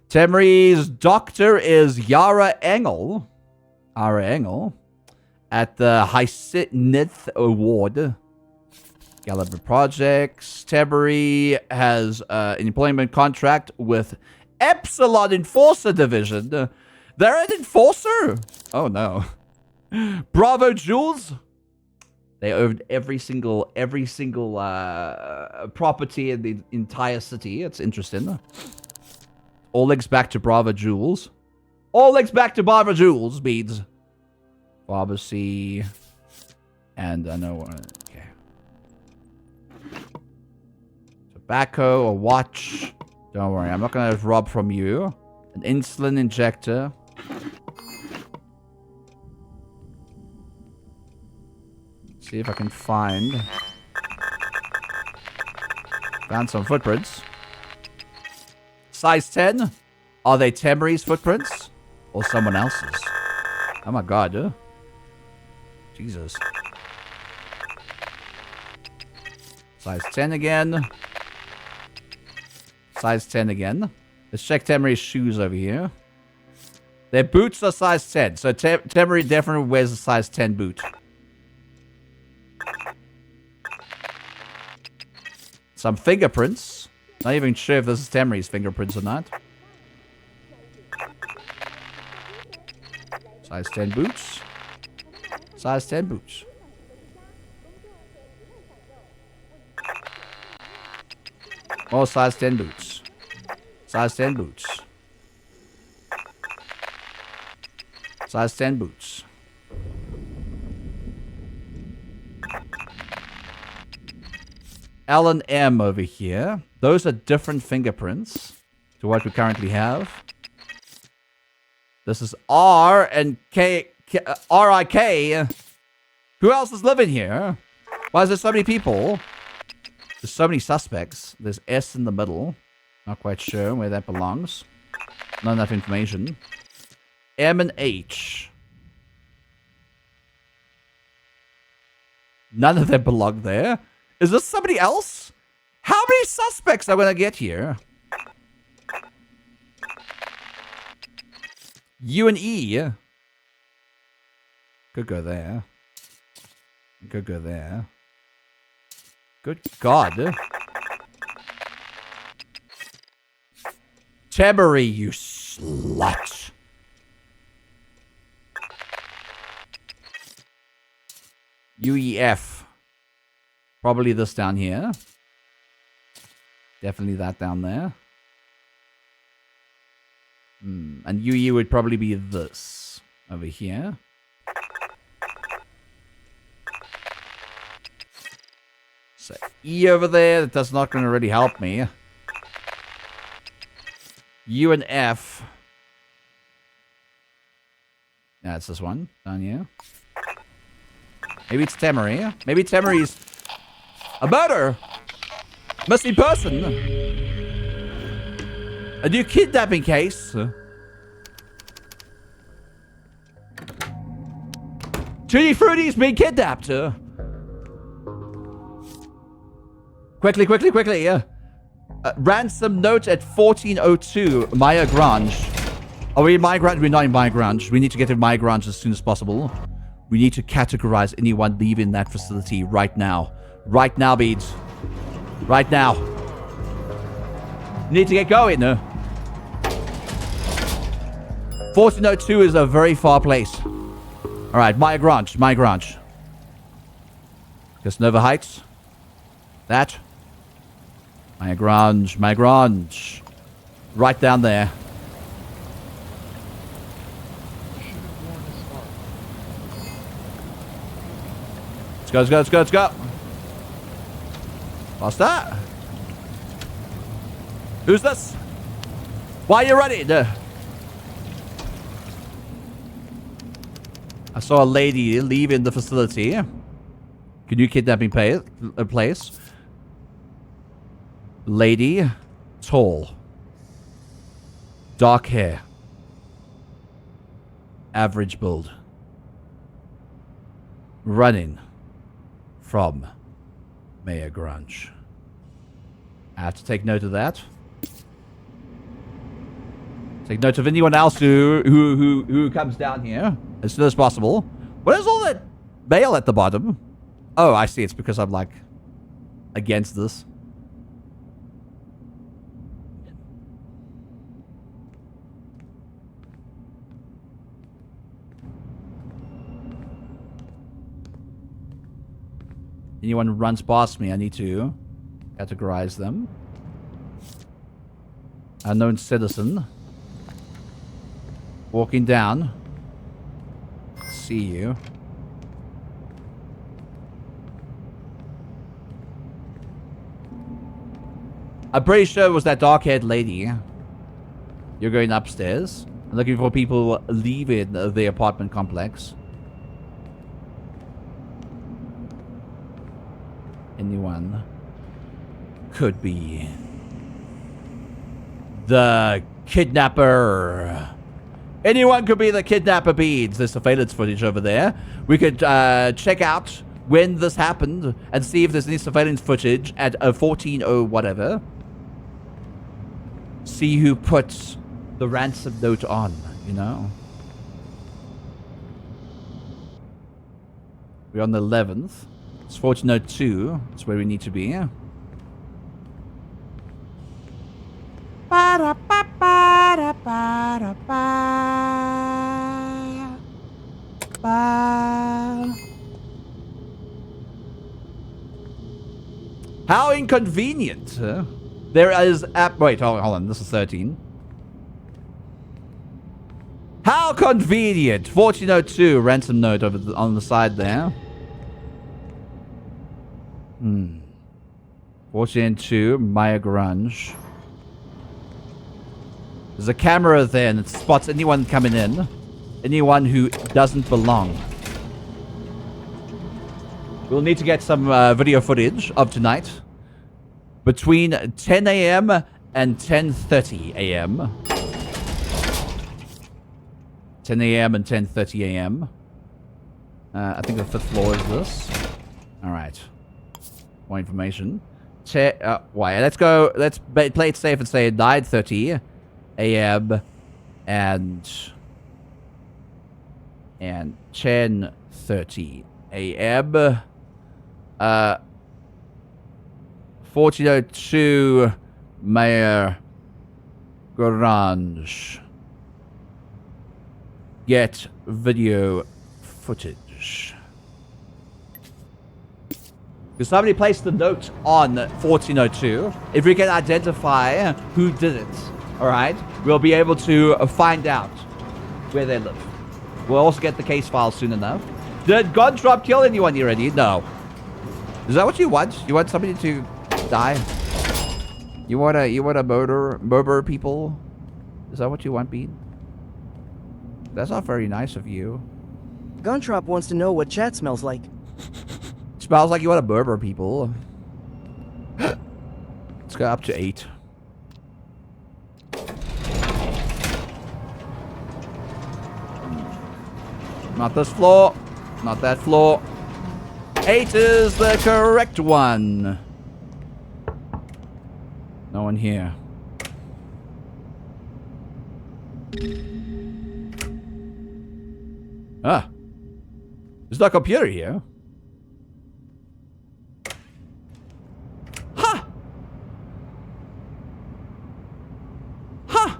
Temry's doctor is Yara Engel. Yara Engel. At the Hyacinthe Award. Gallagher Projects. Temry has an employment contract with Epsilon Enforcer Division. They're an enforcer? Oh no. Bravo Jules. They owned every single property in the entire city. It's interesting. All links back to Bravo Jules. All links back to Bravo Jules means pharmacy. And I know. Okay. Tobacco, a watch. Don't worry, I'm not gonna rob from you. An insulin injector. See if I can find. Found some footprints. Size 10. Are they Temry's footprints? Or someone else's? Oh my god, Jesus. Size 10 again. Size 10 again. Let's check Temry's shoes over here. Their boots are size 10. So Temry definitely wears a size 10 boot. Some fingerprints. Not even sure if this is Temry's fingerprints or not. Size 10 boots. Size 10 boots. More size 10 boots. Size 10 boots. Size 10 boots. L and M over here. Those are different fingerprints to what we currently have. This is R and K, R-I-K. Who else is living here? Why is there so many people? There's so many suspects. There's S in the middle. Not quite sure where that belongs. Not enough information. M and H. None of them belong there. Is this somebody else? How many suspects are we gonna get here? U and E. Could go there. Could go there. Good God. Tabury, you slut. UEF. Probably this down here. Definitely that down there. And UE would probably be this over here. So E over there, that's not going to really help me. U and F. Yeah, it's this one down here. Maybe it's Temry. Maybe Temry's a murder. Missing person. A new kidnapping case. Tutti Frutti's been kidnapped. Quickly, quickly, quickly. Ransom note at 1402 Maya Grange. Are we in Maya Grange? We're not in Maya Grange. We need to get to Maya Grange as soon as possible. We need to categorize anyone leaving that facility right now. Right now, Beads. Right now. Need to get going. 1402 is a very far place. Alright, my garage. Casanova Heights. That. My garage. Right down there. Let's go. What's that? Who's this? Why are you running? I saw a lady leaving the facility. Can you kidnap me place? Lady, tall, dark hair, average build, running from Mayor Grunge. I have to take note of that. Take note of anyone else who comes down here as soon as possible. What is all that mail at the bottom? Oh, I see. It's because I'm like against this. Anyone who runs past me, I need to categorize them. Unknown citizen. Walking down. See you. I'm pretty sure it was that dark-haired lady. You're going upstairs. I'm looking for people leaving the apartment complex. Anyone could be the kidnapper. Anyone could be the kidnapper, Beads. There's surveillance footage over there. We could check out when this happened and see if there's any surveillance footage at 14:00 whatever. See who puts the ransom note on, you know? We're on the 11th. It's 14:02. That's where we need to be. How inconvenient. There is wait, hold on. This is 13. How convenient. 14:02 ransom note over on the side there. 14:02 Maya Grunge. There's a camera there that spots anyone coming in. Anyone who doesn't belong. We'll need to get some video footage of tonight. Between 10 a.m. and 10:30 a.m. 10 a.m. and 10:30 a.m. I think the 5th floor is this. Alright. More information. Why? Let's go. Let's play it safe and say 9:30 a.m. and 10:30 a.m. 14:02 Mayor Garage. Get video footage. Because somebody placed the note on 14:02. If we can identify who did it, alright, we'll be able to find out where they live. We'll also get the case file soon enough. Did God drop kill anyone already? No. Is that what you want? You want somebody to die? You want to murder people? Is that what you want, Bean? That's not very nice of you. Guntrop wants to know what chat smells like. Smells like you want to murder people. Let's go up to 8. Not this floor. Not that floor. 8 is the correct one. No one here. There's no computer here. Huh! Huh!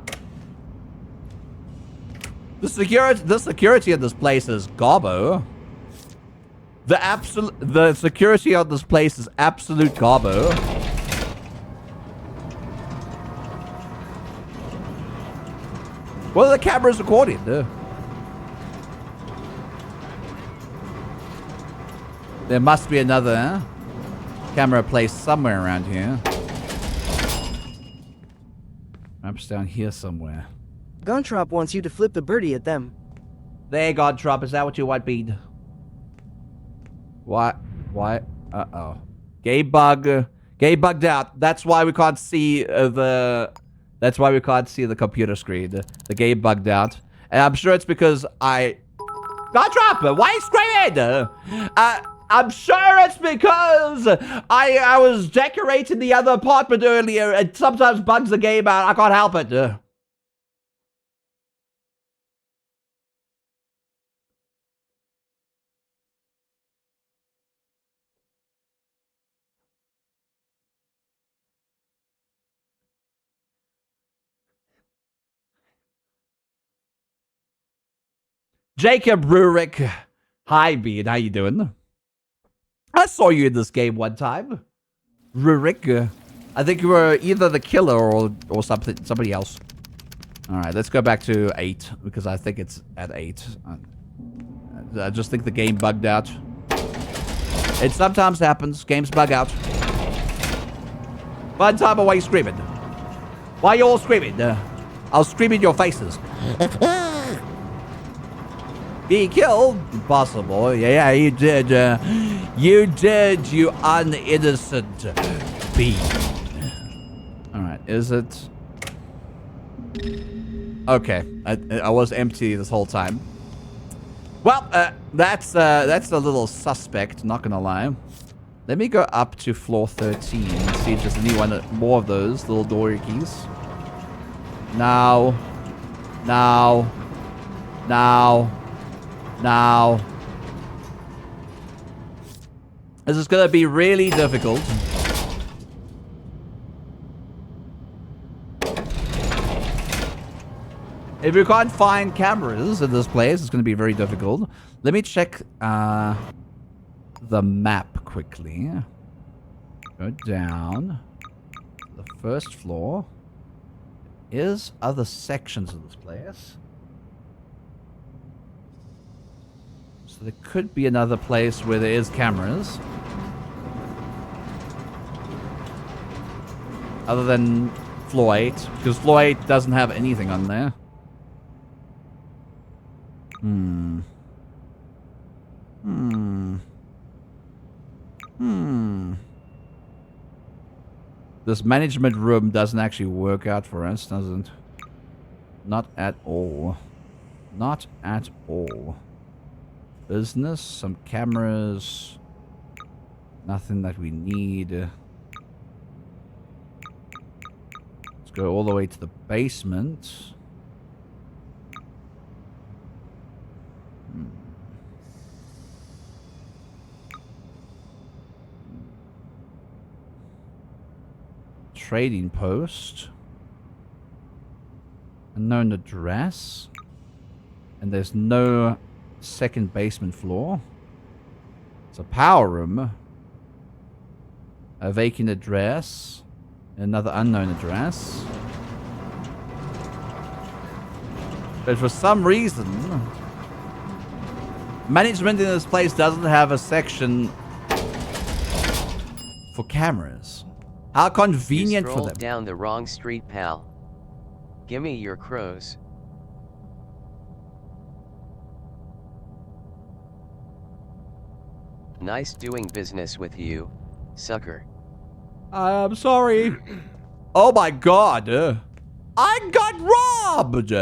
The security of this place is gobbo. The security of this place is absolute gobbo. What are the cameras recording? There must be another camera placed somewhere around here. Perhaps down here somewhere. Gontrop wants you to flip the birdie at them. There, Gontrop, is that what you want, Bean? What? What? Uh-oh. Game bugged out. That's why we can't see That's why we can't see the computer screen. The game bugged out. And I'm sure it's because Gontrop, why are you screaming? I'm sure it's because I was decorating the other apartment earlier and sometimes bugs the game out. I can't help it. Jacob Rurik. Hi, Bean. How you doing? I saw you in this game one time. Rurik. I think you were either the killer or somebody else. Alright, let's go back to 8. Because I think it's at 8. I just think the game bugged out. It sometimes happens. Games bug out. One time, why are you screaming? Why are you all screaming? I'll scream in your faces. Be killed? Impossible. Yeah, you did. You did, you uninnocent being. Alright, is it? Okay, I was empty this whole time. Well, that's a little suspect, not gonna lie. Let me go up to floor 13 and see if there's any more of those little door keys. Now. This is gonna be really difficult. If you can't find cameras in this place, it's gonna be very difficult. Let me check the map quickly. Go down to the first floor. Is other sections of this place. So there could be another place where there is cameras. Other than floor 8. Because floor 8 doesn't have anything on there. This management room doesn't actually work out for us, does it? Not at all. Not at all. Business, some cameras. Nothing that we need. Let's go all the way to the basement. Trading post. Unknown address. And there's no second basement floor. It's a power room. A vacant address. Another unknown address. But for some reason, management in this place doesn't have a section for cameras. How convenient for them. You strolled down the wrong street, pal. Gimme your crows. Nice doing business with you, sucker. I'm sorry. Oh my god. I got robbed.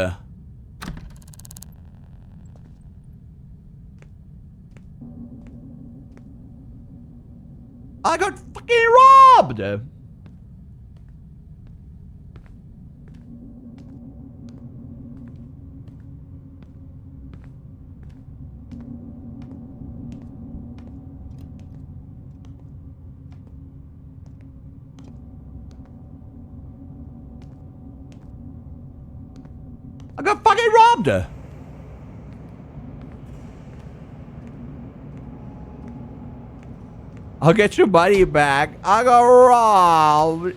I got fucking robbed. I got fucking robbed. I'll get your money back. I got robbed.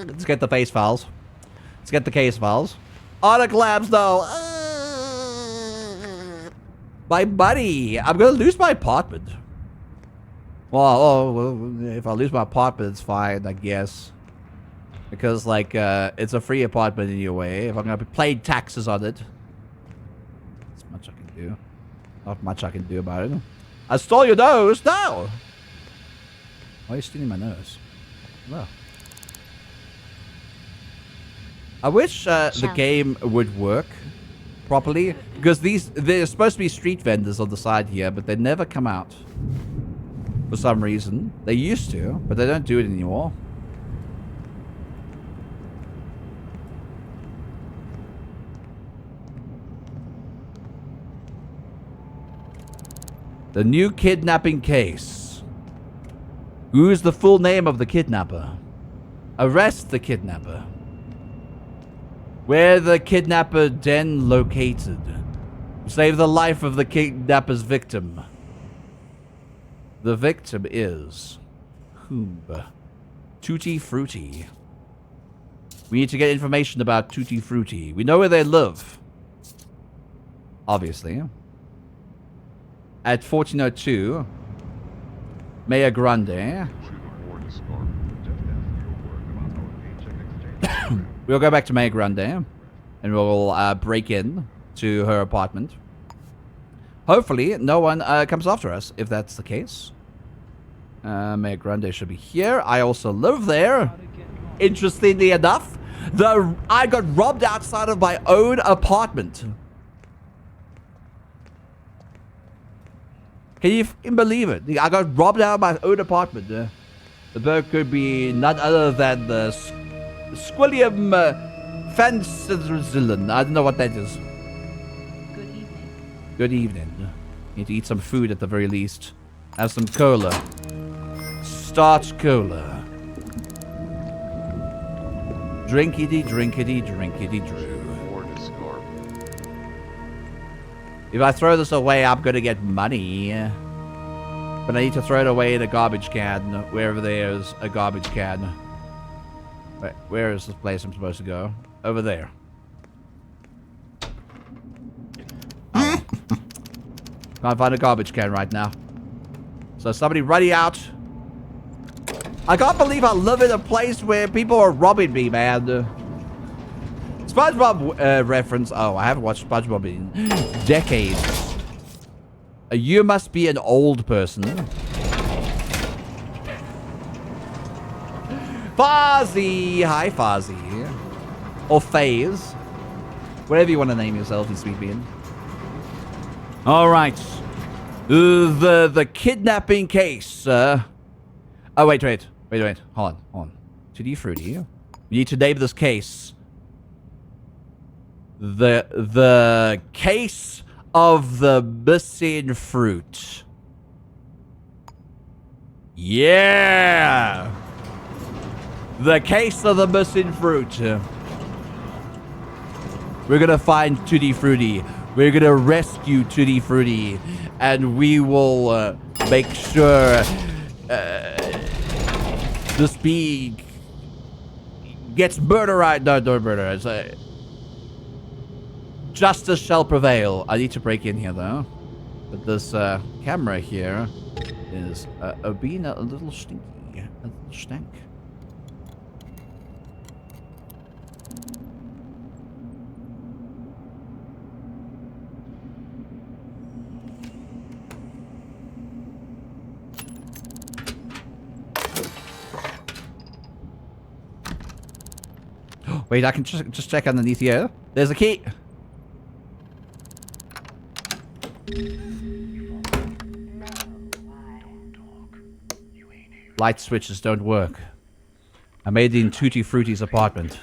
Let's get the face files. Let's get the case files. Autoclaps though. My buddy. I'm gonna lose my apartment. Well, if I lose my apartment, it's fine, I guess. Because, like, it's a free apartment anyway. If I'm gonna be paying taxes on it. That's much I can do. Not much I can do about it. I stole your nose! No! Why are you stealing my nose? No. I wish the game would work properly. Because there's supposed to be street vendors on the side here, but they never come out. For some reason. They used to, but they don't do it anymore. The new kidnapping case. Who's the full name of the kidnapper? Arrest the kidnapper. Where the kidnapper den located? Save the life of the kidnapper's victim. The victim is... whom? Tutti Frutti. We need to get information about Tutti Frutti. We know where they live. Obviously. At 1402. Maya Grande. We'll go back to Maya Grande. And we'll break in to her apartment. Hopefully, no one comes after us, if that's the case. Maya Grande should be here. I also live there. Interestingly enough, I got robbed outside of my own apartment. Can you believe it? I got robbed out of my own apartment. The bird could be none other than the Squillium Fancilin. I don't know what that is. Good evening. Need to eat some food at the very least. Have some cola. Starch cola. Drinkity, drinkity, drinkity, drew. If I throw this away, I'm gonna get money. But I need to throw it away in a garbage can, wherever there's a garbage can. Wait, where is this place I'm supposed to go? Over there. Can't find a garbage can right now. So somebody ready out. I can't believe I live in a place where people are robbing me, man. SpongeBob reference. Oh, I haven't watched SpongeBob in decades. You must be an old person. Fozzie! Hi, Fozzie. Or Faze. Whatever you want to name yourself, you sweet bean. Alright. The kidnapping case. Oh, wait. Hold on. Tutti Frutti. We need to name this case. The case of the missing fruit. Yeah! The case of the missing fruit. We're gonna find Tutti Frutti. We're gonna rescue Tutti Frutti. And we will make sure this bee gets murdered. No, don't murder. It's justice shall prevail. I need to break in here, though. But this camera here is being a little stinky. A little stank. Wait, I can just check underneath here. There's a key. Light switches don't work. I made it in Tutti Frutti's apartment.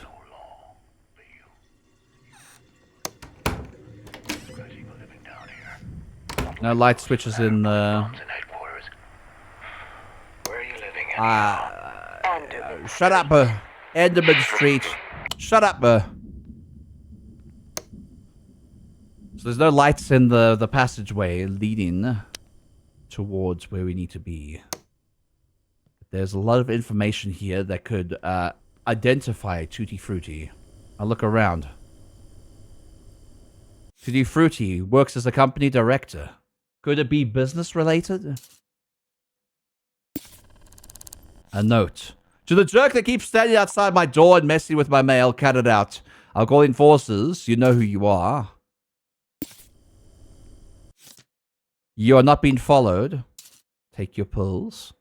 No light switches in the... Shut up. Enderman Street. Shut up, So there's no lights in the passageway leading towards where we need to be. There's a lot of information here that could identify Tutti Frutti. I'll look around. Tutti Frutti works as a company director. Could it be business related? A note. To the jerk that keeps standing outside my door and messing with my mail, cut it out. I'll call enforcers. You know who you are. You are not being followed. Take your pills.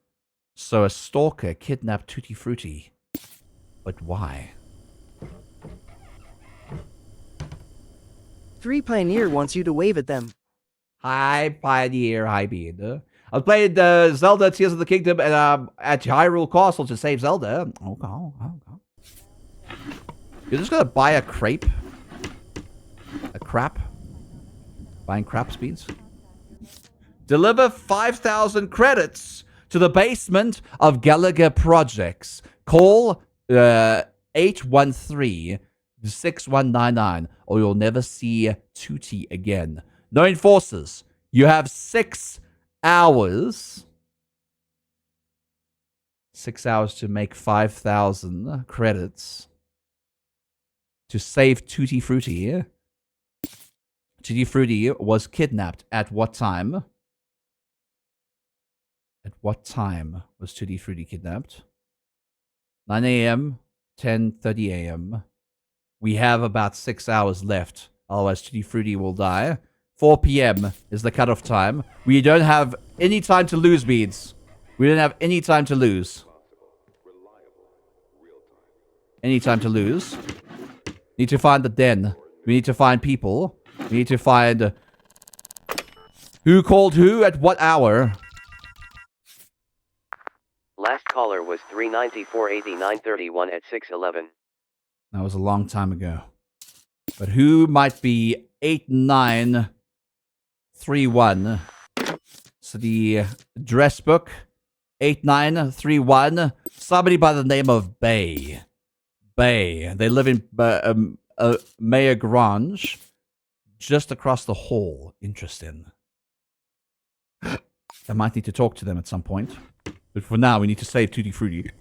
So a stalker kidnapped Tutti Frutti. But why? 3 Pioneer wants you to wave at them. Hi, Pioneer. Hi, Beard. I played Zelda Tears of the Kingdom at Hyrule Castle to save Zelda. Okay. You're just gonna buy a crepe? A crap? Buying crap beans? Deliver 5,000 credits to the basement of Gallagher Projects. Call 813-6199 or you'll never see Tutti again. No enforcers. You have 6 hours. 6 hours to make 5,000 credits. To save Tutti Frutti. Tutti Frutti was kidnapped at what time? At what time was Tutti Frutti kidnapped? 9 a.m., 10:30 a.m. We have about 6 hours left. Otherwise, Tutti Frutti will die. 4 p.m. is the cutoff time. We don't have any time to lose, Beads. We don't have any time to lose. Any time to lose. Need to find the den. We need to find people. We need to find who called who at what hour. Last caller was 394-8931 at 6:11. That was a long time ago. But who might be 8931? So the address book, 8931. Somebody by the name of Bay. Bay. They live in Mayor Grange. Just across the hall. Interesting. I might need to talk to them at some point. But for now, we need to save Tutti Frutti.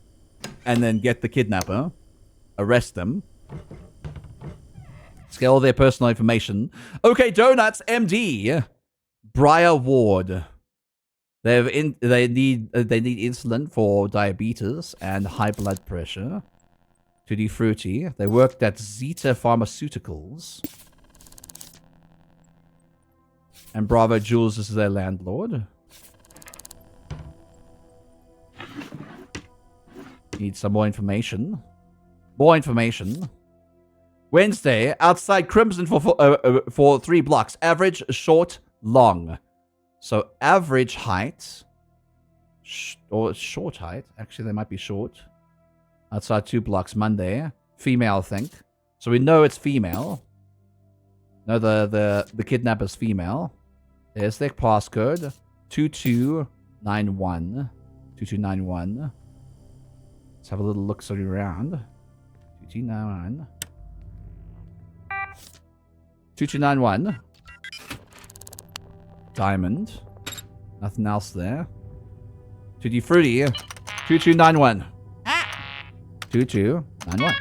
And then get the kidnapper. Arrest them. Let's get all their personal information. Okay, Donuts, MD. Briar Ward. They need insulin for diabetes and high blood pressure. Tutti Frutti. They worked at Zeta Pharmaceuticals. And Bravo Jules is their landlord. Need some more information. More information. Wednesday, outside Crimson for 3 blocks. Average, short, long. So average height. Or short height. Actually, they might be short. Outside 2 blocks. Monday. Female, I think. So we know it's female. No, the kidnapper's female. There's their passcode. 2291. 2291. Let's have a little look around. 2291. 2291. Diamond. Nothing else there. Tutti Frutti. 2291. 2291.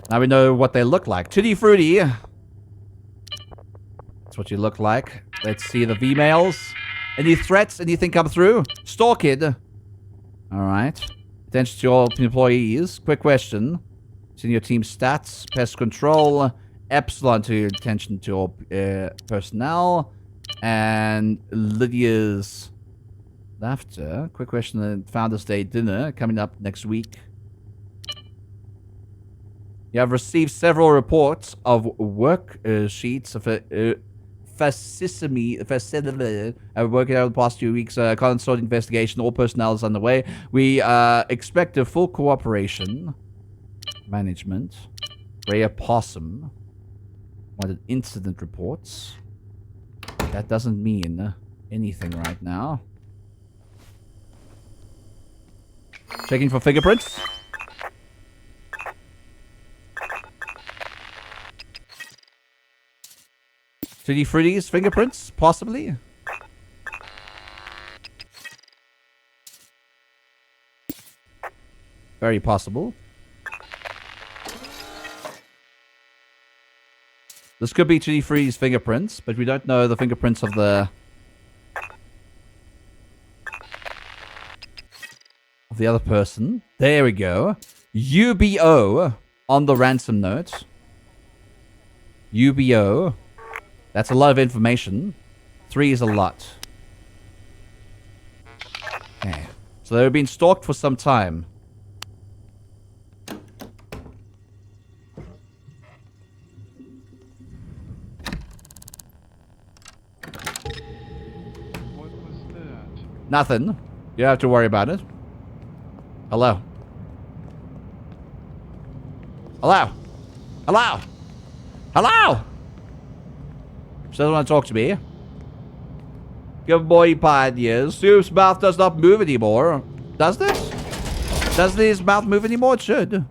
Now we know what they look like. Tutti Frutti. That's what you look like. Let's see the V-mails. Any threats? Anything come through? Store kid. Alright. Attention to all employees. Quick question. It's in your team stats. Pest control. Epsilon to attention to all personnel. And Lydia's laughter. Quick question. Founders Day dinner coming up next week. You have received several reports of work sheets of Fascism working out the past 2 weeks. Consort investigation. All personnel is underway. We expect a full cooperation. Management. Rhea Possum. Wanted incident reports. That doesn't mean anything right now. Checking for fingerprints. Tutti Frutti's fingerprints, possibly. Very possible. This could be Tutti Frutti's fingerprints, but we don't know the fingerprints of the other person. There we go. UBO on the ransom note. UBO. That's a lot of information. 3 is a lot. Okay. So they've been stalked for some time. What was that? Nothing. You don't have to worry about it. Hello. Hello. Hello. Hello. She doesn't want to talk to me. Good boy, pioneers. Soup's mouth does not move anymore. Does this? Does his mouth move anymore? It should.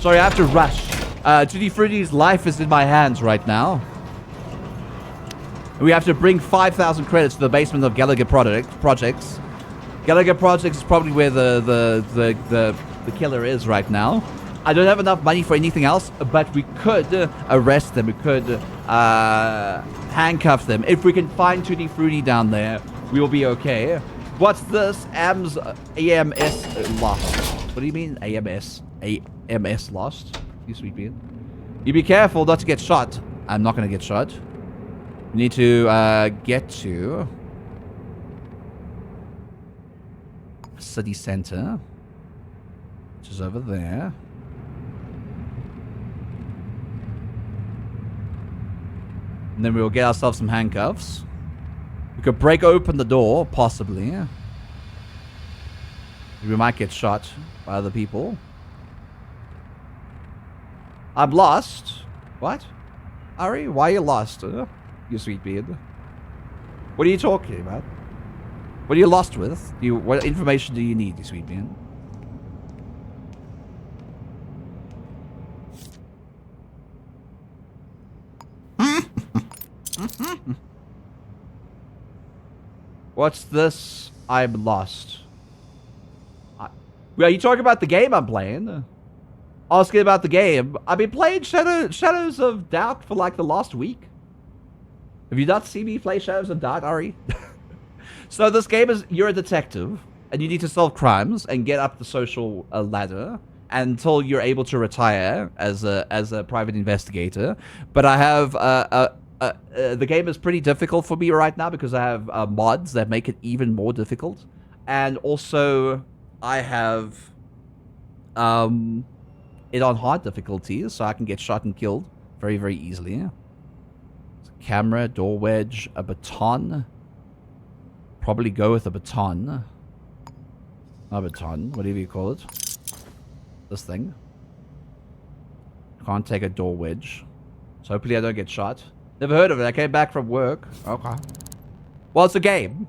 Sorry, I have to rush. Tutti Frutti's life is in my hands right now. We have to bring 5,000 credits to the basement of Gallagher Projects. Gallagher Projects is probably where the killer is right now. I don't have enough money for anything else, but we could arrest them. We could handcuff them. If we can find Tutti Frutti down there, we will be okay. What's this? AMS lost. What do you mean AMS? AMS lost? You sweet bean. You be careful not to get shot. I'm not going to get shot. We need to get to city center, which is over there. And then we will get ourselves some handcuffs. We could break open the door, possibly. We might get shot by other people. I'm lost. What? Ari, why are you lost? You sweet beard. What are you talking about? What are you lost with? What information do you need, you sweet beard? What's this? I'm lost. Are you talking about the game I'm playing? Asking about the game. I've been playing Shadows of Doubt for like the last week. Have you not seen me play Shadows of Doubt, Ari? So this game is, you're a detective, and you need to solve crimes and get up the social ladder until you're able to retire as a private investigator. But I have the game is pretty difficult for me right now because I have mods that make it even more difficult, and also I have it on hard difficulties, so I can get shot and killed very, very easily. Camera, door wedge, a baton. Probably go with a baton. Not a baton, whatever you call it. This thing. Can't take a door wedge. So hopefully I don't get shot. Never heard of it. I came back from work. Okay. Well, it's a game.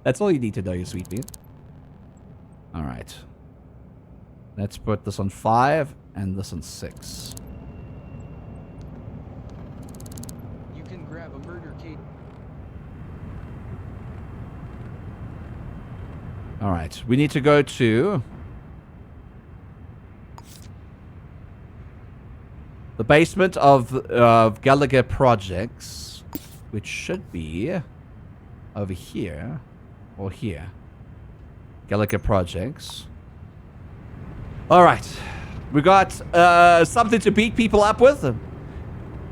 That's all you need to know, you sweet bean. Alright. Let's put this on 5 and this on 6. You can grab a murder case. Alright. We need to go to the basement of Gallagher Projects, which should be over here or here. Gallagher Projects. Alright. We got something to beat people up with.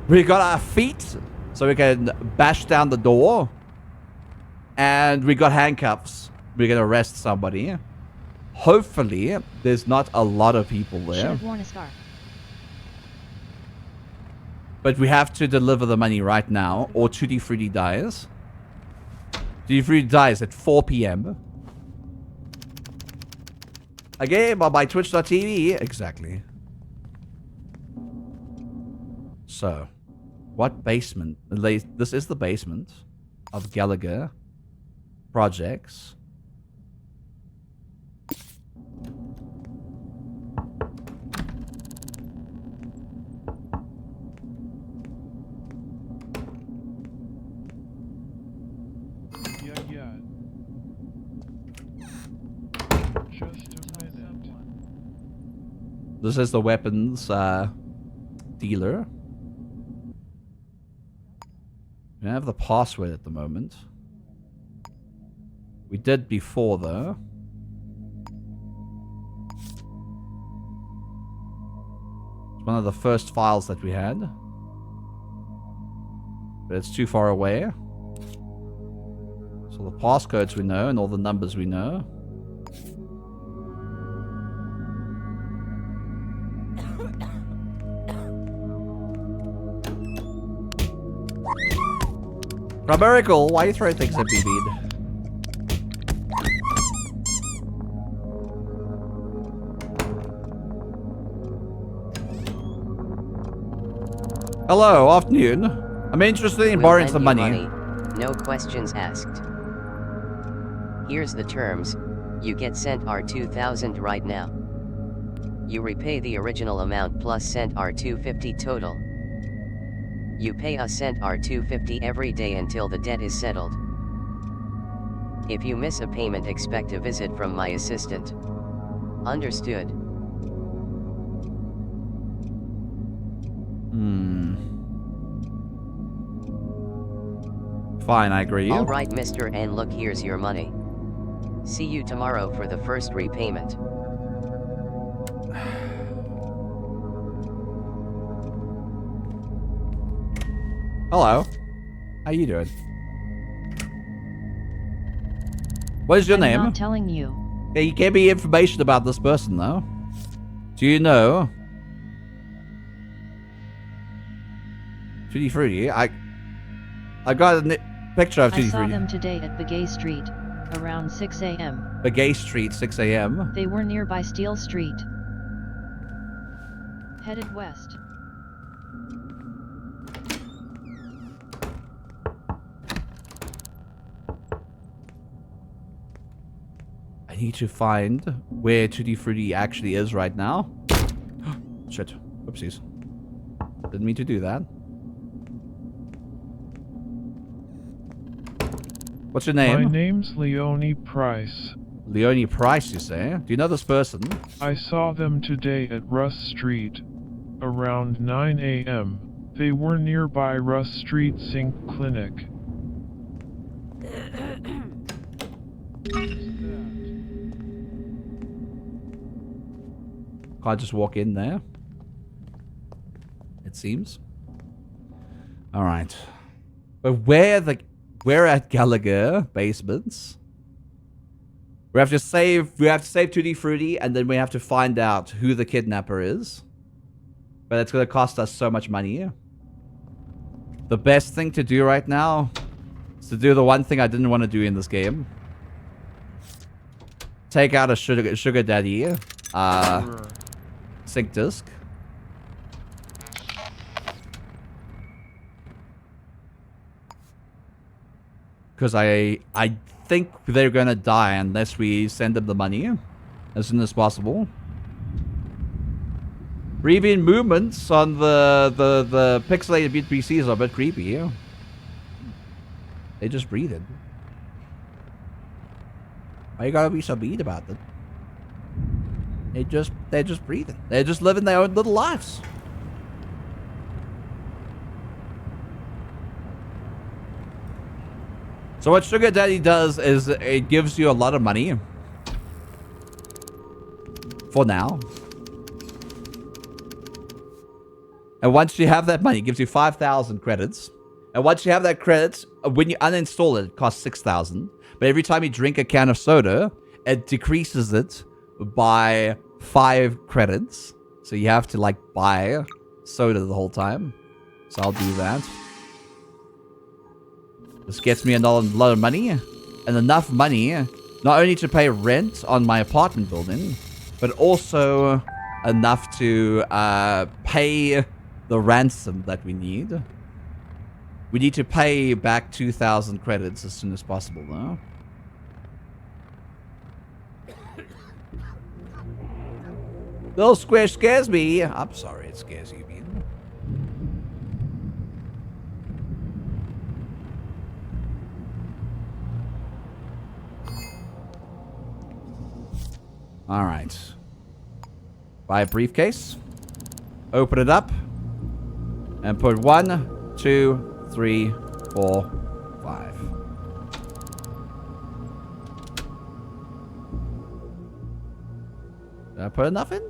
We got our feet so we can bash down the door. And we got handcuffs. We're going to arrest somebody. Hopefully, there's not a lot of people there. Should have worn a scarf. But we have to deliver the money right now, or Tutti Frutti dies. Tutti Frutti dies at 4 p.m. A game on my Twitch.tv. Exactly. So, what basement? This is the basement of Gallagher Projects. This is the weapons dealer. We don't have the password at the moment. We did before, though. It's one of the first files that we had. But it's too far away. So the passcodes we know and all the numbers we know. Miracle, why you throw things at me, dude? Hello, afternoon. I'm interested in borrowing some money. No questions asked. Here's the terms. You get sent R2,000 right now. You repay the original amount plus sent R250 total. You pay us sent R250 every day until the debt is settled. If you miss a payment, expect a visit from my assistant. Understood? Fine, I agree. Alright, mister, and look, here's your money. See you tomorrow for the first repayment. Hello. How you doing? What is your name? I'm not telling you. Yeah, you gave me information about this person, though. Do you know? Tutti Frutti? I got a picture of Tutti I saw Frutti. them today at Begay Street, around 6 a.m. Begay Street, 6 a.m. They were nearby Steel Street. Headed west. I need to find where Tutti Frutti actually is right now. Shit. Oopsies. Didn't mean to do that. What's your name? My name's Leonie Price. Leonie Price, you say? Do you know this person? I saw them today at Russ Street, around 9 a.m. They were nearby Russ Street Sink Clinic. Can't just walk in there. It seems. Alright. But we're at Gallagher basements. We have to save Tutti Frutti, and then we have to find out who the kidnapper is. But it's gonna cost us so much money. The best thing to do right now is to do the one thing I didn't want to do in this game. Take out a sugar daddy. Sync disk. Because I think they're gonna die unless we send them the money as soon as possible. Breathing movements on the pixelated PCs are a bit creepy. They just breathe it. Why you gotta be so mean about it? They're just breathing. They're just living their own little lives. So what Sugar Daddy does is it gives you a lot of money. For now. And once you have that money, it gives you 5,000 credits. And once you have that credits, when you uninstall it, it costs 6,000. But every time you drink a can of soda, it decreases it by 5 credits. So you have to like buy soda the whole time. So I'll do that. This gets me a lot of money. And enough money, not only to pay rent on my apartment building, but also enough to pay the ransom that we need. We need to pay back 2,000 credits as soon as possible, though. Little square scares me. I'm sorry, it scares you, man. All right. Buy a briefcase. Open it up. And put 1, 2, 3, 4, 5. Did I put enough in?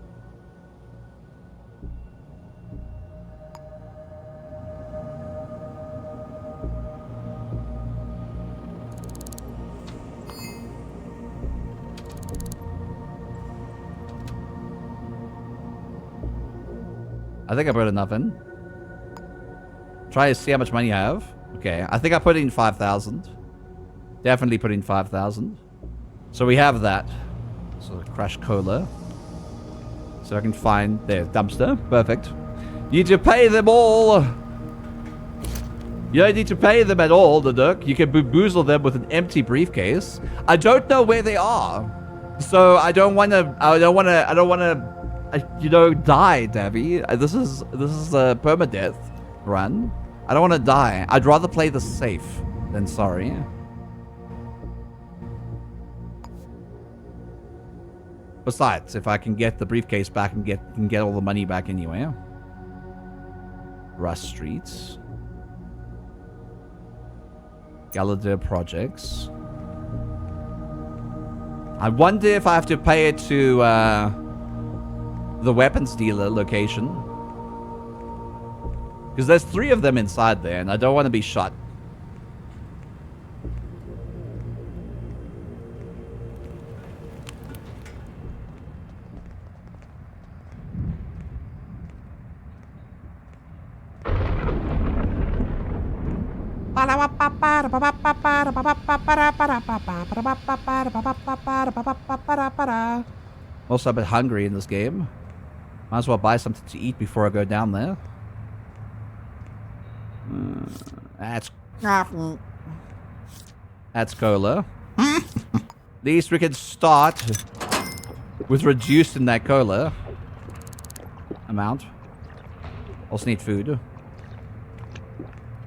I think I put enough in. Try to see how much money I have. Okay, I think I put in 5,000. Definitely put in 5,000. So we have that. So crash cola. So I can find their dumpster. Perfect. You need to pay them all. You don't need to pay them at all, the duck. You can bamboozle them with an empty briefcase. I don't know where they are. So I don't want to, you know, die, Davy. This is a permadeath run. I don't want to die. I'd rather play the safe than sorry. Besides, if I can get the briefcase back and get all the money back anyway. Rust Streets. Gallagher Projects. I wonder if I have to pay it to the weapons dealer location. Because there's 3 of them inside there, and I don't want to be shot. Also a bit hungry in this game. Might as well buy something to eat before I go down there. That's cola. At least we can start with reducing that cola amount. Also need food.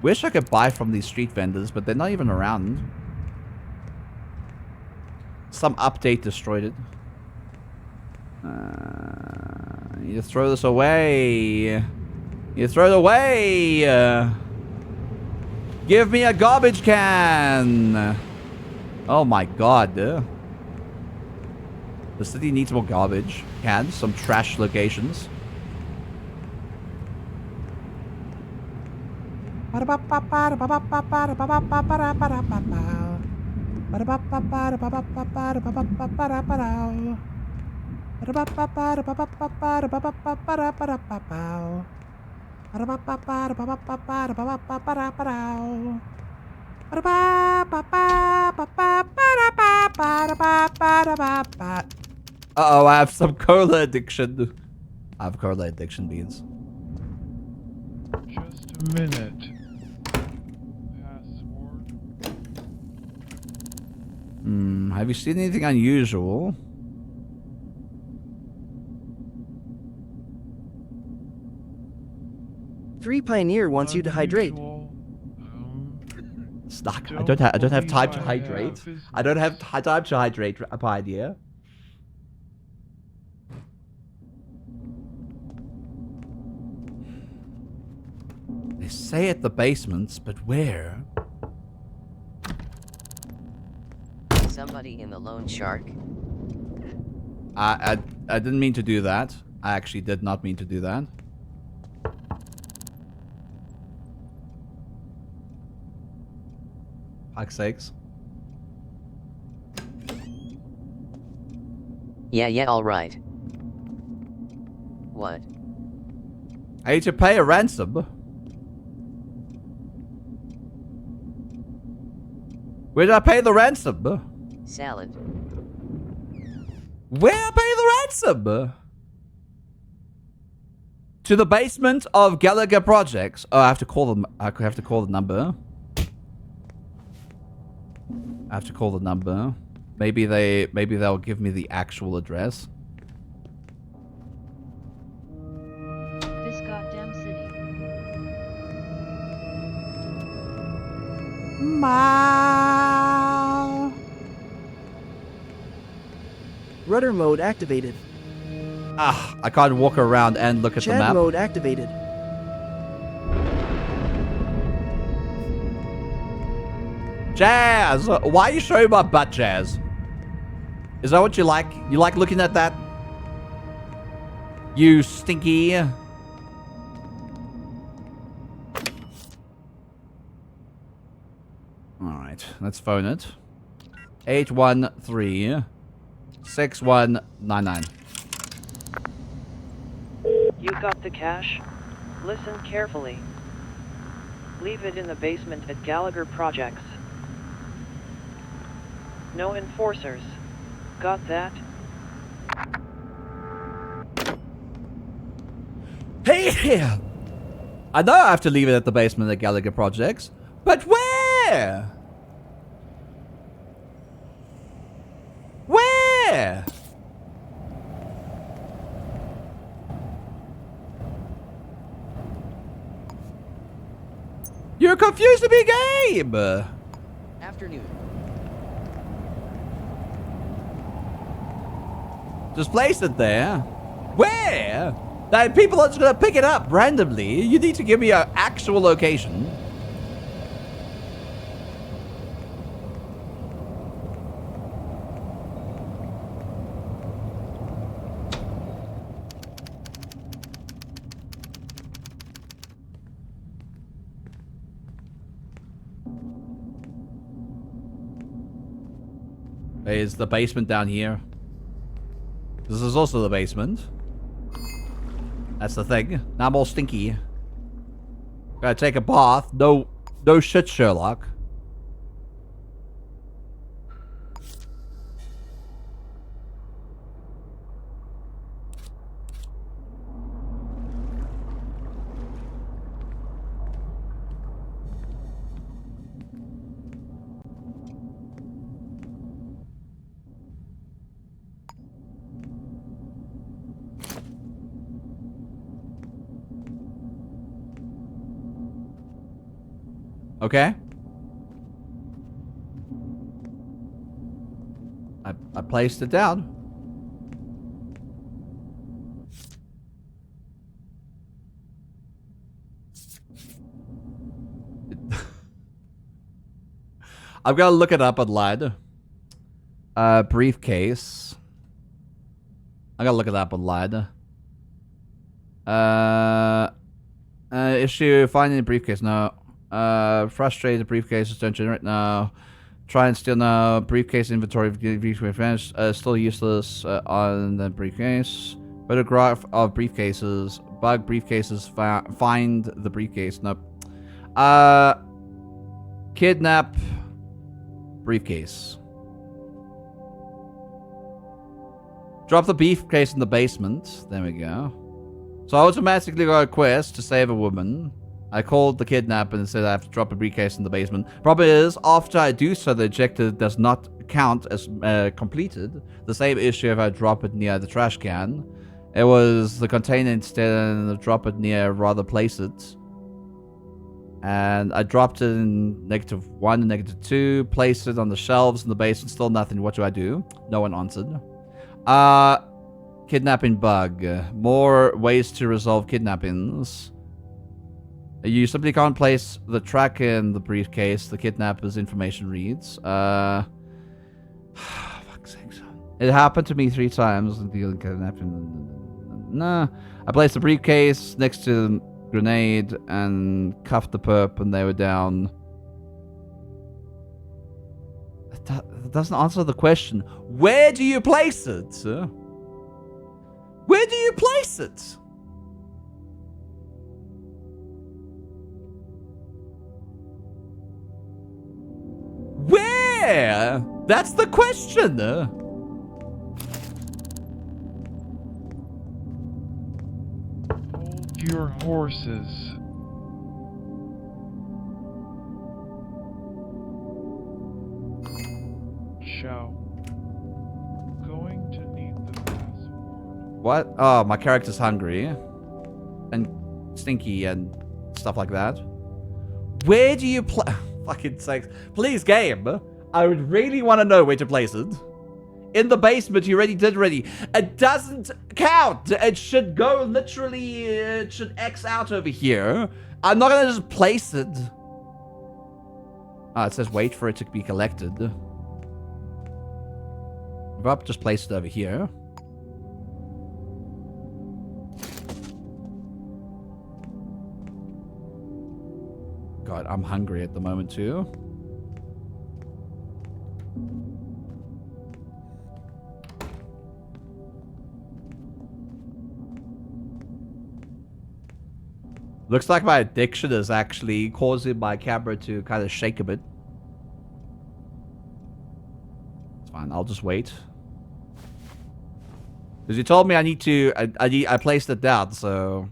Wish I could buy from these street vendors, but they're not even around. Some update destroyed it. You throw this away. You throw it away. Give me a garbage can. Oh my god. The city needs more garbage cans. Some trash locations. Uh-oh, I have some cola addiction. I have cola addiction, Beans. Just a minute. Have you seen anything unusual? Three Pioneer wants you to hydrate. Stuck. I don't have time to hydrate. I don't have time to hydrate, a Pioneer. They say at the basements, but where? Somebody in the loan shark. I didn't mean to do that. I actually did not mean to do that. Fuck's sakes. Yeah, alright. What? I need to pay a ransom. Where did I pay the ransom? Salad. Where I pay the ransom? To the basement of Gallagher Projects. Oh, I have to call them. I have to call the number. I have to call the number. Maybe they'll give me the actual address. This goddamn city. Rudder mode activated. I can't walk around and look at the Chat map. mode activated. Jazz! Why are you showing my butt, Jazz? Is that what you like? You like looking at that? You stinky. Alright, let's phone it. 813-6199. You got the cash? Listen carefully. Leave it in the basement at Gallagher Projects. No enforcers. Got that? Hey! I know I have to leave it at the basement at Gallagher Projects, but where? Where? You're confusing me, Gabe! Afternoon. Just place it there. Where? That people are just gonna pick it up randomly. You need to give me an actual location. Is the basement down here? This is also the basement. That's the thing. Now I'm all stinky. Gotta take a bath. No shit, Sherlock. Okay. I placed it down. I've got to look it up online. Briefcase. I gotta look it up online. Issue finding the briefcase. No. Frustrated briefcases don't generate now. Try and steal now. Briefcase inventory briefcase finished. Still useless on the briefcase. Photograph of briefcases. Bug briefcases. Find the briefcase. Nope. Kidnap briefcase. Drop the briefcase in the basement. There we go. So I automatically got a quest to save a woman. I called the kidnapper and said I have to drop a briefcase in the basement. Problem is, after I do so, the objective does not count as completed. The same issue if I drop it near the trash can. It was the container instead of drop it near rather place it. And I dropped it in -1 and -2. Placed it on the shelves in the basement. Still nothing. What do I do? No one answered. Kidnapping bug. More ways to resolve kidnappings. You simply can't place the tracker in the briefcase. The kidnapper's information reads. Fuck's sake. It happened to me 3 times. Nah. I placed the briefcase next to the grenade and cuffed the perp and they were down. That doesn't answer the question. Where do you place it? Where do you place it? Where? That's the question. Hold your horses. Chow. Going to need the password. What? Oh, my character's hungry. And stinky and stuff like that. Where do you play? Fucking sakes. Please, game. I would really want to know where to place it. In the basement, you already did ready. It doesn't count. It should go literally, it should X out over here. I'm not gonna just place it. Ah, it says wait for it to be collected. I'll just place it over here. God, I'm hungry at the moment too. Looks like my addiction is actually causing my camera to kind of shake a bit. It's fine, I'll just wait. Because you told me I need to, I placed it down, so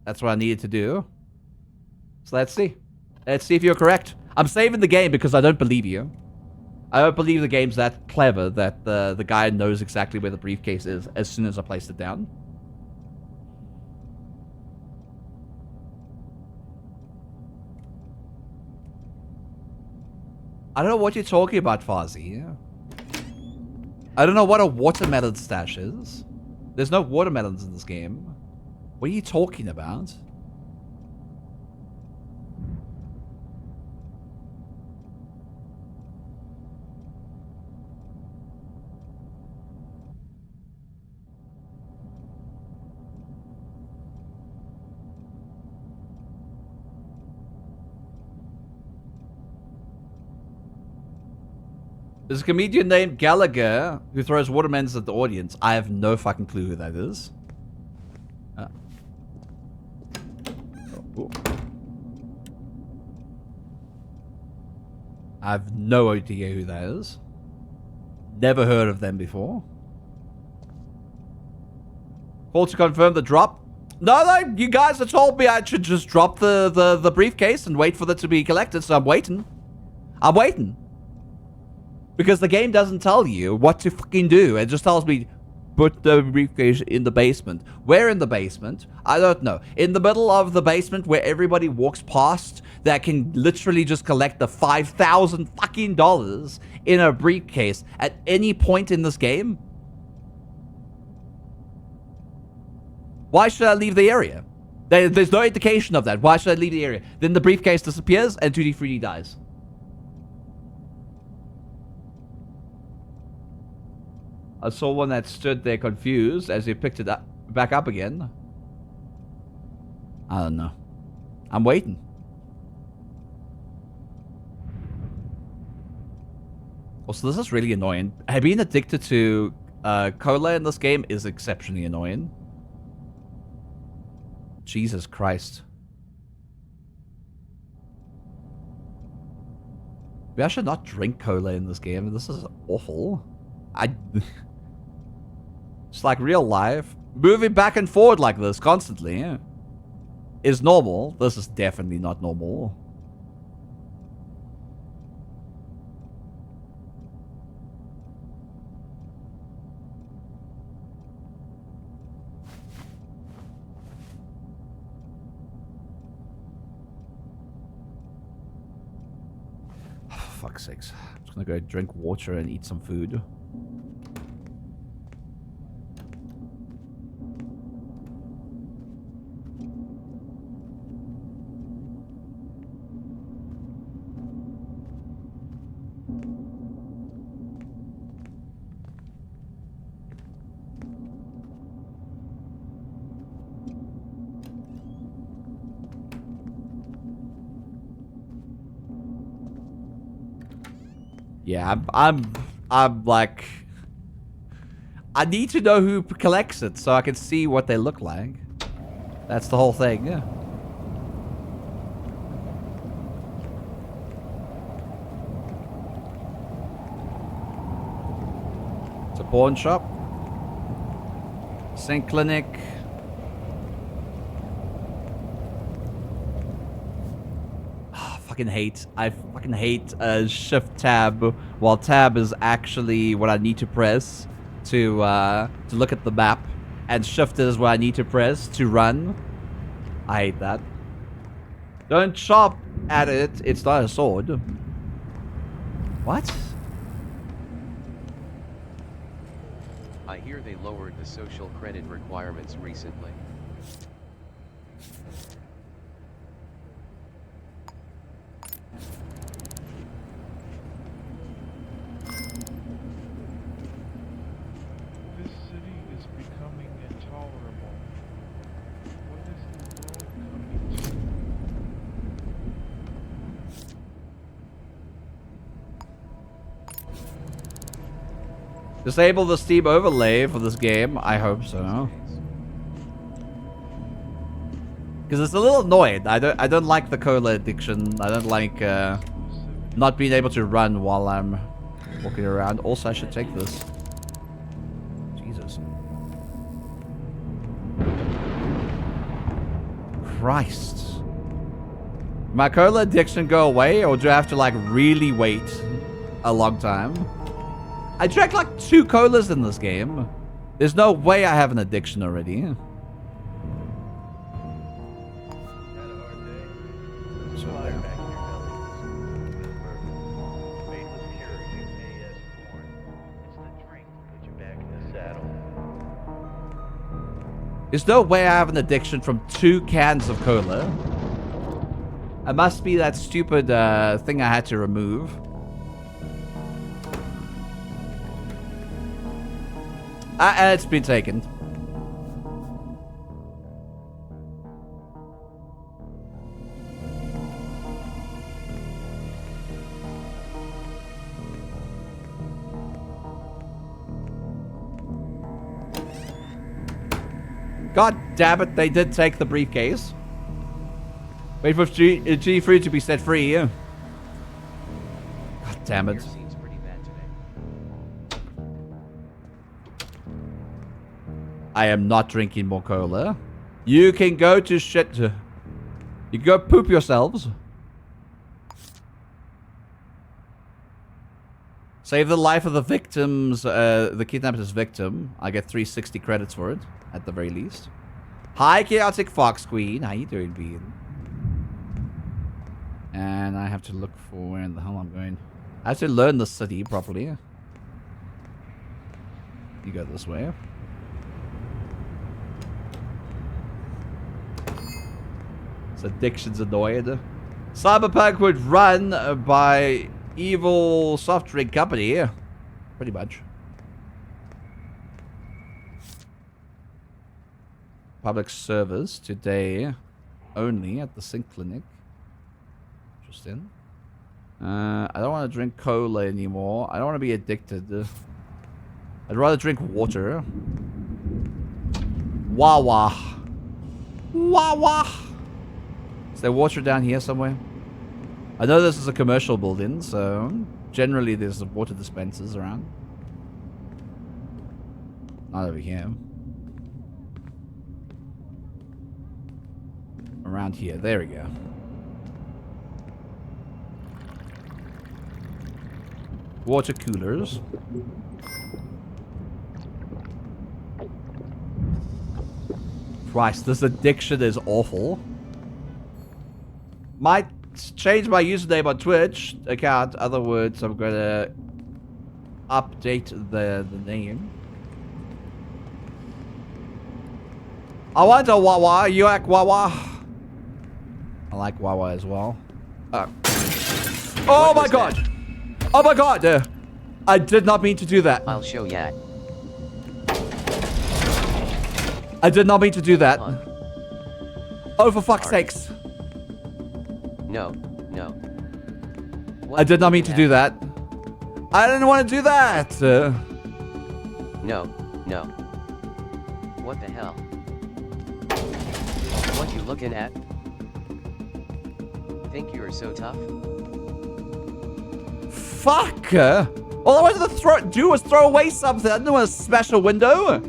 that's what I needed to do. So let's see. Let's see if you're correct. I'm saving the game because I don't believe you. I don't believe the game's that clever that the guy knows exactly where the briefcase is as soon as I placed it down. I don't know what you're talking about, Fozzie. I don't know what a watermelon stash is. There's no watermelons in this game. What are you talking about? There's a comedian named Gallagher who throws watermelons at the audience. I have no fucking clue who that is. I have no idea who that is. Never heard of them before. Call to confirm the drop. No, you guys have told me I should just drop the briefcase and wait for it to be collected, so I'm waiting. I'm waiting. Because the game doesn't tell you what to fucking do. It just tells me, put the briefcase in the basement. Where in the basement? I don't know. In the middle of the basement where everybody walks past that can literally just collect the $5,000 fucking dollars in a briefcase at any point in this game? Why should I leave the area? There's no indication of that. Why should I leave the area? Then the briefcase disappears and 2D3D dies. I saw one that stood there confused as he picked it up, back up again. I don't know. I'm waiting. Also, this is really annoying. Being addicted to cola in this game is exceptionally annoying. Jesus Christ. Maybe I should not drink cola in this game. This is awful. It's like real life. Moving back and forward like this constantly is normal. This is definitely not normal. For fuck's sakes. I'm just gonna go drink water and eat some food. Yeah, I'm like, I need to know who collects it so I can see what they look like. That's the whole thing, yeah. It's a pawn shop. Sync clinic. I fucking hate shift tab while tab is actually what I need to press to look at the map, and shift is what I need to press to run. I hate that. Don't chop at it. It's not a sword. What? I hear they lowered the social credit requirements recently. This city is becoming intolerable. What is the world coming to? Disable the Steam overlay for this game. I hope so. Because it's a little annoying. I don't like the cola addiction. I don't like not being able to run while I'm walking around. Also, I should take this. Jesus. Christ. My cola addiction go away, or do I have to like really wait a long time? I drank like 2 colas in this game. There's no way I have an addiction already. There's no way I have an addiction from 2 cans of cola. It must be that stupid thing I had to remove. And it's been taken. God damn it, they did take the briefcase. Wait for G3 to be set free. God damn it. I am not drinking more cola. You can go to shit. You can go poop yourselves. Save the life of the victims, the kidnapper's victim. I get 360 credits for it, at the very least. Hi, Chaotic Fox Queen. How you doing, Bean? And I have to look for where in the hell I'm going. I have to learn the city properly. You go this way. This addiction's annoying. Cyberpunk would run by evil soft drink company. Pretty much. Public service today only at the Sync Clinic. Interesting. I don't want to drink cola anymore. I don't want to be addicted. I'd rather drink water. Wawa. Wawa. Is there water down here somewhere? I know this is a commercial building, so generally there's water dispensers around. Not over here. Around here. There we go. Water coolers. Christ, this addiction is awful. Might change my username on Twitch account. Other words, I'm gonna update the name. I want a Wawa. You like Wawa? I like Wawa as well. Oh my god! That? Oh my god! I did not mean to do that. I'll show ya. I did not mean to do that. Oh, for fuck's sakes. No, no. I did not mean to do that. I didn't want to do that. No, no. What the hell? What you looking at? Think you're so tough? Fuck! All I wanted to do was throw away something. I didn't want to smash a window.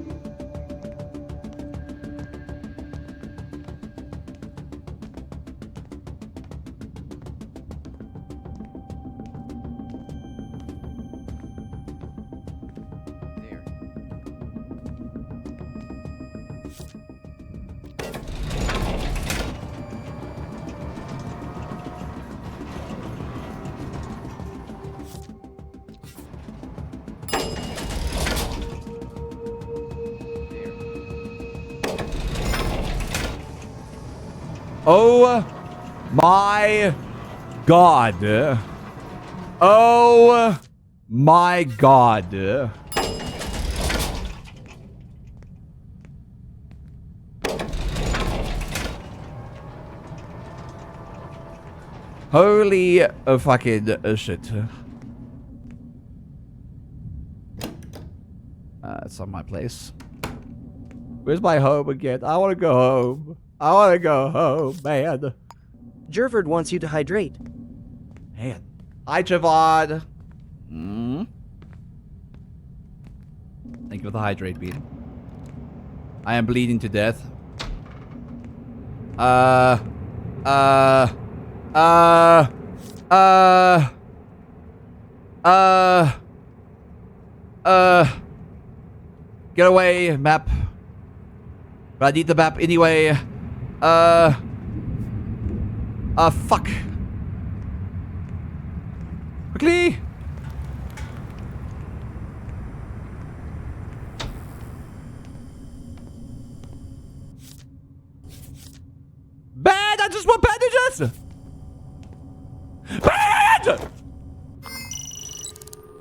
Oh my god. Oh my god. Holy fucking shit. It's not my place. Where's my home again? I want to go home. I want to go home, man. Jervard wants you to hydrate. Man. Hi, Javod. Thank you for the hydrate bean. I am bleeding to death. Get away, map. But I need the map anyway. Fuck. Quickly. Bad! I just want bandages! Bandage!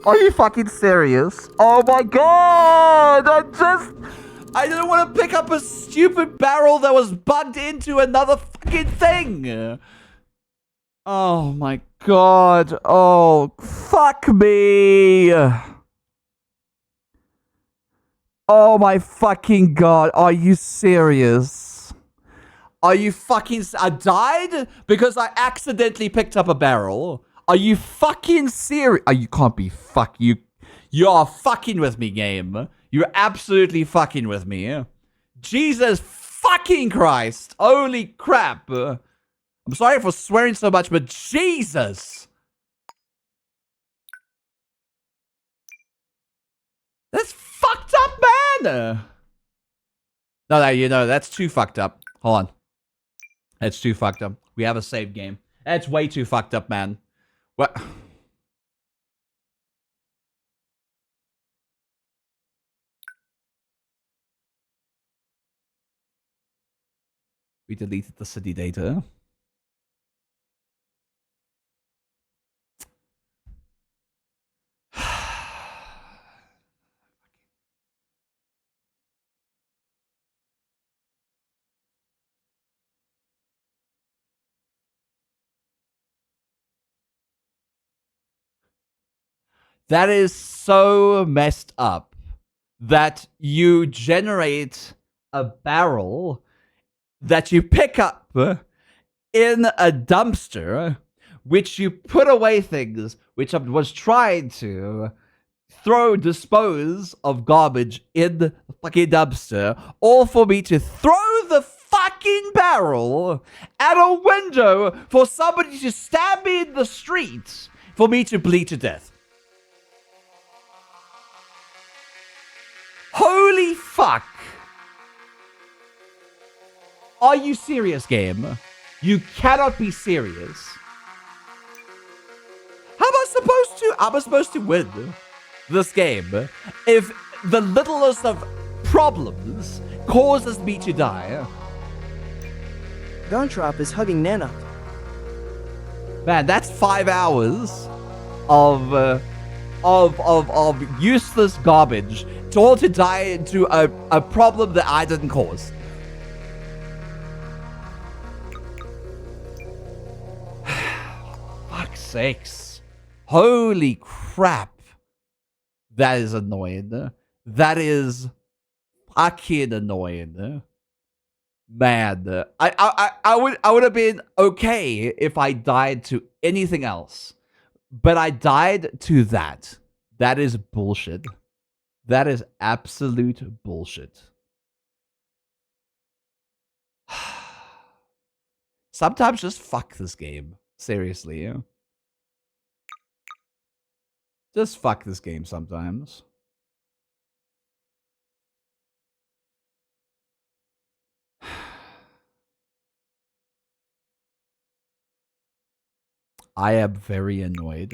Are you fucking serious? Oh my god! I didn't want to pick up a stupid barrel that was bugged into another fucking thing! Oh my god. Oh, fuck me! Oh my fucking god. Are you serious? Are you fucking... I died because I accidentally picked up a barrel. Are you fucking serious? Oh, you can't be you are fucking with me, game. You're absolutely fucking with me. Jesus fucking Christ. Holy crap. I'm sorry for swearing so much, but Jesus. That's fucked up, man. No, you know, that's too fucked up. Hold on. That's too fucked up. We have a save game. That's way too fucked up, man. What? We deleted the city data. That is so messed up that you generate a barrel that you pick up in a dumpster, which you put away things, which I was trying to dispose of garbage in the fucking dumpster, all for me to throw the fucking barrel at a window for somebody to stab me in the street for me to bleed to death. Holy fuck. Are you serious, game? You cannot be serious. How am I supposed to win this game if the littlest of problems causes me to die? Gontrop is hugging Nana. Man, that's 5 hours of useless garbage to all to die into a problem that I didn't cause. Fuck's sakes. Holy crap. That is annoying. That is fucking annoying. Man, I would have been okay if I died to anything else. But I died to that. That is bullshit. That is absolute bullshit. Sometimes just fuck this game. Seriously, yeah. Just fuck this game sometimes. I am very annoyed.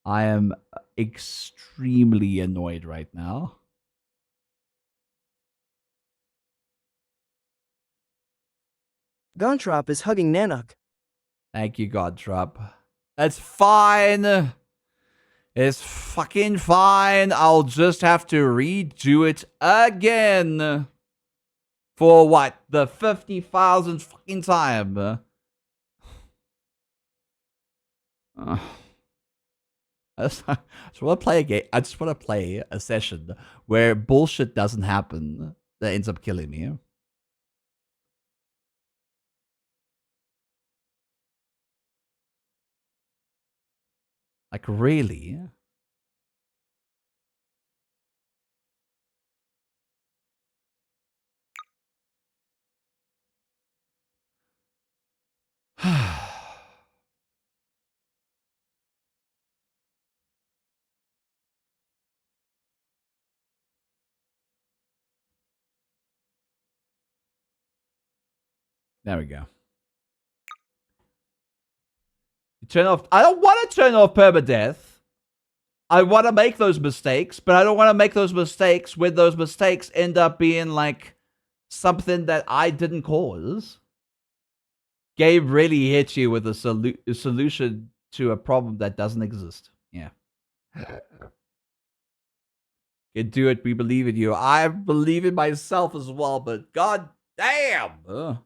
I am extremely annoyed right now. Gontrop is hugging Nanuk. Thank you, Godtrop. It's fine. It's fucking fine. I'll just have to redo it again. For what? The 50,000th fucking time. I just want to play a game. I just want to play a session where bullshit doesn't happen that ends up killing me. Like, really? There we go. Turn off. I don't want to turn off permadeath. I want to make those mistakes, but I don't want to make those mistakes when those mistakes end up being like something that I didn't cause. Game really hits you with a solution to a problem that doesn't exist. Yeah. You do it. We believe in you. I believe in myself as well, but god damn.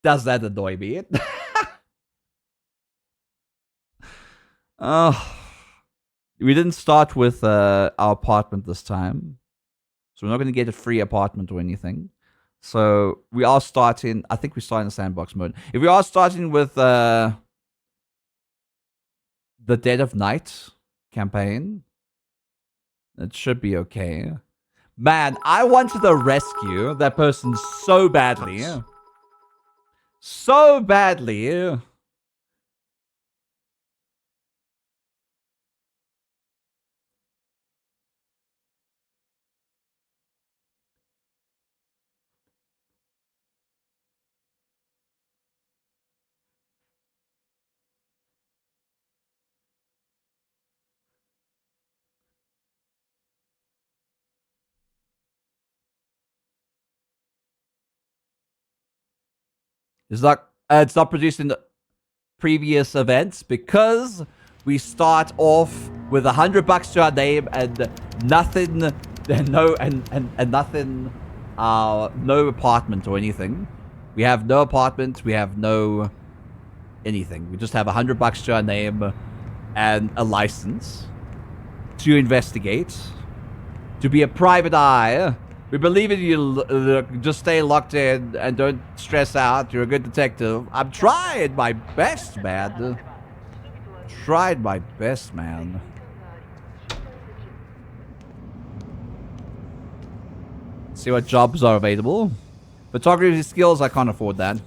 Does that annoy me? We didn't start with our apartment this time. So we're not going to get a free apartment or anything. So we are starting, I think we start in the sandbox mode. If we are starting with the Dead of Night campaign, it should be okay. Man, I wanted to rescue that person so badly. So badly. It's not producing the previous events because we start off with $100 to our name and nothing, no apartment or anything. We have no apartment. We have no anything. We just have $100 to our name and a license to investigate, to be a private eye. We believe in you. Just stay locked in and don't stress out. You're a good detective. I'm trying my best, man. Tried my best, man. See what jobs are available. Photography skills, I can't afford that.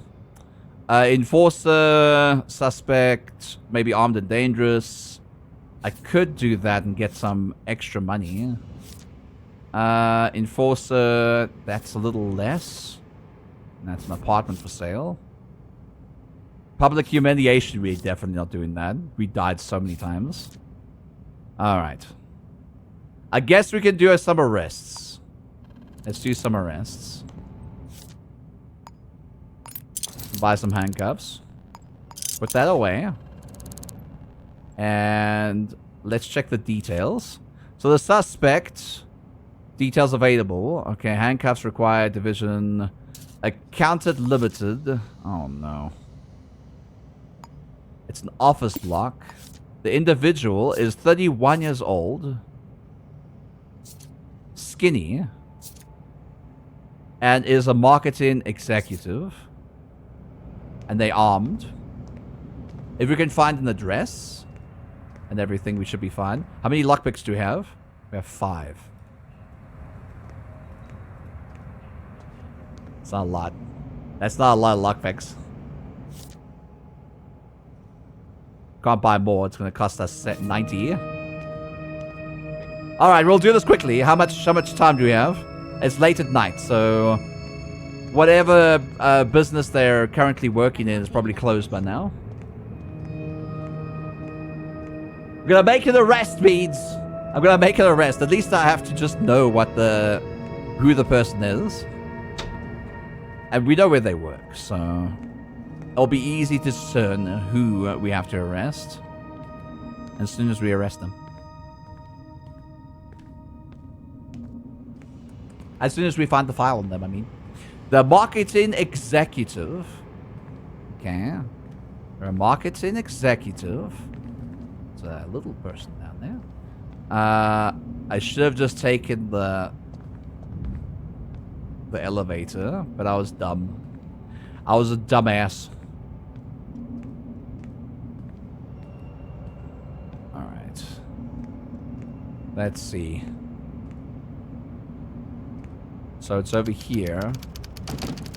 Enforcer, suspect, maybe armed and dangerous. I could do that and get some extra money. Enforcer, that's a little less. And that's an apartment for sale. Public humiliation, we're definitely not doing that. We died so many times. Alright. I guess we can do some arrests. Let's do some arrests. Buy some handcuffs. Put that away. And let's check the details. So the suspect... Details available. Okay, handcuffs required. Division. Accountant limited. Oh, no. It's an office block. The individual is 31 years old. Skinny. And is a marketing executive. And they armed. If we can find an address and everything, we should be fine. How many lockpicks do we have? We have 5. It's not a lot. That's not a lot of lockpicks. Can't buy more. It's going to cost us 90. Alright, we'll do this quickly. How much time do we have? It's late at night, so... Whatever business they're currently working in is probably closed by now. I'm going to make an arrest, Beads. I'm going to make an arrest. At least I have to just know what who the person is. And we know where they work, so it'll be easy to discern who we have to arrest as soon as we arrest them. As soon as we find the file on them, I mean. The marketing executive. Okay. They're a marketing executive. It's a little person down there. I should have just taken the elevator, but I was dumb. I was a dumbass. Alright. Let's see. So it's over here.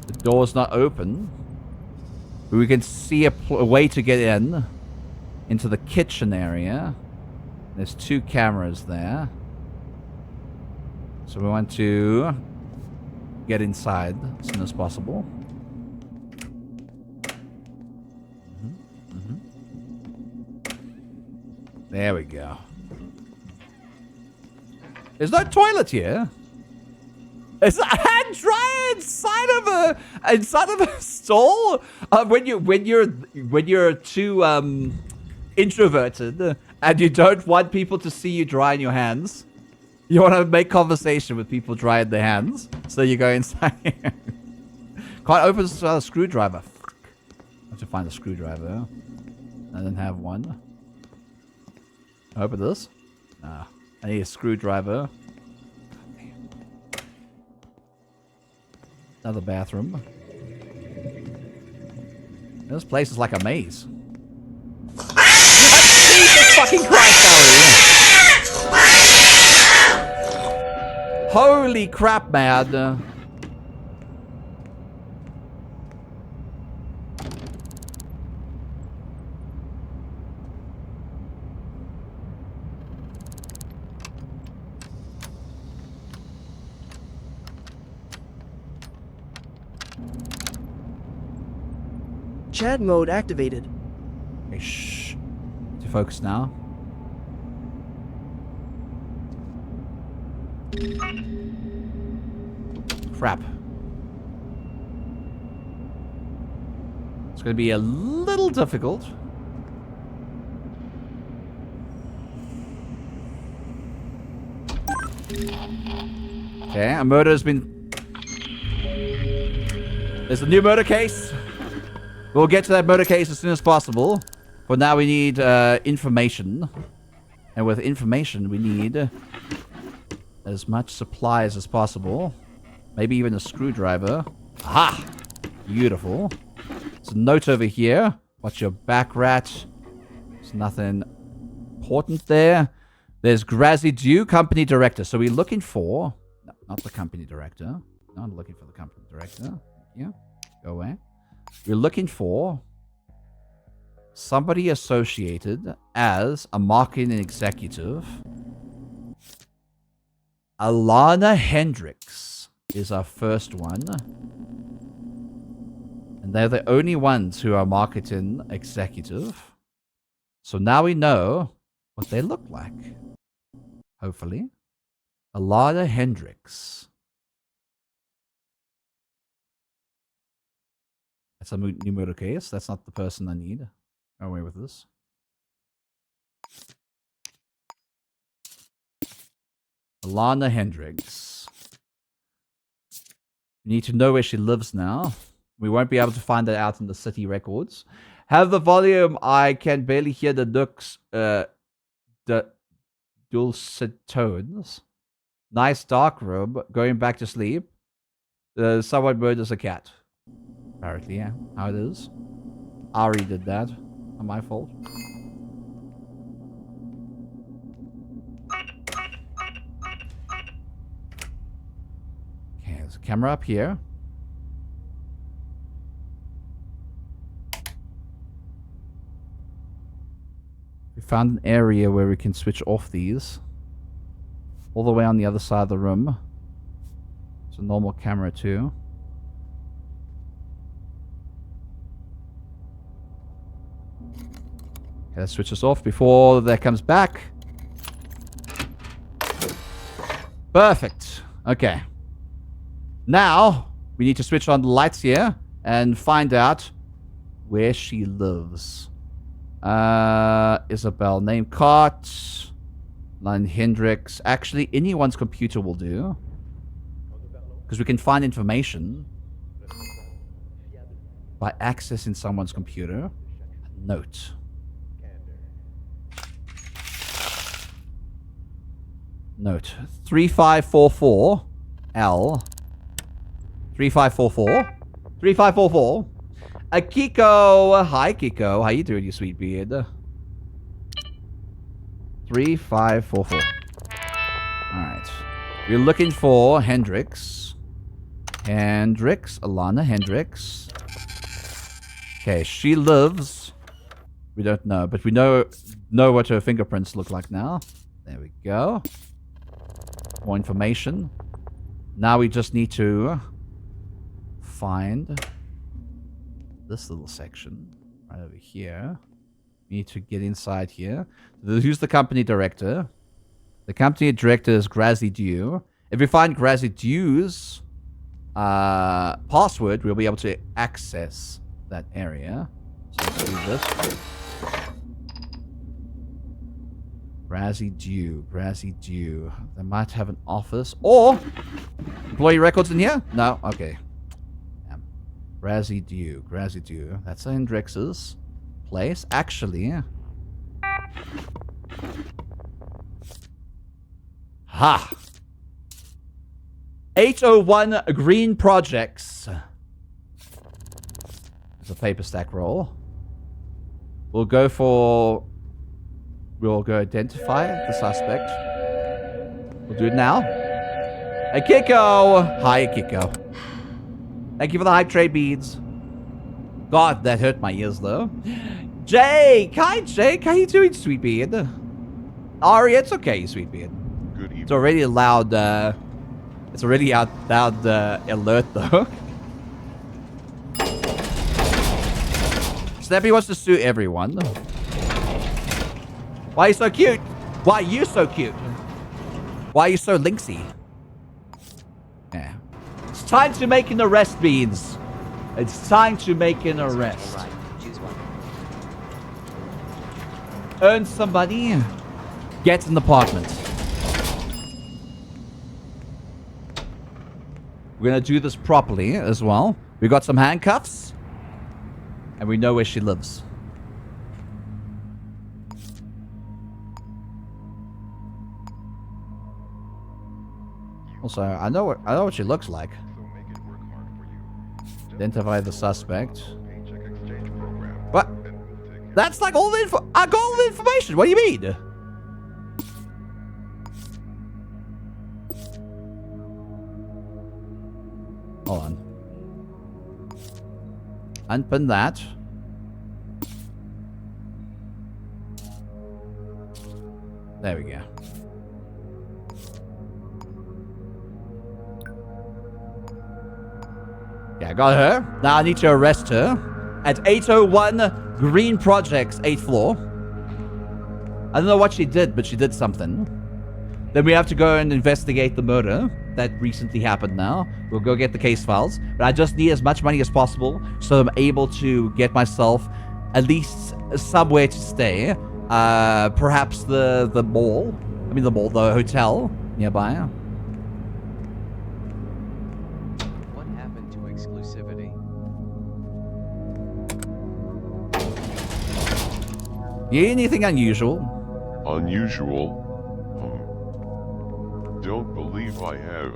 The door's not open. But we can see a way to get in. Into the kitchen area. There's 2 cameras there. So we want to get inside as soon as possible. There we go. There's no toilet here. It's a hand dryer inside of a stall. When you're too introverted and you don't want people to see you drying your hands, you want to make conversation with people drying their hands, so you go inside. Can't open a screwdriver. Fuck. I have to find a screwdriver. I don't have one. Open this. No, I need a screwdriver. Another bathroom. This place is like a maze. Jesus fucking Christ, Harry! Holy crap, man. Chad mode activated. Okay, shh. To focus now. Crap. It's going to be a little difficult. Okay, a murder has been... There's a new murder case. We'll get to that murder case as soon as possible. For now, we need information. And with information, we need as much supplies as possible. Maybe even a screwdriver. Aha! Beautiful. There's a note over here. Watch your back, rat. There's nothing important there. There's Grazi Dew, company director. So we're looking for... No, not the company director. Not looking for the company director. Yeah, go away. We're looking for somebody associated as a marketing executive. Alana Hendricks is our first one. And they're the only ones who are marketing executive. So now we know what they look like. Hopefully. Alana Hendricks. That's a new murder case. That's not the person I need. Go away with this. Alana Hendricks. We need to know where she lives now. We won't be able to find that out in the city records. Have the volume. I can barely hear the nooks. The dulcet tones. Nice dark room. Going back to sleep. Someone murders a cat. Apparently, yeah. How it is. Ari did that. Not my fault. Okay, there's a camera up here. We found an area where we can switch off these. All the way on the other side of the room. It's a normal camera too. Okay, let's switch this off before that comes back. Perfect. Okay. Now, We need to switch on the lights here and find out where she lives. Isabel, name Cart, Line Hendricks. Actually, anyone's computer will do. Because we can find information by accessing someone's computer. Note. Note. 3544 L. 3544. 3544. Kiko. Hi, Kiko. How you doing, you sweet beard? 3544. Alright. We're looking for Hendricks. Hendricks. Alana Hendricks. Okay, she lives... We don't know, but we know what her fingerprints look like now. There we go. More information. Now we just need to find this little section right over here. We need to get inside here. Who's the company director? The company director is Grazi Dew. If we find Grazi Dew's password, we'll be able to access that area. So let's do this. Grazi Dew. Grazi Dew. They might have an office. Or employee records in here? No? Okay. Grazi Dew. Grazi Dew. That's Hendrix's place. Actually. Ha! 801 Green Projects. It's a paper stack roll. We'll go identify the suspect. We'll do it now. Hey, Kiko! Hi, Kiko. Thank you for the hype tray beads. God, that hurt my ears, though. Jake! Hi, Jake! How you doing, sweet beard? Ari, it's okay, sweet beard. Good evening. It's already loud, it's already out loud, alert, though. Snappy wants to sue everyone. Why are you so cute? Why are you so cute? Why are you so linksy? Yeah. It's time to make an arrest, Beans. It's time to make an arrest. Right. Choose one. Earn some money. Get an apartment. We're gonna do this properly as well. We got some handcuffs. And we know where she lives. Also, I know what she looks like. Identify the suspect. What? That's like all the info. I got all the information. What do you mean? Hold on. Unpin that. There we go. Yeah, I got her. Now I need to arrest her at 801 Green Projects, 8th floor. I don't know what she did, but she did something. Then we have to go and investigate the murder that recently happened now. We'll go get the case files. But I just need as much money as possible so I'm able to get myself at least somewhere to stay. Perhaps the mall. I mean the hotel nearby. What happened to exclusivity? Yeah, anything unusual? Unusual? Don't believe I have.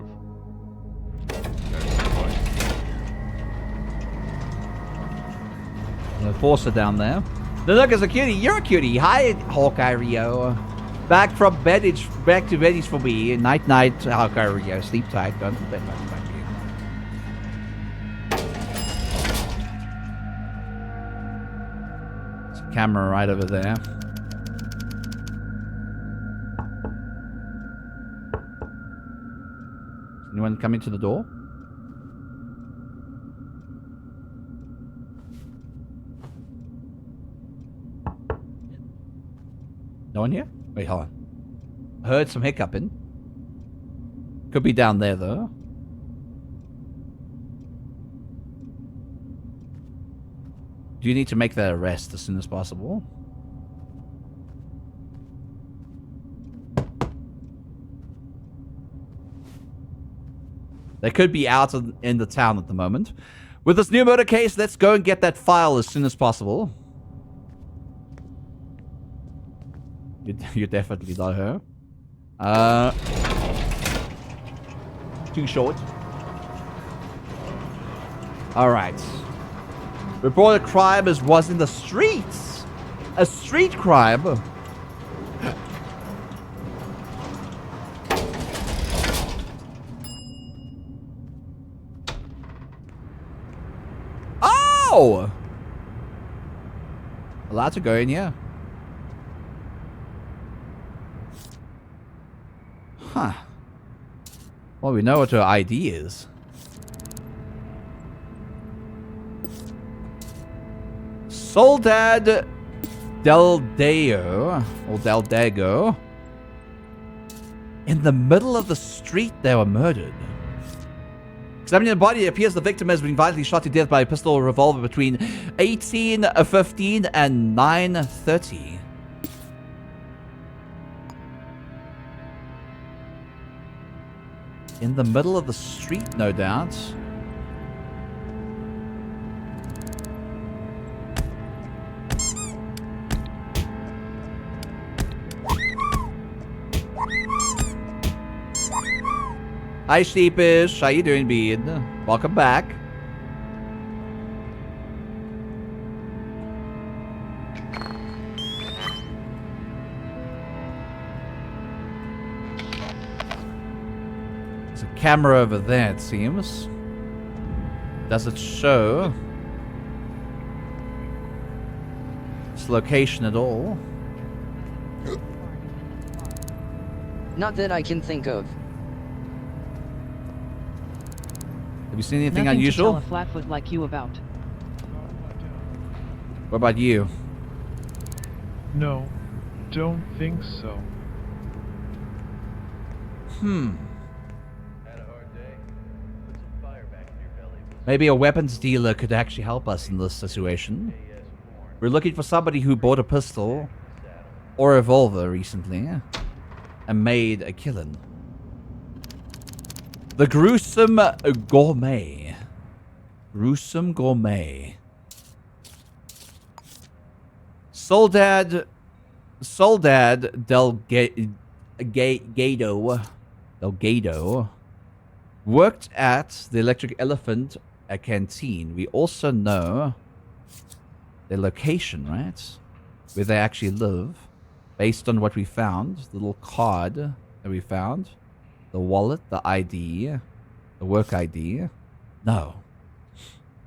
The Forcer down there. The look is a cutie. You're a cutie. Hi, Hawkeye Rio. Back to Betty's for me. Night, night, Hawkeye Rio. Sleep tight. Go to bed. There's a camera right over there. Anyone coming to the door? No one here? Wait, hold on. I heard some hiccuping. Could be down there, though. Do you need to make that arrest as soon as possible? They could be out in the town at the moment. With this new murder case, let's go and get that file as soon as possible. You definitely not her. Too short. Alright. Reported crime was in the streets. A street crime. Oh! Allowed to go in here. Huh. Well, we know what her ID is. Soledad Del Deo, or Del Dago. In the middle of the street, they were murdered. Examining the body, it appears the victim has been violently shot to death by a pistol or revolver between 18:15 and 9:30. In the middle of the street, no doubt. Hi, Sheepish. How you doing, Bean? Welcome back. There's a camera over there, it seems. Does it show its location at all? Not that I can think of. Have you seen anything Nothing unusual? To tell a flatfoot like you about. What about you? No, don't think so. Maybe a weapons dealer could actually help us in this situation. We're looking for somebody who bought a pistol or a revolver recently and made a killing. The Gruesome Gourmet. Gruesome Gourmet. Soledad Delgado worked at the Electric Elephant canteen. We also know their location, right? Where they actually live. Based on what we found. The little card that we found. The wallet, the ID, the work ID. No.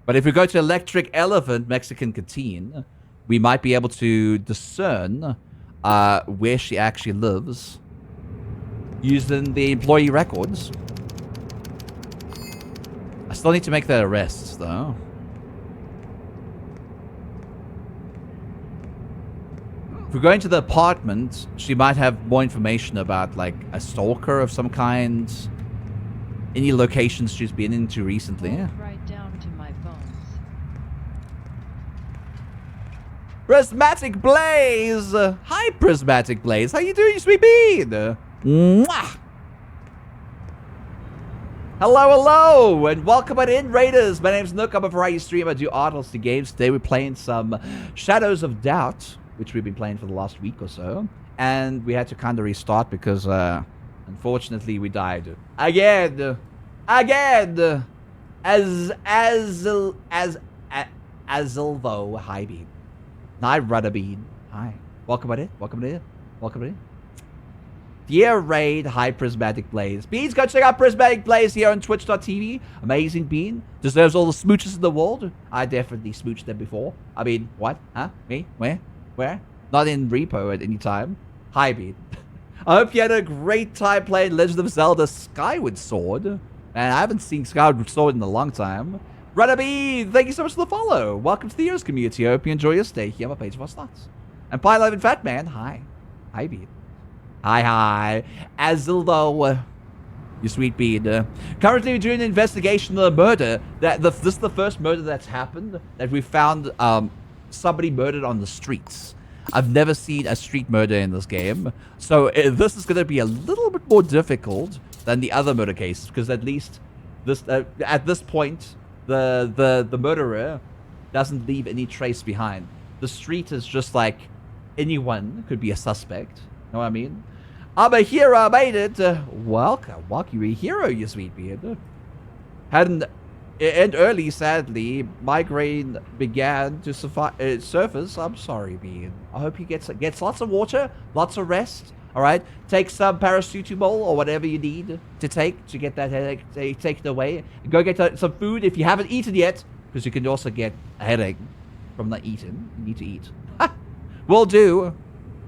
But if we go to Electric Elephant Mexican Canteen, we might be able to discern where she actually lives using the employee records. I still need to make that arrest, though. If we go into the apartment, she might have more information about, like, a stalker of some kind. Any locations she's been into recently. Right down to my bones. Prismatic Blaze! Hi, Prismatic Blaze. How you doing, you sweet bean? Mwah! Hello, hello, and welcome in, Raiders. My name's Nook. I'm a variety streamer. I do Artlessly games. Today we're playing some Shadows of Doubt, which we've been playing for the last week or so. And we had to kind of restart because, unfortunately, we died. Again! Again! Azilvo. Hi, Bean. Hi, Rudder Bean. Hi. Welcome in. Welcome in. Welcome in. Dear Raid, hi Prismatic Blaze. Beans, go check out Prismatic Blaze here on Twitch.tv. Amazing Bean. Deserves all the smooches in the world. I definitely smooched them before. I mean, what? Huh? Me? Where? Where? Not in repo at any time. Hi Bean. I hope you had a great time playing Legend of Zelda Skyward Sword. Man, I haven't seen Skyward Sword in a long time. Rudder Bean, thank you so much for the follow. Welcome to the Heroes community. I hope you enjoy your stay here on my page of our slots. And Pie Love and Fat Man, hi. Hi Bean. Hi, hi. Azildo, you sweet bean. Currently, we're doing an investigation of the murder. This is the first murder that's happened that we found somebody murdered on the streets. I've never seen a street murder in this game. So this is going to be a little bit more difficult than the other murder cases, because at least this at this point, the murderer doesn't leave any trace behind. The street is just like anyone could be a suspect. Know what I mean? I'm a hero, I made it. Welcome, you're a hero, you sweet beard. Hadn't end early, sadly. Migraine began to surface. I'm sorry, Bean. I hope he gets lots of water, lots of rest. All right, take some paracetamol or whatever you need to take to get that headache taken away. Go get some food if you haven't eaten yet, because you can also get a headache from not eating. You need to eat. Will do.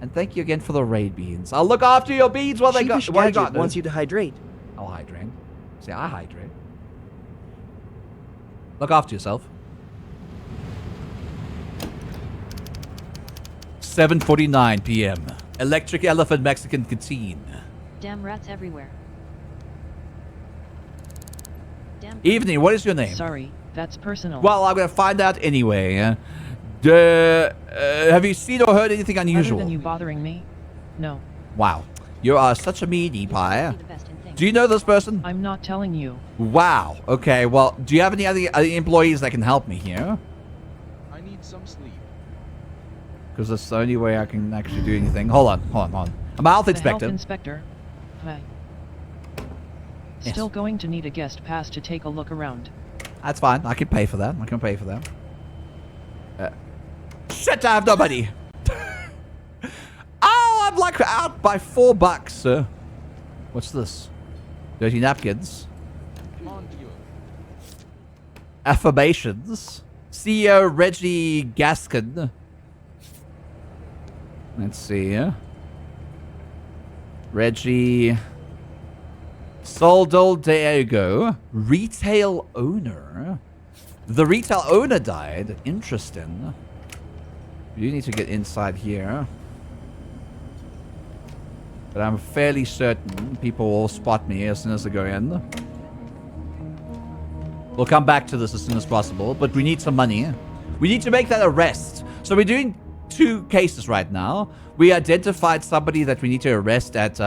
And thank you again for the raid, Beans. I'll look after your beans while they go. Gadget wants you to hydrate. I'll hydrate. See, I hydrate. Look after yourself. 7:49 p.m. Electric Elephant Mexican Canteen. Damn rats everywhere. Damn. Evening, what is your name? Sorry, that's personal. Well, I'm gonna find out anyway. Have you seen or heard anything unusual? Other than you bothering me? No. Wow, you are such a meanie pie. Do you know this person? I'm not telling you. Wow. Okay. Well, do you have any other employees that can help me here? I need some sleep. Because that's the only way I can actually do anything. Hold on. I'm a health inspector. Health inspector. Hi. Yes. Still going to need a guest pass to take a look around. That's fine. I can pay for that. Shit, I have nobody. Oh, I'm like out by $4, sir. What's this? Dirty napkins. Affirmations. CEO Reggie Gaskin. Let's see. Reggie Soldoldiego, retail owner. The retail owner died. Interesting. You need to get inside here. But I'm fairly certain people will spot me as soon as I go in. We'll come back to this as soon as possible, but we need some money. We need to make that arrest. So we're doing 2 cases right now. We identified somebody that we need to arrest at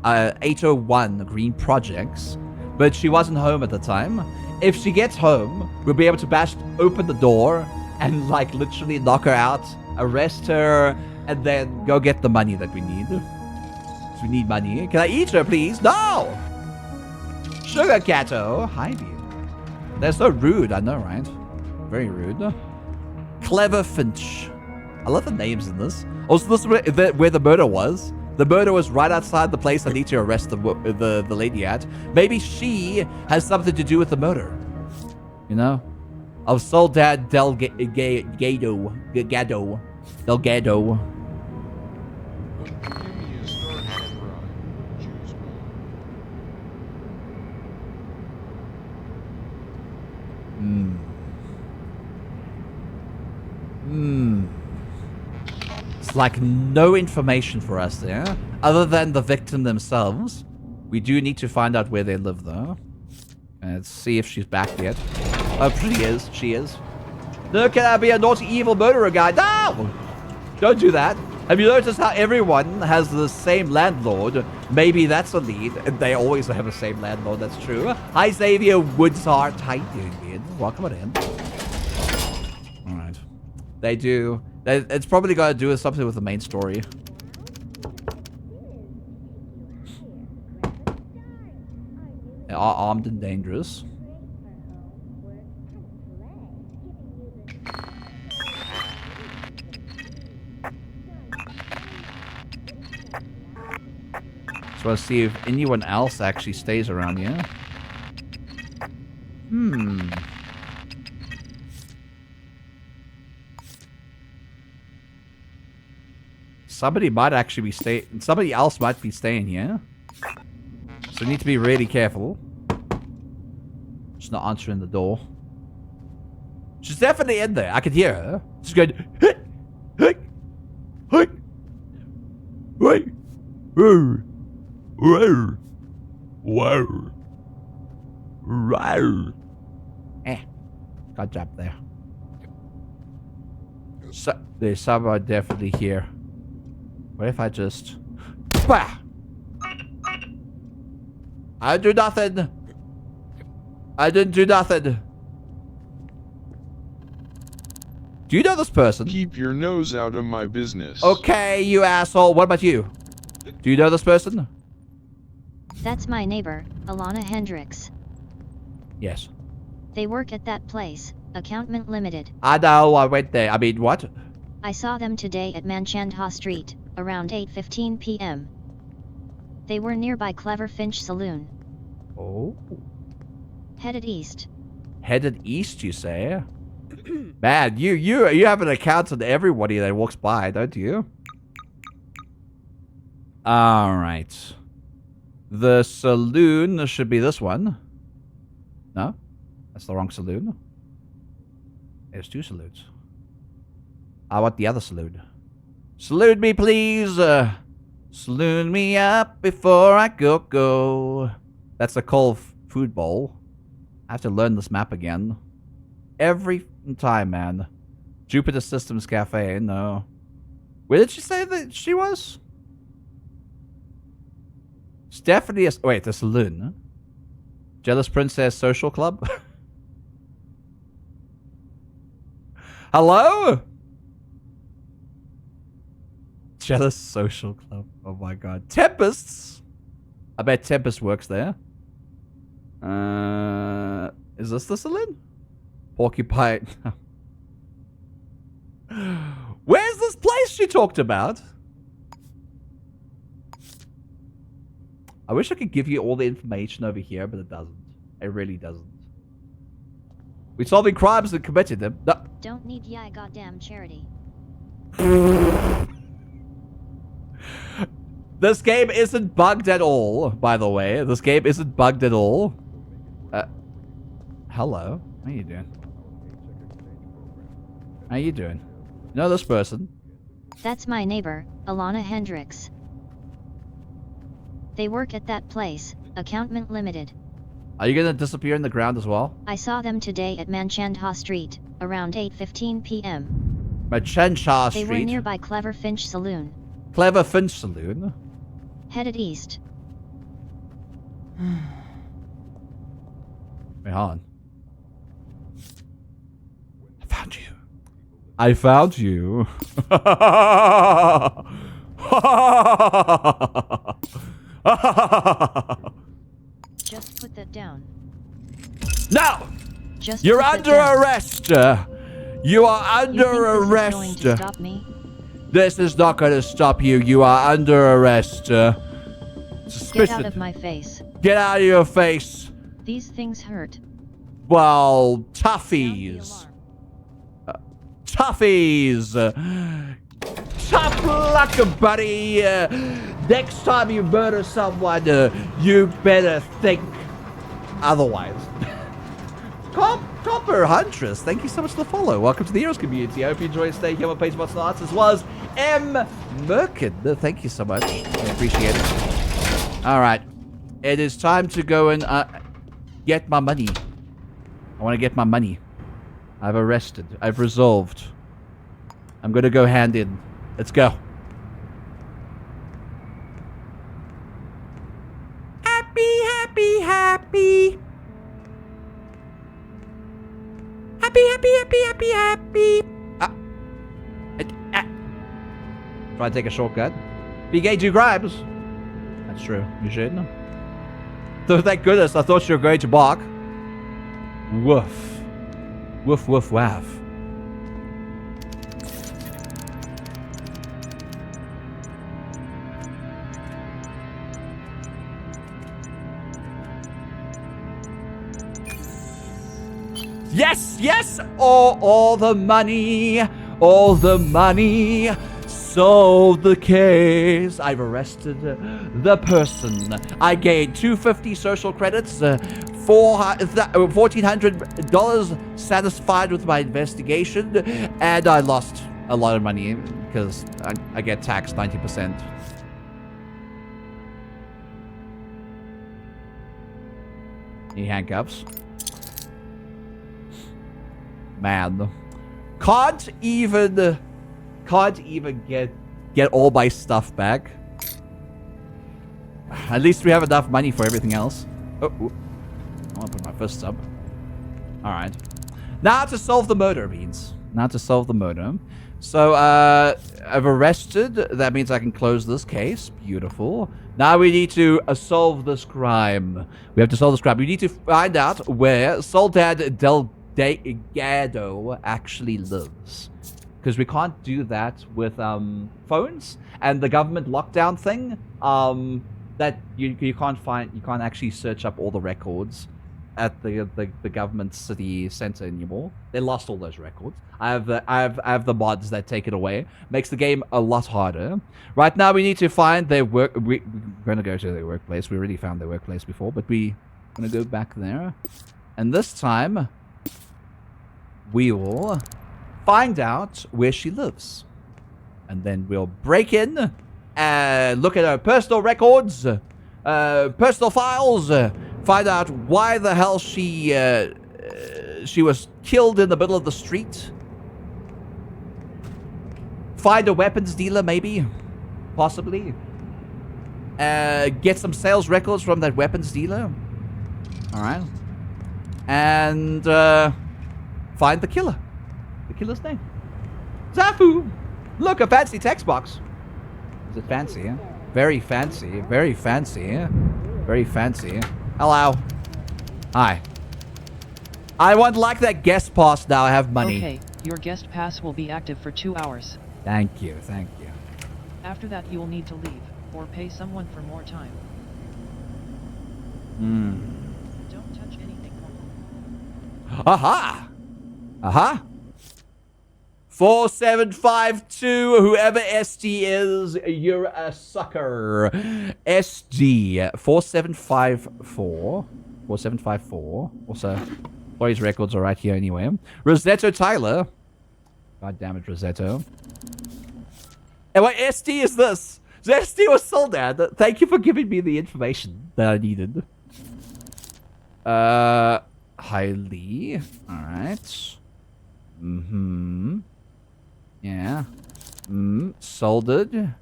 801 Green Projects, but she wasn't home at the time. If she gets home, we'll be able to bash open the door and like literally knock her out, arrest her, and then go get the money that we need. We need money. Can I eat her, please? No! Sugar Catto. Hi, dude. They're so rude, I know, right? Very rude. Clever Finch. I love the names in this. Also, this is where the murder was. The murder was right outside the place I need to arrest the lady at. Maybe she has something to do with the murder. You know? Of Soldad Delgado. It's like no information for us there, other than the victim themselves. We do need to find out where they live, though. Let's see if she's back yet. Oh, she is. No, can I be a naughty, evil murderer guy? No! Don't do that. Have you noticed how everyone has the same landlord? Maybe that's a lead. They always have the same landlord, that's true. Hi, Xavier Woodsheart. How you doing, dude? Welcome on in. Alright. They do. It's probably got to do with something with the main story. They are armed and dangerous. So let's see if anyone else actually stays around here. Somebody might actually be staying. Somebody else might be staying here. So we need to be really careful. She's not answering the door. She's definitely in there. I can hear her. She's going. Got dropped there. There's someone definitely here. What if I just... Bah! I do nothing. I didn't do nothing. Do you know this person? Keep your nose out of my business. Okay, you asshole. What about you? Do you know this person? That's my neighbor, Alana Hendricks. Yes. They work at that place, Accountment Limited. I know, I went there. I mean, what? I saw them today at Manchandha Street, around 8:15 p.m. They were nearby Clever Finch Saloon. Oh. Headed east. Headed east, you say? Man, you have an account on everybody that walks by, don't you? Alright. The saloon should be this one. No? That's the wrong saloon. There's two saloons. I want the other saloon. Saloon me, please. Saloon me up before I go. That's a cold food bowl. I have to learn this map again. Every time, man. Jupiter Systems Cafe, no. Where did she say that she was? It's definitely a... Wait, the saloon. Huh? Jealous Princess Social Club? Hello? Jealous Social Club. Oh my god. Tempests? I bet Tempest works there. Is this the saloon? Porcupine. Where's this place she talked about? I wish I could give you all the information over here, but it doesn't. It really doesn't. We're solving crimes and committing them. No. Don't need goddamn charity. This game isn't bugged at all, by the way. This game isn't bugged at all. Hello. How you doing? How you doing? You know this person? That's my neighbor, Alana Hendricks. They work at that place, Accountment Limited. Are you gonna disappear in the ground as well? I saw them today at Manchandha Street, around 8:15 p.m. Manchandha Street? They were nearby Clever Finch Saloon. Clever Finch Saloon? Headed east. Wait, hold on. I found you. Just put that down. No! Just You're under arrest! You are under arrest! This is going to stop me? This is not going to stop you. You are under arrest. Suspicion. Get out of my face. Get out of your face. These things hurt. Well, toughies. Toughies. Tough luck, buddy. Next time you murder someone, you better think otherwise. Copper Huntress, thank you so much for the follow. Welcome to the Heroes community. I hope you enjoy staying here on Page Bots and Arts, as well as M. Merkin. Thank you so much. I appreciate it. Alright. It is time to go and get my money. I want to get my money. I've arrested. I've resolved. I'm going to go hand in. Let's go. Happy, happy, happy. Happy, happy, happy, happy, happy. Try to take a shortcut. Be gay, do crimes. That's true. You shouldn't. So thank goodness I thought you were going to bark. Woof. Woof, woof, waff. Yes, yes! All the money, all the money. Solved the case. I've arrested the person. I gained 250 social credits, $1,400 satisfied with my investigation, and I lost a lot of money because I get taxed 90%. Need handcuffs. Man. Can't even get all my stuff back. At least we have enough money for everything else. Oh, I want to put my fists up. All right. Now to solve the murder, Beans. Now to solve the murder. So, I've arrested. That means I can close this case. Beautiful. Now we need to solve this crime. We have to solve this crime. We need to find out where Soledad Delgado actually lives. Because we can't do that with phones. And the government lockdown thing, that you can't find, you can't actually search up all the records at the government city center anymore. They lost all those records. I have the mods that take it away. Makes the game a lot harder. Right now we need to find their work. We're gonna go to their workplace. We already found their workplace before, but we're gonna go back there, and this time we will find out where she lives, and then we'll break in and look at her personal records, personal files. Find out why the hell she was killed in the middle of the street. Find a weapons dealer, maybe. Possibly. Get some sales records from that weapons dealer. Alright. And find the killer. The killer's name. Zafu! Look, a fancy text box. Is it fancy, huh? Very fancy. Very fancy. Very fancy. Hello. Hi. I want like that guest pass now. I have money. Okay, your guest pass will be active for 2 hours. Thank you, thank you. After that you will need to leave, or pay someone for more time. Don't touch anything. Aha! Aha! 4752, whoever SD is, you're a sucker. SD 4754. 4754. Also, employees' records are right here anyway. Rosetto Tyler. God damn it, Rosetto. And what SD is this? SD was Soledad. Thank you for giving me the information that I needed. Highly. Alright. Yeah. Solded.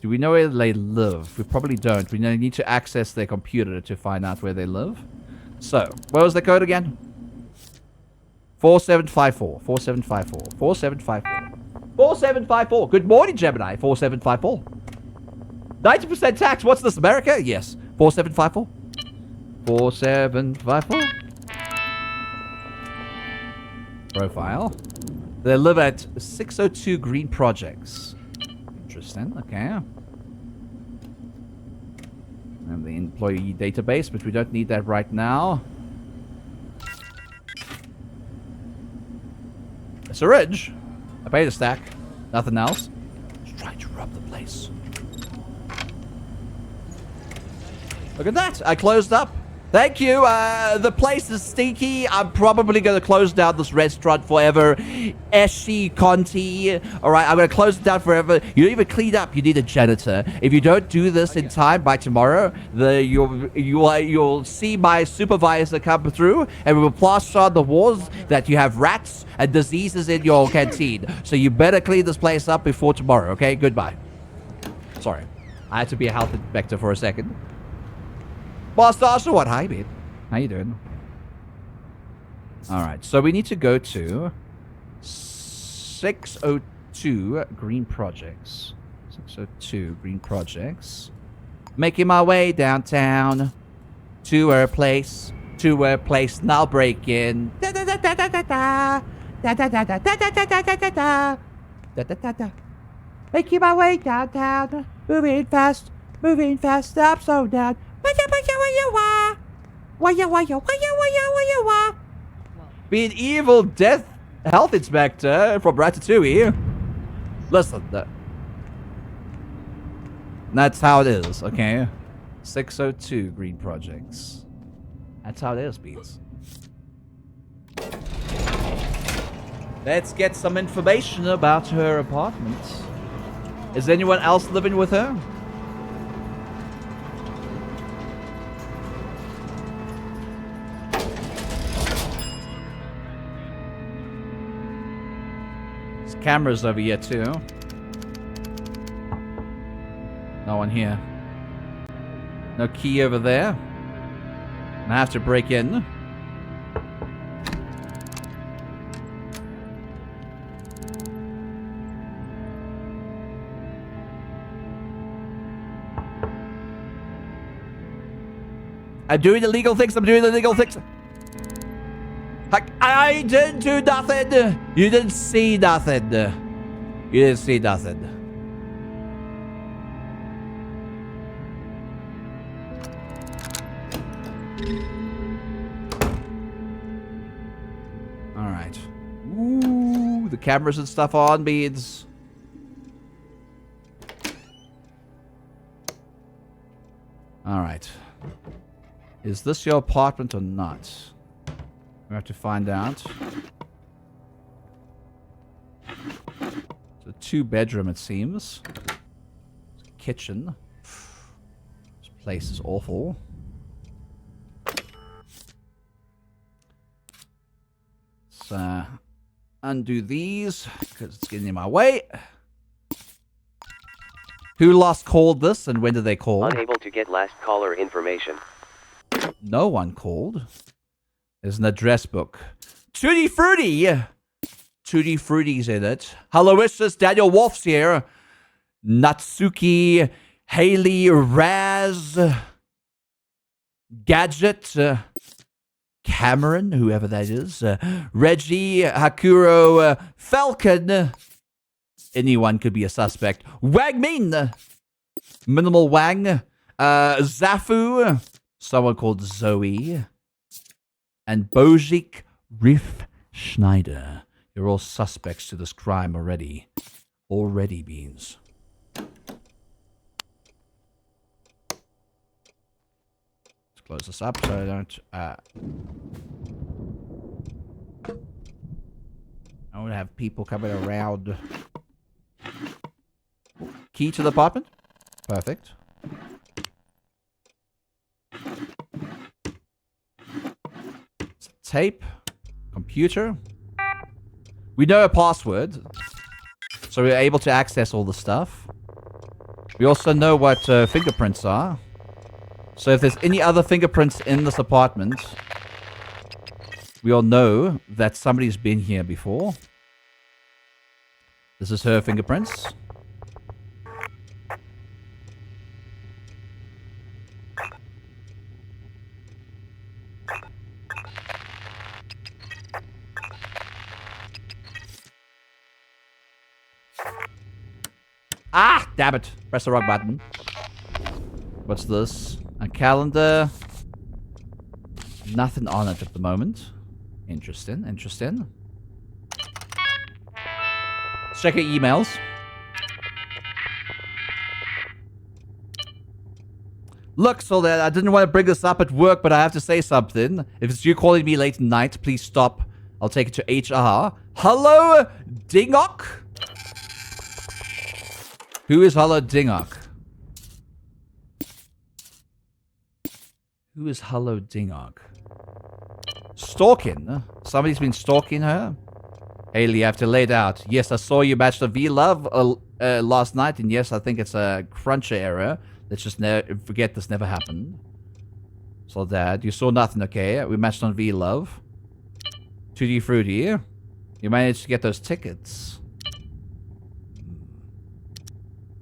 Do we know where they live? We probably don't. We need to access their computer to find out where they live. So, what was the code again? 4754. 4754. 4754. 4754. Good morning, Gemini. 4754. 90% tax. What's this, America? Yes. 4754. 4754. Profile. They live at 602 Green Projects. Interesting. Okay. And the employee database, but we don't need that right now. A syringe. I paid a stack. Nothing else. Just trying to rob the place. Look at that. I closed up. Thank you. The place is stinky. I'm probably going to close down this restaurant forever. Eshi Conti. All right, I'm going to close it down forever. You don't even clean up. You need a janitor. If you don't do this in time by tomorrow, you'll see my supervisor come through and we will plaster on the walls that you have rats and diseases in your canteen. So you better clean this place up before tomorrow, okay? Goodbye. Sorry. I had to be a health inspector for a second. Master Archer, what? Hi, babe. How you doing? Alright, so we need to go to 602 Green Projects. 602 Green Projects. Making my way downtown to her place. To her place. Now break in. Da da da da da da da. Da da da da da da da da da da. Da da da da. Making my way downtown. Moving fast. Moving fast. Stop, slow down. Be an evil death health inspector from Ratatouille. Listen, that's how it is, okay? 602 Green Projects. That's how it is, Beats. Let's get some information about her apartment. Is anyone else living with her? There's cameras over here too. No one here. No key over there. I have to break in. I'm doing illegal things. I'm doing illegal things. I didn't do nothing. You didn't see nothing. You didn't see nothing. All right. Ooh, the cameras and stuff are on beads. All right. Is this your apartment or not? We have to find out. It's a 2-bedroom, it seems. It's a kitchen. This place is awful. Let's undo these because it's getting in my way. Who last called this and when did they call? Unable to get last caller information. No one called. There's an address book. Tutti Frutti! Tutti Frutti's in it. Hello, it's just Daniel Wolf's here. Natsuki, Haley, Raz, Gadget, Cameron, whoever that is, Reggie, Hakuro, Falcon. Anyone could be a suspect. Wangmin, Minimal Wang, Zafu, someone called Zoe, and Bojik Riff Schneider. You're all suspects to this crime already. Already, Beans. Let's close this up so I don't... I don't have people coming around. Key to the apartment? Perfect. Tape. Computer. We know a password. So we're able to access all the stuff. We also know what fingerprints are. So if there's any other fingerprints in this apartment, we all know that somebody's been here before. This is her fingerprints. Ah, damn it. Press the wrong button. What's this? A calendar. Nothing on it at the moment. Interesting, interesting. Let's check your emails. Look, Soledad, I didn't want to bring this up at work, but I have to say something. If it's you calling me late at night, please stop. I'll take it to HR. Hello, Dingok? Who is Hello Dingok? Who is Hello Dingok? Stalking? Somebody's been stalking her? Haley, you have to lay it out. Yes, I saw you match the V-Love last night, and yes, I think it's a cruncher error. Let's just forget this never happened. So, Dad, you saw nothing, okay? We matched on V-Love. Tutti Frutti. You managed to get those tickets.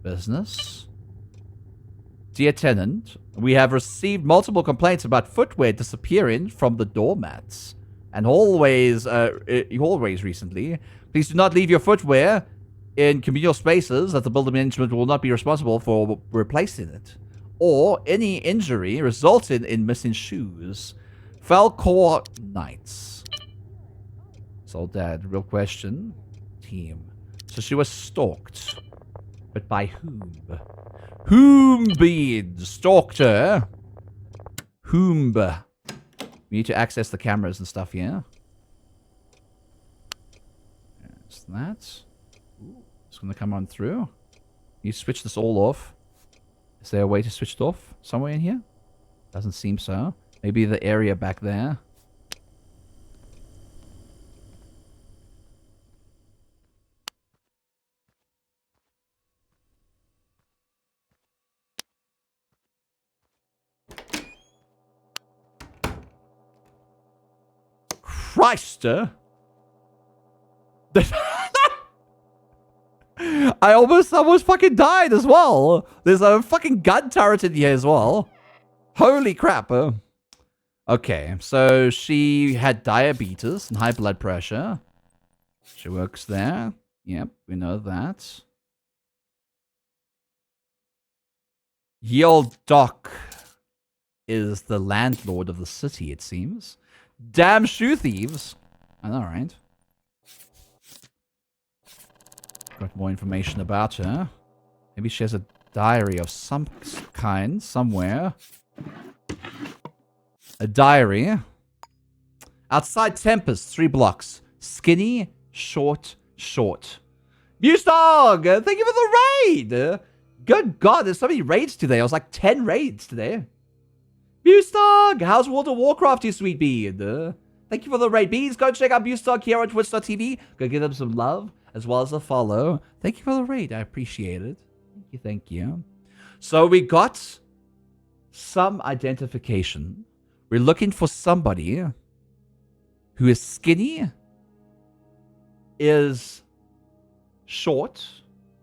Business. Dear tenant, we have received multiple complaints about footwear disappearing from the doormats and hallways recently. Please do not leave your footwear in communal spaces, that the building management will not be responsible for replacing it, or any injury resulting in missing shoes. Falcor Knights. So, Dad, real question. Team. So she was stalked. But by whom? Whom bead stalked her? Whom? We need to access the cameras and stuff here. There's that. Ooh, it's going to come on through. You switch this all off. Is there a way to switch it off somewhere in here? Doesn't seem so. Maybe the area back there. Christ! I almost fucking died as well. There's a fucking gun turret in here as well. Holy crap. Okay, so she had diabetes and high blood pressure. She works there. Yep, we know that. Ye old Doc is the landlord of the city, it seems. Damn shoe thieves. I know, right? Got more information about her. Maybe she has a diary of some kind somewhere. A diary. Outside Tempest, 3 blocks. Skinny, short. Muse Dog, thank you for the raid. Good God, there's so many raids today. I was like 10 raids today. Muse Dog, how's World of Warcraft, you sweet bead? Thank you for the raid. Bees, go check out Muse Dog here on twitch.tv. Go give them some love as well as a follow. Thank you for the raid. I appreciate it. Thank you. So we got some identification. We're looking for somebody who is skinny, is short,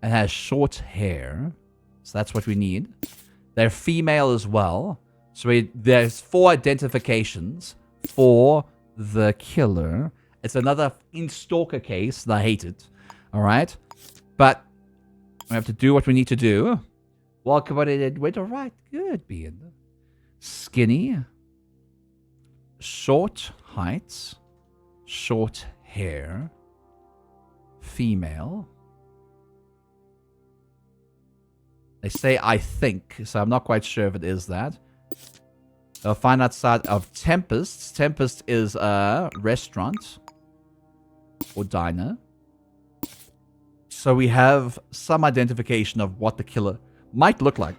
and has short hair. So that's what we need. They're female as well. So there's 4 identifications for the killer. It's another stalker case, and I hate it. Alright? But we have to do what we need to do. Welcome on it. Wait, alright. Good, being skinny, short height, short hair, female. They say I think, so I'm not quite sure if it is that. I'll find outside of Tempest. Tempest is a restaurant or diner. So we have some identification of what the killer might look like.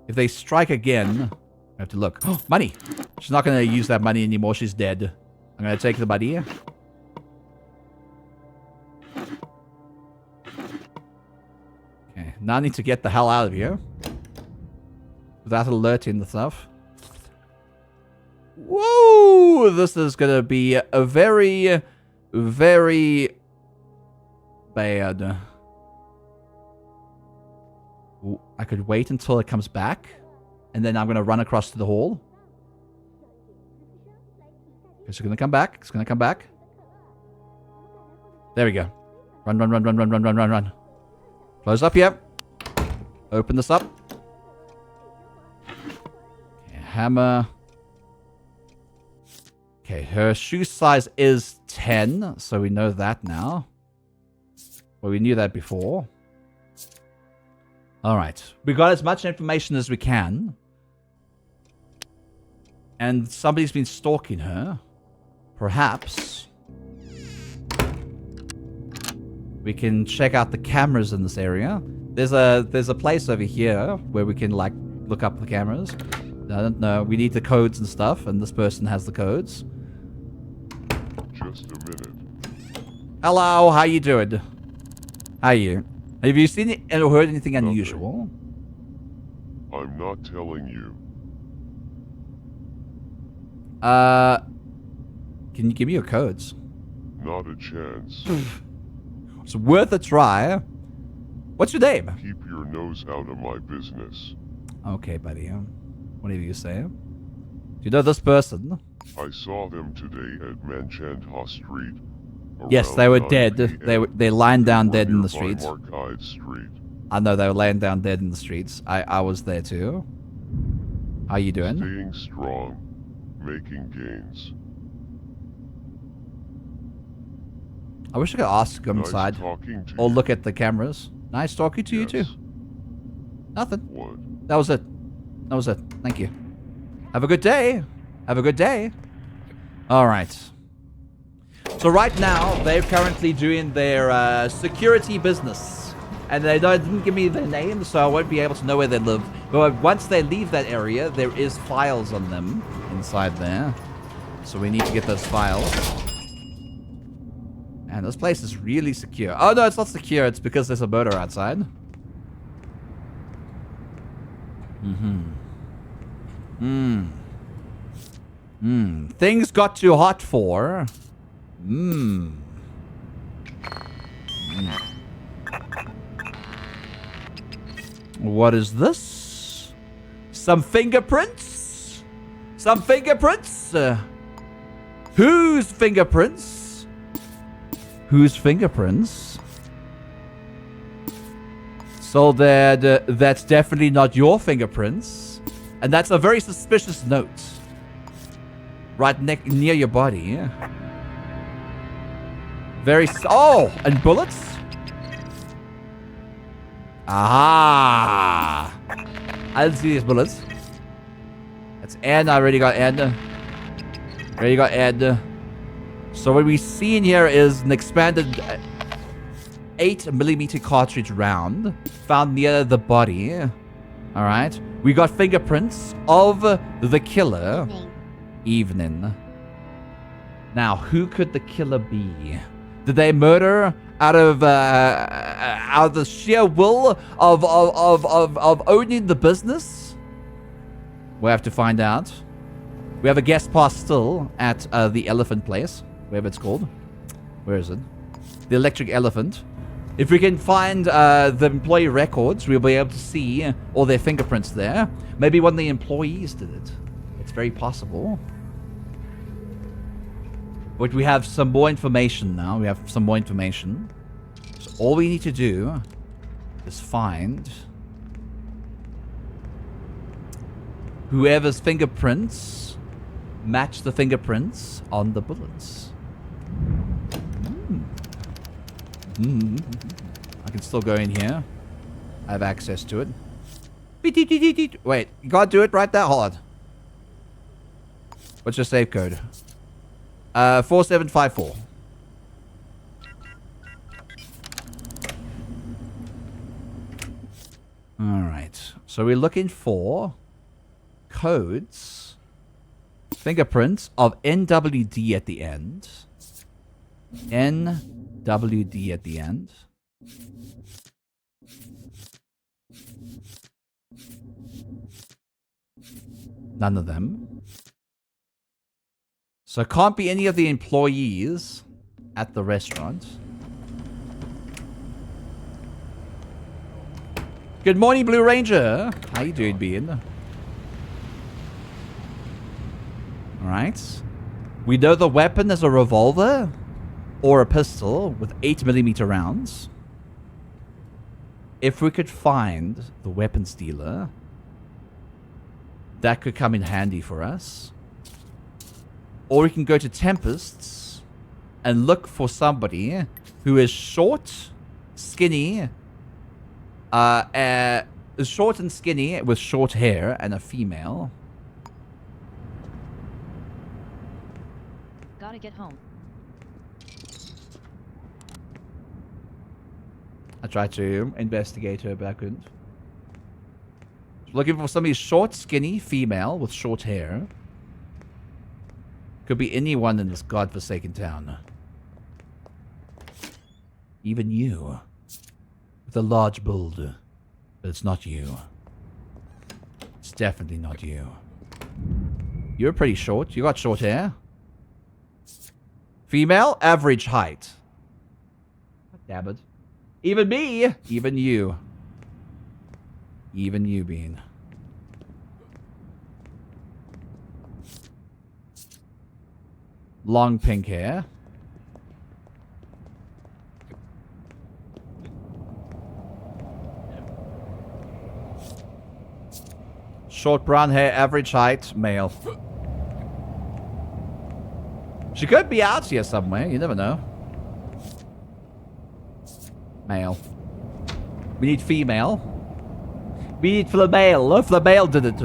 If they strike again, I have to look. Oh, money! She's not going to use that money anymore. She's dead. I'm going to take the money. Okay, now I need to get the hell out of here. Without alerting the stuff. Whoa! This is going to be a very, very bad. Ooh, I could wait until it comes back. And then I'm going to run across to the hall. It's going to come back. It's going to come back. There we go. Run. Close up here. Open this up. Okay, hammer. Okay, her shoe size is 10. So we know that now. Well, we knew that before. Alright. We got as much information as we can. And somebody's been stalking her. Perhaps we can check out the cameras in this area. There's a place over here where we can like look up the cameras. I don't know. We need the codes and stuff, and this person has the codes. Just a minute. Hello, how you doing? How are you? Have you seen or heard anything unusual? I'm not telling you. Can you give me your codes? Not a chance. It's worth a try. What's your name? Keep your nose out of my business. Okay, buddy. Whatever you say. Do you know this person? I saw them today at Manchandha Street. Yes, they were dead. They lying down dead in the streets. Street. I know they were laying down dead in the streets. I was there too. How you doing? Staying strong, making gains. I wish I could ask them inside. Or look at the cameras. Nice talking to you too. Nothing. What? That was it. That was it. Thank you. Have a good day. Have a good day. Alright. So right now, they're currently doing their security business. And they didn't give me their name, so I won't be able to know where they live. But once they leave that area, there is files on them inside there. So we need to get those files. And this place is really secure. Oh no, it's not secure. It's because there's a murder outside. Things got too hot for. What is this? Some fingerprints? Some fingerprints? Whose fingerprints? Whose fingerprints? So that's definitely not your fingerprints. And that's a very suspicious note. Right near your body. Oh, and bullets? Aha! I didn't see these bullets. That's N. I already got N. Already got N. So what we see in here is an expanded 8mm cartridge round found near the body. Alright. We got fingerprints of the killer. Evening. Now, who could the killer be? Did they murder out of the sheer will of owning the business? We'll have to find out. We have a guest pass still at the elephant place, whatever it's called. Where is it? The electric elephant. If we can find the employee records, we'll be able to see all their fingerprints there. Maybe one of the employees did it. It's very possible. But we have some more information now. We have some more information. So all we need to do is find whoever's fingerprints match the fingerprints on the bullets. I can still go in here. I have access to it. Wait, you gotta do it right that hard. What's your save code? 4754. Alright. So we're looking for codes, fingerprints of NWD at the end. NWD at the end. None of them. So it can't be any of the employees at the restaurant. Good morning, Blue Ranger. How you doing, Bean? Alright. We know the weapon is a revolver or a pistol with 8mm rounds. If we could find the weapons dealer, that could come in handy for us. Or we can go to Tempest's and look for somebody who is short, skinny, short and skinny with short hair and a female. Gotta get home. I tried to investigate her, but I couldn't. Looking for somebody short, skinny, female with short hair. Could be anyone in this godforsaken town. Even you. With a large build. But it's not you. It's definitely not you. You're pretty short. You got short hair. Female, average height. Damn it. Even me. Even you. Even you, Bean. Long pink hair. Short brown hair, average height, male. She could be out here somewhere, you never know. Male. We need female. We need female. Female did it.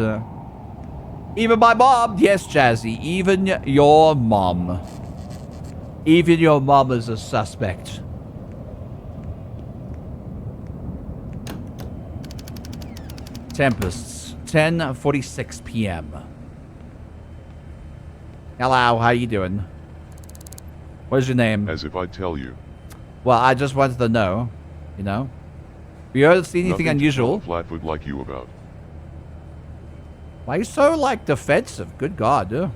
Even my mom. Yes, Jazzy. Even your mom. Even your mom is a suspect. Tempests. 10:46 p.m. Hello, how you doing? What's your name? As if I tell you. Well, I just wanted to know, you know. You ever see anything Nothing unusual? to tell a flatfoot like you about. Why are you so, like, defensive? Good God, dude.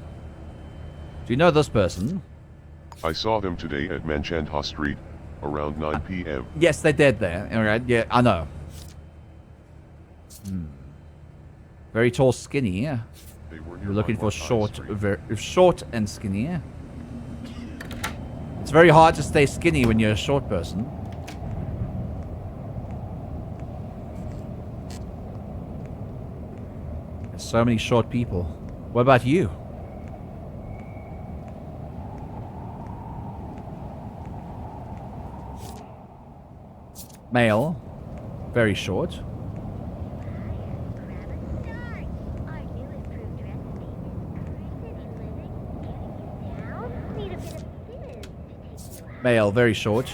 Do you know this person? I saw them today at Manchandha Street, around 9 p.m. Yes, they did there. Alright, yeah, I know. Very tall, skinny, yeah. You're looking for short, short and skinny, yeah. It's very hard to stay skinny when you're a short person. There's so many short people. What about you? Male. Very short. Male, very short.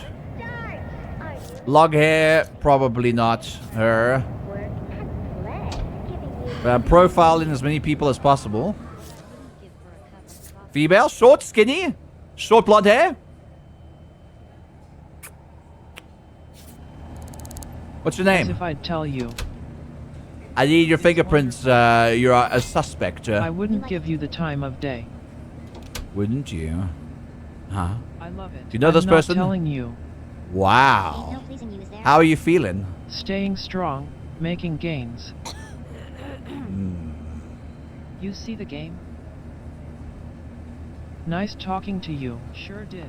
Long hair, probably not her. Profiling as many people as possible. Female, short, skinny, short blonde hair. What's your name? As if I'd tell you. I need your fingerprints. You're a suspect. I wouldn't give you the time of day. Wouldn't you? Huh? I love it. Do you know this person? I'm not telling you. Wow. How are you feeling? Staying strong, making gains. You see the game? Nice talking to you. Sure did.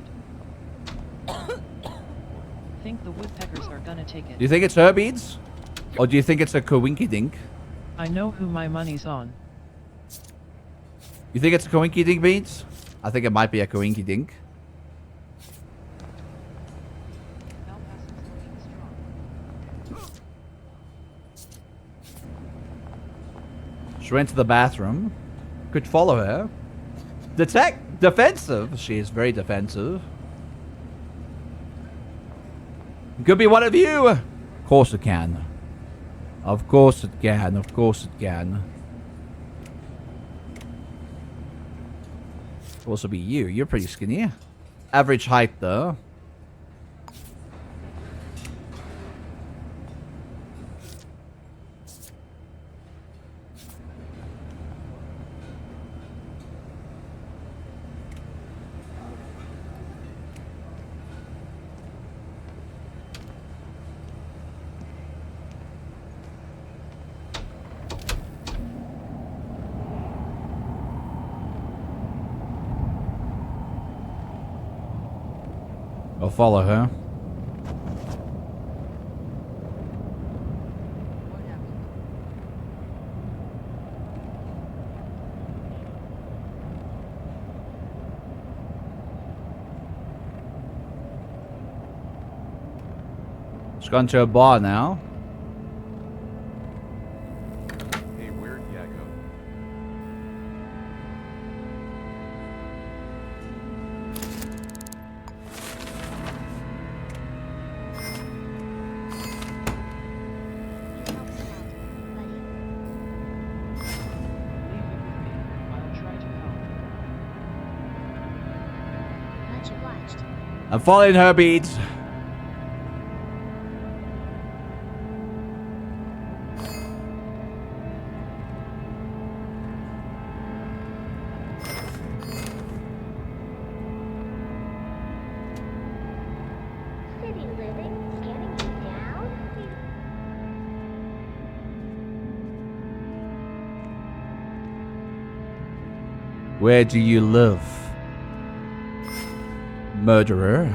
Think the woodpeckers are gonna take it. Do you think it's her beads? Or do you think it's a coinky dink? I know who my money's on. You think it's a coinky dink beads? I think it might be a coinky dink. She went to the bathroom. Could follow her. Defensive. She is very defensive. Could be one of you. Of course it can. Of course it can. Of course it can. Could also be you. You're pretty skinny. Average height though. I'll follow her. She's gone to a bar now. Hey, where'd ya go? Much obliged. I'm following her beads. City living, getting you down. Where do you live? Murderer.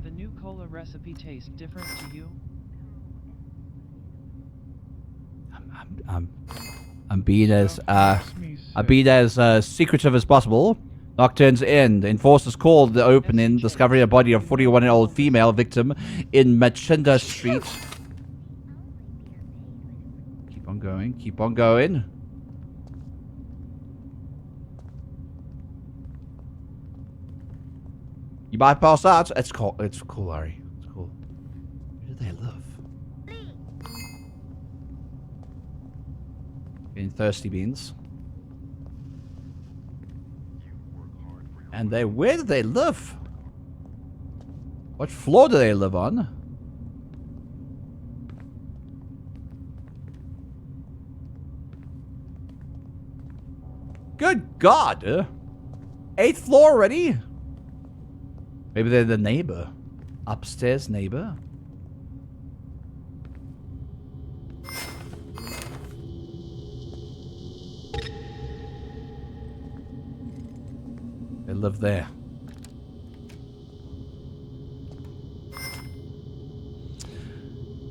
The new cola recipe tastes different to you? I'm being as secretive as possible. Nocturne's End. Enforcers called the opening, discovering a body of 41-year-old female victim in Machinda Street. Keep on going. Keep on going. You might pass out. It's cool. It's cool, Ari. It's cool. Where do they live? Getting thirsty beans. And where do they live? What floor do they live on? Good God! 8th floor already? Maybe they're the neighbor. Upstairs neighbor? They live there.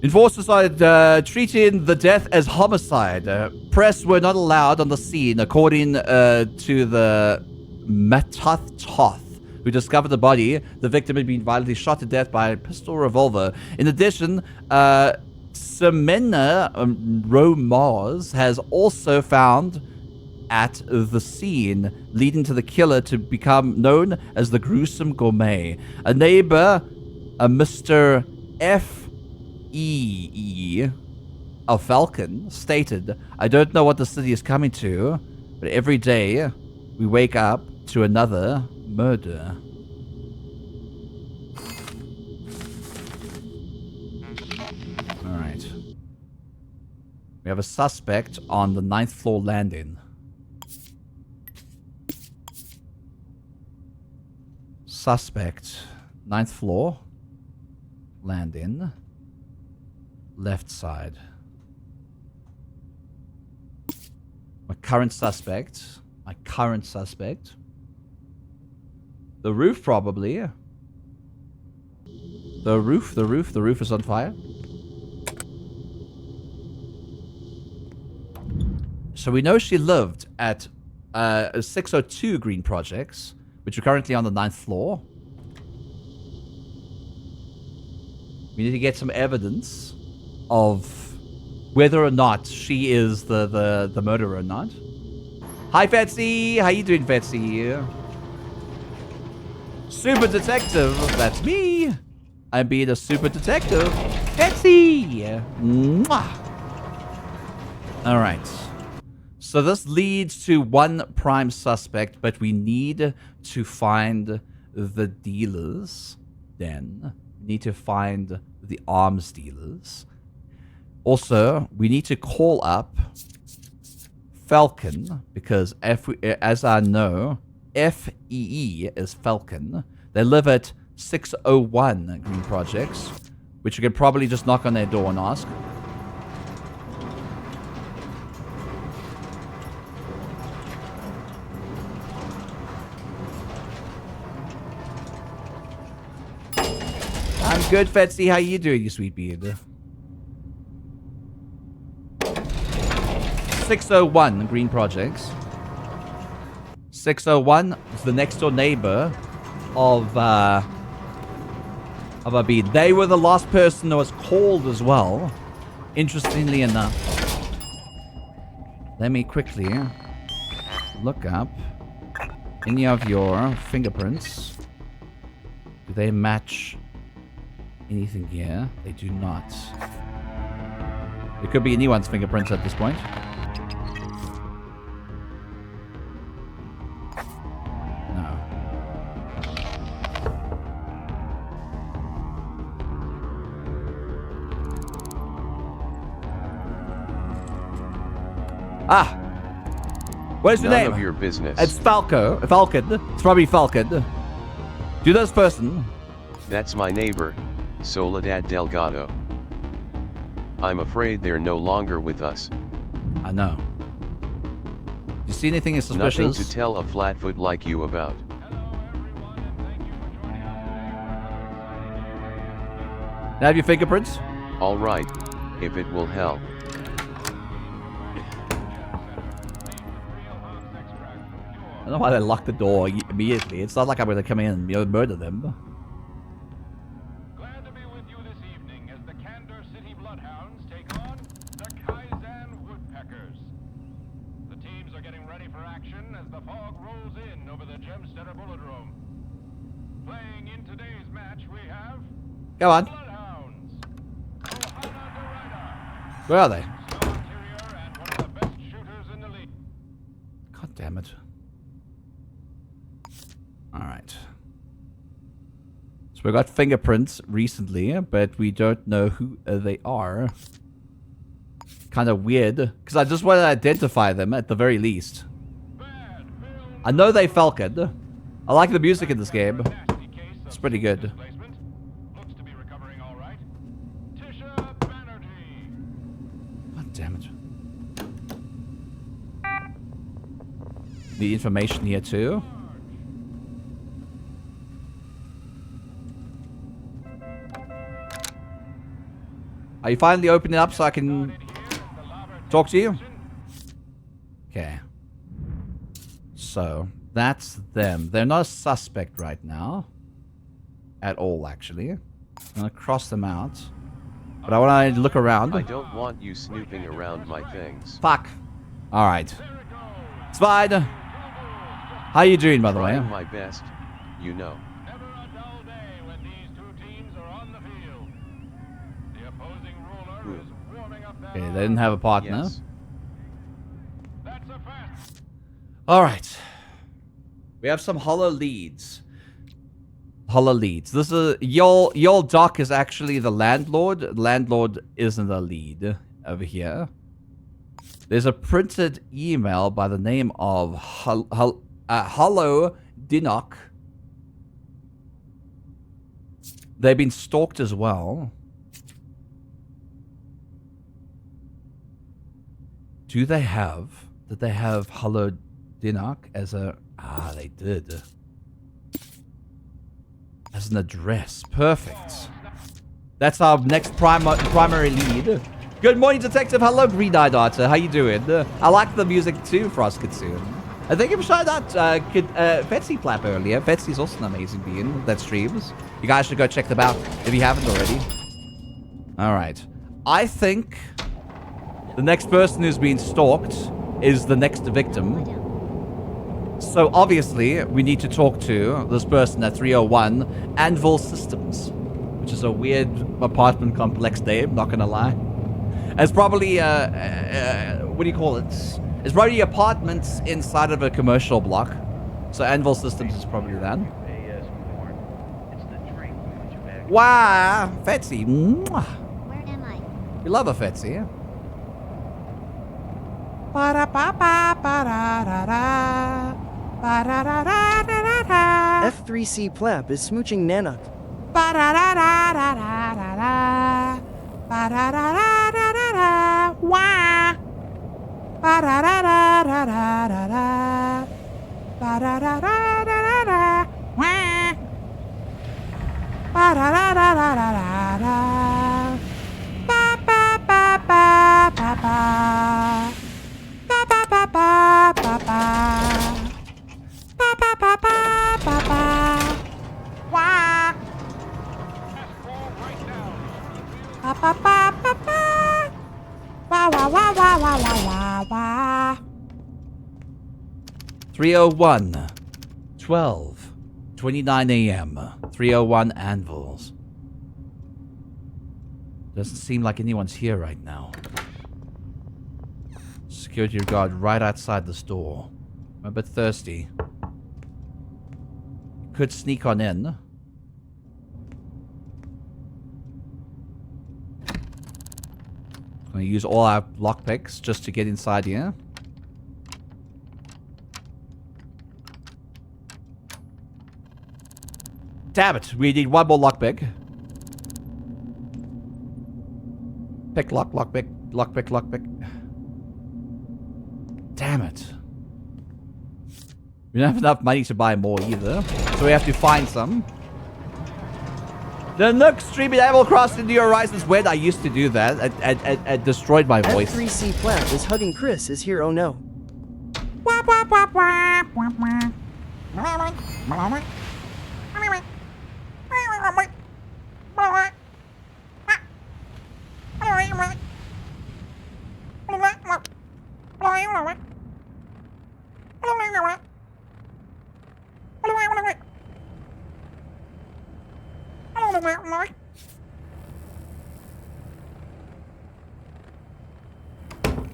Enforcers are treating the death as homicide. Press were not allowed on the scene, according to the Matatoth, who discovered the body. The victim had been violently shot to death by a pistol revolver. In addition, Semena Romaz has also found at the scene, leading to the killer to become known as the Gruesome Gourmet. A neighbor, a Mr. F.E.E. of Falcon, stated, "I don't know what the city is coming to, but every day we wake up to another murder." Alright. We have a suspect on the 9th floor landing. Suspect, 9th floor, landing, left side. My current suspect. The roof probably. The roof is on fire. So we know she lived at 602 Green Projects, which are currently on the 9th floor. We need to get some evidence of whether or not she is the murderer or not. Hi, Fetsy. How you doing, Fetsy? Super detective. That's me. I'm being a super detective. Fetsy. Mwah. All right. So this leads to one prime suspect, but we need to find the dealers. Then we need to find the arms dealers. Also, we need to call up Falcon, because as I know, FEE is Falcon. They live at 601 Green Projects, which you could probably just knock on their door and ask. I'm good, Fetsy. How you doing, you sweet beard? 601 Green Projects. 601 is the next door neighbor of Abid. They were the last person that was called as well, interestingly enough. Let me quickly look up any of your fingerprints. Do they match anything here? They do not. It could be anyone's fingerprints at this point. No. Ah! What is your name? None of your business. It's Falcon. It's probably Falcon. Do this person. That's my neighbor, Soledad Delgado. I'm afraid they're no longer with us. I know. You see anything suspicious? Nothing to tell a flatfoot like you about. Now have your fingerprints? All right, if it will help. don't know why they locked the door immediately. It's not like I'm gonna come in and murder them. Glad to be with you this evening as the Candor City Bloodhounds take on the Kaizen Woodpeckers. The teams are getting ready for action as the fog rolls in over the Gemstetter Bullet-Room. Playing in today's match we have... Go on. Bloodhounds. Where are they? Star Terrier and one of the best shooters in the league. God damn it. Alright. So we got fingerprints recently, but we don't know who they are. Kind of weird, because I just want to identify them at the very least. I know they Falcon. I like the music in this game. It's pretty good. God damn it. The information here too. Are you finally opening up so I can talk to you? Okay. So, that's them. They're not a suspect right now. At all, actually. I'm gonna cross them out. But I want to look around. I don't want you snooping around my things. Fuck. Alright. It's fine. How you doing, by the way? Trying my best, you know. Okay, they didn't have a partner. Yes. Alright. We have some hollow leads. Hollow leads. This is your doc is actually the landlord. Landlord isn't a lead over here. There's a printed email by the name of Hollow Dinok. They've been stalked as well. Did they have Hollow Dinok as a... Ah, they did. As an address. Perfect. That's our next primary lead. Good morning, Detective. Hello, Green-Eyed Archer. How you doing? I like the music too, Frost Kitsune. I think I've shown out Fetsy Flap earlier. Fetsy's also an amazing being that streams. You guys should go check them out if you haven't already. Alright. I think the next person who's being stalked is the next victim. So obviously, we need to talk to this person at 301 Anvil Systems, which is a weird apartment complex name, not gonna lie. It's probably, what do you call it? It's probably apartments inside of a commercial block. So Anvil Systems is probably that. Wow, Fetsy. Where am I? We love a Fetsy. F3C Plap is smooching Nanak. Wow, wow, wow, wow, wow, wow, wow. 301, 12, 29 a.m. 301 Anvils. Doesn't seem like anyone's here right now. Security guard right outside the store. I'm a bit thirsty. Could sneak on in. I'm gonna use all our lockpicks just to get inside here. Damn it, we need one more lockpick. Pick, lockpick, lockpick. Damn it. We don't have enough money to buy more either, so we have to find some. The Nook streaming Animal Crossing New Horizons when I used to do that. I destroyed my voice. F3C Plap is hugging Chris is here, oh no.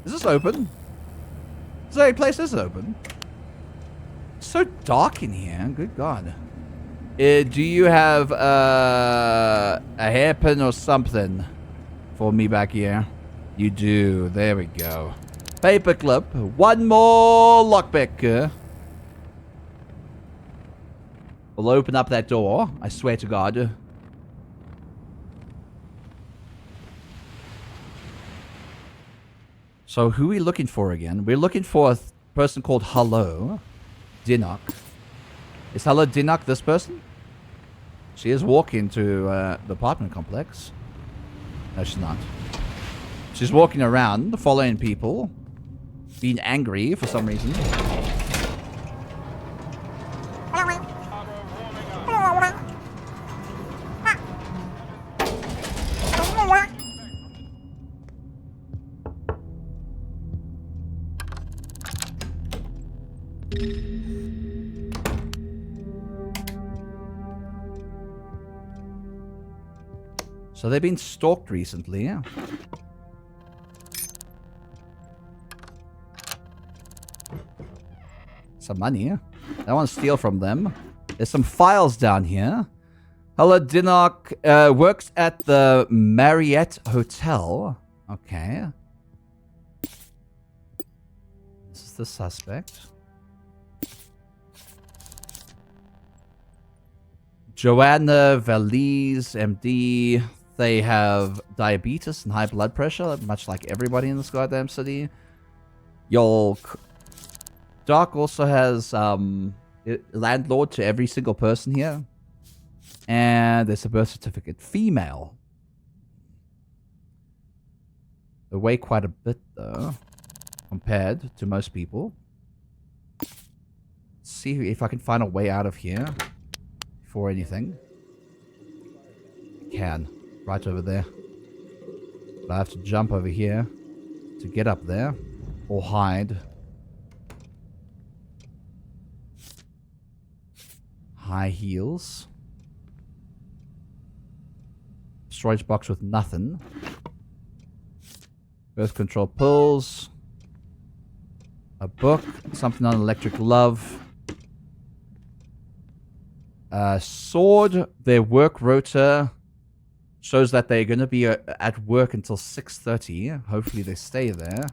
Is this open? Is there any place this is open? It's so dark in here. Good God. Do you have a hairpin or something for me back here? You do. There we go. Paperclip. One more lockpick. We'll open up that door. I swear to God. So who are we looking for again? We're looking for a person called Hello Dinnock. Is Hello Dinnock this person? She is walking to the apartment complex. No, she's not. She's walking around, following people, being angry for some reason. So they've been stalked recently, yeah. Some money, yeah. I want to steal from them. There's some files down here. Hello, Dinnock works at the Marriott Hotel. Okay. This is the suspect. Joanna Valise, MD. They have diabetes and high blood pressure, much like everybody in this goddamn city. Yolk. Doc also has landlord to every single person here. And there's a birth certificate. Female. They weigh quite a bit, though, compared to most people. Let's see if I can find a way out of here before anything. I can. Right over there. But I have to jump over here to get up there. Or hide. High heels. Storage box with nothing. Birth control pills. A book. Something on electric love. Sword. Their work rota shows that they're going to be at work until 6:30. Hopefully they stay there.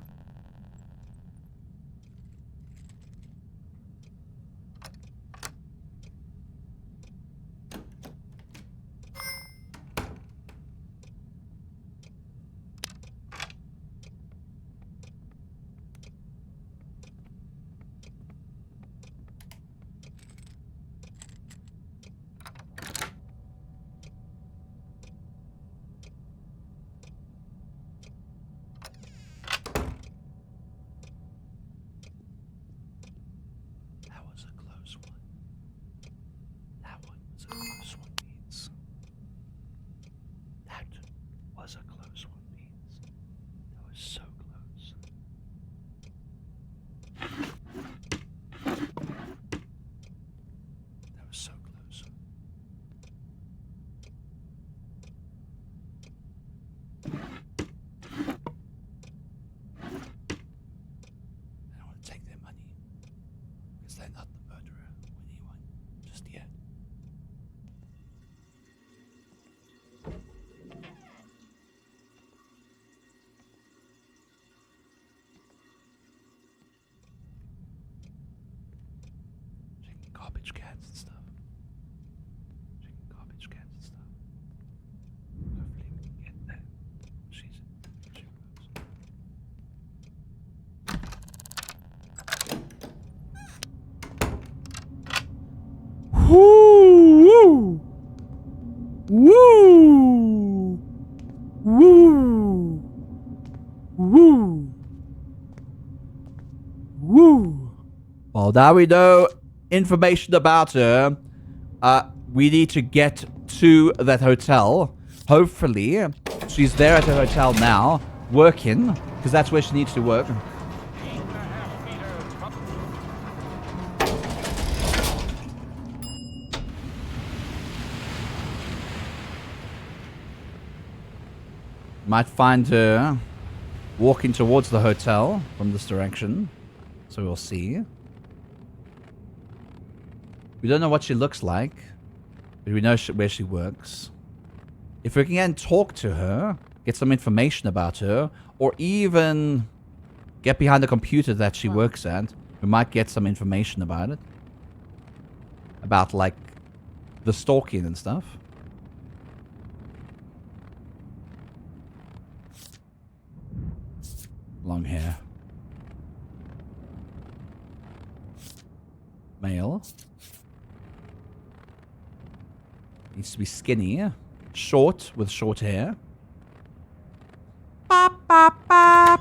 Garbage cans and stuff. Checking garbage cans and stuff. Hopefully we can get there. Woo! Woo! Woo! Woo! Woo! Well, now we know information about her. We need to get to that hotel. Hopefully, she's there at the hotel now, working, because that's where she needs to work. Might find her walking towards the hotel from this direction. So we'll see. We don't know what she looks like, but we know where she works. If we can talk to her, get some information about her, or even get behind the computer that she works at, we might get some information about it. About, like, the stalking and stuff. Long hair. Male. Needs to be skinny. Short, with short hair. Bop, bop, bop.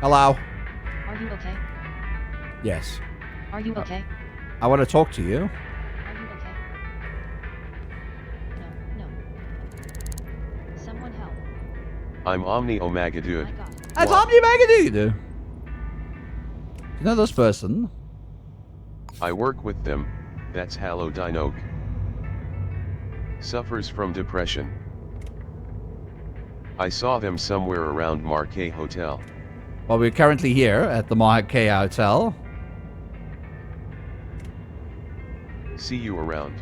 Hello. Are you okay? Yes. Are you okay? I want to talk to you. Are you okay? No, no. Someone help. I'm Omni Omega Dude. That's Omni Omega Dude. You know this person? I work with them, that's Hallo Dinoke. Suffers from depression. I saw them somewhere around Marquet Hotel. Well, we're currently here at the Marquet Hotel. See you around.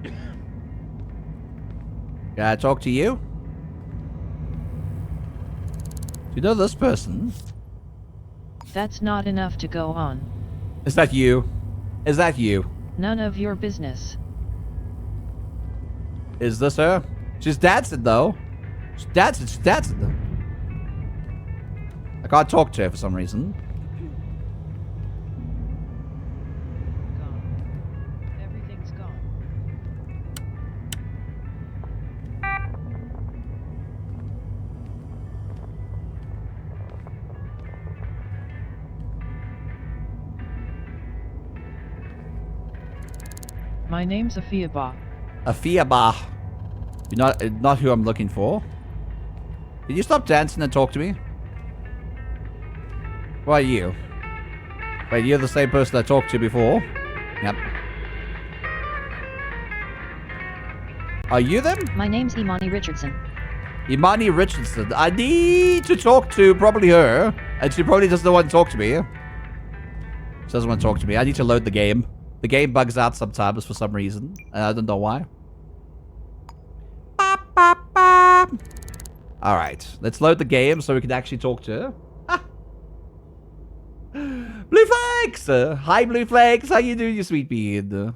Can I talk to you? Do you know this person? That's not enough to go on. Is that you? Is that you? None of your business. Is this her? She's dancing though. She's dancing though. I can't talk to her for some reason. Gone. Everything's gone. My name's Afiaba. Afiaba. You're not who I'm looking for. Can you stop dancing and talk to me? Who are you? Wait, you're the same person I talked to before? Yep. Are you them? My name's Imani Richardson. Imani Richardson. I need to talk to probably her. And she probably doesn't want to talk to me. She doesn't want to talk to me. I need to load the game. The game bugs out sometimes for some reason. And I don't know why. Alright. Let's load the game so we can actually talk to her. Blue Flags! Hi, Blue Flags. How you doing, you sweet bean?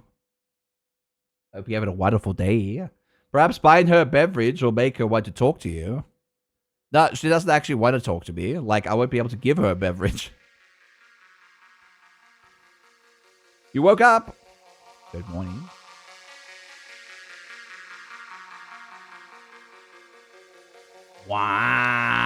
Hope you're having a wonderful day. Perhaps buying her a beverage will make her want to talk to you. No, she doesn't actually want to talk to me. Like, I won't be able to give her a beverage. You woke up. Good morning. Wow.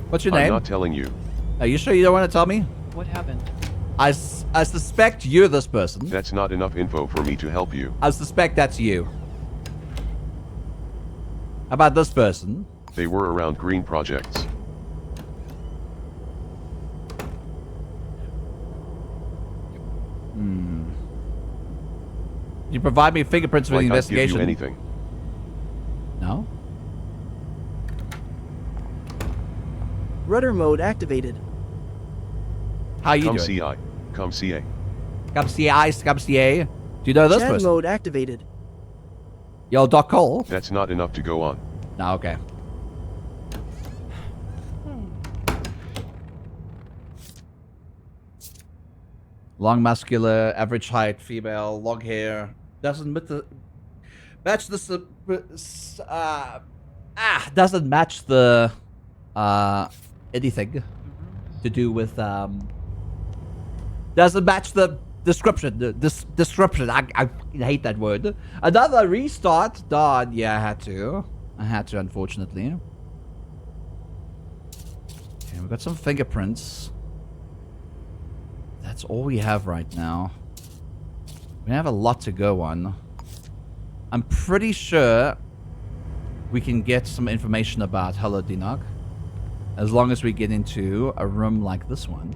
What's your name? I'm not telling you. Are you sure you don't want to tell me? What happened? I suspect you're this person. That's not enough info for me to help you. I suspect that's you. How about this person? They were around green projects. You provide me fingerprints for the investigation. Give you anything. No? Rudder mode activated. How you Come doing? CI. Come CA. Come CI, come CA. Do you know this Chat person? mode activated. Yo, Doc Cole? That's not enough to go on. No, okay. Long muscular, average height, female, long hair. Doesn't Match the doesn't match the anything to do with doesn't match the description. Description. I fucking hate that word. Another restart. Done. Yeah, I had to, unfortunately. Okay, we've got some fingerprints. That's all we have right now. We have a lot to go on. I'm pretty sure we can get some information about Hello Dinok, as long as we get into a room like this one.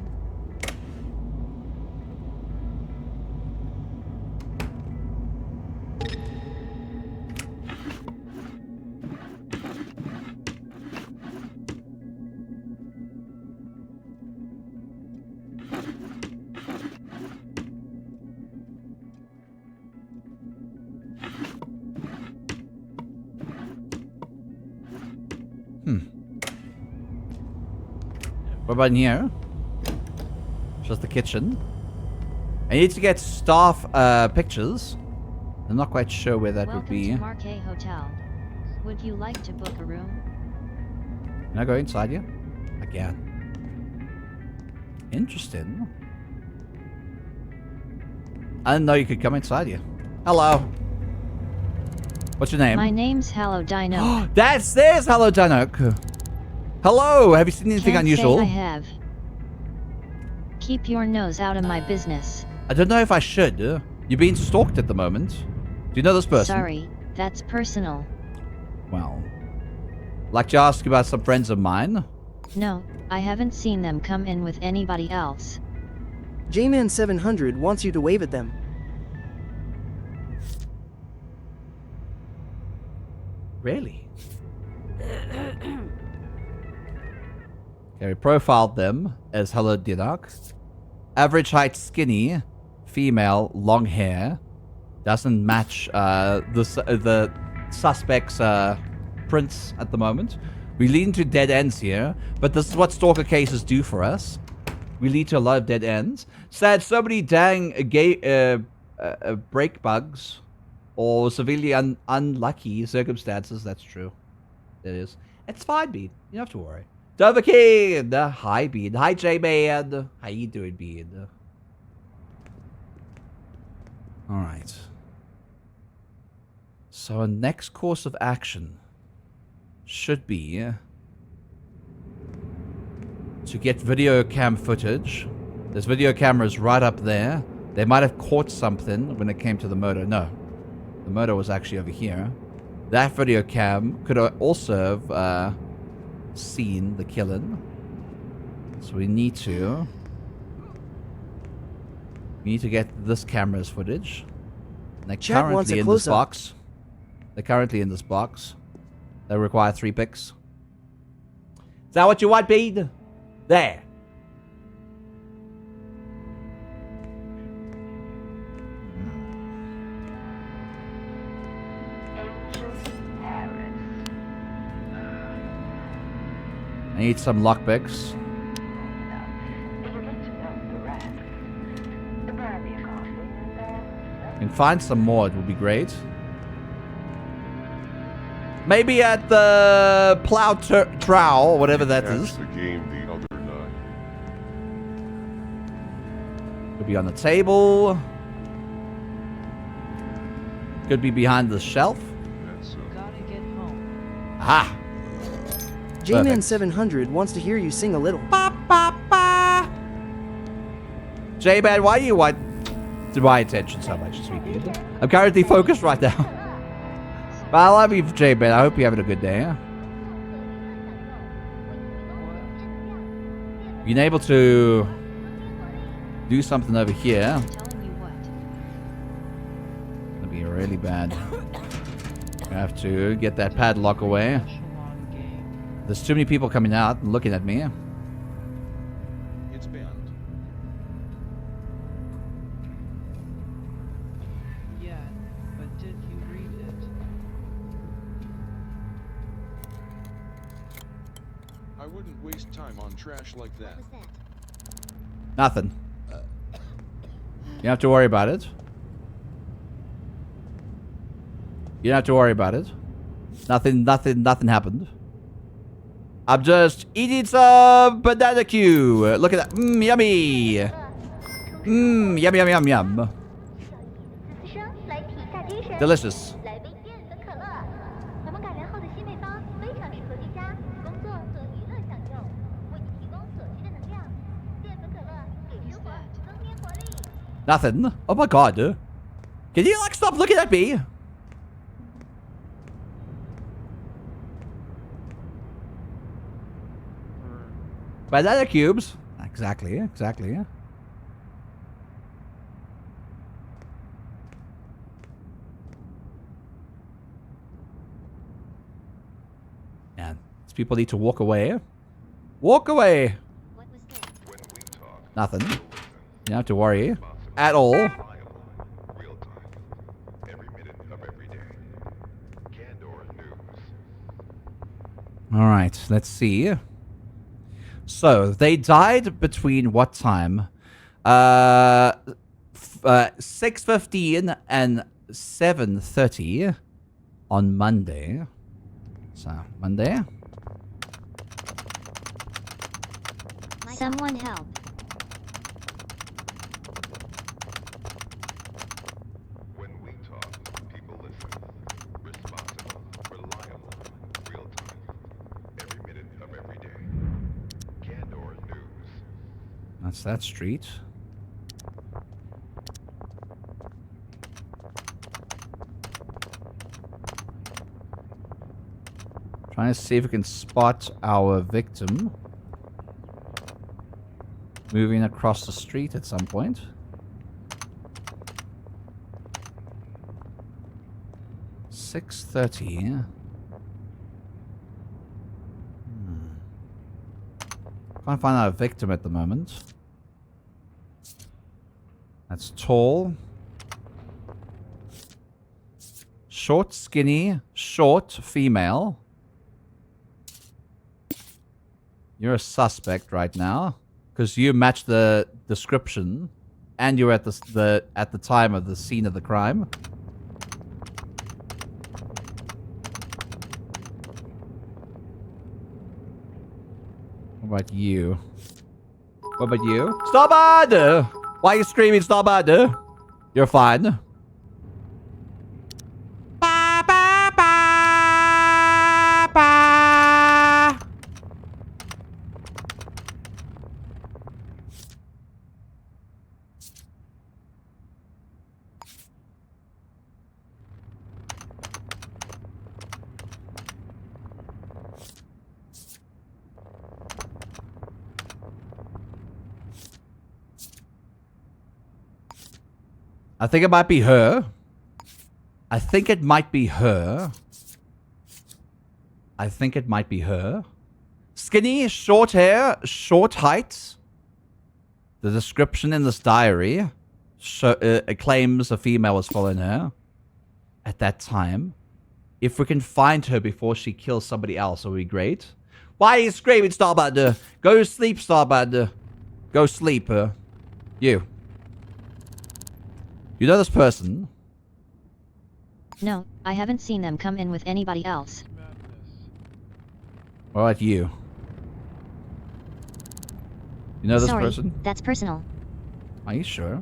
What about in here? Just the kitchen. I need to get staff pictures. I'm not quite sure where that would be. Welcome to Marquet Hotel. Would you like to book a room? Can I go inside here? I can. Interesting. I didn't know you could come inside here. Hello. What's your name? My name's Hello Dino. There's Hello Dino. Hello, have you seen anything Can't unusual? say I have. Keep your nose out of my business. I don't know if I should. You're being stalked at the moment. Do you know this person? Sorry, that's personal. Well, like to ask about some friends of mine. No, I haven't seen them come in with anybody else. J-Man700 wants you to wave at them. Really? Okay, we profiled them as Hello Dinok. Average height, skinny, female, long hair. Doesn't match the suspect's prints at the moment. We lead into dead ends here, but this is what stalker cases do for us. We lead to a lot of dead ends. Sad, so many dang break bugs or severely unlucky circumstances. That's true. It is. It's fine, Bean. You don't have to worry. Dover Kid! Hi, Bean. Hi, J-Man. How you doing, Bean? Alright. So our next course of action should be to get video cam footage. There's video cameras right up there. They might have caught something when it came to the murder. No. The murder was actually over here. That video cam could also have seen the killing. So we need to get this camera's footage. They're currently in this box. They're currently in this box. They require 3 pics. Is that what you want, Bean? There. I need some lockpicks. Can find some more, it would be great. Maybe at the plow trowel, whatever that is. The game the other night. Could be on the table. Could be behind the shelf. Gotta get home. Aha! J-Man700 wants to hear you sing a little. J-Man, why do you want my attention so much, sweet baby? I'm currently focused right now. But I love you, J-Man. I hope you're having a good day. Huh? Being able to do something over here. Gonna be really bad. I have to get that padlock away. There's too many people coming out and looking at me. It's banned. Yeah, but did you read it? I wouldn't waste time on trash like that. Nothing. You don't have to worry about it. You don't have to worry about it. Nothing happened. I'm just eating some banana Q. Look at that. Yummy. Yum, yum, yum, yum. Delicious. Nothing. Oh my god. Can you like stop looking at me? Banana cubes. Exactly. Yeah, these people need to walk away. Walk away. Nothing. You don't have to worry at all. Alright, let's see. So, they died between what time? 6:15 and 7:30 on Monday. So, Monday. Someone help. That's that street. Trying to see if we can spot our victim moving across the street at some point. $6:30. Can't find our victim at the moment. That's tall. Short, skinny, short, female. You're a suspect right now because you match the description, and you're at the time of the scene of the crime. What about you? What about you? Stop it! Why are you screaming? Stop it! You're fine. I think it might be her. I think it might be her. I think it might be her. Skinny, short hair, short height. The description in this diary claims a female was following her at that time. If we can find her before she kills somebody else, it would be great. Why are you screaming, Starbud? Go sleep, Starbud. Go sleep. You. You know this person? No, I haven't seen them come in with anybody else. What about you? You know this Sorry, person? That's personal. Are you sure?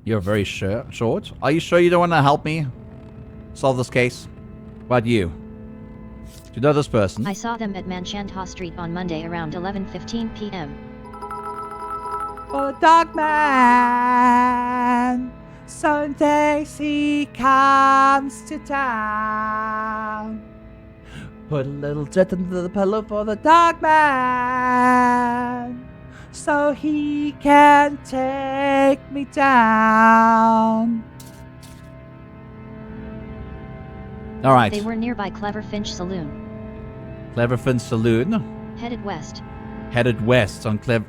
You're very short. Are you sure you don't want to help me solve this case? What about you? Do you know this person? I saw them at Manchanda Street on Monday around 11:15 p.m. For the dog man, Sundays he comes to town. Put a little dirt under the pillow for the dog man, so he can take me down. All right. They were nearby Clever Finch Saloon. Clever Finch Saloon. Headed west. Headed west on Clever.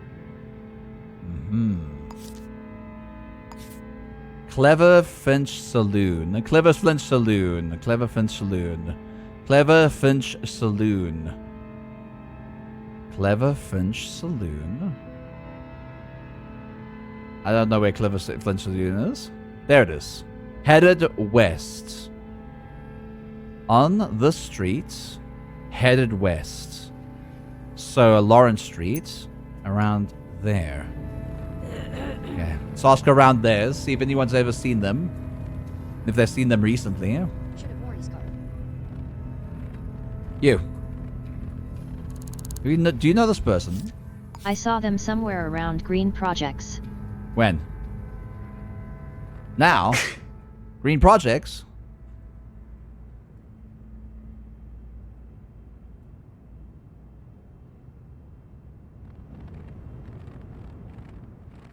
Clever Finch Saloon. Clever Finch Saloon. Clever Finch Saloon. Clever Finch Saloon. Clever Finch Saloon. I don't know where Clever Flint Saloon is. There it is. Headed west. On the street, headed west. So Lawrence Street, around there. Okay, let's ask around there, see if anyone's ever seen them. If they've seen them recently. You. Do you know this person? I saw them somewhere around green projects. When? Now? Green projects?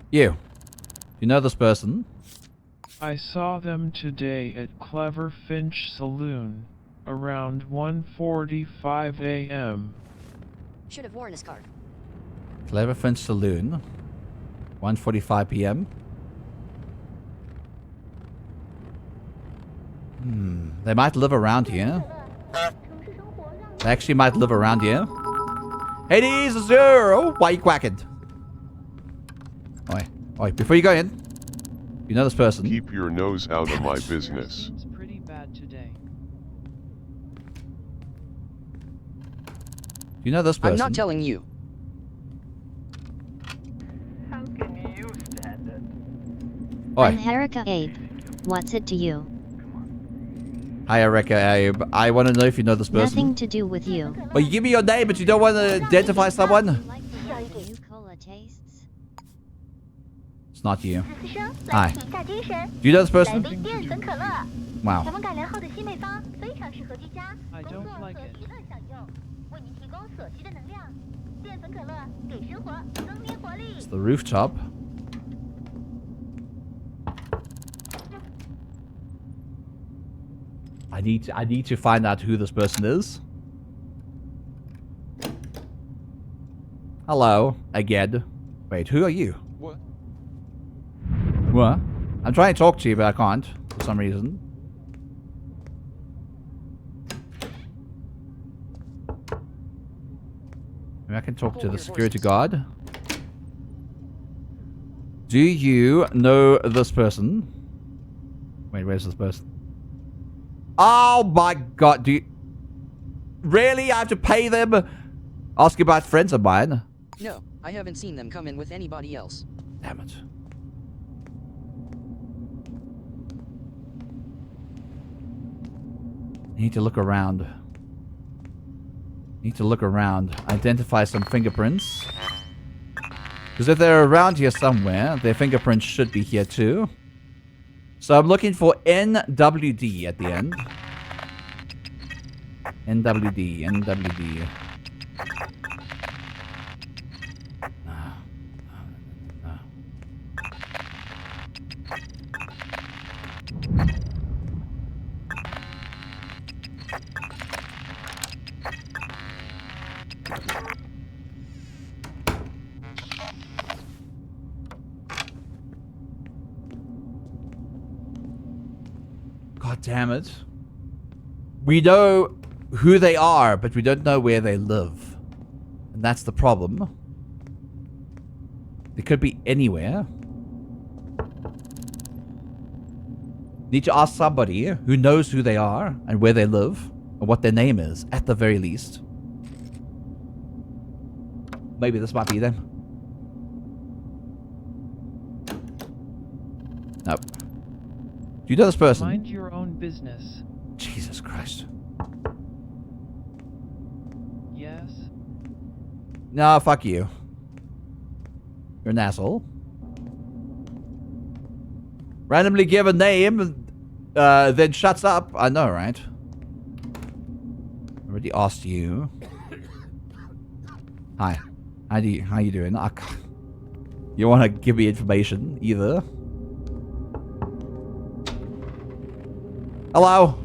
You. You know this person? I saw them today at Clever Finch Saloon, around 1:45 a.m. Should have worn his card. Clever Finch Saloon. 1:45 p.m. They might live around here. They actually might live around here. Hades, zero! Why are you quacking? Oi, before you go in, you know this person. Keep your nose out of my business. Seems pretty bad today. You know this person. I'm not telling you. How can you stand it? Oi. I'm Erica Abe. What's it to you? Hi, Erica Abe. I want to know if you know this person. Nothing to do with you. Well, you give me your name, but you don't want to identify someone? New cola tastes? It's not you. Hi. Do you know this person? Wow. I don't like it. It's the rooftop. I need to find out who this person is. Hello, again. Wait, who are you? What? What? I'm trying to talk to you, but I can't for some reason. Maybe I can talk to the security guard. Do you know this person? Wait, where's this person? Oh my god, do you... Really? I have to pay them? Ask about friends of mine. No, I haven't seen them come in with anybody else. Damn it. Need to look around. Need to look around. Identify some fingerprints. Because if they're around here somewhere, their fingerprints should be here too. So I'm looking for NWD at the end. NWD, NWD. God damn it. We know who they are, but we don't know where they live. And that's the problem. They could be anywhere. Need to ask somebody who knows who they are and where they live and what their name is, at the very least. Maybe this might be them. Nope. Do you know this person? Mind your own business. Jesus Christ. Yes? No, fuck you. You're an asshole. Randomly give a name, then shuts up. I know, right? I already asked you. Hi. How you doing? You want to give me information, either? Hello?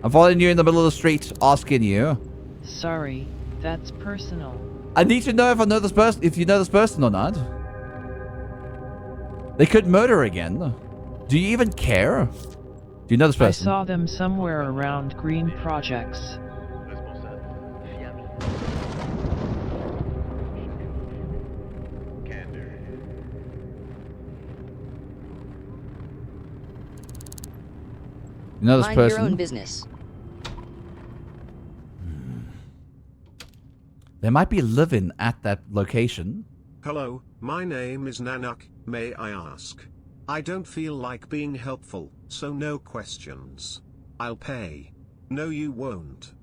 I'm following you in the middle of the street, asking you. Sorry, that's personal. I need to know if I know this person, if you know this person or not. They could murder again. Do you even care? Do you know this person? I saw them somewhere around green projects. You know this Mind person? your own business. They might be living at that location. Hello, my name is Nanak, may I ask? I don't feel like being helpful, so no questions. I'll pay. No, you won't.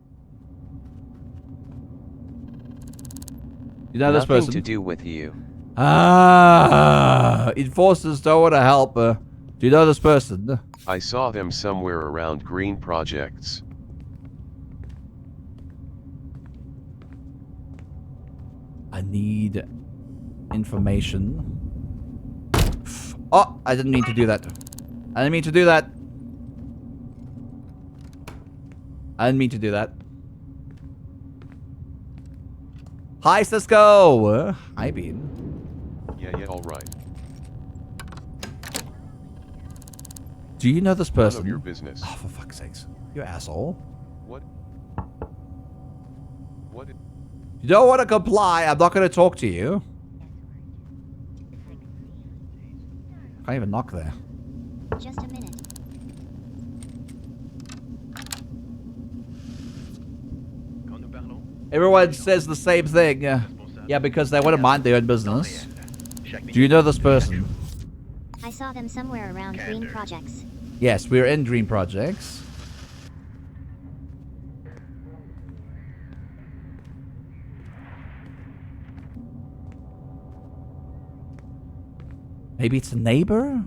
You know this Nothing person? to do with you. Ah, enforcers don't want to help. Do you know this person? I saw them somewhere around green projects. I need information. Oh, I didn't mean to do that. I didn't mean to do that. I didn't mean to do that. Hi, Cisco. Hi, Bean. Yeah, alright. Do you know this person? None of your business. Oh, for fuck's sakes. You asshole. What? What? You don't want to comply. I'm not going to talk to you. Can't even knock there. Just a minute. Everyone says the same thing. Yeah, because they want to mind their own business. Do you know this person? I saw them somewhere around green projects. Yes, we're in Dream Projects. Maybe it's a neighbor?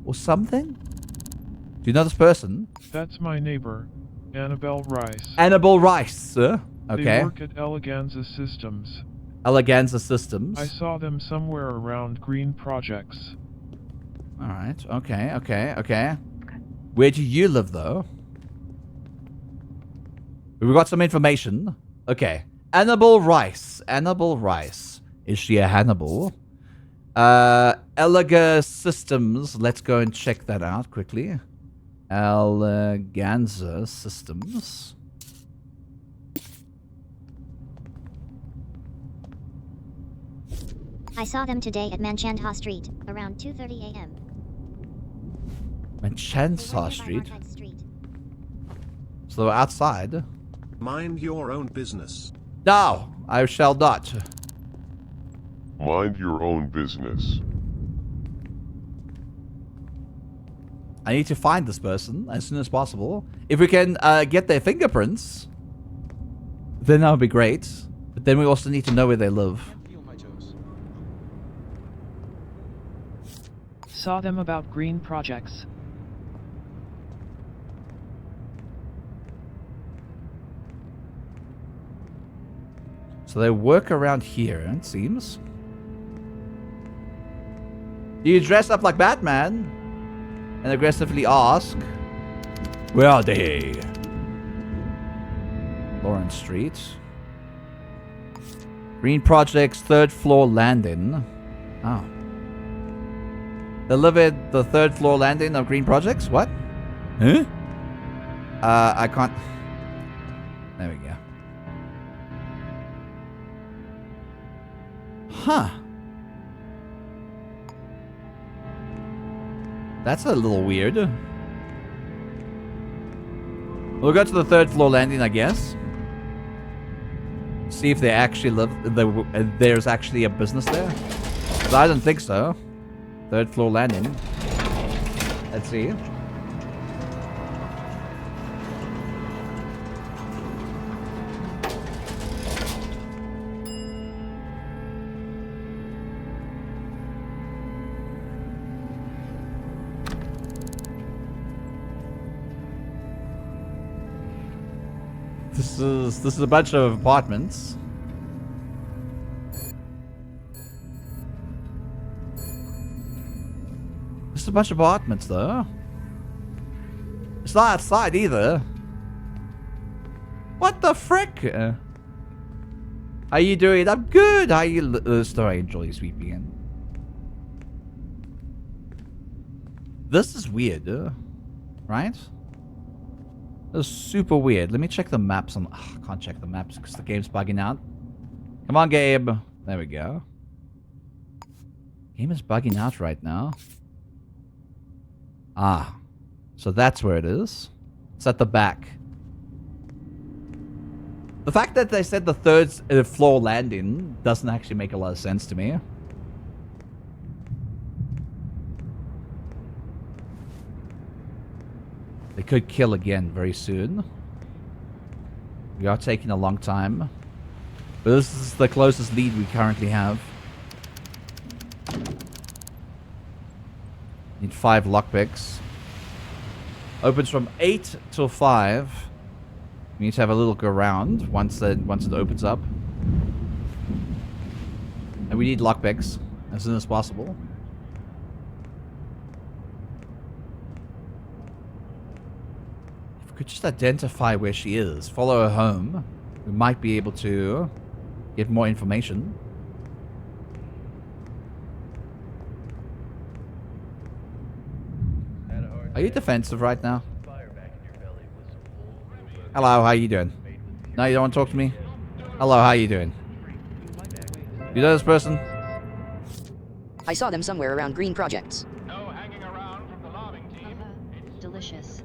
Or something? Do you know this person? That's my neighbor, Annabelle Rice. Annabelle Rice, sir. Okay. They work at Eleganza Systems. Eleganza Systems. I saw them somewhere around green projects. Alright, okay. Where do you live, though? We got some information. Okay. Annabelle Rice. Annabelle Rice. Is she a Hannibal? Eleganza Systems. Let's go and check that out quickly. Eleganza Systems. I saw them today at Manchandha Street, around 2:30 a.m. Manchandha Street? So outside? Mind your own business. No, I shall not. Mind your own business. I need to find this person as soon as possible. If we can get their fingerprints, then that would be great. But then we also need to know where they live. Saw them about green projects. So they work around here, it seems. Do you dress up like Batman? And aggressively ask, where are they? Lawrence Street. Green Projects, 3rd floor landing. Oh. They live at the 3rd floor landing of Green Projects? What? Huh? I can't... There we go. Huh. That's a little weird. We'll go to the 3rd floor landing, I guess. See if they actually live... There's actually a business there. But I don't think so. 3rd floor landing. Let's see. This is a bunch of apartments. This is a bunch of apartments, though. It's not outside either. What the frick? How you doing? I'm good. How you? Sorry, enjoy sweeping in. This is weird, right? This is super weird. Let me check the maps. I can't check the maps because the game's bugging out. Come on, Gabe. There we go. Game is bugging out right now. Ah. So that's where it is. It's at the back. The fact that they said the third floor landing doesn't actually make a lot of sense to me. They could kill again very soon. We are taking a long time. But this is the closest lead we currently have. Need 5 lockpicks. Opens from 8 till 5. We need to have a little go around once it opens up. And we need lockpicks as soon as possible. If we could just identify where she is, follow her home, we might be able to get more information. Are you defensive right now? Hello, how you doing? No, you don't want to talk to me? Hello, how you doing? You know this person? I saw them somewhere around green projects. Delicious.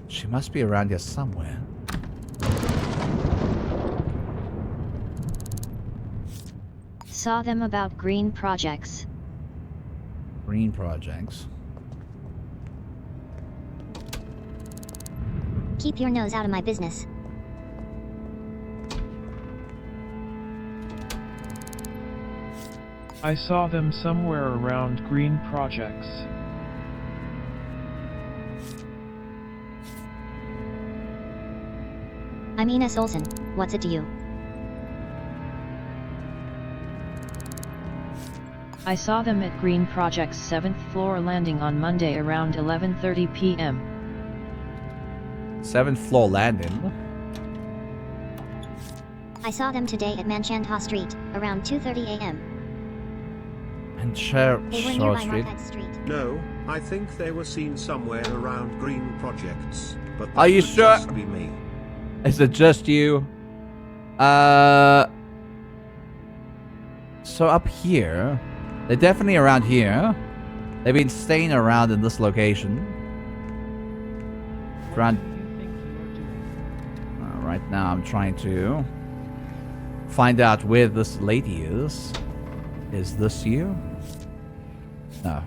She must be around here somewhere. Saw them about green projects. Green projects. Keep your nose out of my business. I saw them somewhere around green projects. I'm Ines Olsen. What's it to you? I saw them at Green Project's 7th floor landing on Monday around 11:30 p.m. 7th floor landing. I saw them today at Manchandha Street, around 2:30 a.m. And They were nearby Street. Market Street. No, I think they were seen somewhere around green projects, but that Are you could sure? just be me. Is it just you? So up here, they're definitely around here. They've been staying around in this location. Around. Right now, I'm trying to find out where this lady is. Is this you? No,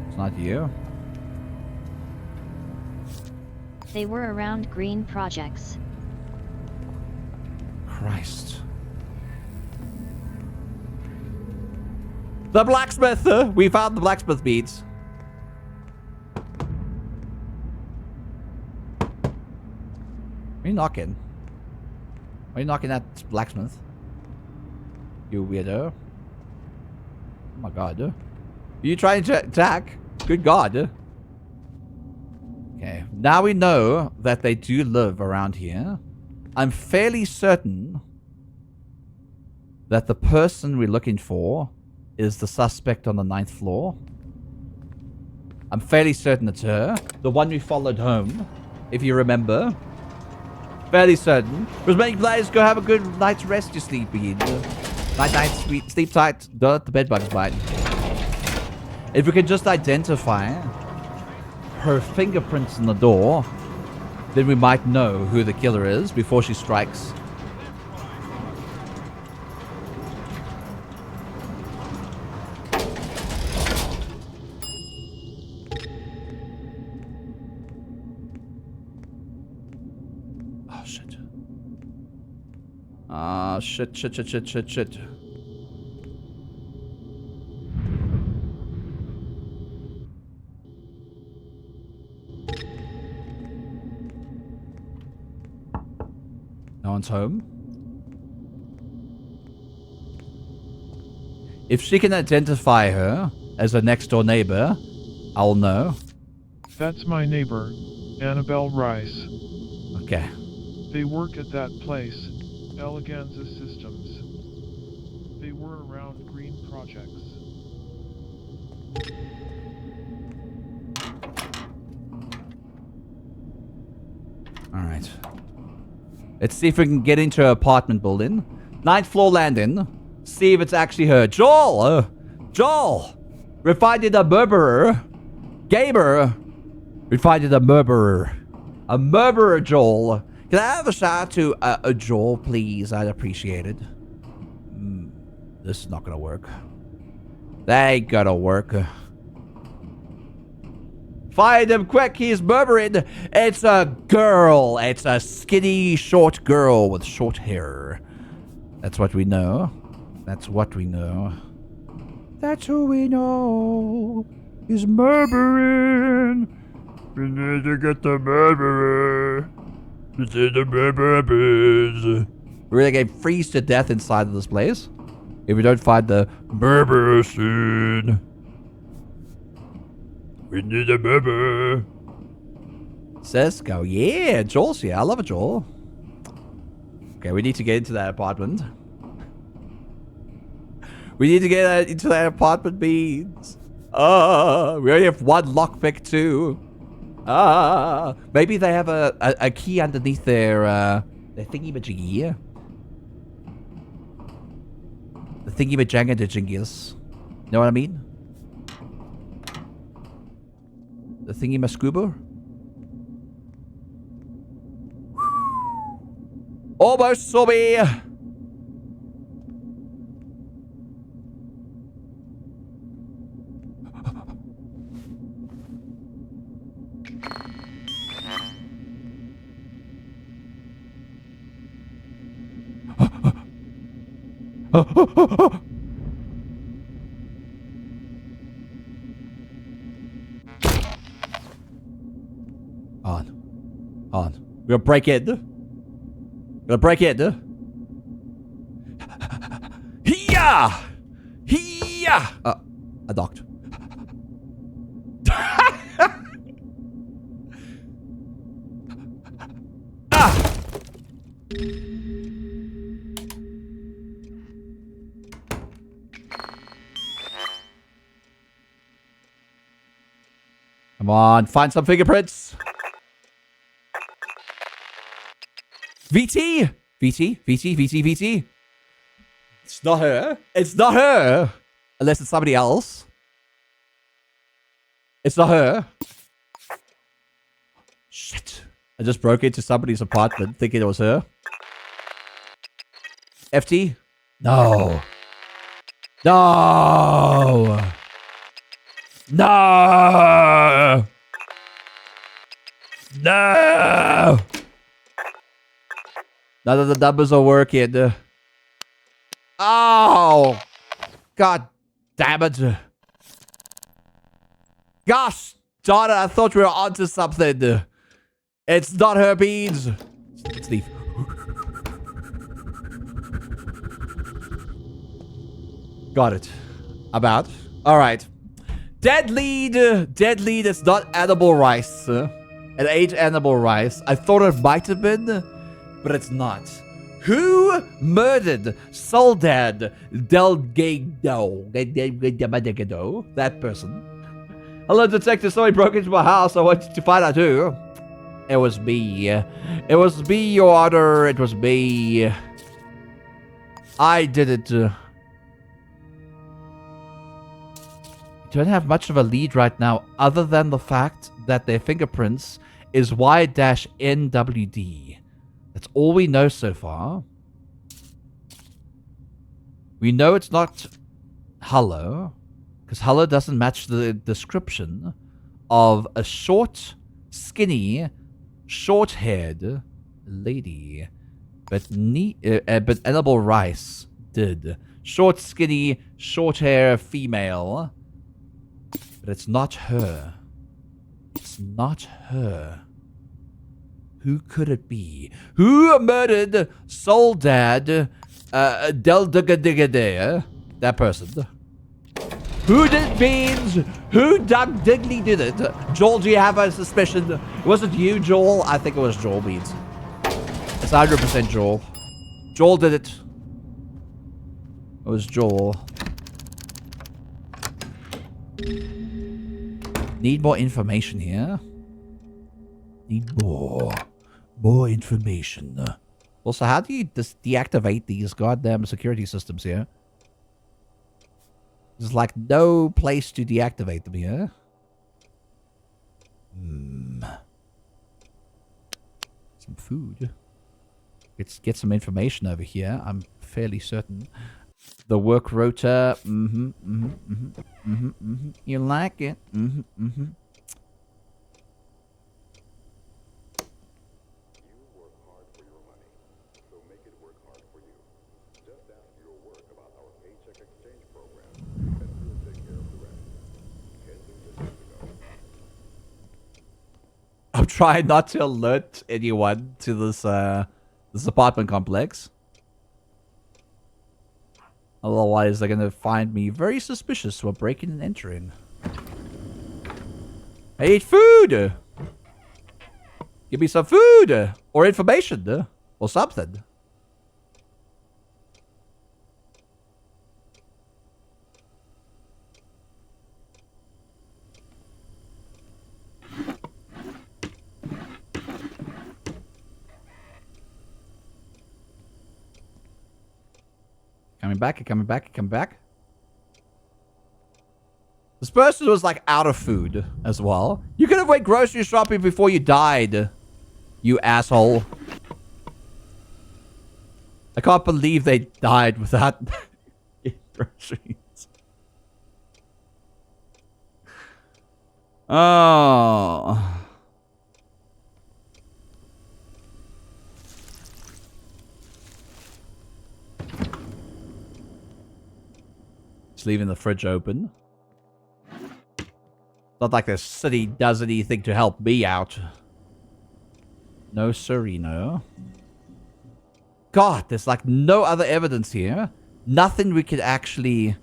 it's not you. They were around green projects. Christ. The blacksmith! We found the blacksmith beads. Are you knocking? Are you knocking at blacksmith? You weirdo. Oh my god. Are you trying to attack? Good god. Okay, now we know that they do live around here. I'm fairly certain that the person we're looking for is the suspect on the 9th floor. I'm fairly certain it's her. The one we followed home, if you remember. Fairly certain. Because many players go have a good night's rest, you sleepy. Night, sleep tight. Don't let the bed bugs bite. If we could just identify her fingerprints in the door, then we might know who the killer is before she strikes. Oh, shit. Ah, shit. No one's home. If she can identify her as a next door neighbor, I'll know. That's my neighbor, Annabelle Rice. Okay. They work at that place, Eleganza Systems. They were around green projects. Alright. Let's see if we can get into her apartment building. 9th floor landing. See if it's actually her. Joel! Joel! We finding a murderer. Gamer. We finding a murderer. A murderer, Joel. Can I have a shout out to a Joel, please? I'd appreciate it. This is not gonna work. That ain't gonna work. Find him quick, he's murdering. It's a girl. It's a skinny, short girl with short hair. That's what we know. That's what we know. That's who we know. He's murdering. We need to get the murderer. This is the murderers. We're gonna get freeze to death inside of this place if we don't find the murderer soon. We need a murderer. Cisco, yeah, Joel's here. I love it, Joel. Okay, we need to get into that apartment. We need to get into that apartment, beans. We only have one lockpick too. Maybe they have a key underneath their thingy-majiggy. The thingy-majanga-jingis. Know what I mean? The thingy-mascuba? Almost saw me! On. We're gonna break in. Gonna break in. Hiya! Hiya! I docked. Come on, find some fingerprints. VT! VT. It's not her. It's not her. Unless it's somebody else. It's not her. Shit. I just broke into somebody's apartment thinking it was her. FT? No. No. No. No. None of the numbers are working. Oh! God damn it. Gosh darn it, I thought we were onto something. It's not her, beans. Let's leave. Got it. I'm out. Alright. Dead lead. Dead lead is not edible rice. It ain't edible rice. I thought it might have been, but it's not. Who murdered Soldad Delgado? That person. Hello, detective. Somebody broke into my house. I wanted to find out who. It was me. It was me, Your Honor. It was me. I did it. Don't have much of a lead right now, other than the fact that their fingerprints is Y-NWD. That's all we know so far. We know it's not Hullo, because Hullo doesn't match the description of a short, skinny, short-haired lady. But Edible Rice did. Short, skinny, short hair female. But it's not her. It's not her. Who could it be? Who murdered Soldad Deldigadegade? That person. Who did Beans? Who Doug Digley did it? Joel, do you have a suspicion? Was it you, Joel? I think it was Joel, Beans. It's 100% Joel. Joel did it. It was Joel. Need more information here. Need more information. Also, how do you deactivate these goddamn security systems here? There's like no place to deactivate them here. Some food. Let's get some information over here. I'm fairly certain. The work rota. You like it? I'm trying not to alert anyone to this this apartment complex. Otherwise, they're gonna find me very suspicious for breaking and entering. I eat food! Give me some food! Or information! Or something. Coming back, coming back, coming back. This person was like out of food as well. You could have went grocery shopping before you died. You asshole. I can't believe they died without groceries. Oh. Leaving the fridge open. Not like the city does anything to help me out. No siree, no. God, there's like no other evidence here. Nothing we could actually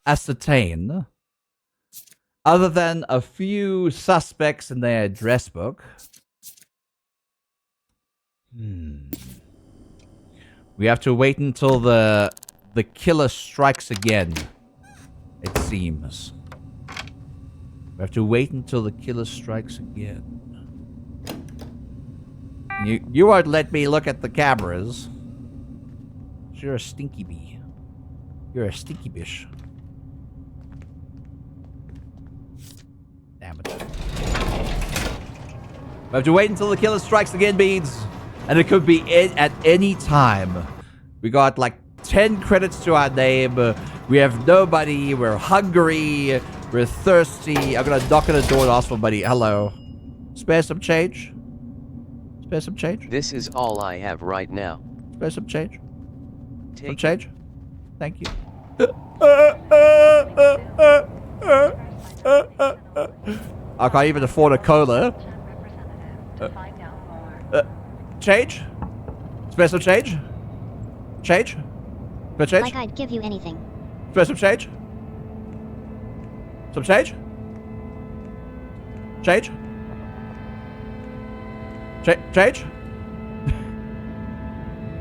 ascertain. Other than a few suspects in their address book. We have to wait until the killer strikes again. It seems. We have to wait until the killer strikes again. You won't let me look at the cameras. You're a stinky bee. You're a stinky bish. Damn it. We have to wait until the killer strikes again, Beans. And it could be at any time. We got like 10 credits to our name. We have nobody. We're hungry. We're thirsty. I'm gonna knock on the door and ask for money. Hello. Spare some change? Spare some change? This is all I have right now. Spare some change? Take some change? Thank you. I can't even afford a cola. Change? Spare some change? Change? Spare change? Like I'd give you anything. Spare some change? Some change? Change? Change?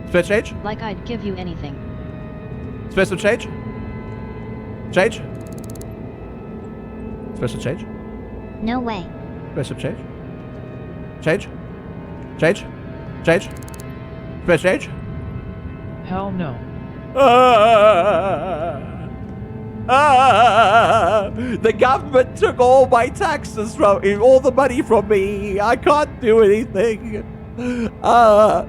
Spare change? Like I'd give you anything. Spare some change? Change? Spare some change? No way. Spare some change? Change? Change? Change? Spare change? Hell no. The government took all my taxes from all the money from me. I can't do anything. A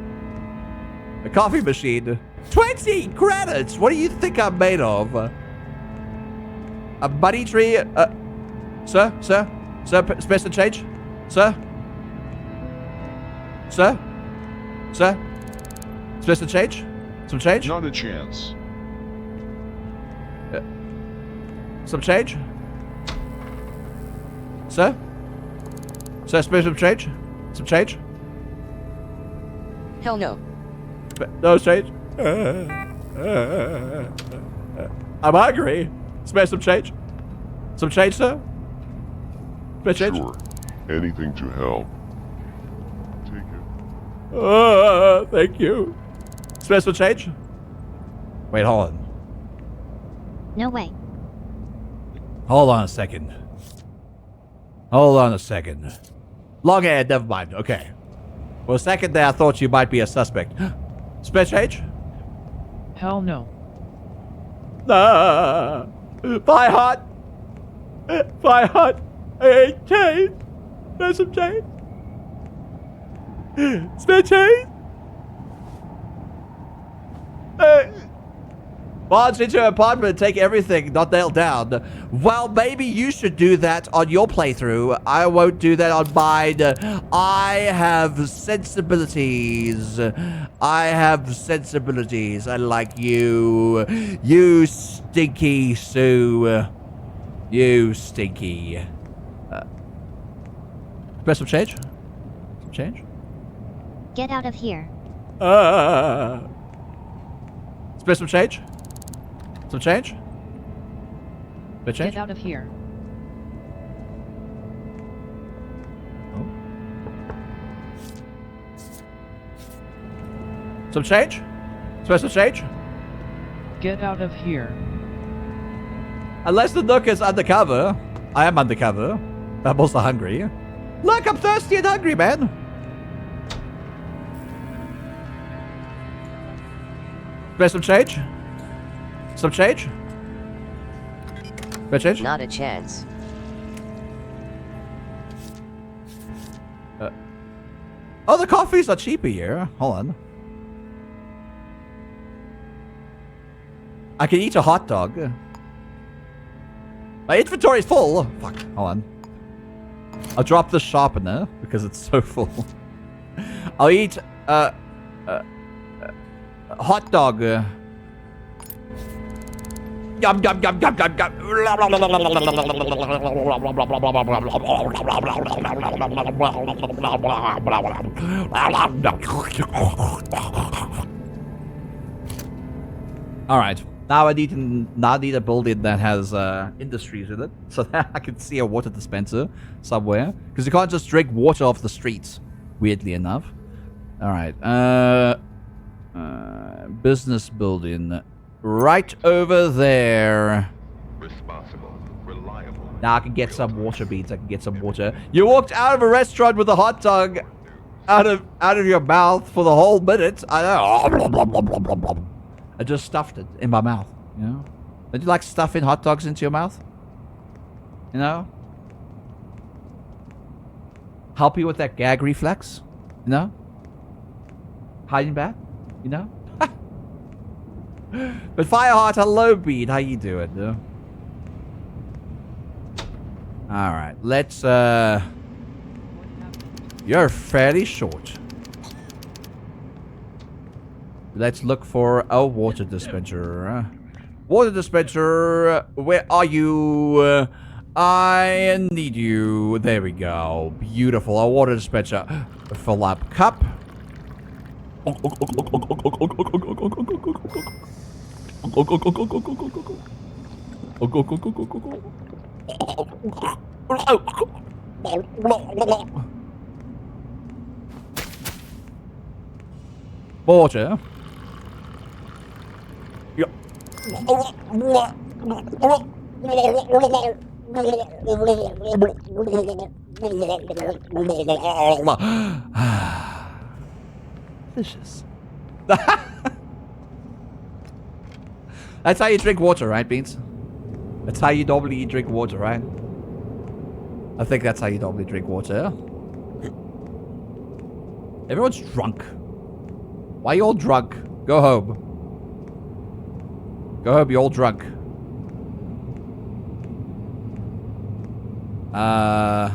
coffee machine. 20 credits. What do you think I'm made of? A money tree. Sir, spare some change. Sir, spare some change. Some change. Not a chance. Some change? Sir, spare some change? Some change? Hell no. No change? I'm hungry. Spare some change? Some change, sir? Spare change? Sure. Anything to help. Take it. Thank you. Spare some change? Wait, hold on. No way. Hold on a second. Hold on a second. Long head, never mind. Okay. For a second there, I thought you might be a suspect. Spare change? Hell no. Fire hot. Fire hot. Hey, change. There's some change. Spare change. Hey. Barge into an apartment and take everything not nailed down. Well, maybe you should do that on your playthrough. I won't do that on mine. I have sensibilities. I have sensibilities. Unlike you. You stinky Sue. You stinky. Press some change? Some change? Get out of here. Press some change? Some change? Bit change? Get out of here. Oh. Some change? Special change? Get out of here. Unless the Nook is undercover. I am undercover. I'm also hungry. Look, I'm thirsty and hungry, man. Some change? Some change? Bit change? Not a chance. Oh, the coffees are cheaper here. Hold on. I can eat a hot dog. My inventory is full. Fuck. Hold on. I'll drop the sharpener because it's so full. I'll eat hot dog. Yum yum yum yum yum yum. All right. Now I need a building that has industries in it, so that I can see a water dispenser somewhere. Because you can't just drink water off the streets, weirdly enough. All right. Business building. Right over there. Responsible, reliable. Now I can get some water beads. I can get some water. You walked out of a restaurant with a hot dog out of your mouth for the whole minute. I know. I just stuffed it in my mouth. You know? Don't you like stuffing hot dogs into your mouth? You know? Help you with that gag reflex? You know? Hiding back? You know? But Fireheart, hello, Beat. How you doing? Yeah? Alright, let's, you're fairly short. Let's look for a water dispenser. Water dispenser, where are you? I need you. There we go. Beautiful. A water dispenser. Fill up cup. Water. Yeah. Delicious. That's how you drink water, right, Beans? That's how you normally drink water, right? I think that's how you normally drink water. Everyone's drunk. Why are you all drunk? Go home. Go home, you're all drunk. I'm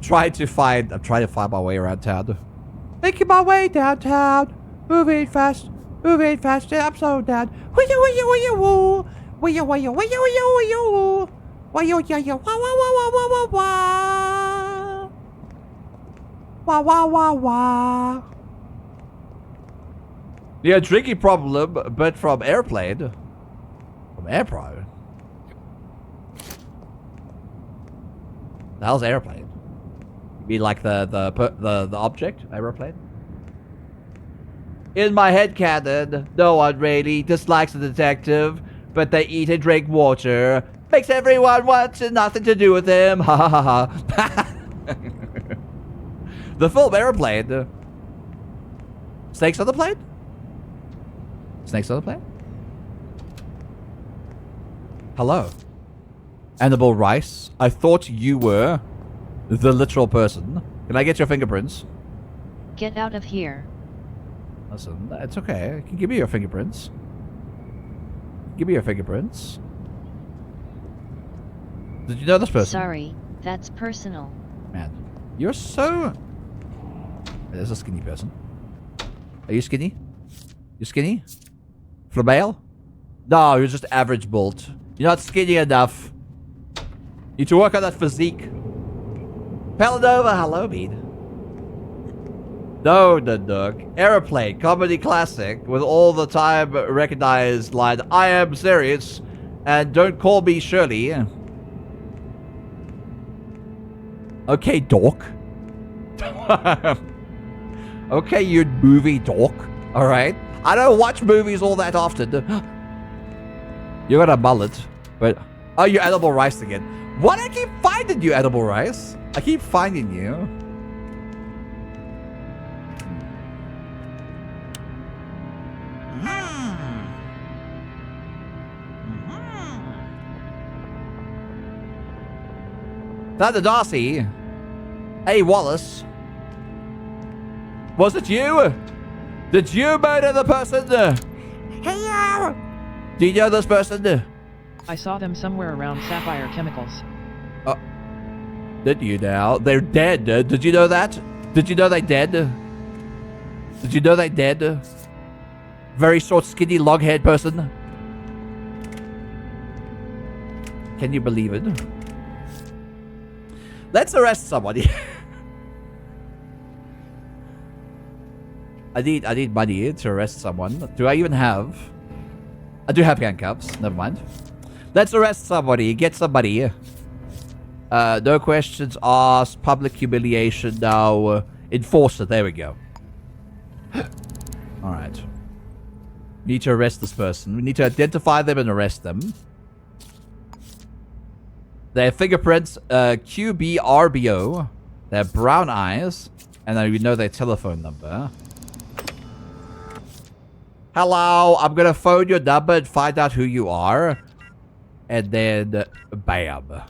trying to find my way around town. Making my way downtown. Moving fast. Moving fast. I'm so down. Wee-you, wee-you, wee-you, woo. Wee-you, wee-you, wee-you, wee-you, wee-you, woo. Wee-you, wee-you, wah, wah, wah, wah, wah, wah, wah. Wah, wah, wah, wah. Yeah, drinking problem, but from airplane. From airplane. The hell's airplane? You mean like the object? Aeroplane? In my head canon, no one really dislikes a detective, but they eat and drink water. Makes everyone want nothing to do with him. Ha ha ha ha. The film Airplane. Snakes on the plane? Snakes on the plane? Hello. Edible rice. I thought you were the literal person. Can I get your fingerprints? Get out of here. Listen, it's okay. I can give me your fingerprints. Give me your fingerprints. Did you know this person? Sorry, that's personal. Man, you're so... There's a skinny person. Are you skinny? You skinny? Flamale? No, you're just average built. You're not skinny enough. You need to work on that physique. Paladova, hello, Bead. No, Dunduk. Aeroplane, comedy classic, with all the time recognized line, I am serious, and don't call me Shirley. Okay, dork. Okay, you movie dork. Alright? I don't watch movies all that often. You got a mullet. But, oh, you edible rice again. What? I keep finding you, edible rice. I keep finding you. Dr. Darcy. Hey, Wallace. Was it you? Did you murder the person? Hello. Do you know this person? I saw them somewhere around Sapphire Chemicals. Did you now? They're dead. Did you know that? Did you know they dead? Did you know they dead? Very short, skinny, long-haired person. Can you believe it? Let's arrest somebody. I need money to arrest someone. Do I even have? I do have handcuffs. Never mind. Let's arrest somebody. Get somebody. No questions asked. Public humiliation now. Enforce it. There we go. Alright. We need to arrest this person. We need to identify them and arrest them. Their fingerprints, QBRBO. Their brown eyes. And then we know their telephone number. Hello, I'm gonna phone your number and find out who you are. And then, bam.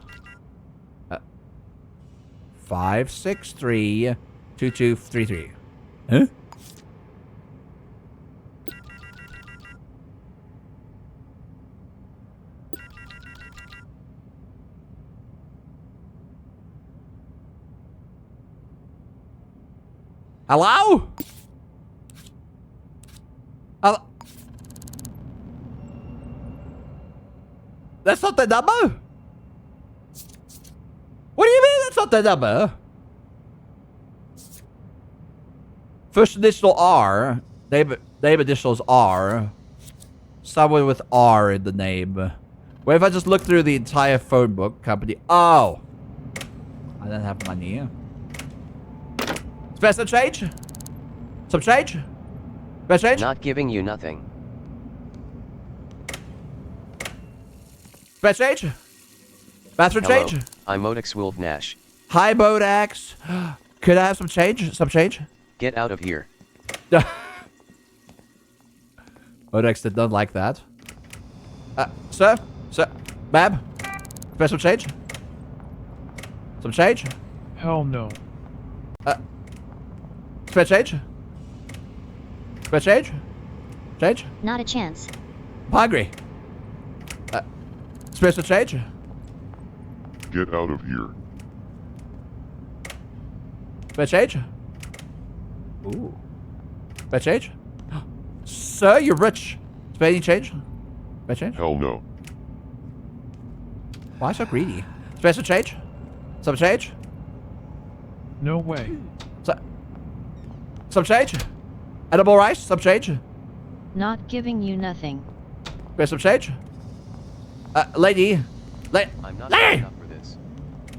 563-2233. Huh? Hello? Hello? That's not the number? What do you mean that's not the number? First initial R. Name initials R. Someone with R in the name. What if I just look through the entire phone book company? Oh. I don't have money. Spare some change? Some change? Spare change? Not giving you nothing. Spare change? Bathroom Hello, change? I'm Odex Wolf Nash. Hi, Bodax. Could I have some change? Some change? Get out of here. Bodax did not like that. Sir? Sir? Ma'am? Spare some change? Some change? Hell no. Spare change? Spare change? Change? Not a chance. I'm hungry. Spare some change? Get out of here. Spare change? Ooh. Spare change? Sir, you're rich. Spare any change? Spare change? Hell no. Why so greedy? Spare some change? Some change? No way. Some change? Edible rice? Some change? Not giving you nothing. Spare some change? Lady. I'm not lady! enough for this.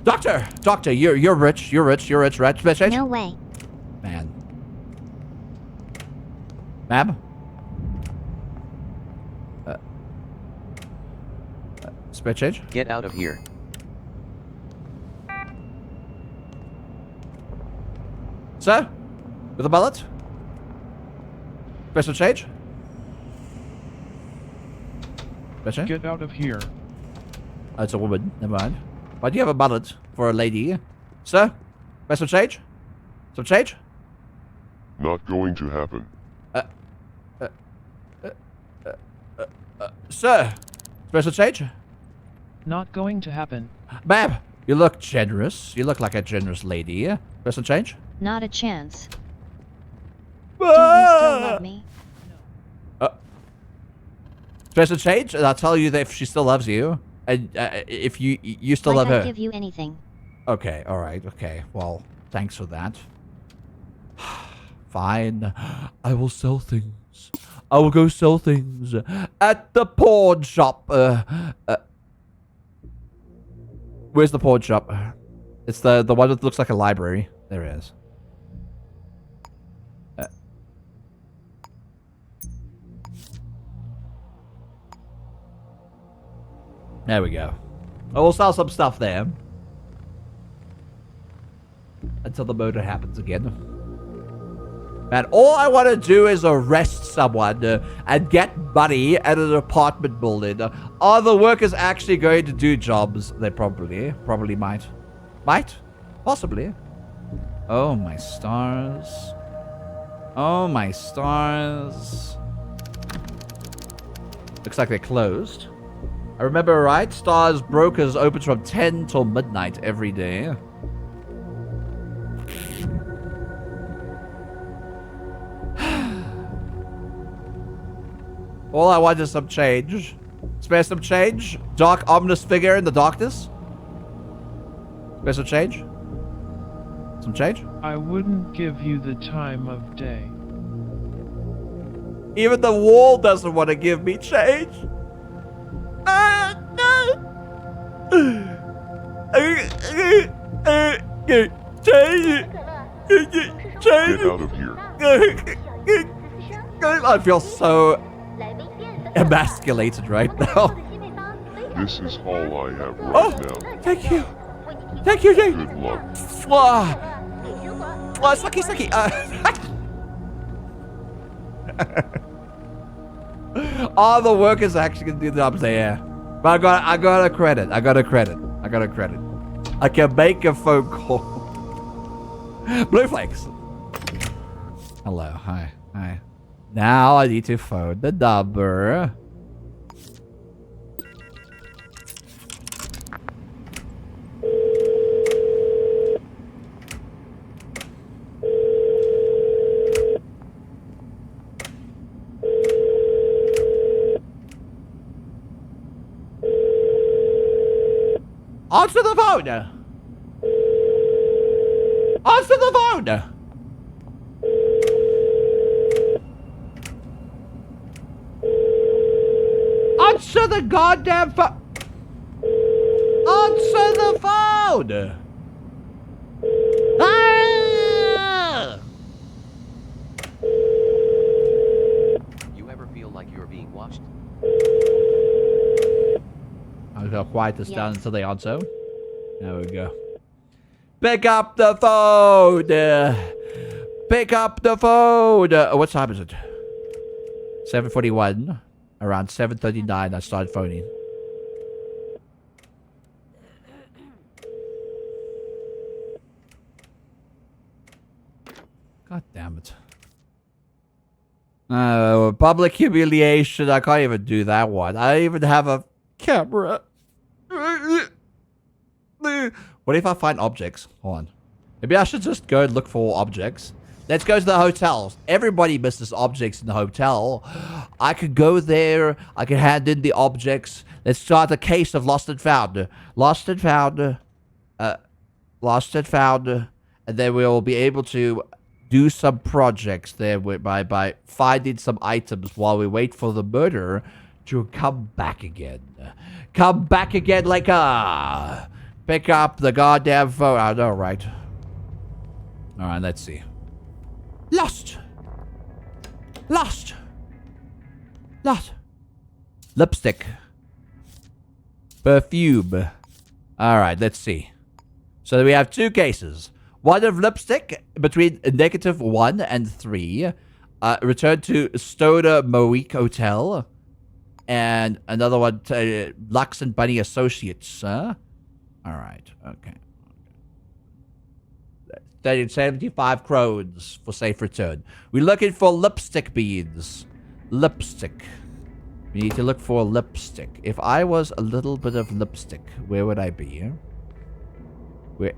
Doctor, you're rich. You're rich. Right? Spare change? No way. Man. Ma'am? Spare change? Get out of here. Sir? With a bullet? Spare some change? Spare change? Get out of here. Oh, it's a woman. Never mind. Why do you have a mullet for a lady? Sir? Best some change? Some change? Not going to happen. Sir? Special change? Not going to happen. Ma'am, you look generous. You look like a generous lady. Special change? Not a chance. Do you still love me? Special change? And I'll tell you that if she still loves you. And if you still love her. I'd give you anything. Okay, alright, okay. Well, thanks for that. Fine. I will sell things. I will go sell things at the pawn shop. Where's the pawn shop? It's the one that looks like a library. There it is. There we go. I will sell some stuff there. Until the murder happens again. Man, all I want to do is arrest someone and get money at an apartment building. Are the workers actually going to do jobs? They probably might. Might? Possibly. Oh my stars. Oh my stars. Looks like they're closed. I remember right, Stars Brokers opens from 10 till midnight every day. All I want is some change. Spare some change? Dark, ominous figure in the darkness? Spare some change? Some change? I wouldn't give you the time of day. Even the wall doesn't want to give me change. Get out of here. I feel so emasculated right now. This is all I have right now. Thank you. Thank you, Jay. Good luck. Sucky. All the workers actually can do the jobs there. But I got a credit. I can make a phone call. Blue flakes. Hello. Hi. Now I need to phone the number. Answer the phone! Answer the phone! Answer the goddamn phone! Answer the phone! Ah! You ever feel like you're being watched? I'll quiet this down until they answer. There we go. Pick up the phone! Pick up the phone! What time is it? 7:41. Around 7:39 I started phoning. God damn it. Public humiliation. I can't even do that one. I even have a camera. What if I find objects? Hold on. Maybe I should just go and look for objects. Let's go to the hotels. Everybody misses objects in the hotel. I could go there. I can hand in the objects. Let's start a case of lost and found. Lost and found. Lost and found. And then we'll be able to do some projects there by finding some items while we wait for the murderer to come back again. Come back again like a... Pick up the goddamn phone. I know, right? Alright, let's see. Lost. Lipstick. Perfume. Alright, let's see. So we have two cases. One of lipstick between -1 and 3. Return to Stoner Moik Hotel. and another one to Lux and Bunny Associates. All right. Okay. 75 crowns for safe return. We're looking for lipstick beads. Lipstick. We need to look for lipstick. If I was a little bit of lipstick, where would I be?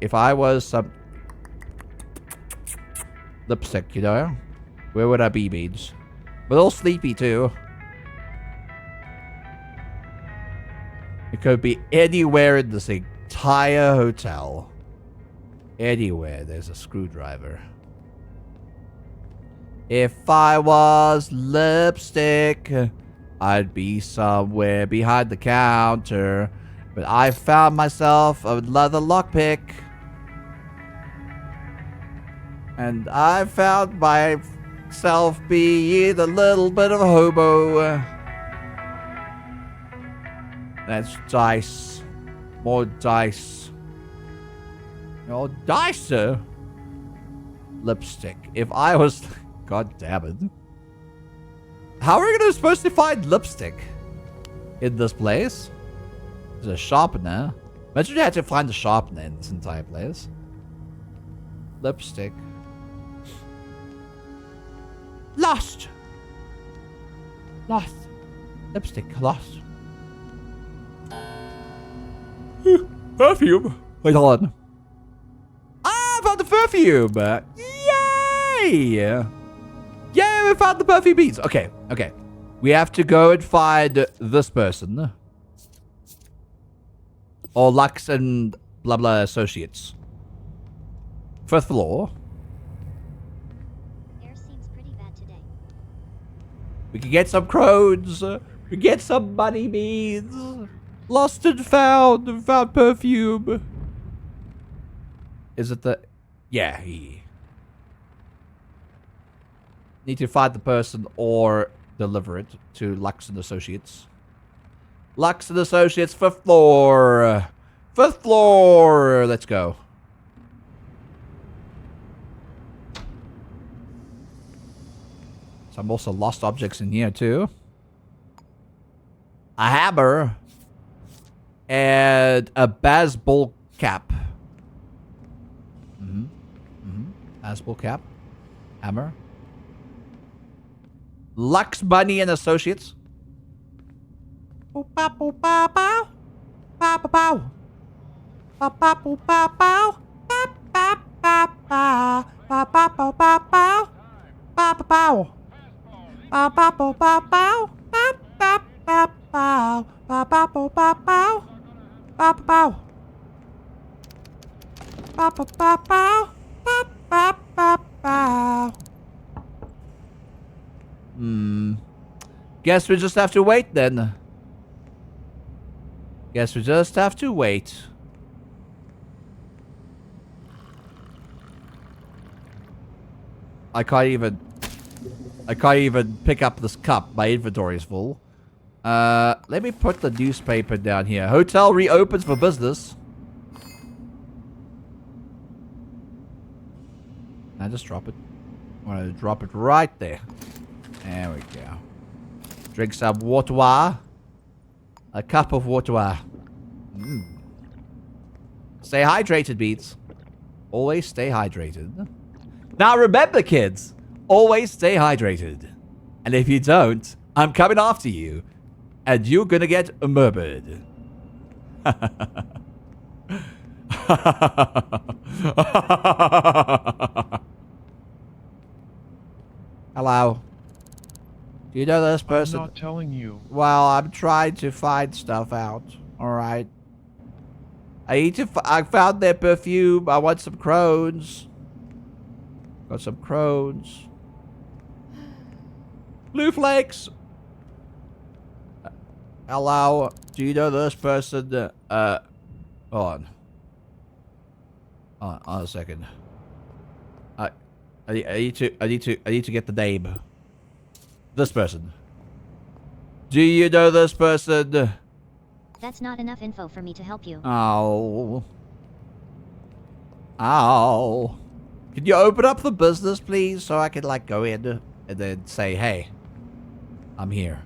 If I was some lipstick, you know? Where would I be, beads? But all sleepy, too. It could be anywhere in this entire hotel. Anywhere there's a screwdriver. If I was lipstick, I'd be somewhere behind the counter. But I found myself a leather lockpick. And I found myself being a little bit of a hobo. That's dice. More dice. Oh, dice, lipstick. If I was... God damn it. How are we supposed to find lipstick in this place? There's a sharpener. Imagine you had to find a sharpener in this entire place. Lipstick. Lost. Lost. Lipstick lost. Perfume. Wait, hold on. I found the perfume! Yay! Yay, we found the perfume beads. Okay, okay. We have to go and find this person. Or Lux and blah blah associates. 5th floor. Air seems pretty bad today. We can get some crones. We get some money beads. Lost and found perfume. Is it the... Yeah, he... Need to find the person or deliver it to Lux and Associates. Lux and Associates, 5th floor. 5th floor. Let's go. Some also lost objects in here too. A hammer. And a baseball cap. Baseball cap. Hammer. Lux, Bunny, and Associates. Bow, bow, bow, bow, bow. Bow, bow, bow. Bow, bow, bow, bow, bow. Bow, bow, bow, bow. Bow, bow, bow, bow, bow. Bow, bow, bow. Bow, bow, bow, bow, bow. Bow, bow, bow, bow. Bow, bow, bow, bow, bow. Bow, bow, bow. Bow, bow, bow, bow. Bow, bow, bow, bow. Guess we just have to wait then. Guess we just have to wait. I can't even pick up this cup. My inventory is full. Let me put the newspaper down here. Hotel reopens for business. I just drop it. I want to drop it right there. There we go. Drink some water. A cup of water. Stay hydrated, Beats. Always stay hydrated. Now remember, kids. Always stay hydrated. And if you don't, I'm coming after you. And you're gonna get murdered. Hello. Do you know this person? I'm not telling you. Well, I'm trying to find stuff out. Alright. I found their perfume. I want some crones. Got some crones. Blue flakes. Hello. Do you know this person? Hold on. Hold on a second. I need to get the name. This person. Do you know this person? That's not enough info for me to help you. Oh. Ow. Can you open up the business, please, so I can, like, go in and then say, hey, I'm here.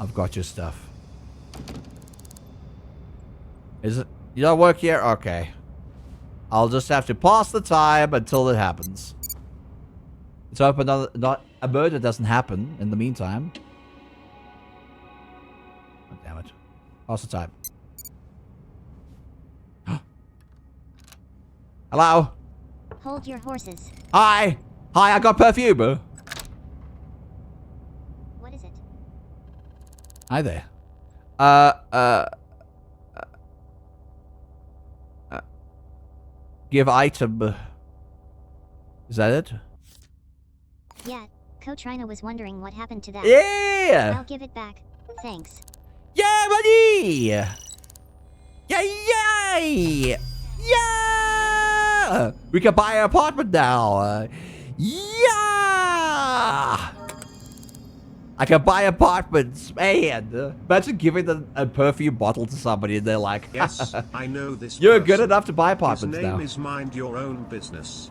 I've got your stuff. Is it? You don't work here? Okay. I'll just have to pass the time until it happens. Let's hope not a murder doesn't happen in the meantime. Oh, damn it. Pass the time. Hello? Hold your horses. Hi! Hi, I got perfume. What is it? Hi there. Give item. Is that it? Yeah, Coach Rhino was wondering what happened to that. Yeah! I'll give it back. Thanks. Yeah, buddy! Yay! Yeah! We can buy an apartment now. Yeah! I can buy apartments, man. Imagine giving a perfume bottle to somebody and they're like, yes, I know this. You're good enough to buy apartments His name now. is Mind Your Own Business.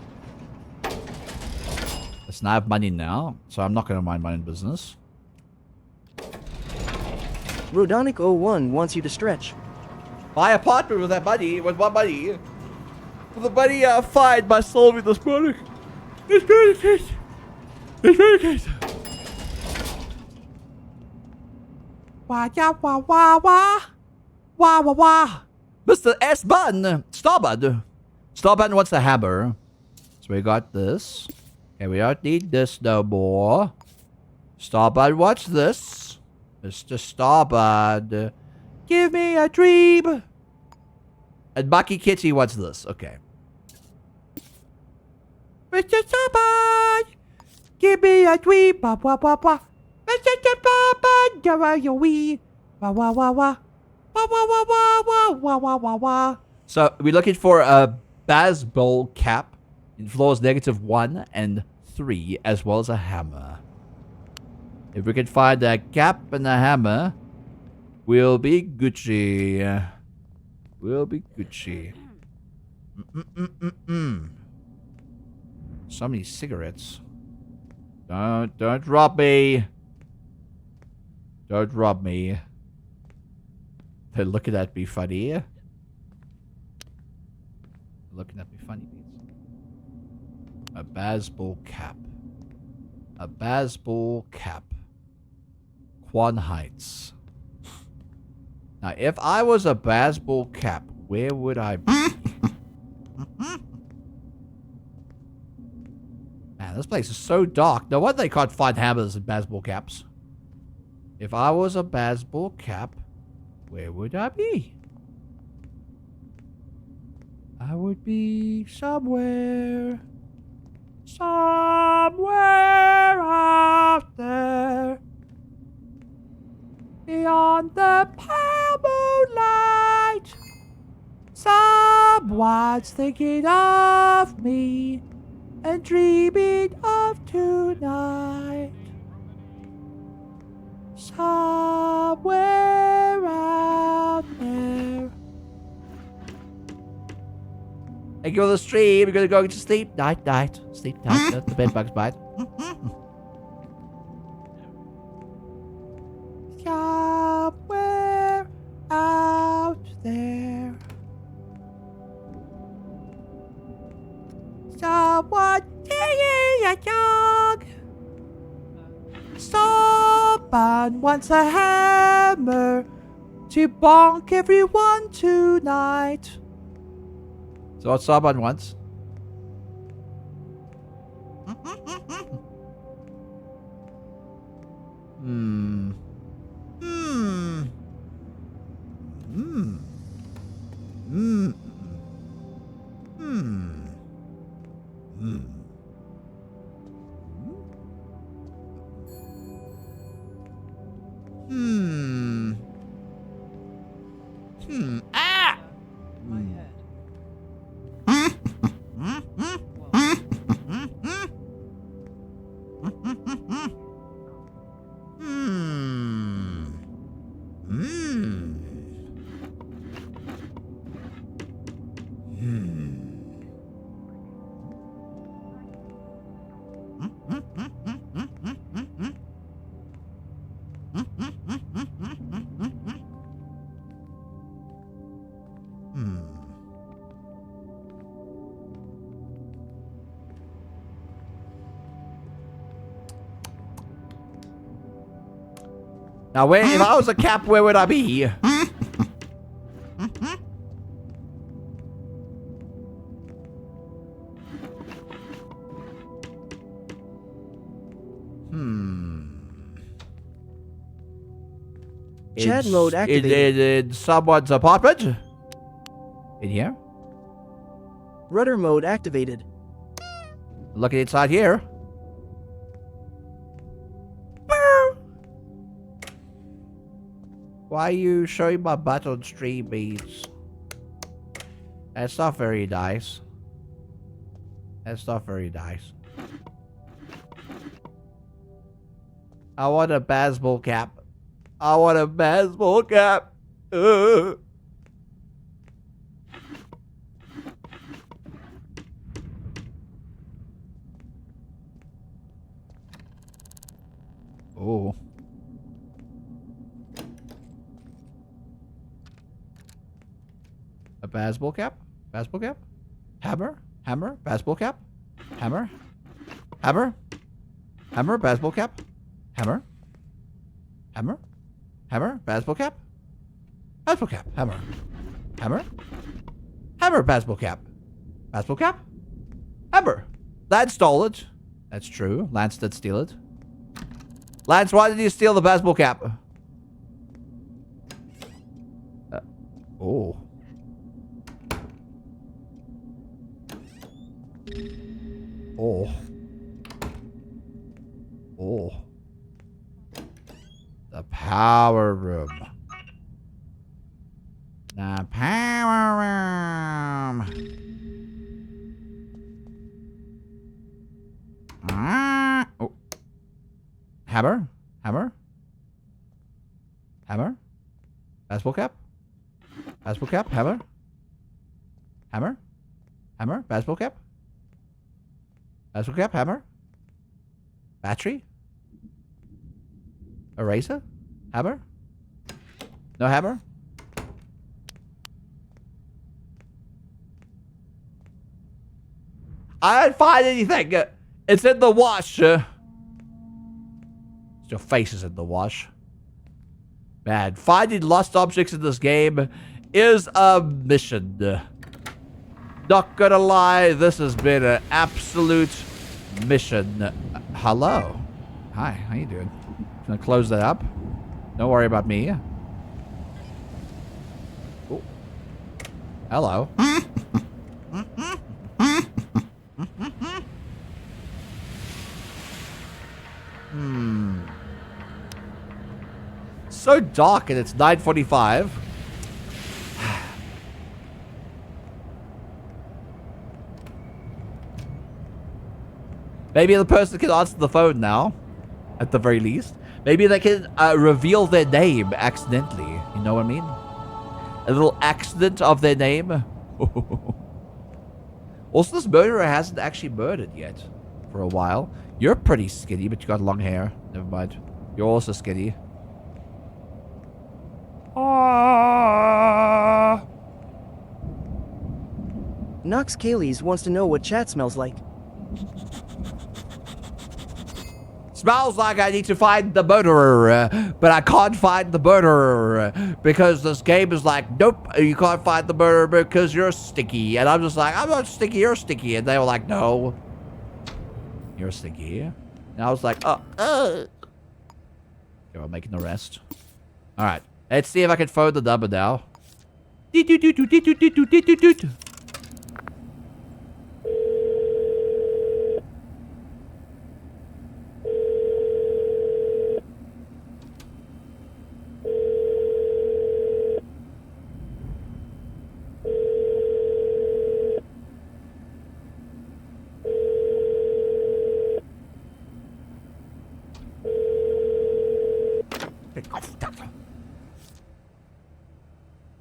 Listen, I have money now, so I'm not going to mind my own business. Rodonic01 wants you to stretch. Buy apartment with that money, with what money? With the money I find by solving this product. This product is... Wah, ya, wah, wah, wah. Wah, wah, wah. Mr. S. Button. Starbud. Starbud wants the hammer. So we got this. Okay, we don't need this no more. Starbud wants this. Mr. Starbud. Give me a dream. And Bucky Kitty wants this. Okay. Mr. Starbud. Give me a dream. Wah, wah, wah, wah. Mr. Starbud. Give me a wee. Wah, wah, wah, wah. Wah, wah, wah, wah, wah, wah, wah, wah, wah. So we're looking for a baseball cap in floors -1 and 3, as well as a hammer. If we can find a cap and a hammer, we'll be Gucci. We'll be Gucci. So many cigarettes. Don't rob me. Don't rob me. They're looking at me funny. Looking at me funny, please. A baseball cap. A baseball cap. Quan Heights. Now, if I was a baseball cap, where would I be? Man, this place is so dark. No wonder they can't find hammers and baseball caps. If I was a baseball cap, where would I be? I would be somewhere. Somewhere out there. Beyond the pale moonlight. Someone's thinking of me and dreaming of tonight. Somewhere out there. Thank you for the stream. We're gonna go to sleep. Night, night. Sleep night. Let the bed bugs bite. Somewhere out there. Someone singing a song. Someone wants a hammer to bonk everyone tonight. So what someone wants? Hmm. Hmm. Hmm. Hmm. Hmm. Hmm. Hmm. Hmm. Ah! My head. Now, where, if I was a cap, where would I be? Chat mode activated. In someone's apartment? In here? Rudder mode activated. Looking inside here. Why are you showing my butt on stream, beats? That's not very nice. That's not very nice. I want a baseball cap. I want a baseball cap. Oh. A baseball cap? Baseball cap? Hammer? Hammer? Baseball cap? Hammer? Hammer? Hammer? Baseball cap? Hammer? Hammer? Hammer? Baseball cap? Baseball cap? Hammer? Hammer? Hammer? Baseball cap? Baseball cap? Hammer? Lance stole it. That's true. Lance did steal it. Lance, why did you steal the baseball cap? Oh. Oh. Oh. The power room. The power room. Oh. Hammer? Hammer? Hammer? Baseball cap? Baseball cap? Hammer? Hammer? Hammer? Baseball cap? Baseball cap? Hammer? Battery? Eraser? Hammer? No hammer? I didn't find anything. It's in the wash. Your face is in the wash. Man, finding lost objects in this game is a mission. Not gonna lie, this has been an absolute mission. Hello. Hi, how you doing? Gonna close that up. Don't worry about me. Ooh. Hello. So dark and it's 9:45. Maybe the person can answer the phone now, at the very least. Maybe they can reveal their name accidentally. You know what I mean? A little accident of their name. Also, this murderer hasn't actually murdered yet for a while. You're pretty skinny, but you got long hair. Never mind. You're also skinny. Knox Kayleys wants to know what chat smells like. Smells like I need to find the murderer, but I can't find the murderer because this game is like, nope, you can't find the murderer because you're sticky. And I'm just like, I'm not sticky, you're sticky. And they were like, no, you're sticky. And I was like, okay, we're making the rest. All right, let's see if I can phone the number now.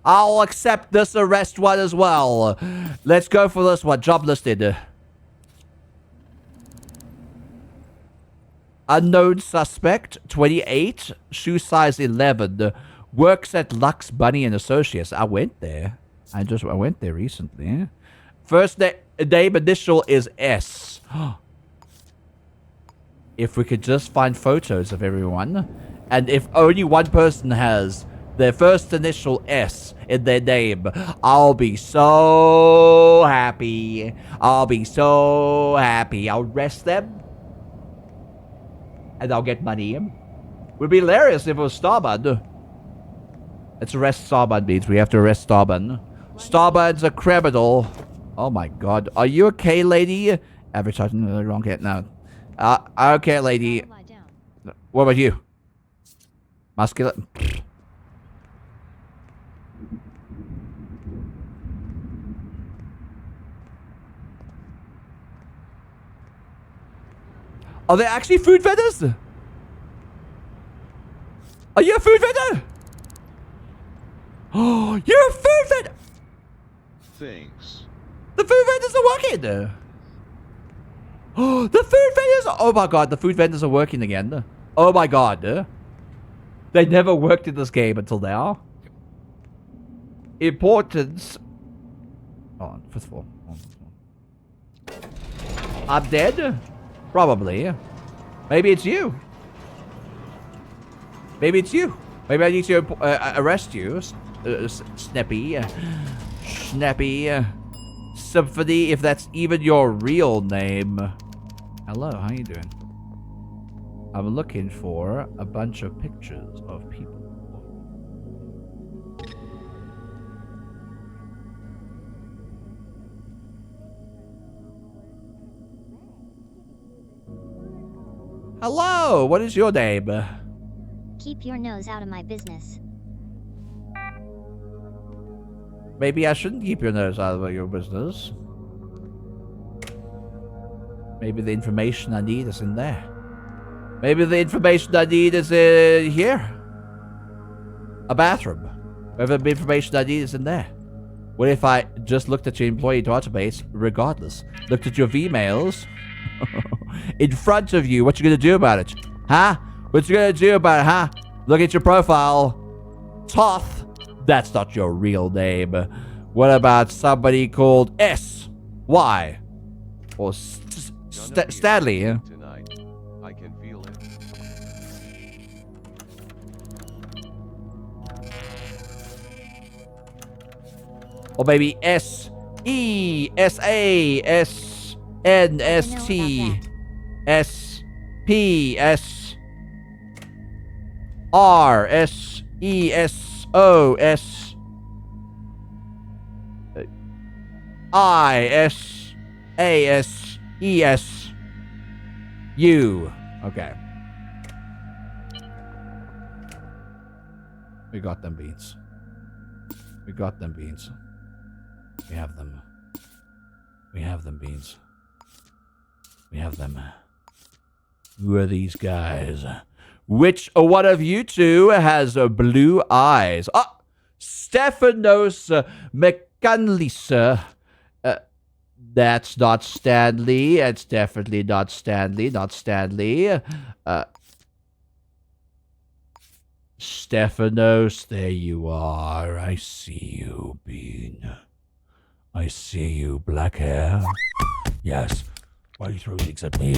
I'll accept this arrest one as well. Let's go for this one. Job listed. Unknown suspect, 28, shoe size 11, works at Lux Bunny and Associates. I went there. I went there recently. First name initial is S. If we could just find photos of everyone. And if only one person has their first initial S in their name, I'll be so happy. I'll be so happy. I'll arrest them. And I'll get money. It would be hilarious if it was Starman. Let's arrest Starman, means we have to arrest Starman. Starman's a criminal. Oh my god. Are you okay, lady? Advertising the wrong hit now. Okay, lady. What about you? Muscular. Are there actually food vendors? Are you a food vendor? Oh, you're a food vendor! Thanks. The food vendors are working! Oh, the food vendors are... Oh my god, the food vendors are working again. Oh my god. They never worked in this game until now. Importance... Oh, first of all. I'm dead? Probably. Maybe it's you. Maybe it's you. Maybe I need to arrest you. Snappy. Snappy. Symphony, if that's even your real name. Hello, how you doing? I'm looking for a bunch of pictures of people. Hello, what is your name? Keep your nose out of my business. Maybe I shouldn't keep your nose out of your business. Maybe the information I need is in there. Maybe the information I need is here. A bathroom. Maybe the information I need is in there. What if I just looked at your employee database, regardless? Looked at your V-mails in front of you. What you gonna do about it? Huh? What you gonna do about it, huh? Look at your profile. Toth. That's not your real name. What about somebody called S? Y? Or Stanley? Tonight. I can feel it. Or maybe S E S A S N S T S P S R S E S O S I S A S E S U. Okay. We got them beans. We got them beans. We have them. We have them beans. We have them. Who are these guys? Which one of you two has blue eyes? Ah! Stephanos McCanley. That's not Stanley. It's definitely not Stanley. Not Stanley. Stephanos, there you are. I see you, Bean. I see you, black hair. Yes. Why do you throw things at me?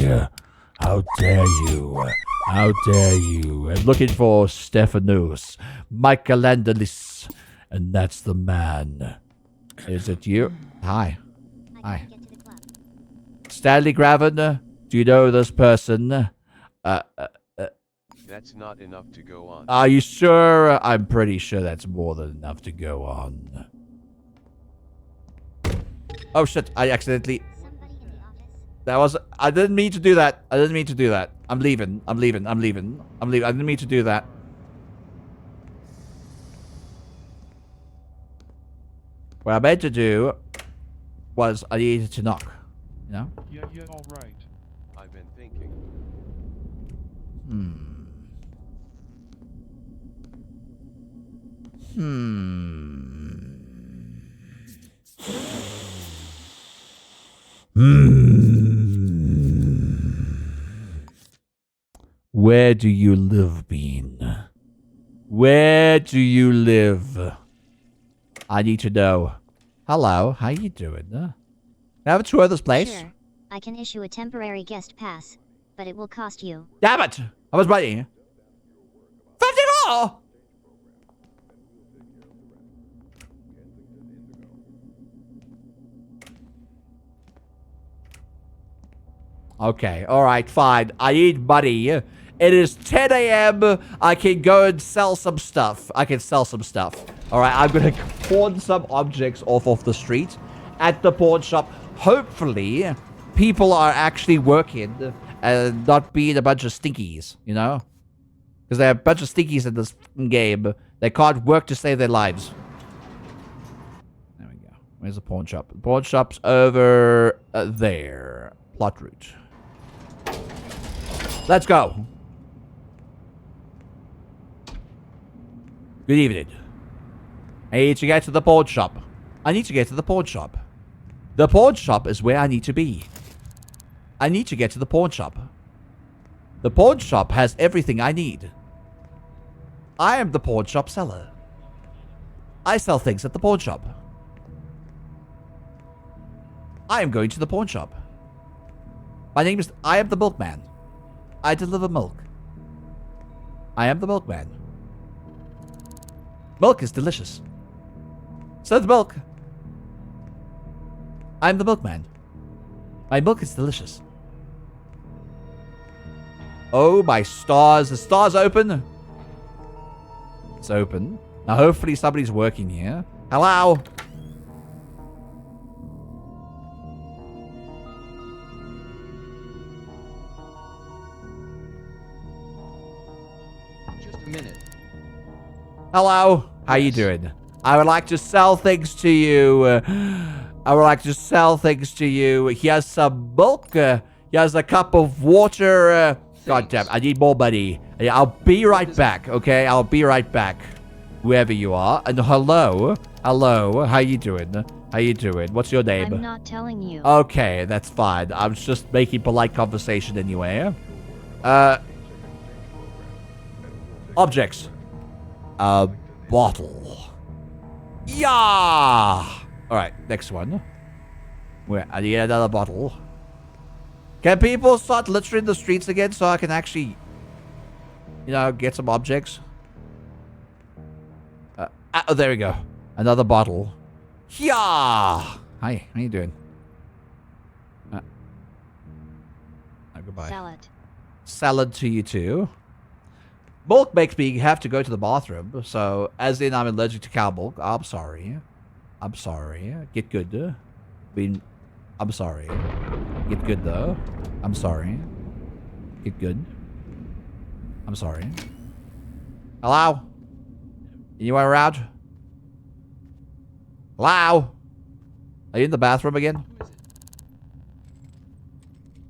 How dare you? How dare you? I'm looking for Stephanos Michaelangelis, and that's the man. Is it you? Hi. Hi. Stanley Graven, do you know this person? That's not enough to go on. Are you sure? I'm pretty sure that's more than enough to go on. Oh shit, I accidentally... That was... I didn't mean to do that. I didn't mean to do that. I'm leaving. I'm leaving. I'm leaving. I'm leaving. I didn't mean to do that. What I meant to do was I needed to knock. You know? Yeah, alright. I've been thinking. Where do you live, Bean? Where do you live? I need to know. Hello, how you doing? Can I have a tour of this place? Sure, I can issue a temporary guest pass, but it will cost you. Damn it! I was ready. Yeah! Okay, alright, fine. I need money. It is 10 a.m. I can go and sell some stuff. I can sell some stuff. Alright, I'm gonna pawn some objects off the street at the pawn shop. Hopefully, people are actually working and not being a bunch of stinkies, you know? Because there are a bunch of stinkies in this game. They can't work to save their lives. There we go. Where's the pawn shop? The pawn shop's over there. Plot route. Let's go. Good evening. I need to get to the pawn shop. I need to get to the pawn shop. The pawn shop is where I need to be. I need to get to the pawn shop. The pawn shop has everything I need. I am the pawn shop seller. I sell things at the pawn shop. I am going to the pawn shop. My name is... I am the milkman. I deliver milk. I am the milkman. Milk is delicious. Serve the milk. I am the milkman. My milk is delicious. Oh, my stars. The stars open. It's open. Now, hopefully somebody's working here. Hello? Just a minute. Hello? How you doing? I would like to sell things to you. I would like to sell things to you. Here's some milk. Here's a cup of water. God damn, I need more money. I'll be right back, okay? I'll be right back. Whoever you are. And hello. Hello. How you doing? How you doing? What's your name? I'm not telling you. Okay, that's fine. I was just making polite conversation anyway. Objects. A bottle. Yeah! Alright, next one. Where? I need another bottle. Can people start littering the streets again so I can actually, you know, get some objects? Oh, there we go. Another bottle. Yeah! Hi, how you doing? Oh, goodbye. Salad. Salad to you too. Milk makes me have to go to the bathroom, so as in I'm allergic to cow milk. I'm sorry. I'm sorry. Get good. I'm sorry. Get good though. I'm sorry. Get good. I'm sorry. Hello? Anyone around? Hello? Are you in the bathroom again?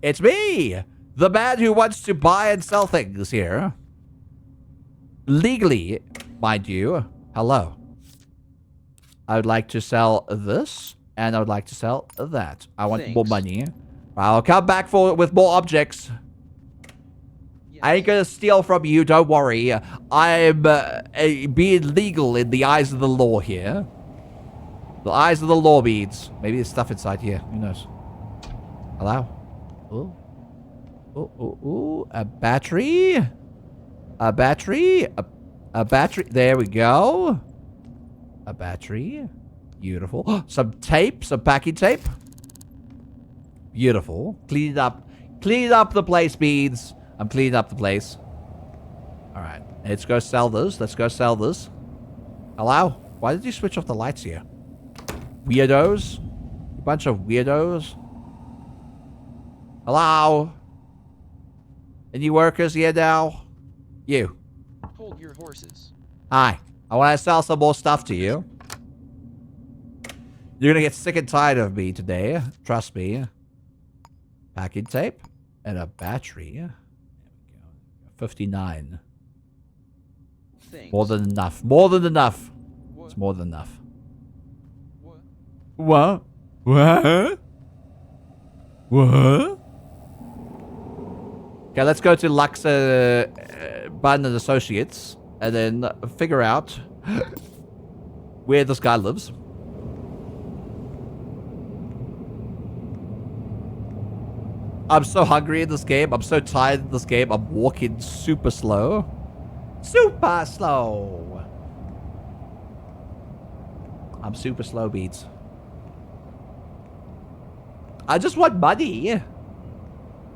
It's me! The man who wants to buy and sell things here. Legally, mind you. Hello. I would like to sell this, and I would like to sell that. I want more money. I'll come back with more objects. Yes. I ain't gonna steal from you, don't worry. I'm being legal in the eyes of the law here. The eyes of the law beads. Maybe there's stuff inside here. Who knows? Hello? Ooh. Ooh, ooh, ooh. A battery? A battery? A battery? There we go. A battery. Beautiful. Some tape. Some packing tape. Beautiful. Clean it up. Clean up the place, beads. I'm cleaning up the place. Alright. Let's go sell this. Let's go sell this. Hello? Why did you switch off the lights here? Weirdos? A bunch of weirdos? Hello? Any workers here now? You. Hold your horses. Hi. I want to sell some more stuff to you. You're gonna get sick and tired of me today. Trust me. Packing tape. And a battery. There we go. 59. Thanks. More than enough. More than enough. What? It's more than enough. What? What? What? Okay, let's go to Lux Bun and Associates and then figure out where this guy lives. I'm so hungry in this game. I'm so tired in this game. I'm walking super slow. Super slow. I'm super slow, Beats. I just want money.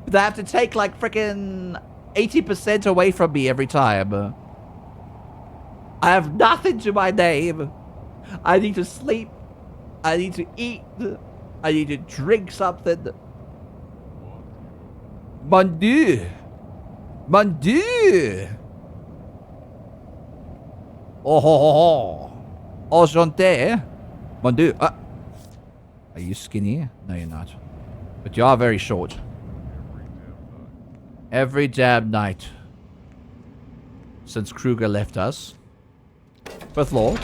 But I have to take like freaking 80% away from me every time. I have nothing to my name. I need to sleep. I need to eat. I need to drink something. Mon Dieu. Mon Dieu. Oh ho ho ho. Enchanté. Mon Dieu. Are you skinny? No, you're not. But you are very short. Every damn night. Since Kruger left us. Fifth floor.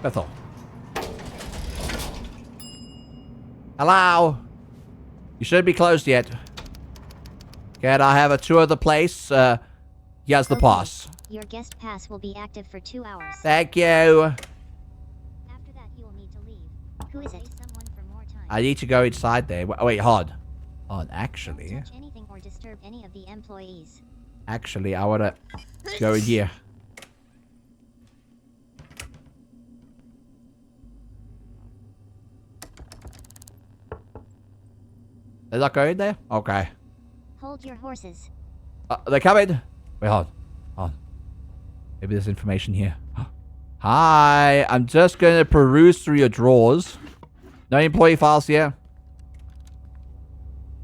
Bethel. Hello? You shouldn't be closed yet. Can I have a tour of the place? Here's the pass. Your guest pass will be active for 2 hours. Thank you. After that, you will need to leave. Who is it? Someone for more time. I need to go inside there. Wait, hold. On, actually. Don't touch anything or disturb any of the employees. Actually, I wanna go in here. Did I go in there? Okay. Hold your horses. They're coming. Wait, hold on. Maybe there's information here. Hi, I'm just gonna peruse through your drawers. No employee files here.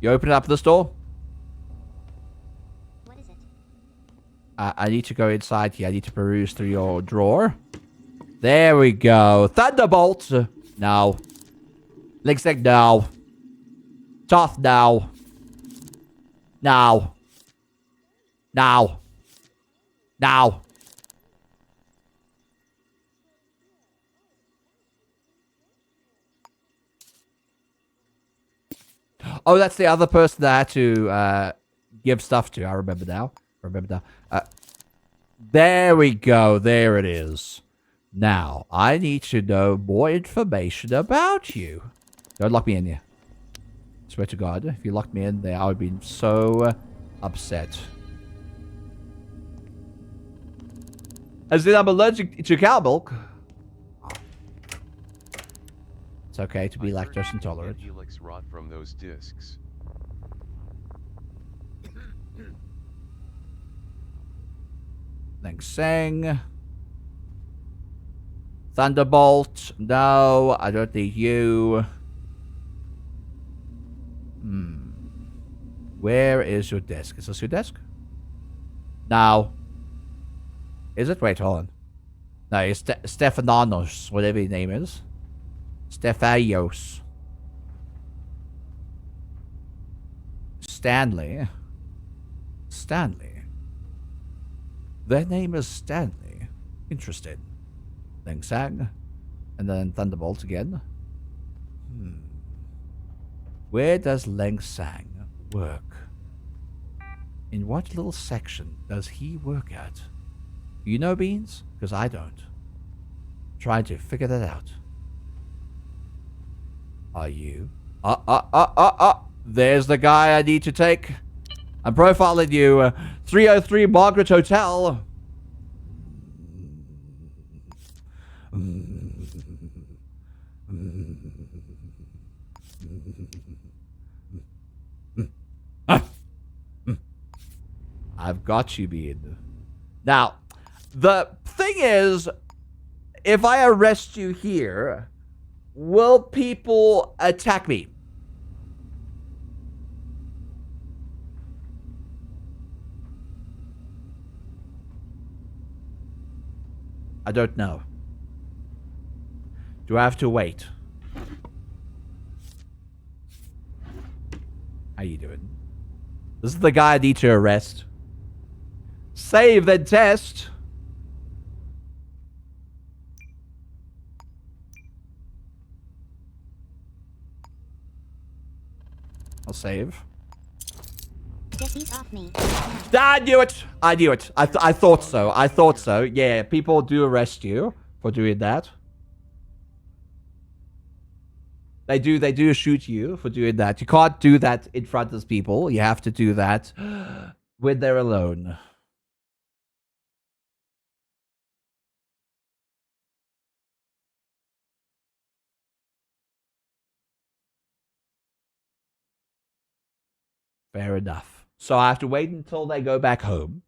You open it up this door? What is it? I need to go inside here. I need to peruse through your drawer. There we go. Thunderbolt. No. Linksack, no. Toth, no. No. No. No. Oh, that's the other person that I had to give stuff to. I remember now. There we go. There it is. Now, I need to know more information about you. Don't lock me in here. Swear to God, if you locked me in there, I would be so upset. As in, I'm allergic to cow milk. It's okay to be lactose intolerant. Helix rot from those discs. Ling Seng. Thunderbolt. No, I don't need you. Where is your desk? Is this your desk? No. Is it? Wait, hold on. No, it's Stephanos, whatever his name is. Stephanios. Stanley. Their name is Stanley. Interesting. Ling Sang. And then Thunderbolt again. Where does Ling Sang work? In what little section does he work at? You know, Beans? Because I don't. Trying to figure that out. Are you? There's the guy I need to take. I'm profiling you. 303 Margaret Hotel. I've got you, Bean. Now, the thing is, if I arrest you here, will people attack me? I don't know. Do I have to wait? How you doing? This is the guy I need to arrest. Save, then test. I'll save. Get these off me. I knew it. I knew it. I thought so. I thought so. Yeah, people do arrest you for doing that. They do shoot you for doing that. You can't do that in front of people. You have to do that when they're alone. Fair enough. So I have to wait until they go back home.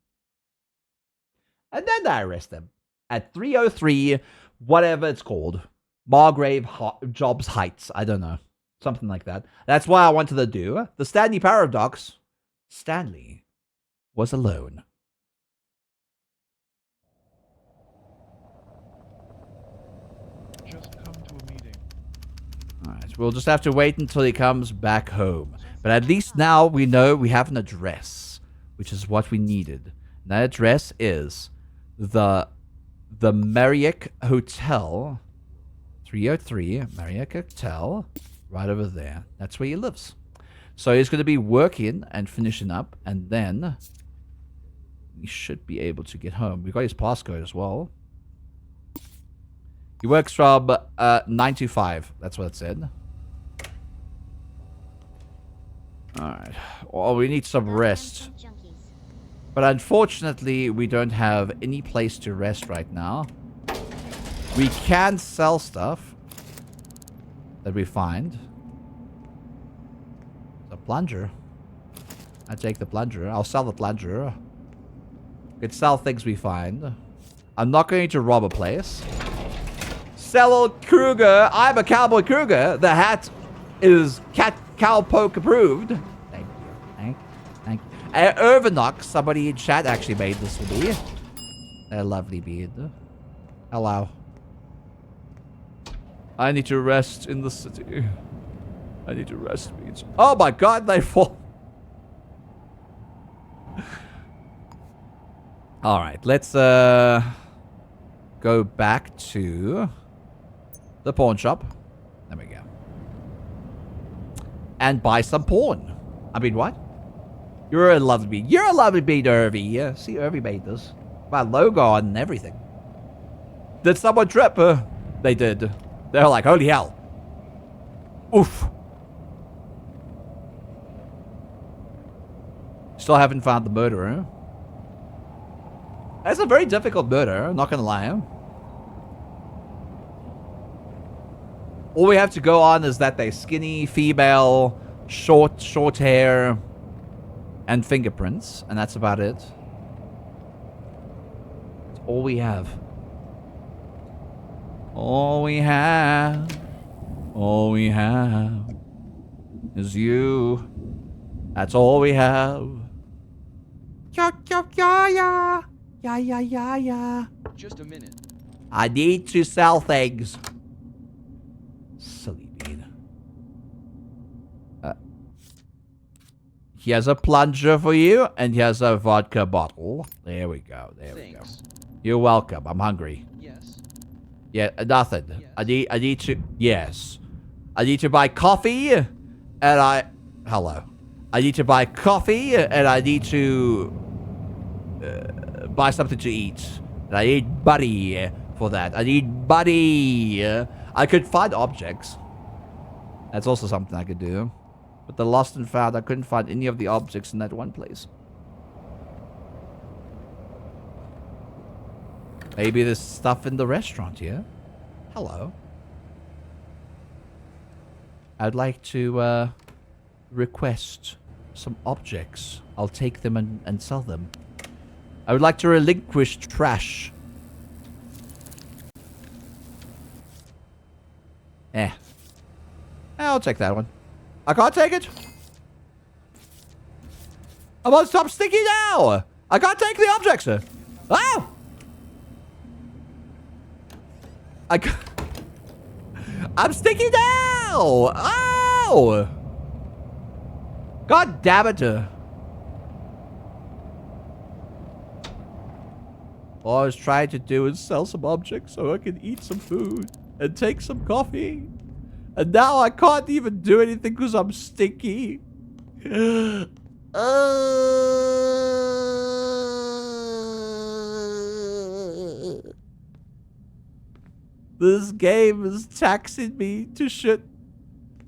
And then I arrest them. At 303, whatever it's called. Margrave Jobs Heights. I don't know. Something like that. That's what I wanted to do. The Stanley Paradox. Stanley was alone. Just come to a meeting. Alright, we'll just have to wait until he comes back home. But at least now we know we have an address, which is what we needed. And that address is the Marriott Hotel, 303 Marriott Hotel, right over there. That's where he lives. So he's going to be working and finishing up, and then we should be able to get home. We got his passcode as well. He works from 9 to 5. That's what it said. Alright. Well, we need some rest. But unfortunately, we don't have any place to rest right now. We can sell stuff that we find. The plunger. I take the plunger. I'll sell the plunger. We can sell things we find. I'm not going to rob a place. Sell Kruger. I'm a Cowboy Kruger. The hat is Cowpoke approved. Thank you. Thank you. Irvinox, somebody in chat actually made this for me. A lovely beard. Hello. I need to rest in the city. I need to rest. Oh my god, they fall. Alright, let's go back to the pawn shop. There we go. And buy some porn. I mean, what? You're a lovely bead. You're a lovely bead, Irvy. Yeah, see, Irvy made this. My logo on and everything. Did someone trip? They did. They're like, holy hell. Oof. Still haven't found the murderer. That's a very difficult murder, I'm not gonna lie. All we have to go on is that they're skinny, female, short hair, and fingerprints, and that's about it. That's all we have. All we have is you. That's all we have. Yeah. Just a minute. I need to sell things. Silly bean. He has a plunger for you, and he has a vodka bottle. There we go. There we go. You're welcome. I'm hungry. Yes. Yeah, nothing. Yes. I need to. Yes. I need to buy coffee, and hello. I need to buy coffee, and I need to buy something to eat. And I need money for that. I need money. I could find objects. That's also something I could do. But the lost and found, I couldn't find any of the objects in that one place. Maybe there's stuff in the restaurant here. Hello. I'd like to request some objects. I'll take them and sell them. I would like to relinquish trash. I'll take that one. I can't take it. I'm on stop sticky now. I can't take the objects. Oh! I'm sticky now. Oh! God damn it. All I was trying to do is sell some objects so I can eat some food and take some coffee. And now I can't even do anything because I'm stinky. This game is taxing me to shit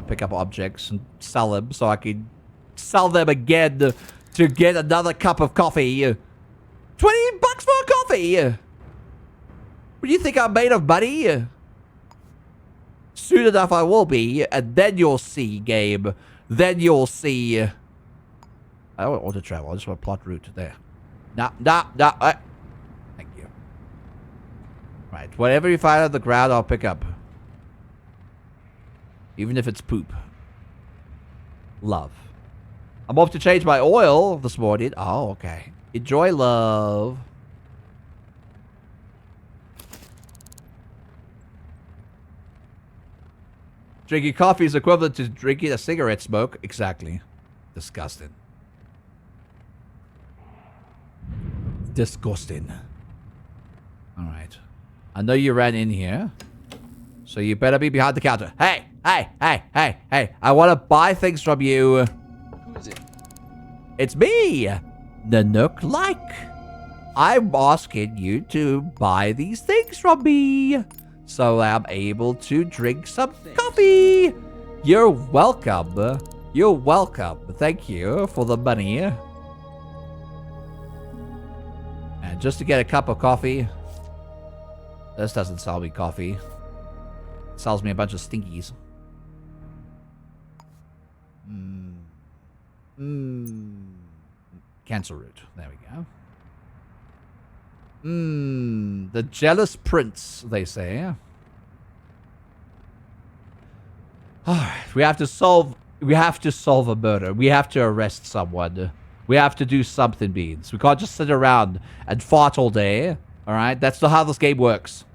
I pick up objects and sell them so I can sell them again to get another cup of coffee. 20 bucks for a coffee! What do you think I'm made of, buddy? Soon enough I will be, and then you'll see, Gabe. Then you'll see. I don't want auto travel, I just want plot route there. Nah. Thank you. Right, whatever you find on the ground, I'll pick up. Even if it's poop. Love. I'm off to change my oil this morning. Oh, okay. Enjoy, love. Drinking coffee is equivalent to drinking a cigarette smoke. Exactly. Disgusting. Disgusting. Alright. I know you ran in here. So you better be behind the counter. Hey! I want to buy things from you. Who is it? It's me! Nanook Like. I'm asking you to buy these things from me. So I'm able to drink some coffee. You're welcome. You're welcome. Thank you for the money. And just to get a cup of coffee. This doesn't sell me coffee. It sells me a bunch of stinkies. Cancel route. There we go. The jealous prince, they say. Alright, we have to solve a murder. We have to arrest someone. We have to do something, Beans. We can't just sit around and fart all day. Alright, that's not how this game works.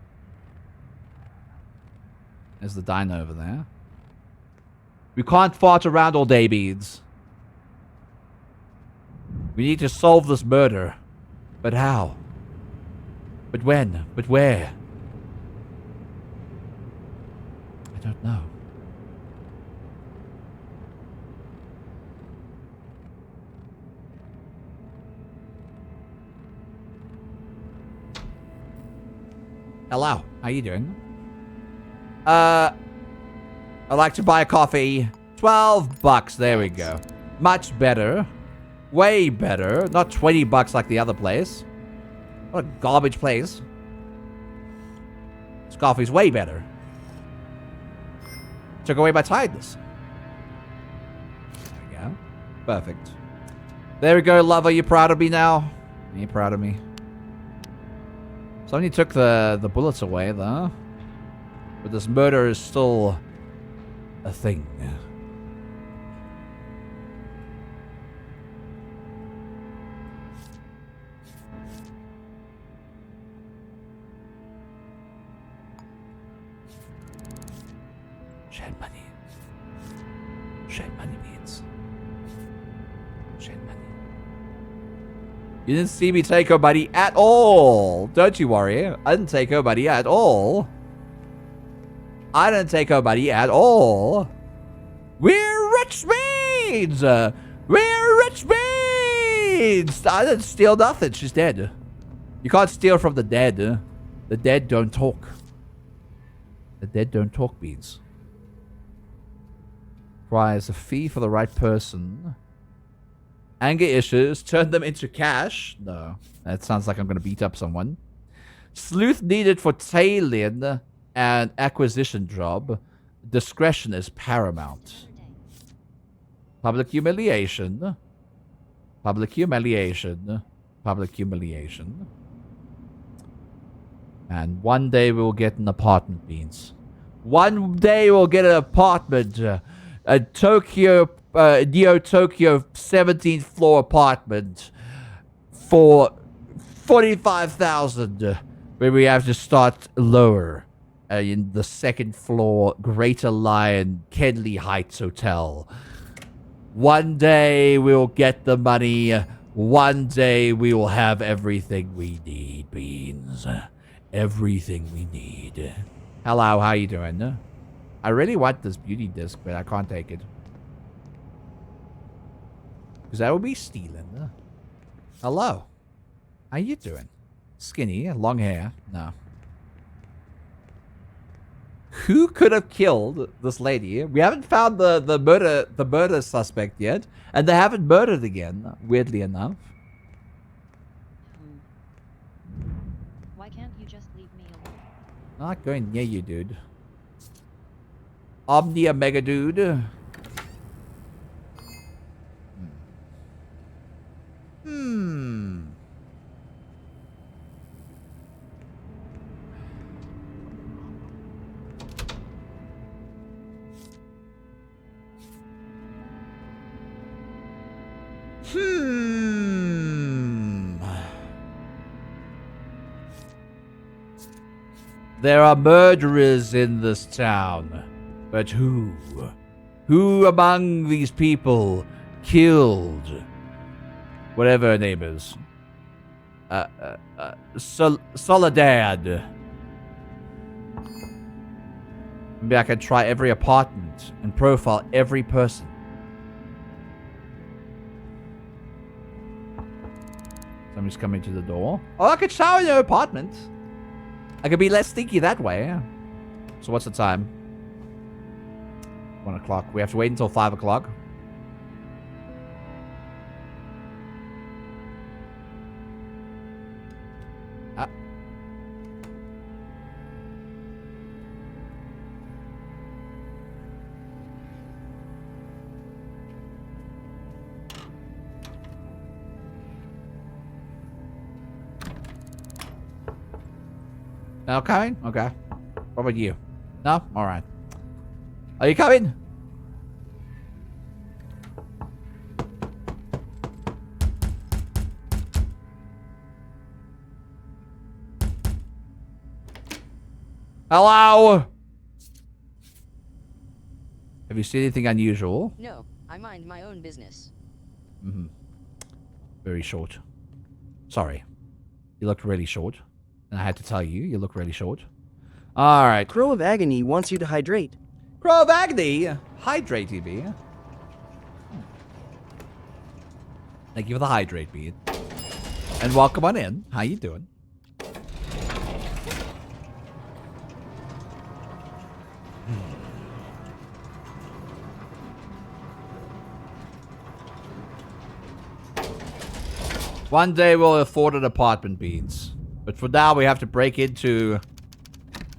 There's the dino over there. We can't fart around all day, Beans. We need to solve this murder. But how? But when? But where? I don't know. Hello. How you doing? I'd like to buy a coffee. 12 bucks. There we go. Much better. Way better. Not 20 bucks like the other place. What a garbage place. This coffee's way better. Took away my tiredness. There we go. Perfect. There we go, love. Are you proud of me now? Are you proud of me? Somebody took the bullets away, though. But this murder is still a thing. Shed money. Shed money means. Shed money. You didn't see me take her buddy at all. Don't you worry. I didn't take her buddy at all. I didn't take her buddy at all. We're rich maids. We're rich maids. I didn't steal nothing. She's dead. You can't steal from the dead. The dead don't talk. The dead don't talk, Beans. Requires a fee for the right person. Anger issues. Turn them into cash. No. That sounds like I'm going to beat up someone. Sleuth needed for tailing and acquisition job. Discretion is paramount. Public humiliation. Public humiliation. Public humiliation. And one day we'll get an apartment, Beans. One day we'll get an apartment. A Tokyo, Neo Tokyo 17th floor apartment for 45,000. Where we have to start lower in the second floor Greater Lion Kenley Heights Hotel. One day we'll get the money. One day we will have everything we need, Beans. Everything we need. Hello, how you doing? I really want this beauty disc, but I can't take it. Because that would be stealing. Hello. How you doing? Skinny, long hair. No. who could have killed this lady. We haven't found the murder suspect yet, and they haven't murdered again. Weirdly enough. Why can't you just leave me alone? Not going near you, dude. Omnia Mega Dude. Hmm. There are murderers in this town. But who? Who among these people killed whatever her name is? Soledad. Maybe I could try every apartment and profile every person. Somebody's coming to the door. Oh, I could shower in your apartment. I could be less stinky that way. So what's the time? 1 o'clock. We have to wait until 5 o'clock. No coming? Okay. What about you? No? Alright. Are you coming? Hello? Have you seen anything unusual? No, I mind my own business. Mm-hmm. Very short. Sorry. You looked really short. And I had to tell you, you look really short. Alright. Crow of Agony wants you to hydrate. Crow of Agony? Hydrate, TV. Thank you for the hydrate, bead. And welcome on in. How you doing? One day we'll afford an apartment, Beans. But for now, we have to break into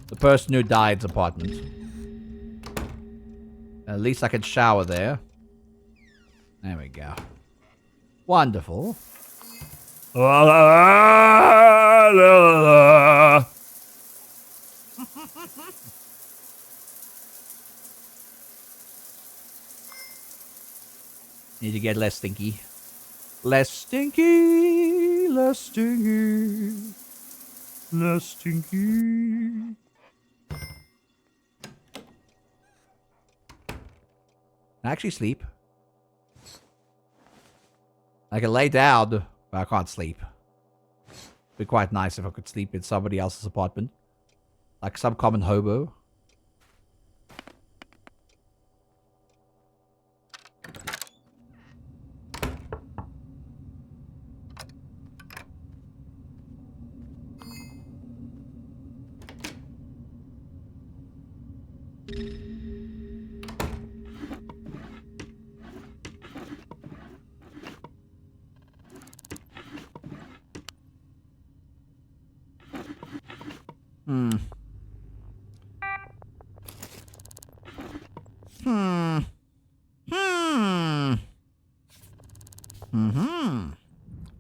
the person who died's apartment. At least I can shower there. There we go. Wonderful. Need to get less stinky. Less stinky, less stinky, less stinky. I actually sleep. I can lay down, but I can't sleep. It'd be quite nice if I could sleep in somebody else's apartment. Like some common hobo.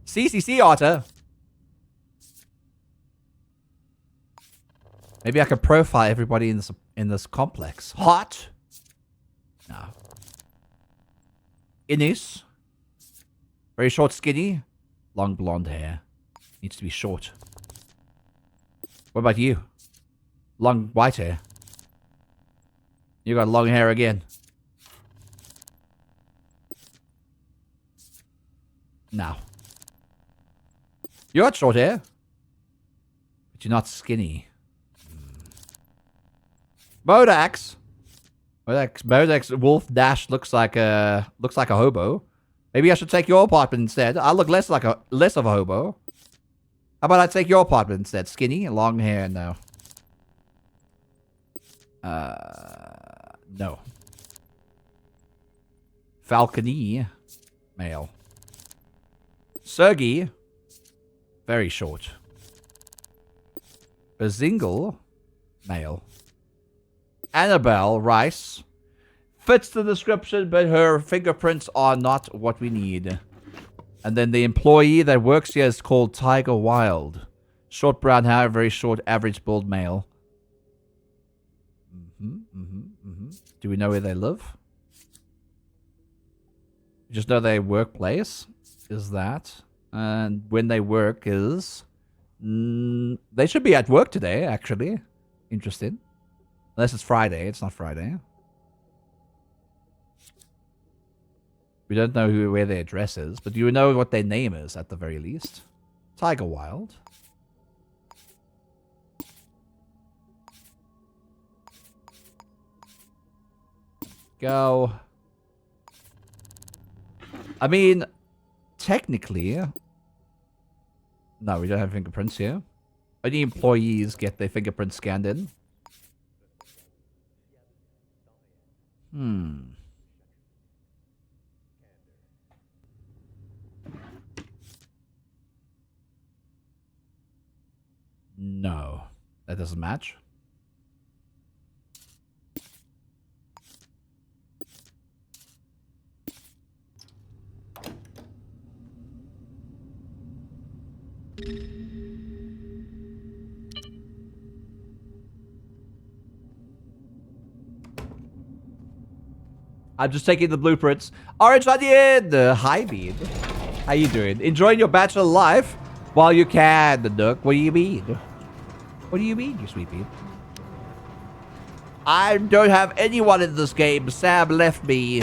CCC Otter. Maybe I could profile everybody in this complex. Hot? No. Ines? Very short, skinny. Long blonde hair. Needs to be short. What about you? Long white hair. You got long hair again. No. You got short hair. But you're not skinny. Modax. Modax Wolf Dash looks like a hobo. Maybe I should take your apartment instead. I look less of a hobo. How about I take your apartment instead? Skinny and long hair now. No. Falcony, male. Sergey, very short. Bazingle, male. Annabelle Rice, fits the description, but her fingerprints are not what we need. And then the employee that works here is called Tiger Wild. Short brown hair, very short, average build male. Do we know where they live? We just know their workplace is that. And when they work is... they should be at work today, actually. Interesting. Unless it's Friday. It's not Friday. We don't know where their address is, but you know what their name is at the very least. Tiger Wild. Go. I mean, technically... No, we don't have fingerprints here. Only employees get their fingerprints scanned in. No. That doesn't match. I'm just taking the blueprints. Orange Onion! Hi, Bean. How you doing? Enjoying your bachelor life? While you can, Nook. What do you mean? What do you mean, you sweet Bean? I don't have anyone in this game. Sam left me.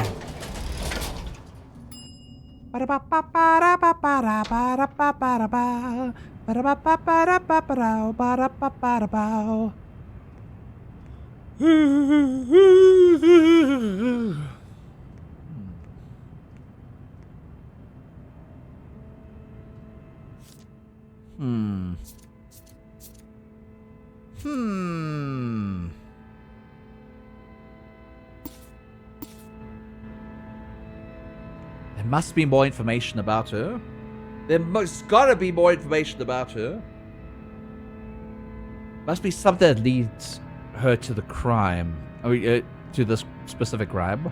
There must be more information about her. There must gotta be more information about her. Must be something that leads her to the crime. I mean, to this specific crime.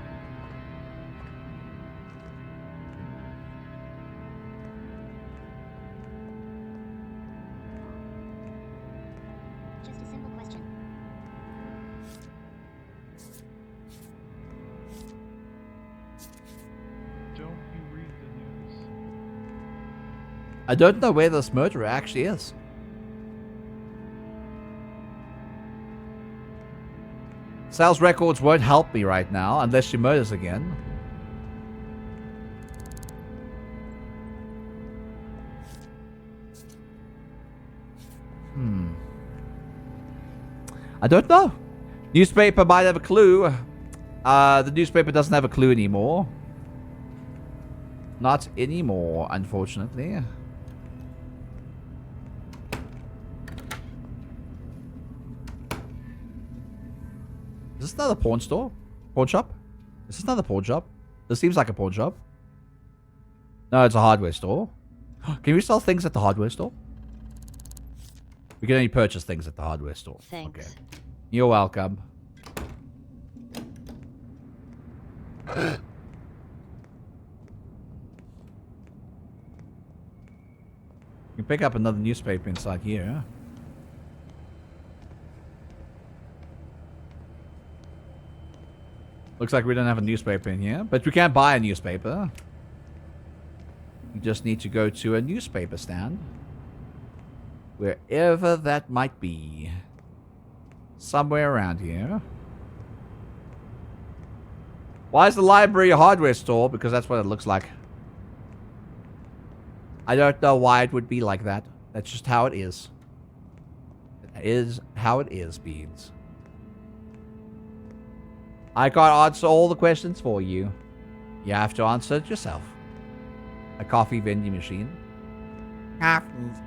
Just a simple question. Don't you read the news? I don't know where this murderer actually is. Sales records won't help me right now unless she murders again. I don't know. Newspaper might have a clue. The newspaper doesn't have a clue anymore. Not anymore, unfortunately. Is this another pawn store? Pawn shop? Is this another pawn shop? This seems like a pawn shop. No, it's a hardware store. Can we sell things at the hardware store? We can only purchase things at the hardware store. Thanks. Okay. You're welcome. You can pick up another newspaper inside here. Looks like we don't have a newspaper in here, but we can buy a newspaper. You just need to go to a newspaper stand. Wherever that might be. Somewhere around here. Why is the library a hardware store? Because that's what it looks like. I don't know why it would be like that. That's just how it is. It is how it is, Beans. I can't answer all the questions for you. You have to answer it yourself. A coffee vending machine. Coffees.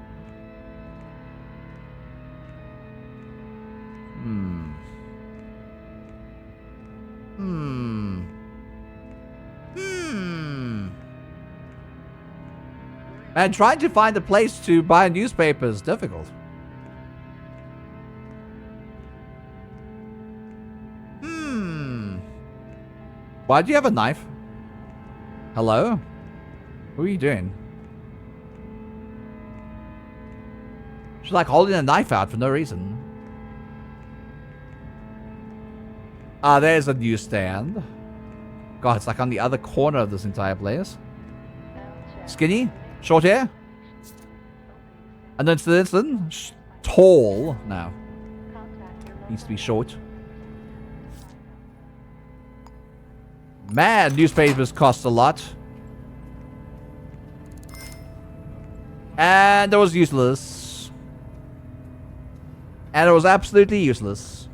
Hmm. And trying to find a place to buy a newspaper is difficult. Why do you have a knife? Hello? What are you doing? She's like holding a knife out for no reason. Ah, there's a newsstand. God, it's like on the other corner of this entire place. Skinny? Short hair? And then tall? No. Needs to be short. Man, newspapers cost a lot. And it was useless. And it was absolutely useless.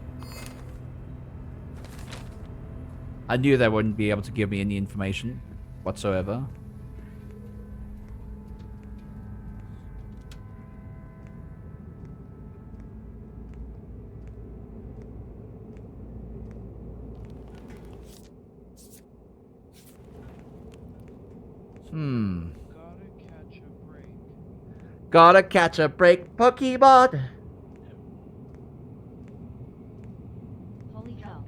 I knew they wouldn't be able to give me any information whatsoever. Gotta catch a break, Pokemon. Holy cow.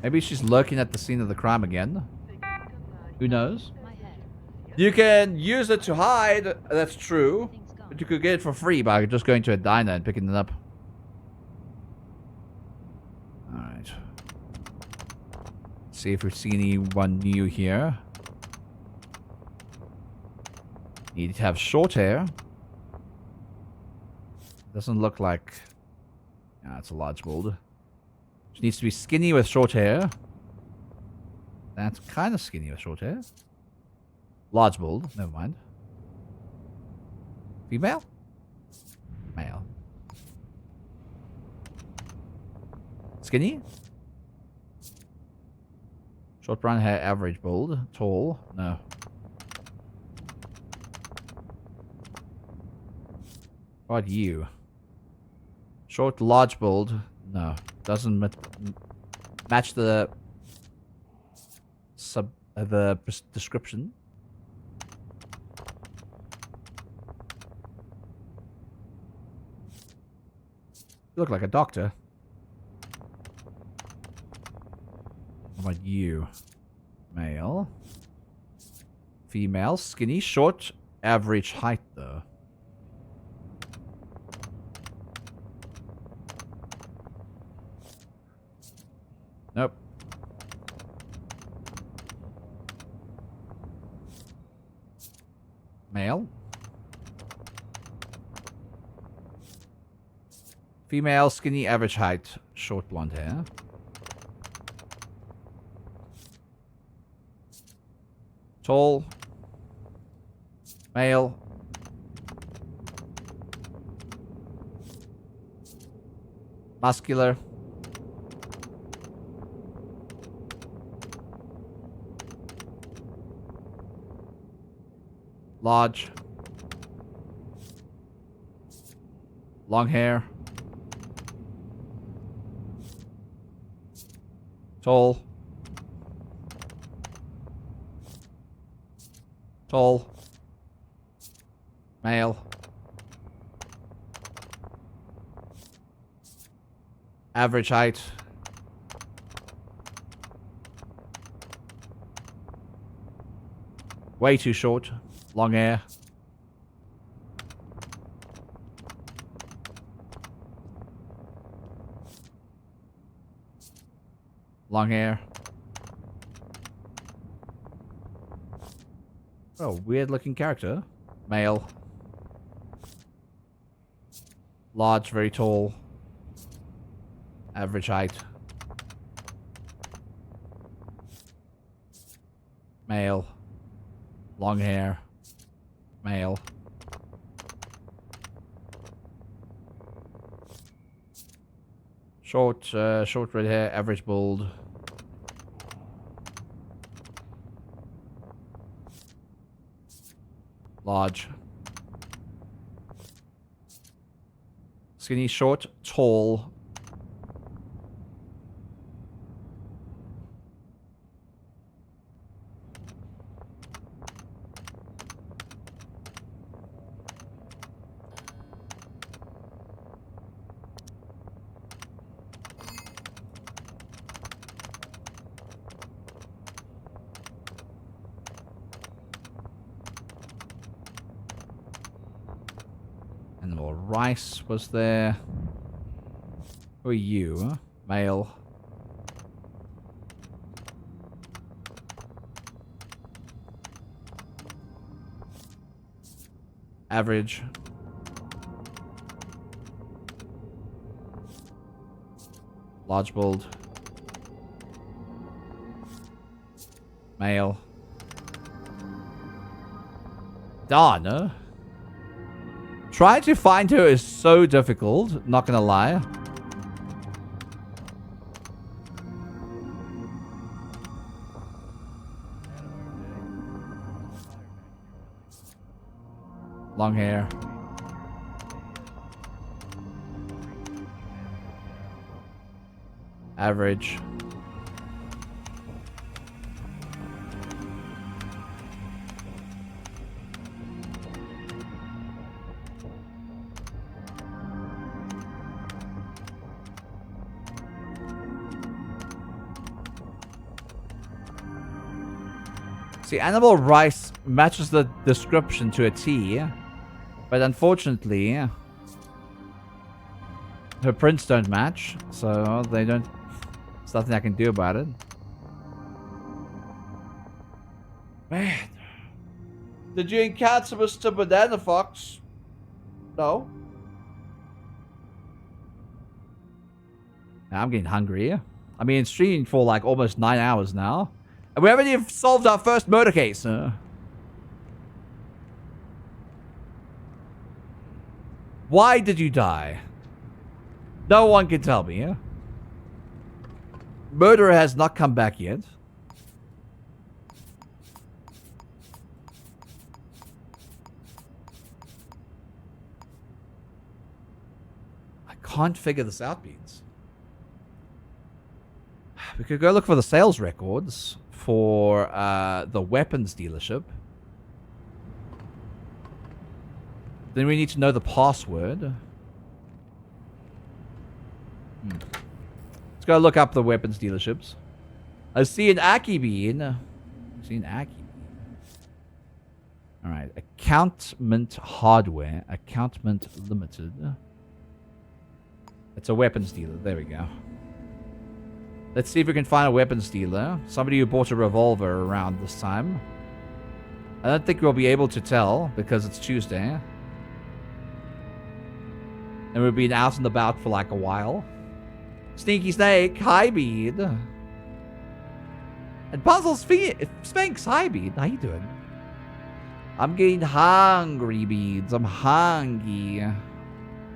Maybe she's lurking at the scene of the crime again. Who knows? You can use it to hide. That's true. But you could get it for free by just going to a diner and picking it up. Alright. See if we see anyone new here. Need to have short hair. Doesn't look like... Yeah, it's a large build. She needs to be skinny with short hair. That's kind of skinny with short hair. Large build. Never mind. Female? Male. Skinny? Short brown hair, average build. Tall? No. What about you? Short, large build. No. Doesn't match the description. You look like a doctor. What about you? Male. Female. Skinny. Short. Average height, though. Nope. Male. Female, skinny, average height, short blonde hair. Tall. Male. Muscular. Large. Long hair. Tall. Tall. Male. Average height. Way too short. Long hair. Long hair. Oh, weird looking character. Male. Large, very tall. Average height. Male. Long hair. Male. Short red hair, average build. Large. Skinny, short, tall. Animal Rice was there. Who are you? Male. Average. Large build. Male. Darn. Trying to find her is so difficult, not gonna lie. Long hair. Average. See, Animal Rice matches the description to a T, but unfortunately, her prints don't match, so they don't. There's nothing I can do about it. Man, did you encounter Mr. Banana Fox? No. Now I'm getting hungry. I mean, streaming for like almost 9 hours now. And we haven't even solved our first murder case. Why did you die? No one can tell me. Murderer has not come back yet. I can't figure this out, Beans. We could go look for the sales records for the weapons dealership. Then we need to know the password. Let's go look up the weapons dealerships. I see an Aki Bean. I see an Aki Bean. Alright. Accountment Hardware. Accountment Limited. It's a weapons dealer. There we go. Let's see if we can find a weapons dealer. Somebody who bought a revolver around this time. I don't think we'll be able to tell because it's Tuesday. And we've been out and about for like a while. Sneaky Snake, hi Bead. And Puzzle Sphinx, hi Bead. How you doing? I'm getting hungry, Beads. I'm hungry.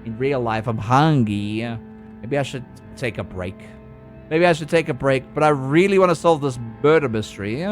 In real life, I'm hungry. Maybe I should take a break. Maybe I should take a break, but I really want to solve this murder mystery.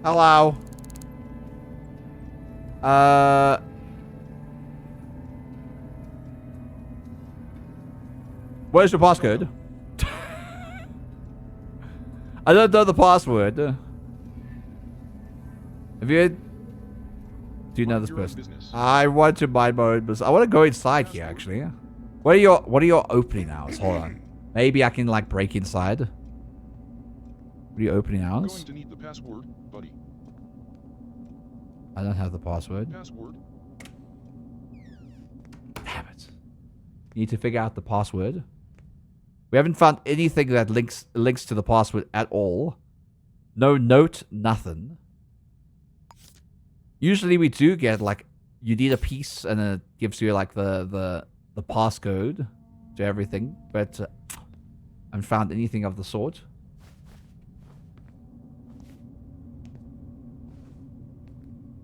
Hello. Where's your passcode? I don't know the password. Have you... Do you know this person? I want to mind my own business. I want to go inside here, actually. What are your opening hours? Hold on. Maybe I can, like, break inside. What are your opening hours? Going to need the password, buddy. I don't have the password. Password. Damn it. You need to figure out the password. We haven't found anything that links to the password at all. No note, nothing. Usually we do get like you need a piece and it gives you like the passcode to everything, but I haven't found anything of the sort.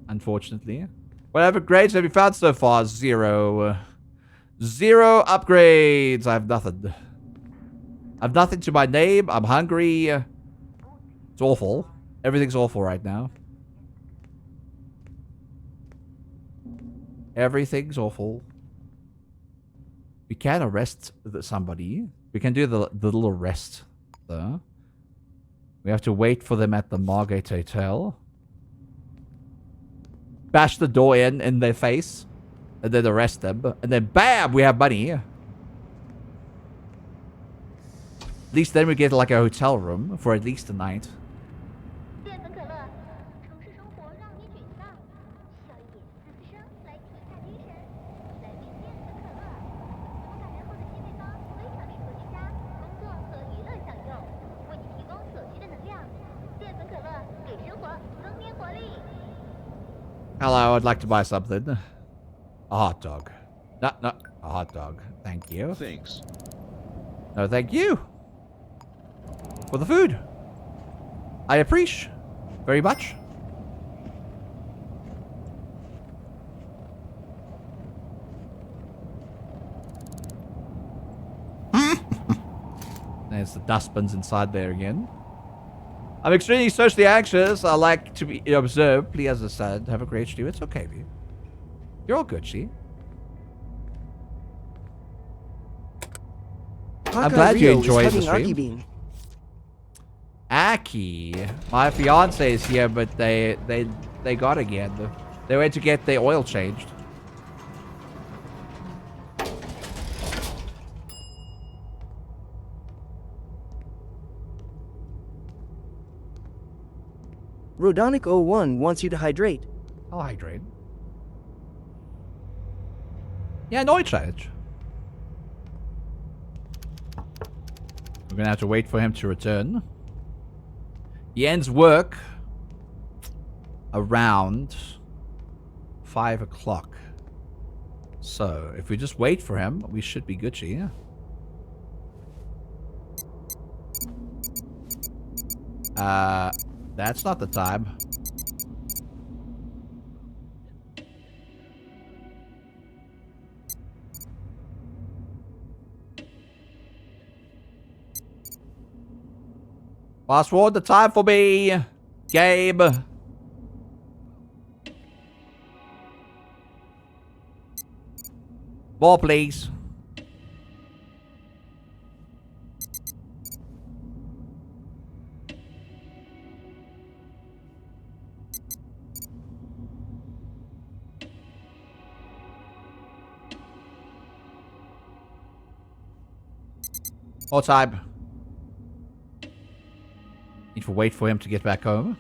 Unfortunately. Whatever grades have you found so far? 0. 0 upgrades. I have nothing. I have nothing to my name. I'm hungry. It's awful. Everything's awful right now. Everything's awful. We can arrest somebody. We can do the little arrest, though. We have to wait for them at the Margate Hotel. Bash the door in their face. And then arrest them. And then bam! We have money. At least then we get like a hotel room for at least a night. Hello, I'd like to buy something. A hot dog. No, a hot dog. Thank you. Thanks. No, thank you. For the food. I appreciate very much. There's the dustbins inside there again. I'm extremely socially anxious. I like to be observed. Please, as I said, have a great stream. It's okay, V. You're all good, she. I'm glad you enjoyed the stream. Aki. My fiance is here, but they got again. They went to get their oil changed. Rodonic01 wants you to hydrate. I'll hydrate. Yeah, no charge. We're gonna have to wait for him to return. He ends work around 5 o'clock. So, if we just wait for him, we should be Gucci. That's not the time. Fast forward the time for me, Gabe. More, please. More time. Need to wait for him to get back home.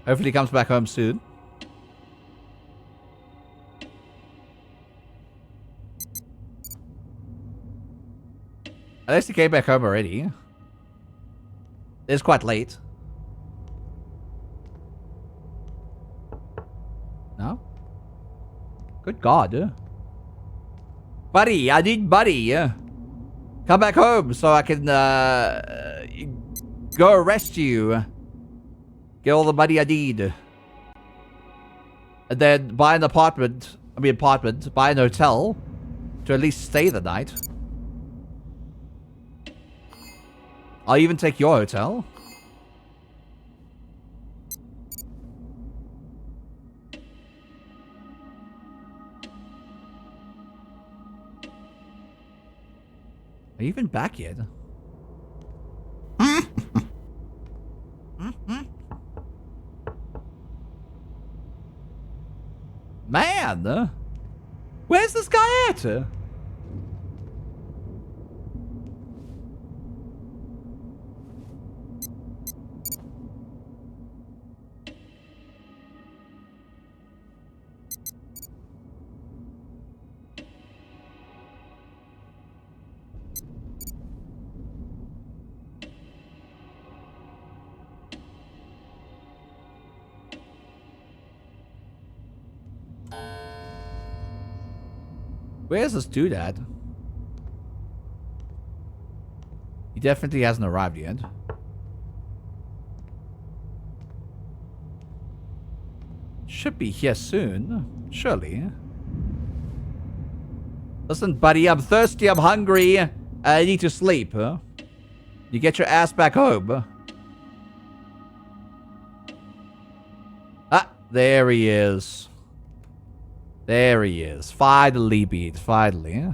Hopefully he comes back home soon. Unless he came back home already. It's quite late. No? Good God. Buddy, I need buddy. Come back home so I can go arrest you. Get all the money I need. And then buy an apartment. Buy an hotel. To at least stay the night. I'll even take your hotel. Are you even back yet? Man! Where's this guy at? Where's this dude at? He definitely hasn't arrived yet. Should be here soon, surely. Listen, buddy, I'm thirsty, I'm hungry. I need to sleep, huh? You get your ass back home. Ah, there he is. There he is. Finally, Beat. Finally.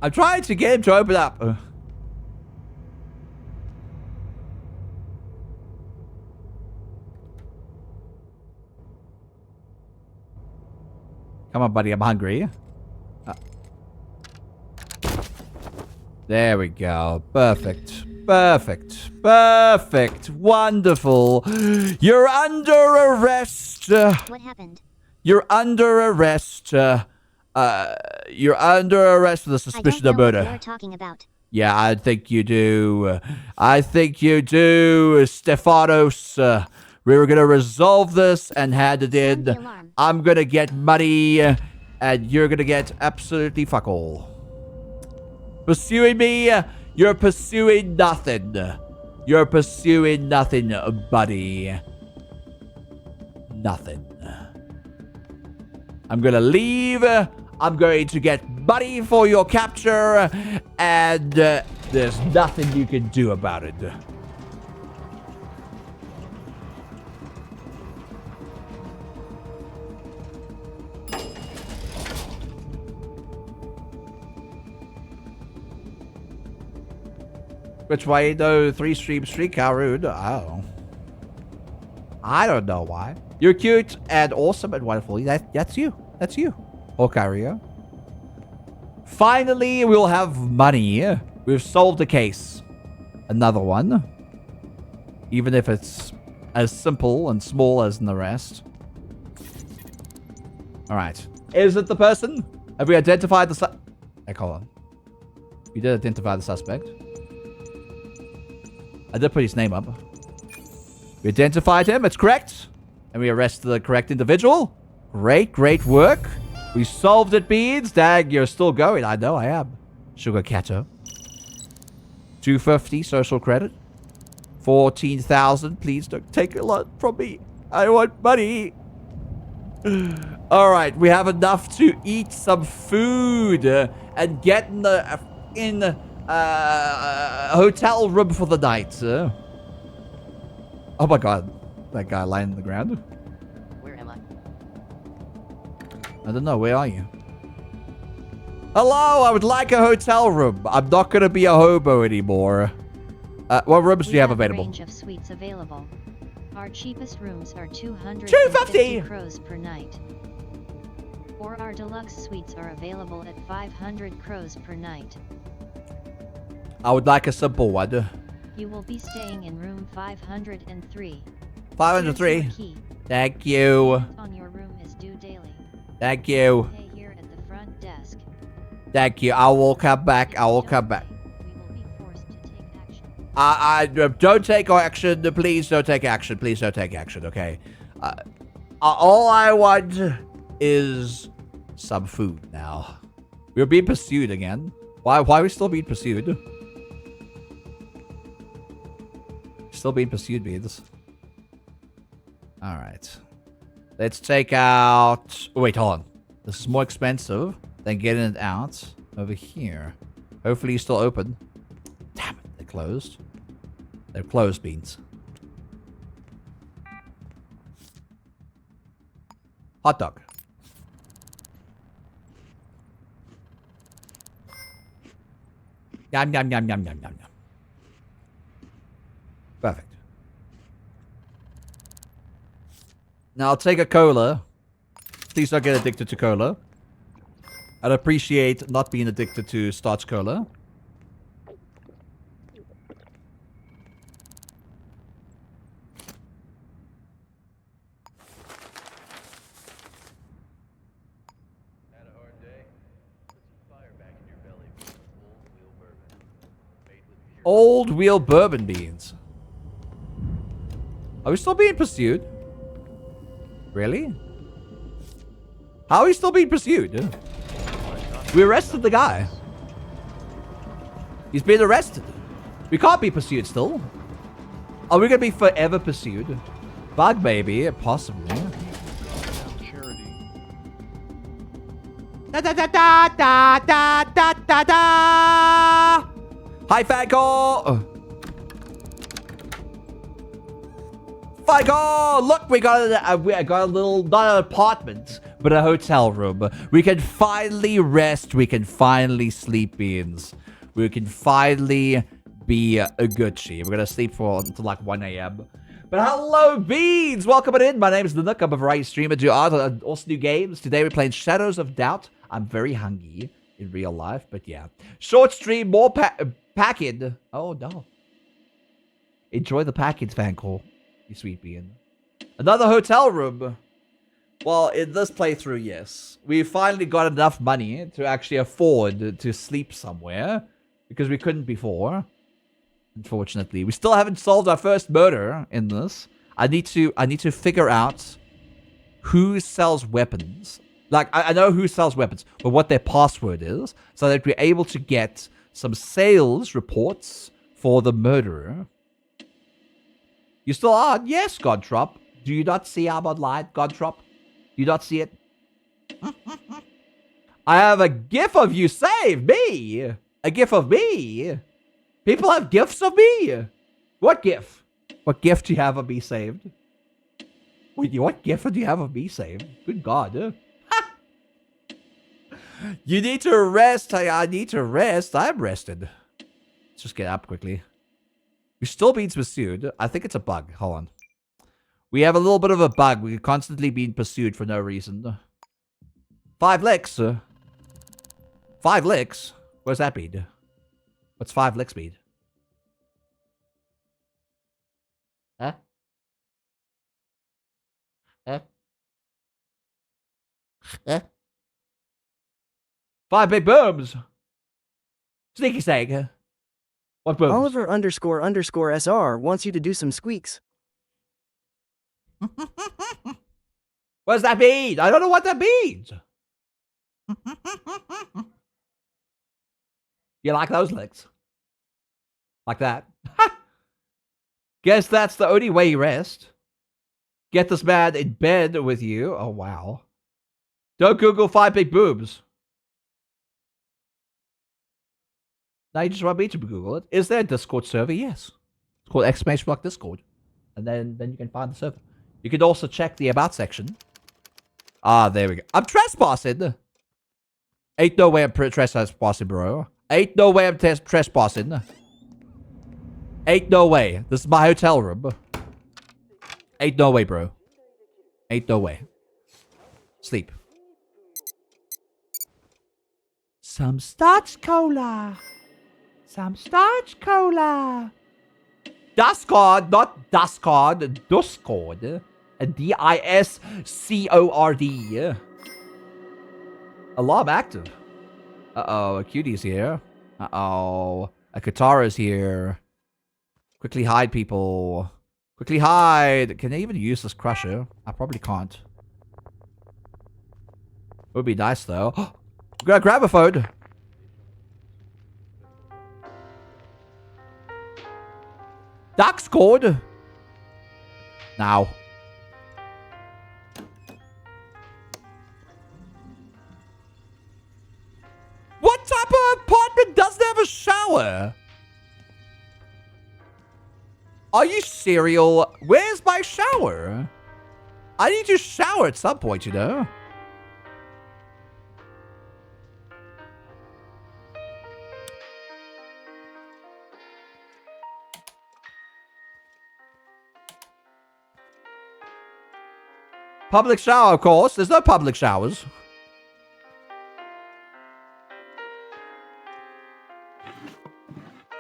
I'm trying to get him to open up. Come on, buddy. I'm hungry. There we go. Perfect. Perfect. Perfect. Wonderful. You're under arrest. What happened? You're under arrest. You're under arrest for the suspicion of murder. I don't know what you're talking about. Yeah, I think you do. I think you do, Stefanos. We were gonna resolve this and had it in. I'm gonna get money, and you're gonna get absolutely fuck all. Pursuing me, you're pursuing nothing. You're pursuing nothing, buddy. Nothing. I'm gonna leave. I'm going to get money for your capture, and there's nothing you can do about it. Which way though? 3-stream streetcar route? Oh. I don't know why. You're cute and awesome and wonderful. That's you. That's you. Okario. Finally, we'll have money. We've solved the case. Another one. Even if it's as simple and small as the rest. Alright. Is it the person? Have we identified the hold on. We did identify the suspect. I did put his name up. We identified him. It's correct. And we arrested the correct individual. Great, great work. We solved it, Beads. Dag, you're still going. I know I am. Sugar Cato. 250 social credit. 14,000. Please don't take a lot from me. I want money. Alright, we have enough to eat some food and get in the hotel room for the night. Oh my god. That guy lying on the ground. Where am I? I don't know. Where are you? Hello, I would like a hotel room. I'm not going to be a hobo anymore. What rooms do you have available? A range of suites available. Our cheapest rooms are 250 crores per night. Or our deluxe suites are available at 500 crores per night. I would like a simple one. You will be staying in room 503. 503. Thank you. On your room is due daily. Thank you. Pay here at the front desk. Thank you. I will come back. I will come back. Don't take action. Please don't take action. Please don't take action. Okay. All I want is some food now. We're being pursued again. Why are we still being pursued? Still being pursued, Beans. Alright. Let's take out... Oh, wait, hold on. This is more expensive than getting it out over here. Hopefully he's still open. Damn it, they're closed. They're closed, Beans. Hot dog. Yum, yum, yum, yum, yum, yum, yum. Perfect. Now I'll take a cola. Please don't get addicted to cola. I'd appreciate not being addicted to starch cola. Old wheel bourbon beans. Are we still being pursued? Really? How are we still being pursued? We arrested the guy. He's been arrested. We can't be pursued still. Are we gonna be forever pursued? Bug baby, possibly. Da da da da da da da da da. Hi, Fago. Fago, look, we got a little, not an apartment, but a hotel room. We can finally rest. We can finally sleep, Beans. We can finally be a Gucci. We're gonna sleep until like 1 a.m. But hello, Beans! Welcome in. My name is the Nook. I'm a variety streamer. Do also do games. Today we're playing Shadows of Doubt. I'm very hungry in real life, but yeah. Short stream, more package. Oh no. Enjoy the package, fan call. You sweet bean. Another hotel room. Well, in this playthrough, yes. We finally got enough money to actually afford to sleep somewhere. Because we couldn't before. Unfortunately. We still haven't solved our first murder in this. I need to figure out who sells weapons. Like, I know who sells weapons, but what their password is, so that we're able to get some sales reports for the murderer. You still are? Yes, Godtrop. Do you not see I'm online, Godtrop? Do you not see it? I have a gif of you save me. A gif of me. People have gifs of me. What gif? What gif do you have of me saved? Wait, what gif do you have of me saved? Good God. You need to rest. I need to rest. I'm rested. Let's just get up quickly. We're still being pursued. I think it's a bug. Hold on. We have a little bit of a bug. We're constantly being pursued for no reason. 5 licks. 5 licks? Where's that mean? What's 5 licks mean? Huh? Huh? Huh? 5 big booms. Sneaky snake. What booms? Oliver __ SR wants you to do some squeaks. What does that mean? I don't know what that means. You like those licks? Like that? Guess that's the only way you rest. Get this man in bed with you. Oh, wow. Don't Google 5 big boobs. Now you just want me to Google it. Is there a Discord server? Yes. It's called ! Discord. And then you can find the server. You can also check the about section. Ah, there we go. I'm trespassing. Ain't no way I'm trespassing, bro. Ain't no way I'm trespassing. Ain't no way. This is my hotel room. Ain't no way, bro. Ain't no way. Sleep. Some starch cola. Some starch cola. Discord, not Discord. Discord. A D-I-S-C-O-R-D. Alarm active. Uh-oh, a cutie's here. Uh-oh. A Katara's here. Quickly hide, people. Quickly hide. Can I even use this crusher? I probably can't. It would be nice, though. I'm gonna grab a phone. Dark scored. Now. What type of apartment doesn't have a shower? Are you serial? Where's my shower? I need to shower at some point, you know? Public shower, of course. There's no public showers.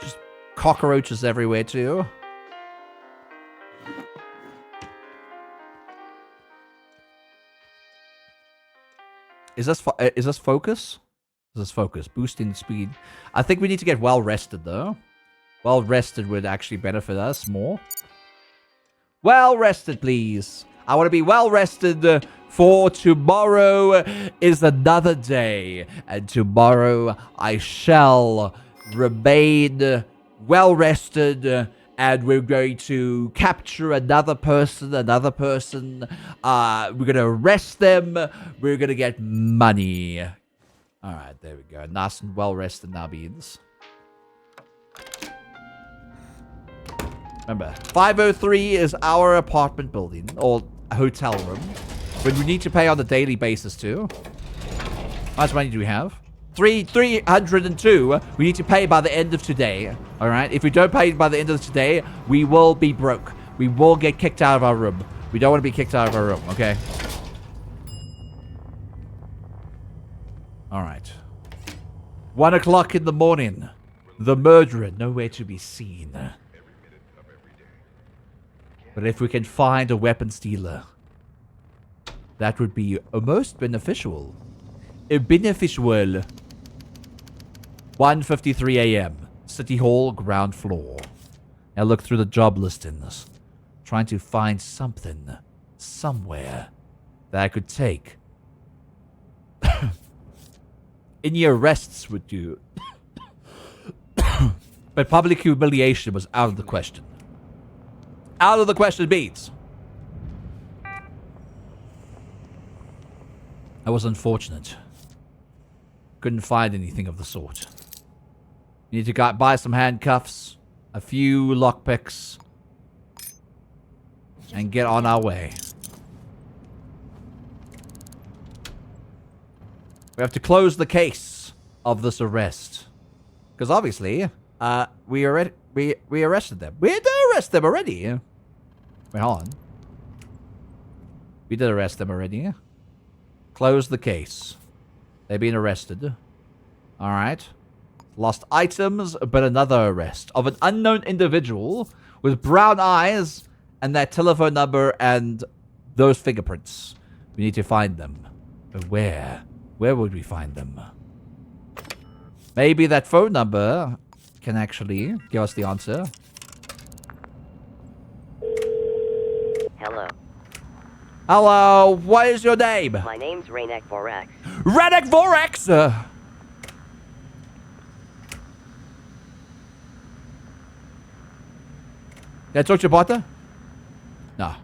Just cockroaches everywhere, too. Is this focus? Is this focus? Boosting speed. I think we need to get well rested, though. Well rested would actually benefit us more. Well rested, please. I want to be well rested for tomorrow is another day. And tomorrow I shall remain well rested. And we're going to capture another person. We're going to arrest them. We're going to get money. All right, there we go. Nice and well rested now, beans. Remember, 503 is our apartment building, or hotel room. But we need to pay on a daily basis, too. How much money do we have? 302. We need to pay by the end of today. Alright? If we don't pay by the end of today, we will be broke. We will get kicked out of our room. We don't want to be kicked out of our room, okay? Alright. 1 o'clock in the morning. The murderer nowhere to be seen. But if we can find a weapons dealer, that would be most beneficial. Beneficial. 1:53 a.m. City Hall, ground floor. Now look through the job listings. Trying to find something, somewhere, that I could take. Any arrests would do. But public humiliation was out of the question. Out of the question, beats. I was unfortunate. Couldn't find anything of the sort. You need to buy some handcuffs, a few lockpicks, and get on our way. We have to close the case of this arrest. Because obviously, we arrested them. We did arrest them already. Wait, hold on. We did arrest them already. Close the case. They've been arrested. Alright. Lost items, but another arrest of an unknown individual with brown eyes and that telephone number and those fingerprints. We need to find them. But where? Where would we find them? Maybe that phone number can actually give us the answer. Hello. Hello, what is your name? My name's Rainek Vorax. Rainek Vorax! Can I talk to your partner? No.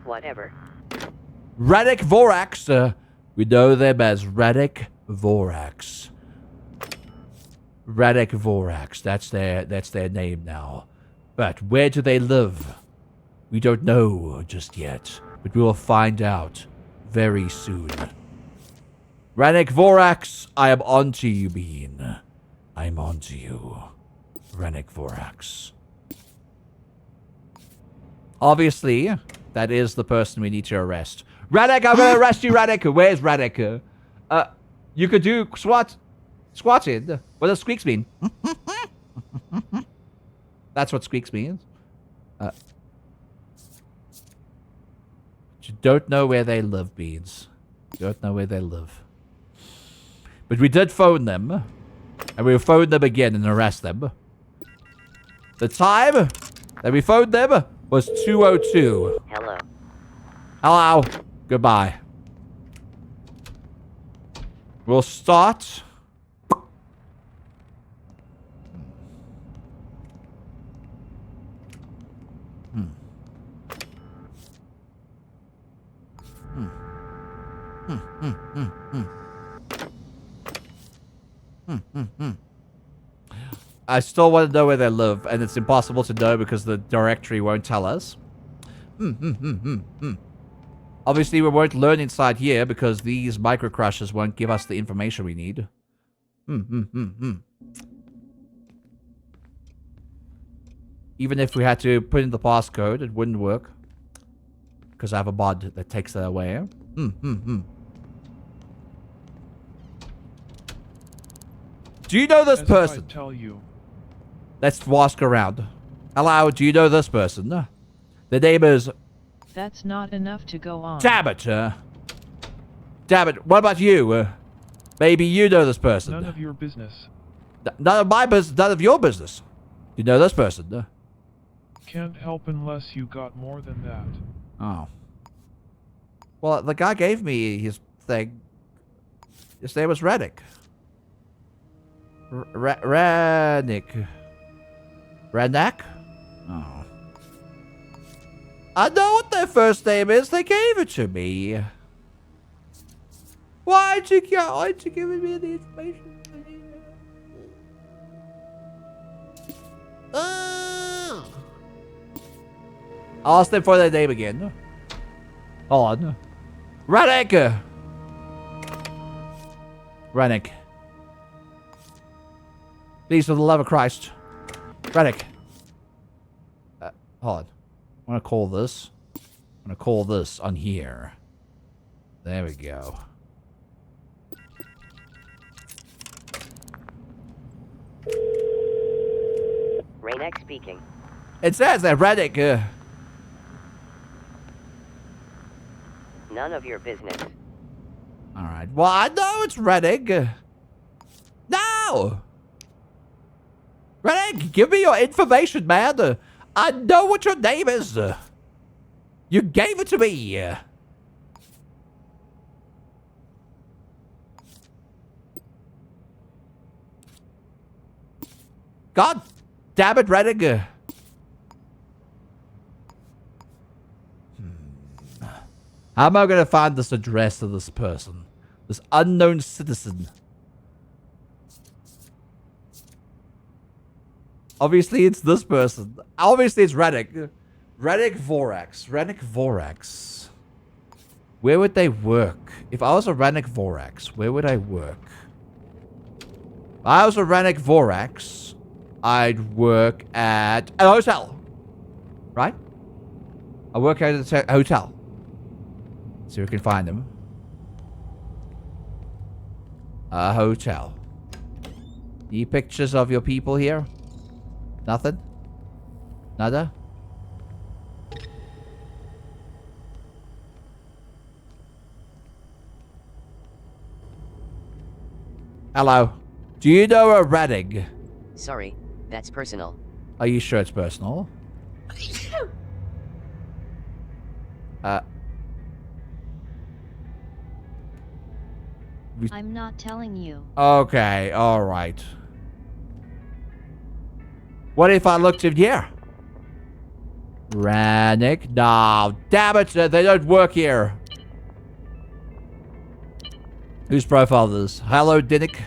Whatever. Rainek Vorax. We know them as Rainek Vorax. Rainek Vorax. That's their name now. But where do they live? We don't know just yet, but we will find out very soon. Rainek Vorax, I am onto you, Bean. I'm onto you. Rainek Vorax. Obviously, that is the person we need to arrest. Rainek, I'm gonna arrest you, Rainek. Where's Rainek? You could do squatted. What does squeaks mean? That's what squeaks means. You don't know where they live, Beans. Don't know where they live. But we did phone them. And we'll phone them again and arrest them. The time that we phoned them was 2:02. Hello. Hello. Goodbye. We'll start. I still want to know where they live, and it's impossible to know because the directory won't tell us. Obviously, we won't learn inside here because these microcrushes won't give us the information we need. Even if we had to put in the passcode, it wouldn't work. Because I have a mod that takes that away. Do you know this person? I tell you. Let's ask around. Hello, do you know this person? The name is... That's not enough to go on. Damn it! Damn it, what about you? Maybe you know this person. None of your business. None of my business, none of your business. You know this person. Can't help unless you got more than that. Oh. Well, the guy gave me his thing. His name was Reddick. Reddick. Redneck? Oh. I know what their first name is. They gave it to me. Why'd you give me the information? I'll ask them for their name again. Hold on. Reddick! Reddick. Please, for the love of Christ. Reddick. Hold on. I'm gonna call this. I'm gonna call this on here. There we go. Raynek speaking. It says that Reddick. None of your business. Alright. Well, I know it's Reddick. No! Reddick, give me your information, man. I know what your name is. You gave it to me. God damn it, Reddick. How am I going to find this address of this person? This unknown citizen. Obviously, it's this person. Obviously, it's Reddick. Reddick Vorax. Reddick Vorax. Where would they work? If I was a Reddick Vorax, where would I work? If I was a Reddick Vorax, I'd work at a hotel. Right? I work at a hotel. See if we can find them. A hotel. Any pictures of your people here? Nothing? Nada? Hello. Do you know a Reddick? Sorry, that's personal. Are you sure it's personal? I'm not telling you. Okay, alright. What if I looked in here? Reddick? No, damn it, they don't work here. Whose profile is this? Hello, Dinnick.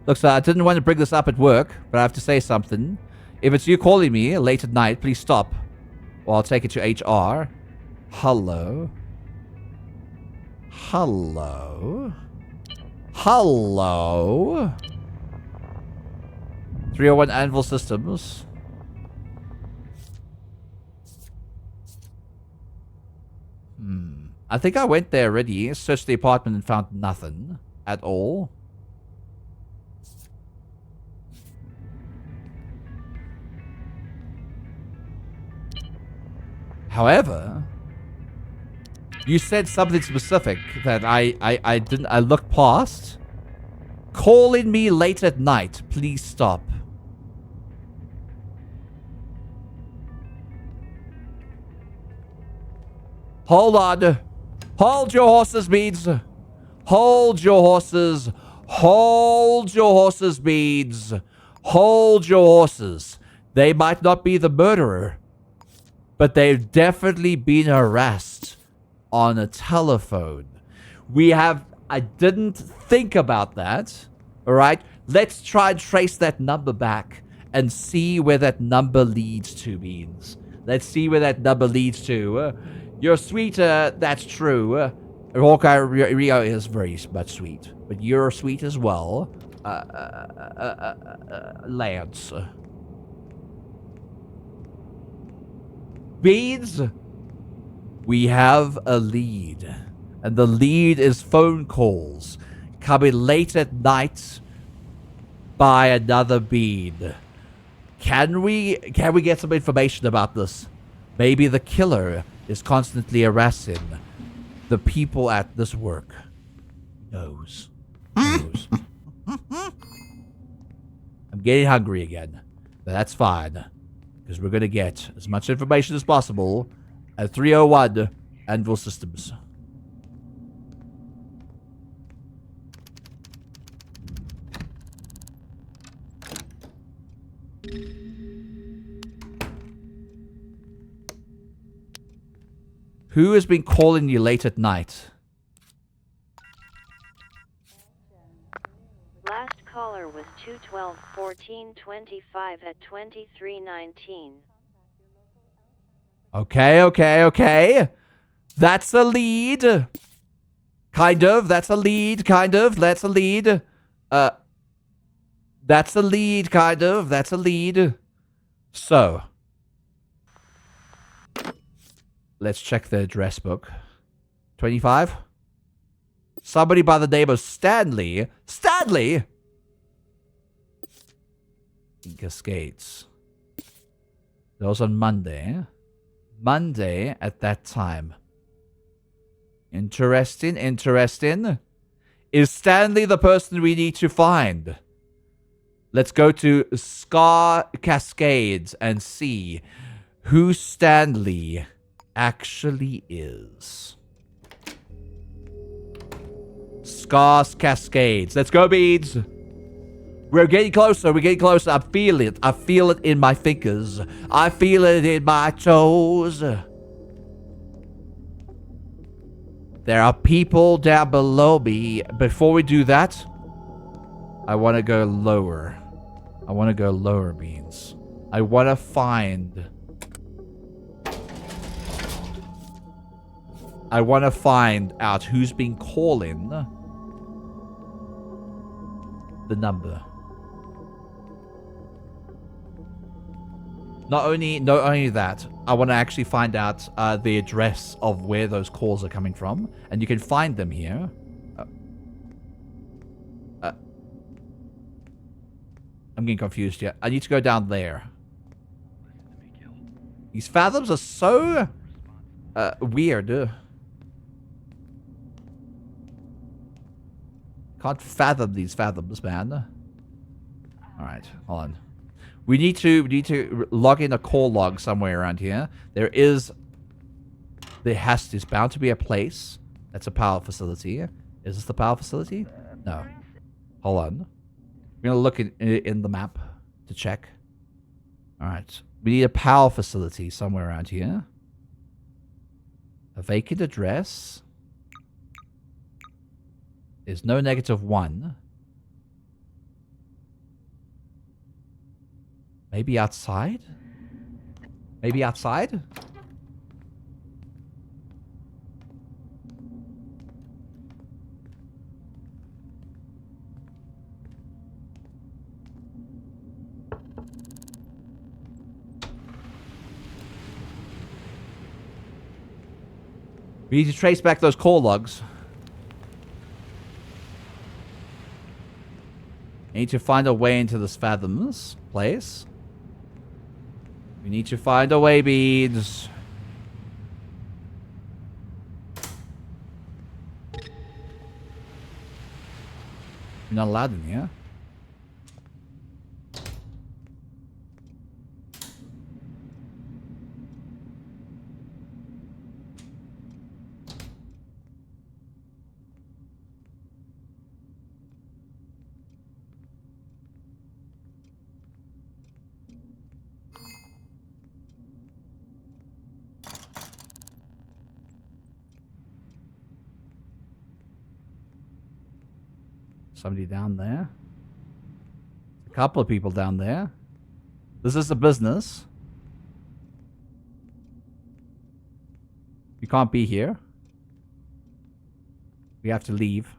Look, sir, I didn't want to bring this up at work, but I have to say something. If it's you calling me late at night, please stop. Or I'll take it to HR. Hello? Hello? Hello? 301 Anvil Systems. I think I went there already, searched the apartment and found nothing at all. However, you said something specific that I looked past. Calling me late at night. Please stop. Hold on. Hold your horses, Beads. Hold your horses. Hold your horses, Beads. Hold your horses. They might not be the murderer, but they've definitely been harassed on a telephone. I didn't think about that. All right. Let's try and trace that number back and see where that number leads to, Beans. Let's see where that number leads to. You're sweeter, that's true. Hawkeye Rio is very much sweet. But you're sweet as well. Lance. Beans, we have a lead. And the lead is phone calls coming late at night by another bean. Can we get some information about this? Maybe the killer is constantly harassing the people at this work. Knows. I'm getting hungry again. But that's fine. Because we're going to get as much information as possible at 301 Anvil Systems. Who has been calling you late at night? Last caller was 212-1425 at 2319. Okay. That's a lead. Kind of. That's a lead. Kind of. That's a lead. That's a lead. Kind of. That's a lead. So. Let's check the address book. 25? Somebody by the name of Stanley. Stanley! In Cascades. That was on Monday. Monday at that time. Interesting. Is Stanley the person we need to find? Let's go to Scar Cascades and see who Stanley actually is. Scars Cascades. Let's go, Beads. We're getting closer. I feel it. I feel it in my fingers. I feel it in my toes. There are people down below me. Before we do that, I want to go lower. Beans. I want to find out who's been calling the number. Not only that, I want to actually find out the address of where those calls are coming from. And you can find them here. I'm getting confused here. I need to go down there. These fathoms are so weird. Can't fathom these fathoms, man. Alright, hold on. We need to log in a call log somewhere around here. There's bound to be a place that's a power facility. Is this the power facility? No. Hold on. We're gonna look in the map to check. Alright. We need a power facility somewhere around here. A vacant address. There's no -1. Maybe outside? Maybe outside? We need to trace back those call logs. We need to find a way into this Fathoms place. We need to find a way, Beads. You're not allowed in here. Somebody down there. A couple of people down there. This is a business. You can't be here. We have to leave.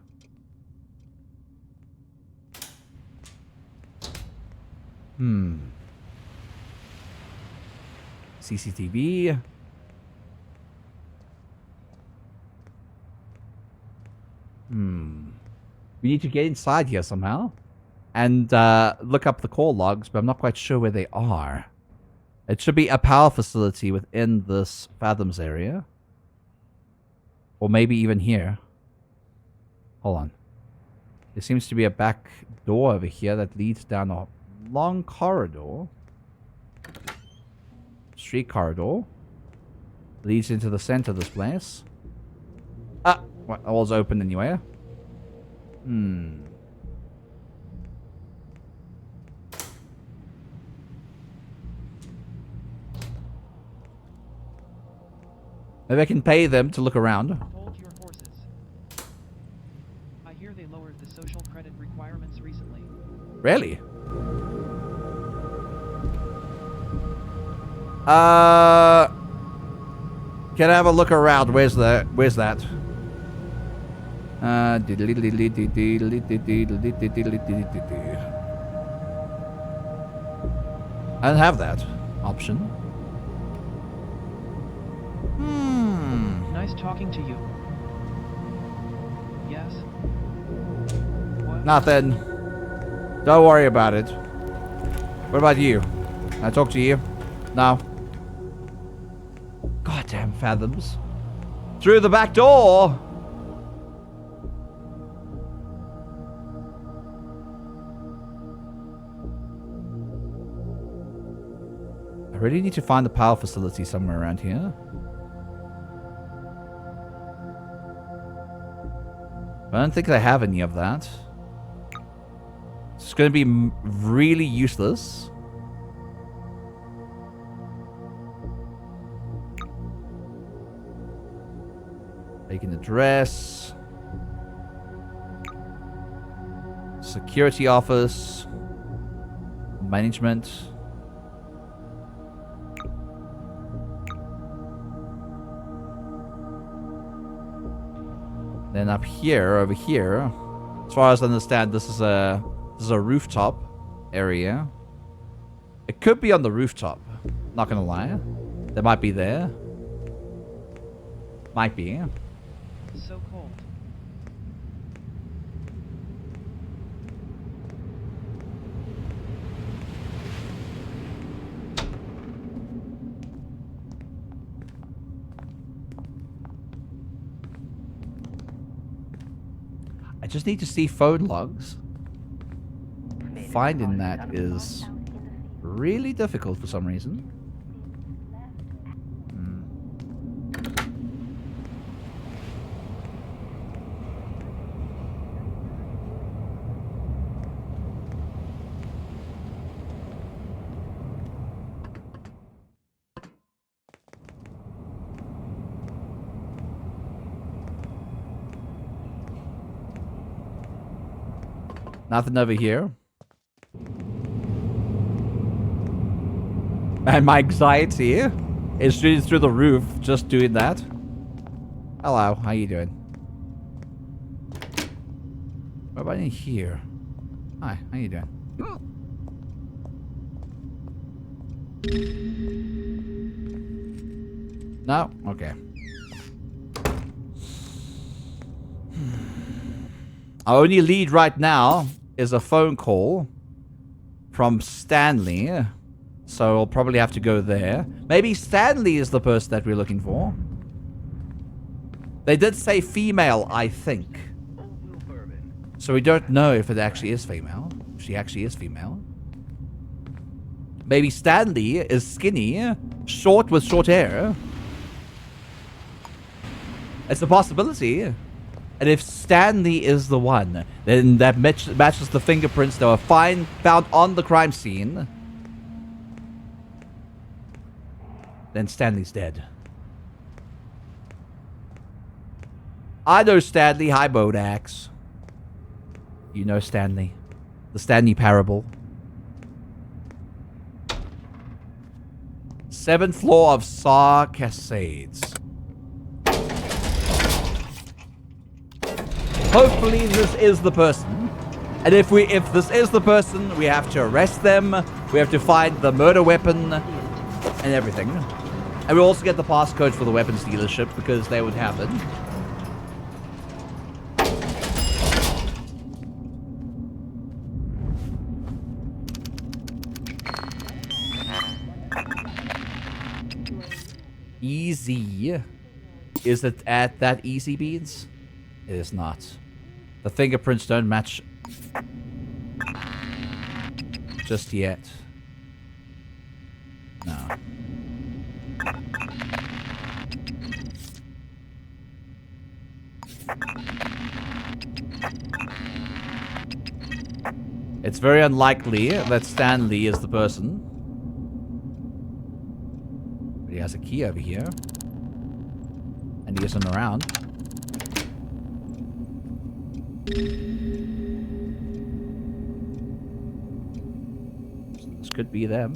CCTV. We need to get inside here somehow. and look up the call logs, but I'm not quite sure where they are. It should be a power facility within this Fathoms area. Or maybe even here. Hold on. There seems to be a back door over here that leads down a long corridor. Street corridor. Leads into the center of this place. Ah! Well, all's open anyway. Maybe I can pay them to look around. Hold your horses. I hear they lowered the social credit requirements recently. Really? Can I have a look around? Where's that? I don't have that option. Nice talking to you. Yes? What? Nothing. Don't worry about it. What about you? Can I talk to you? No. Goddamn Fathoms. Through the back door! I really need to find the power facility somewhere around here. I don't think they have any of that. It's going to be really useless. Make an address. Security office. Management. Then up here, over here, as far as I understand, this is a rooftop area. It could be on the rooftop. Not gonna lie, they might be there. Might be. So cold. I just need to see phone logs. Finding that is really difficult for some reason. Nothing over here. And my anxiety is shooting through the roof just doing that. Hello, how you doing? What about in here? Hi, how you doing? No? Okay. Our only lead right now is a phone call from Stanley. So we'll probably have to go there. Maybe Stanley is the person that we're looking for. They did say female, I think. So we don't know if it actually is female. If she actually is female. Maybe Stanley is skinny, short with short hair. It's a possibility. And if Stanley is the one, then that matches the fingerprints that were found on the crime scene. Then Stanley's dead. I know Stanley. Hi, Bodax. You know Stanley. The Stanley Parable. 7th floor of Saw Cascades. Hopefully this is the person. And if this is the person, we have to arrest them. We have to find the murder weapon and everything. And we'll also get the passcode for the weapons dealership because they would have it. Easy. Is it at that easy, Beans? It is not. The fingerprints don't match just yet. No. It's very unlikely that Stanley is the person. But he has a key over here. And he isn't around. So this could be them.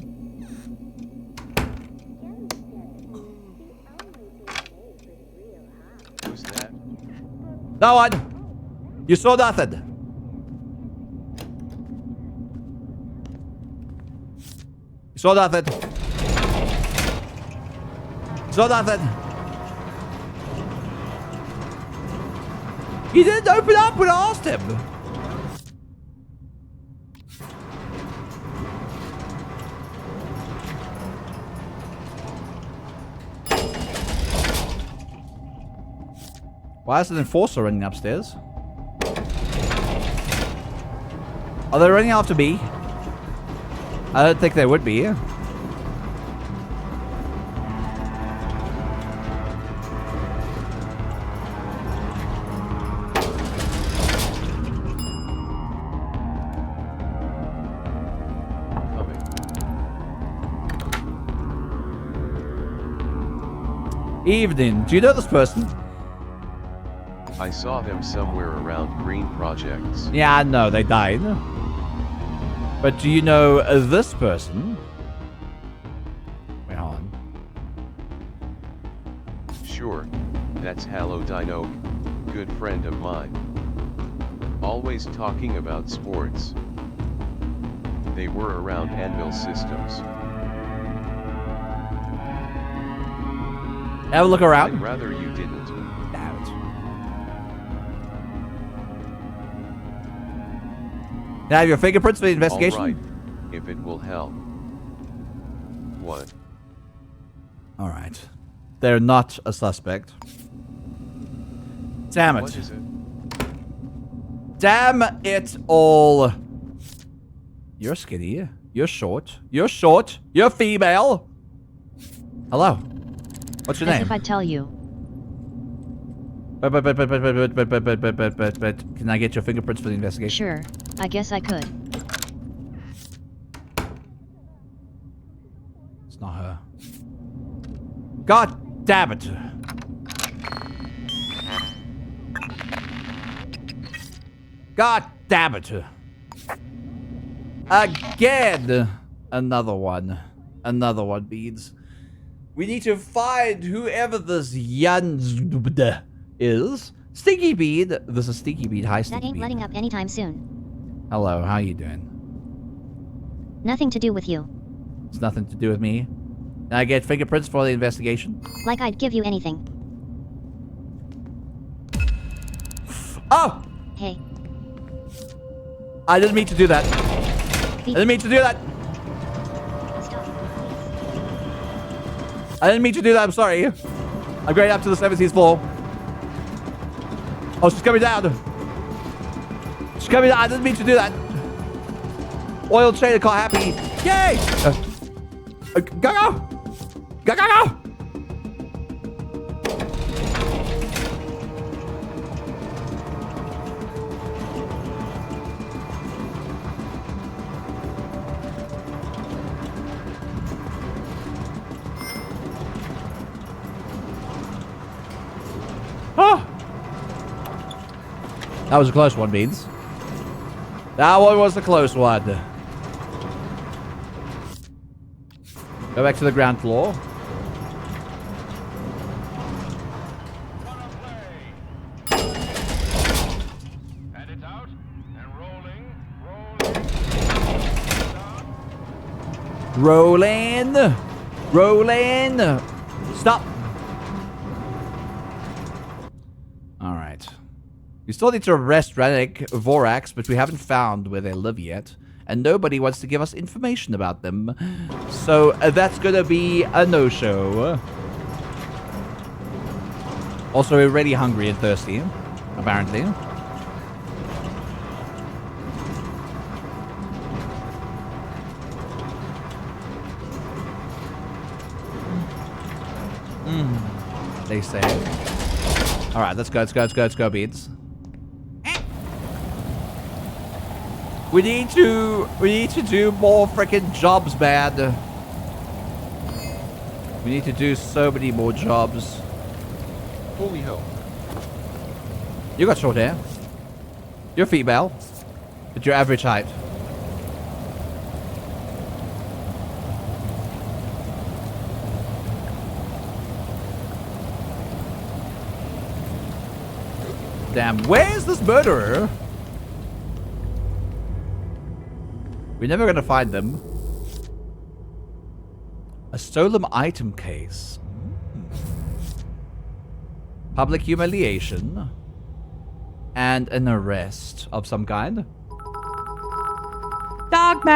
Who's that? No one! You saw nothing! You saw nothing! You saw nothing! He didn't open up when I asked him! Why is an enforcer running upstairs? Are they running after me? I don't think they would be. Evening. Do you know this person? I saw them somewhere around green projects. Yeah, I know. They died. But do you know this person? Wait, hold on. Sure. That's Hallo Dino. Good friend of mine. Always talking about sports. They were around Anvil Systems. Have a look around. I'd rather you didn't. Can I have your fingerprints for the investigation? All right, if it will help. What? Alright. They're not a suspect. Damn it. What is it? Damn it all. You're skinny. You're short. You're short. You're female. Hello. What's your As name? if I tell you. But, can I get your fingerprints for the investigation? Sure, I guess I could. It's not her. God damn it. God damn it. Again. Another one. Another one, Beads. We need to find whoever this Jan is. Stinky Bead. This is Stinky Bead. Hi, Stinky That ain't Bead. letting up anytime soon. Hello, how you doing? Nothing to do with you. It's nothing to do with me. Can I get fingerprints for the investigation? Like I'd give you anything. Oh! Hey. I didn't mean to do that. I didn't mean to do that. I didn't mean to do that. I'm sorry. I'm going up to the 17th floor. Oh, she's coming down. She's coming down. I didn't mean to do that. Oil trader car happy. Yay! Go, go! Go, go, go! Oh! That was a close one, Beans. That one was a close one. Go back to the ground floor. And it's out and rolling. Rolling. Rolling. Stop. Alright. We still need to arrest Rennick, Vorax, but we haven't found where they live yet. And nobody wants to give us information about them. So that's gonna be a no-show. Also, we're really hungry and thirsty, apparently. They say. Alright, let's go, Beats. We need to do more freaking jobs, man. We need to do so many more jobs. Holy hell. You got short hair. You're female. But your average height. Damn, where's this murderer? We're never gonna find them. A stolen item case. Public humiliation. And an arrest of some kind. Dogman!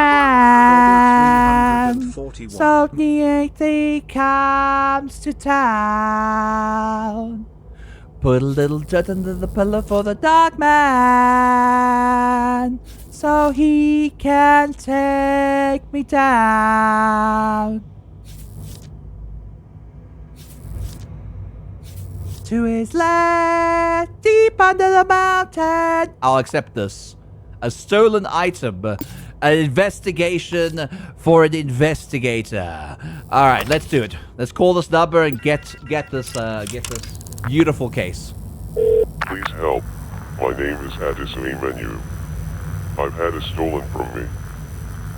So he comes to town. Put a little dirt under the pillow for the dog man, so he can take me down to his land deep under the mountain. I'll accept this. A stolen item. An investigation for an investigator. All right, let's do it. Let's call this number and get this beautiful case. Please help. My name is Addison Menu. I've had it stolen from me.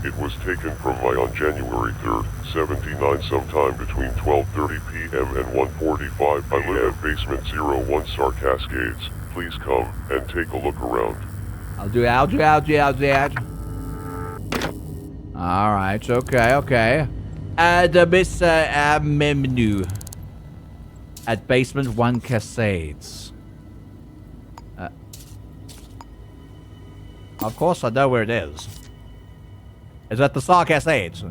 It was taken from me on January 3rd, 79 sometime between 12:30 p.m. and 1:45 p.m. I live at basement 01 Star Cascades. Please come and take a look around. I'll do that. Alright, okay. Miss Menu. At basement 1 Cascades. Of course I know where it is. It's at the Star Cascades.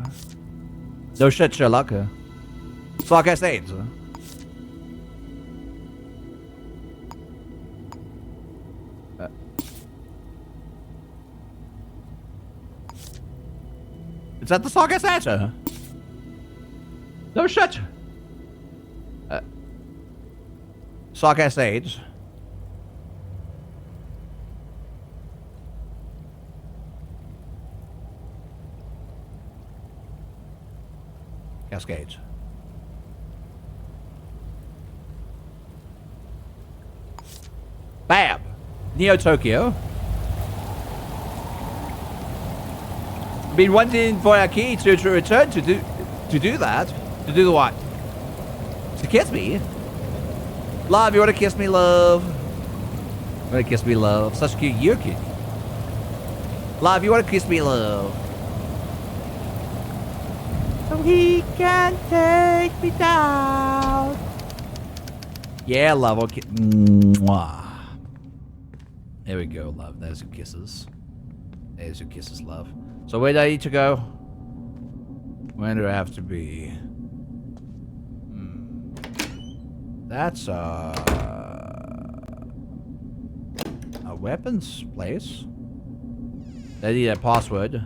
No shit, Sherlock. Star Cascades. It's at the Star Cascades. No shit. Star Cascades. Cascades. Bam! Neo Tokyo. Been wanting for our key to return to do that. To do the what? To kiss me? Love, you wanna kiss me, love? You wanna kiss me, love? Such a cute, you're cute. Love, you wanna kiss me, love? So he can take me down. Yeah, love, okay. Mwah. There we go, love. There's your kisses. There's your kisses, love. So where do I need to go? Where do I have to be? That's a weapons place. They need a password.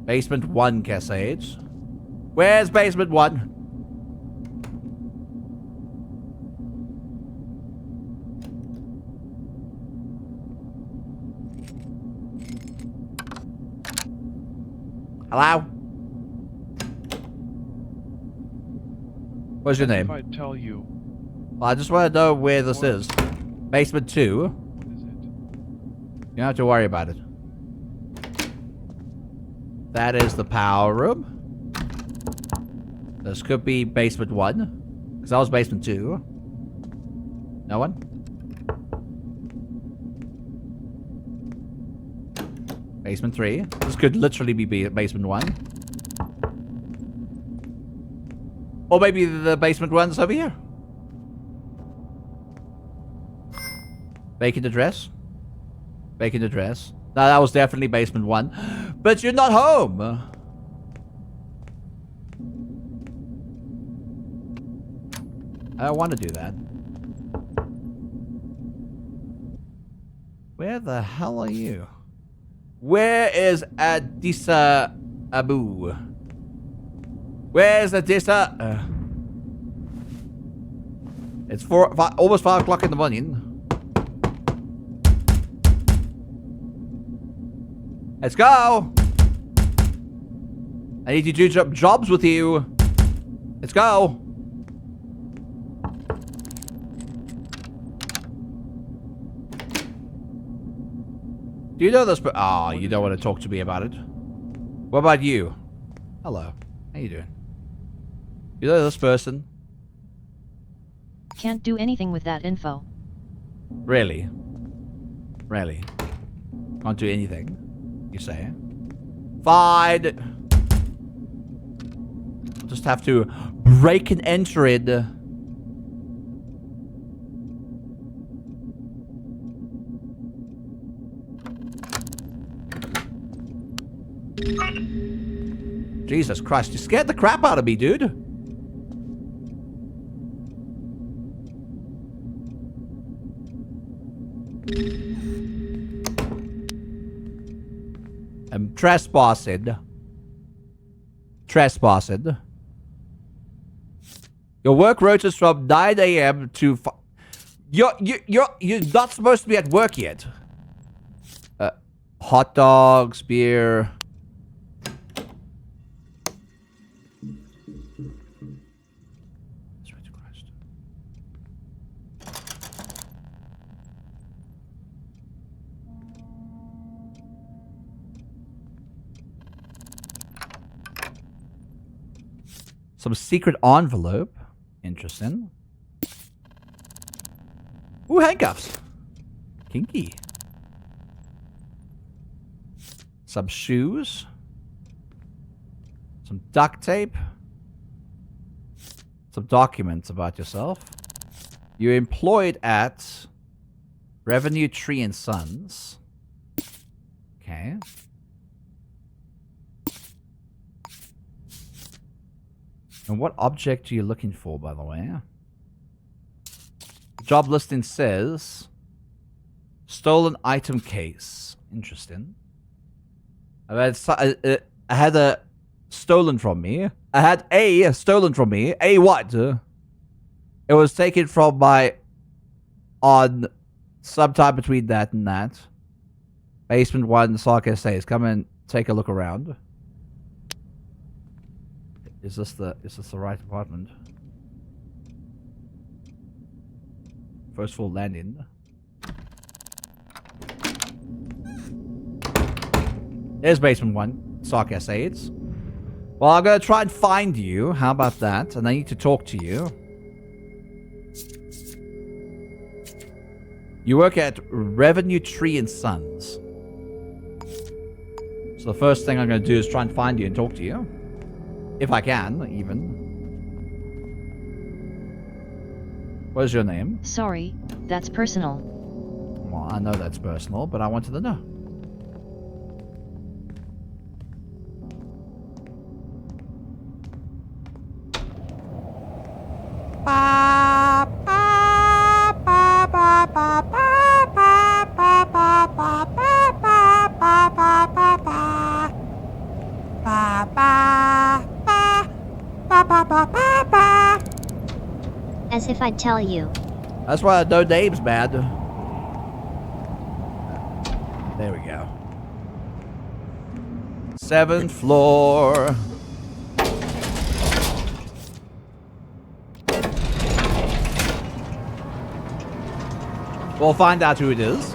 Basement 1 Cascades. Where's basement 1? Hello? What's your name? If I tell you. Well, I just want to know where this is. Basement 2. You don't have to worry about it. That is the power room. This could be basement 1. Because that was basement 2. No one? Basement 3. This could literally be basement 1. Or maybe the basement 1's over here. Vacant address. Vacant address. No, that was definitely basement 1. But you're not home. I don't want to do that. Where the hell are you? Where is Adisa Abu? Where's Adisa? It's almost 5 o'clock in the morning. Let's go! I need to do jobs with you. Let's go! Do you know this? Oh, you don't want to talk to me about it. What about you? Hello. How you doing? You know this person? Can't do anything with that info. Really? Really? Can't do anything? You say? Fine! Just have to break and enter it. Jesus Christ, you scared the crap out of me, dude. I'm trespassing. Trespassing. Your work rotates from 9 a.m. to You're not supposed to be at work yet. Hot dogs, beer. Some secret envelope. Interesting. Ooh, handcuffs. Kinky. Some shoes. Some duct tape. Some documents about yourself. You're employed at Revenue Tree and Sons. Okay. And what object are you looking for, by the way? Job listing says stolen item case. Interesting. I had a stolen from me. I had a stolen from me. A what? It was taken from my on sometime between that and that. Basement 1, Sarka says, come and take a look around. Is this the right apartment? First floor landing. There's basement 1. Sark essays. Well, I'm gonna try and find you. How about that? And I need to talk to you. You work at Revenue Tree and Sons. So the first thing I'm gonna do is try and find you and talk to you. If I can, even. What is your name? Sorry, that's personal. Well, I know that's personal, but I wanted to know. As if I'd tell you. That's why no name's bad. There we go. 7th floor. We'll find out who it is.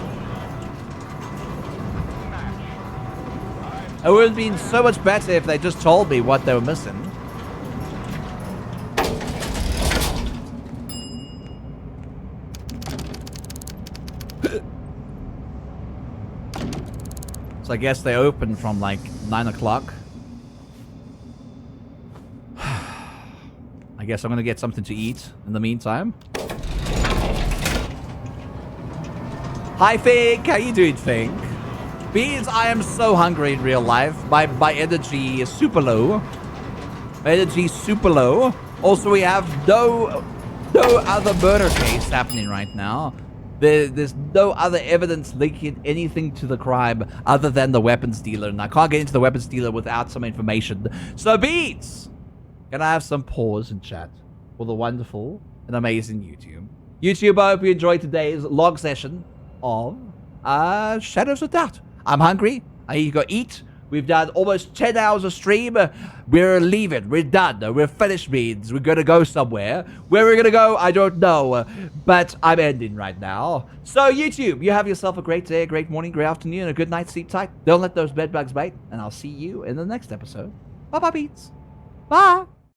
It would have been so much better if they just told me what they were missing. So I guess they open from like 9 o'clock. I guess I'm gonna get something to eat in the meantime. Hi Fink, how you doing Fink? Beans, I am so hungry in real life. My energy is super low. My energy is super low. Also, we have no no other murder case happening right now. There's no other evidence linking anything to the crime other than the weapons dealer, and I can't get into the weapons dealer without some information. So, Beats, can I have some pause in chat for the wonderful and amazing YouTube? YouTube, I hope you enjoyed today's log session of Shadows of Doubt. I'm hungry. I need to go eat. We've done almost 10 hours of stream. We're leaving. We're done. We're finished means. We're going to go somewhere. Where we're going to go, I don't know. But I'm ending right now. So, YouTube, you have yourself a great day, a great morning, great afternoon, and a good night. Sleep tight. Don't let those bed bugs bite. And I'll see you in the next episode. Bye-bye, Beats. Bye.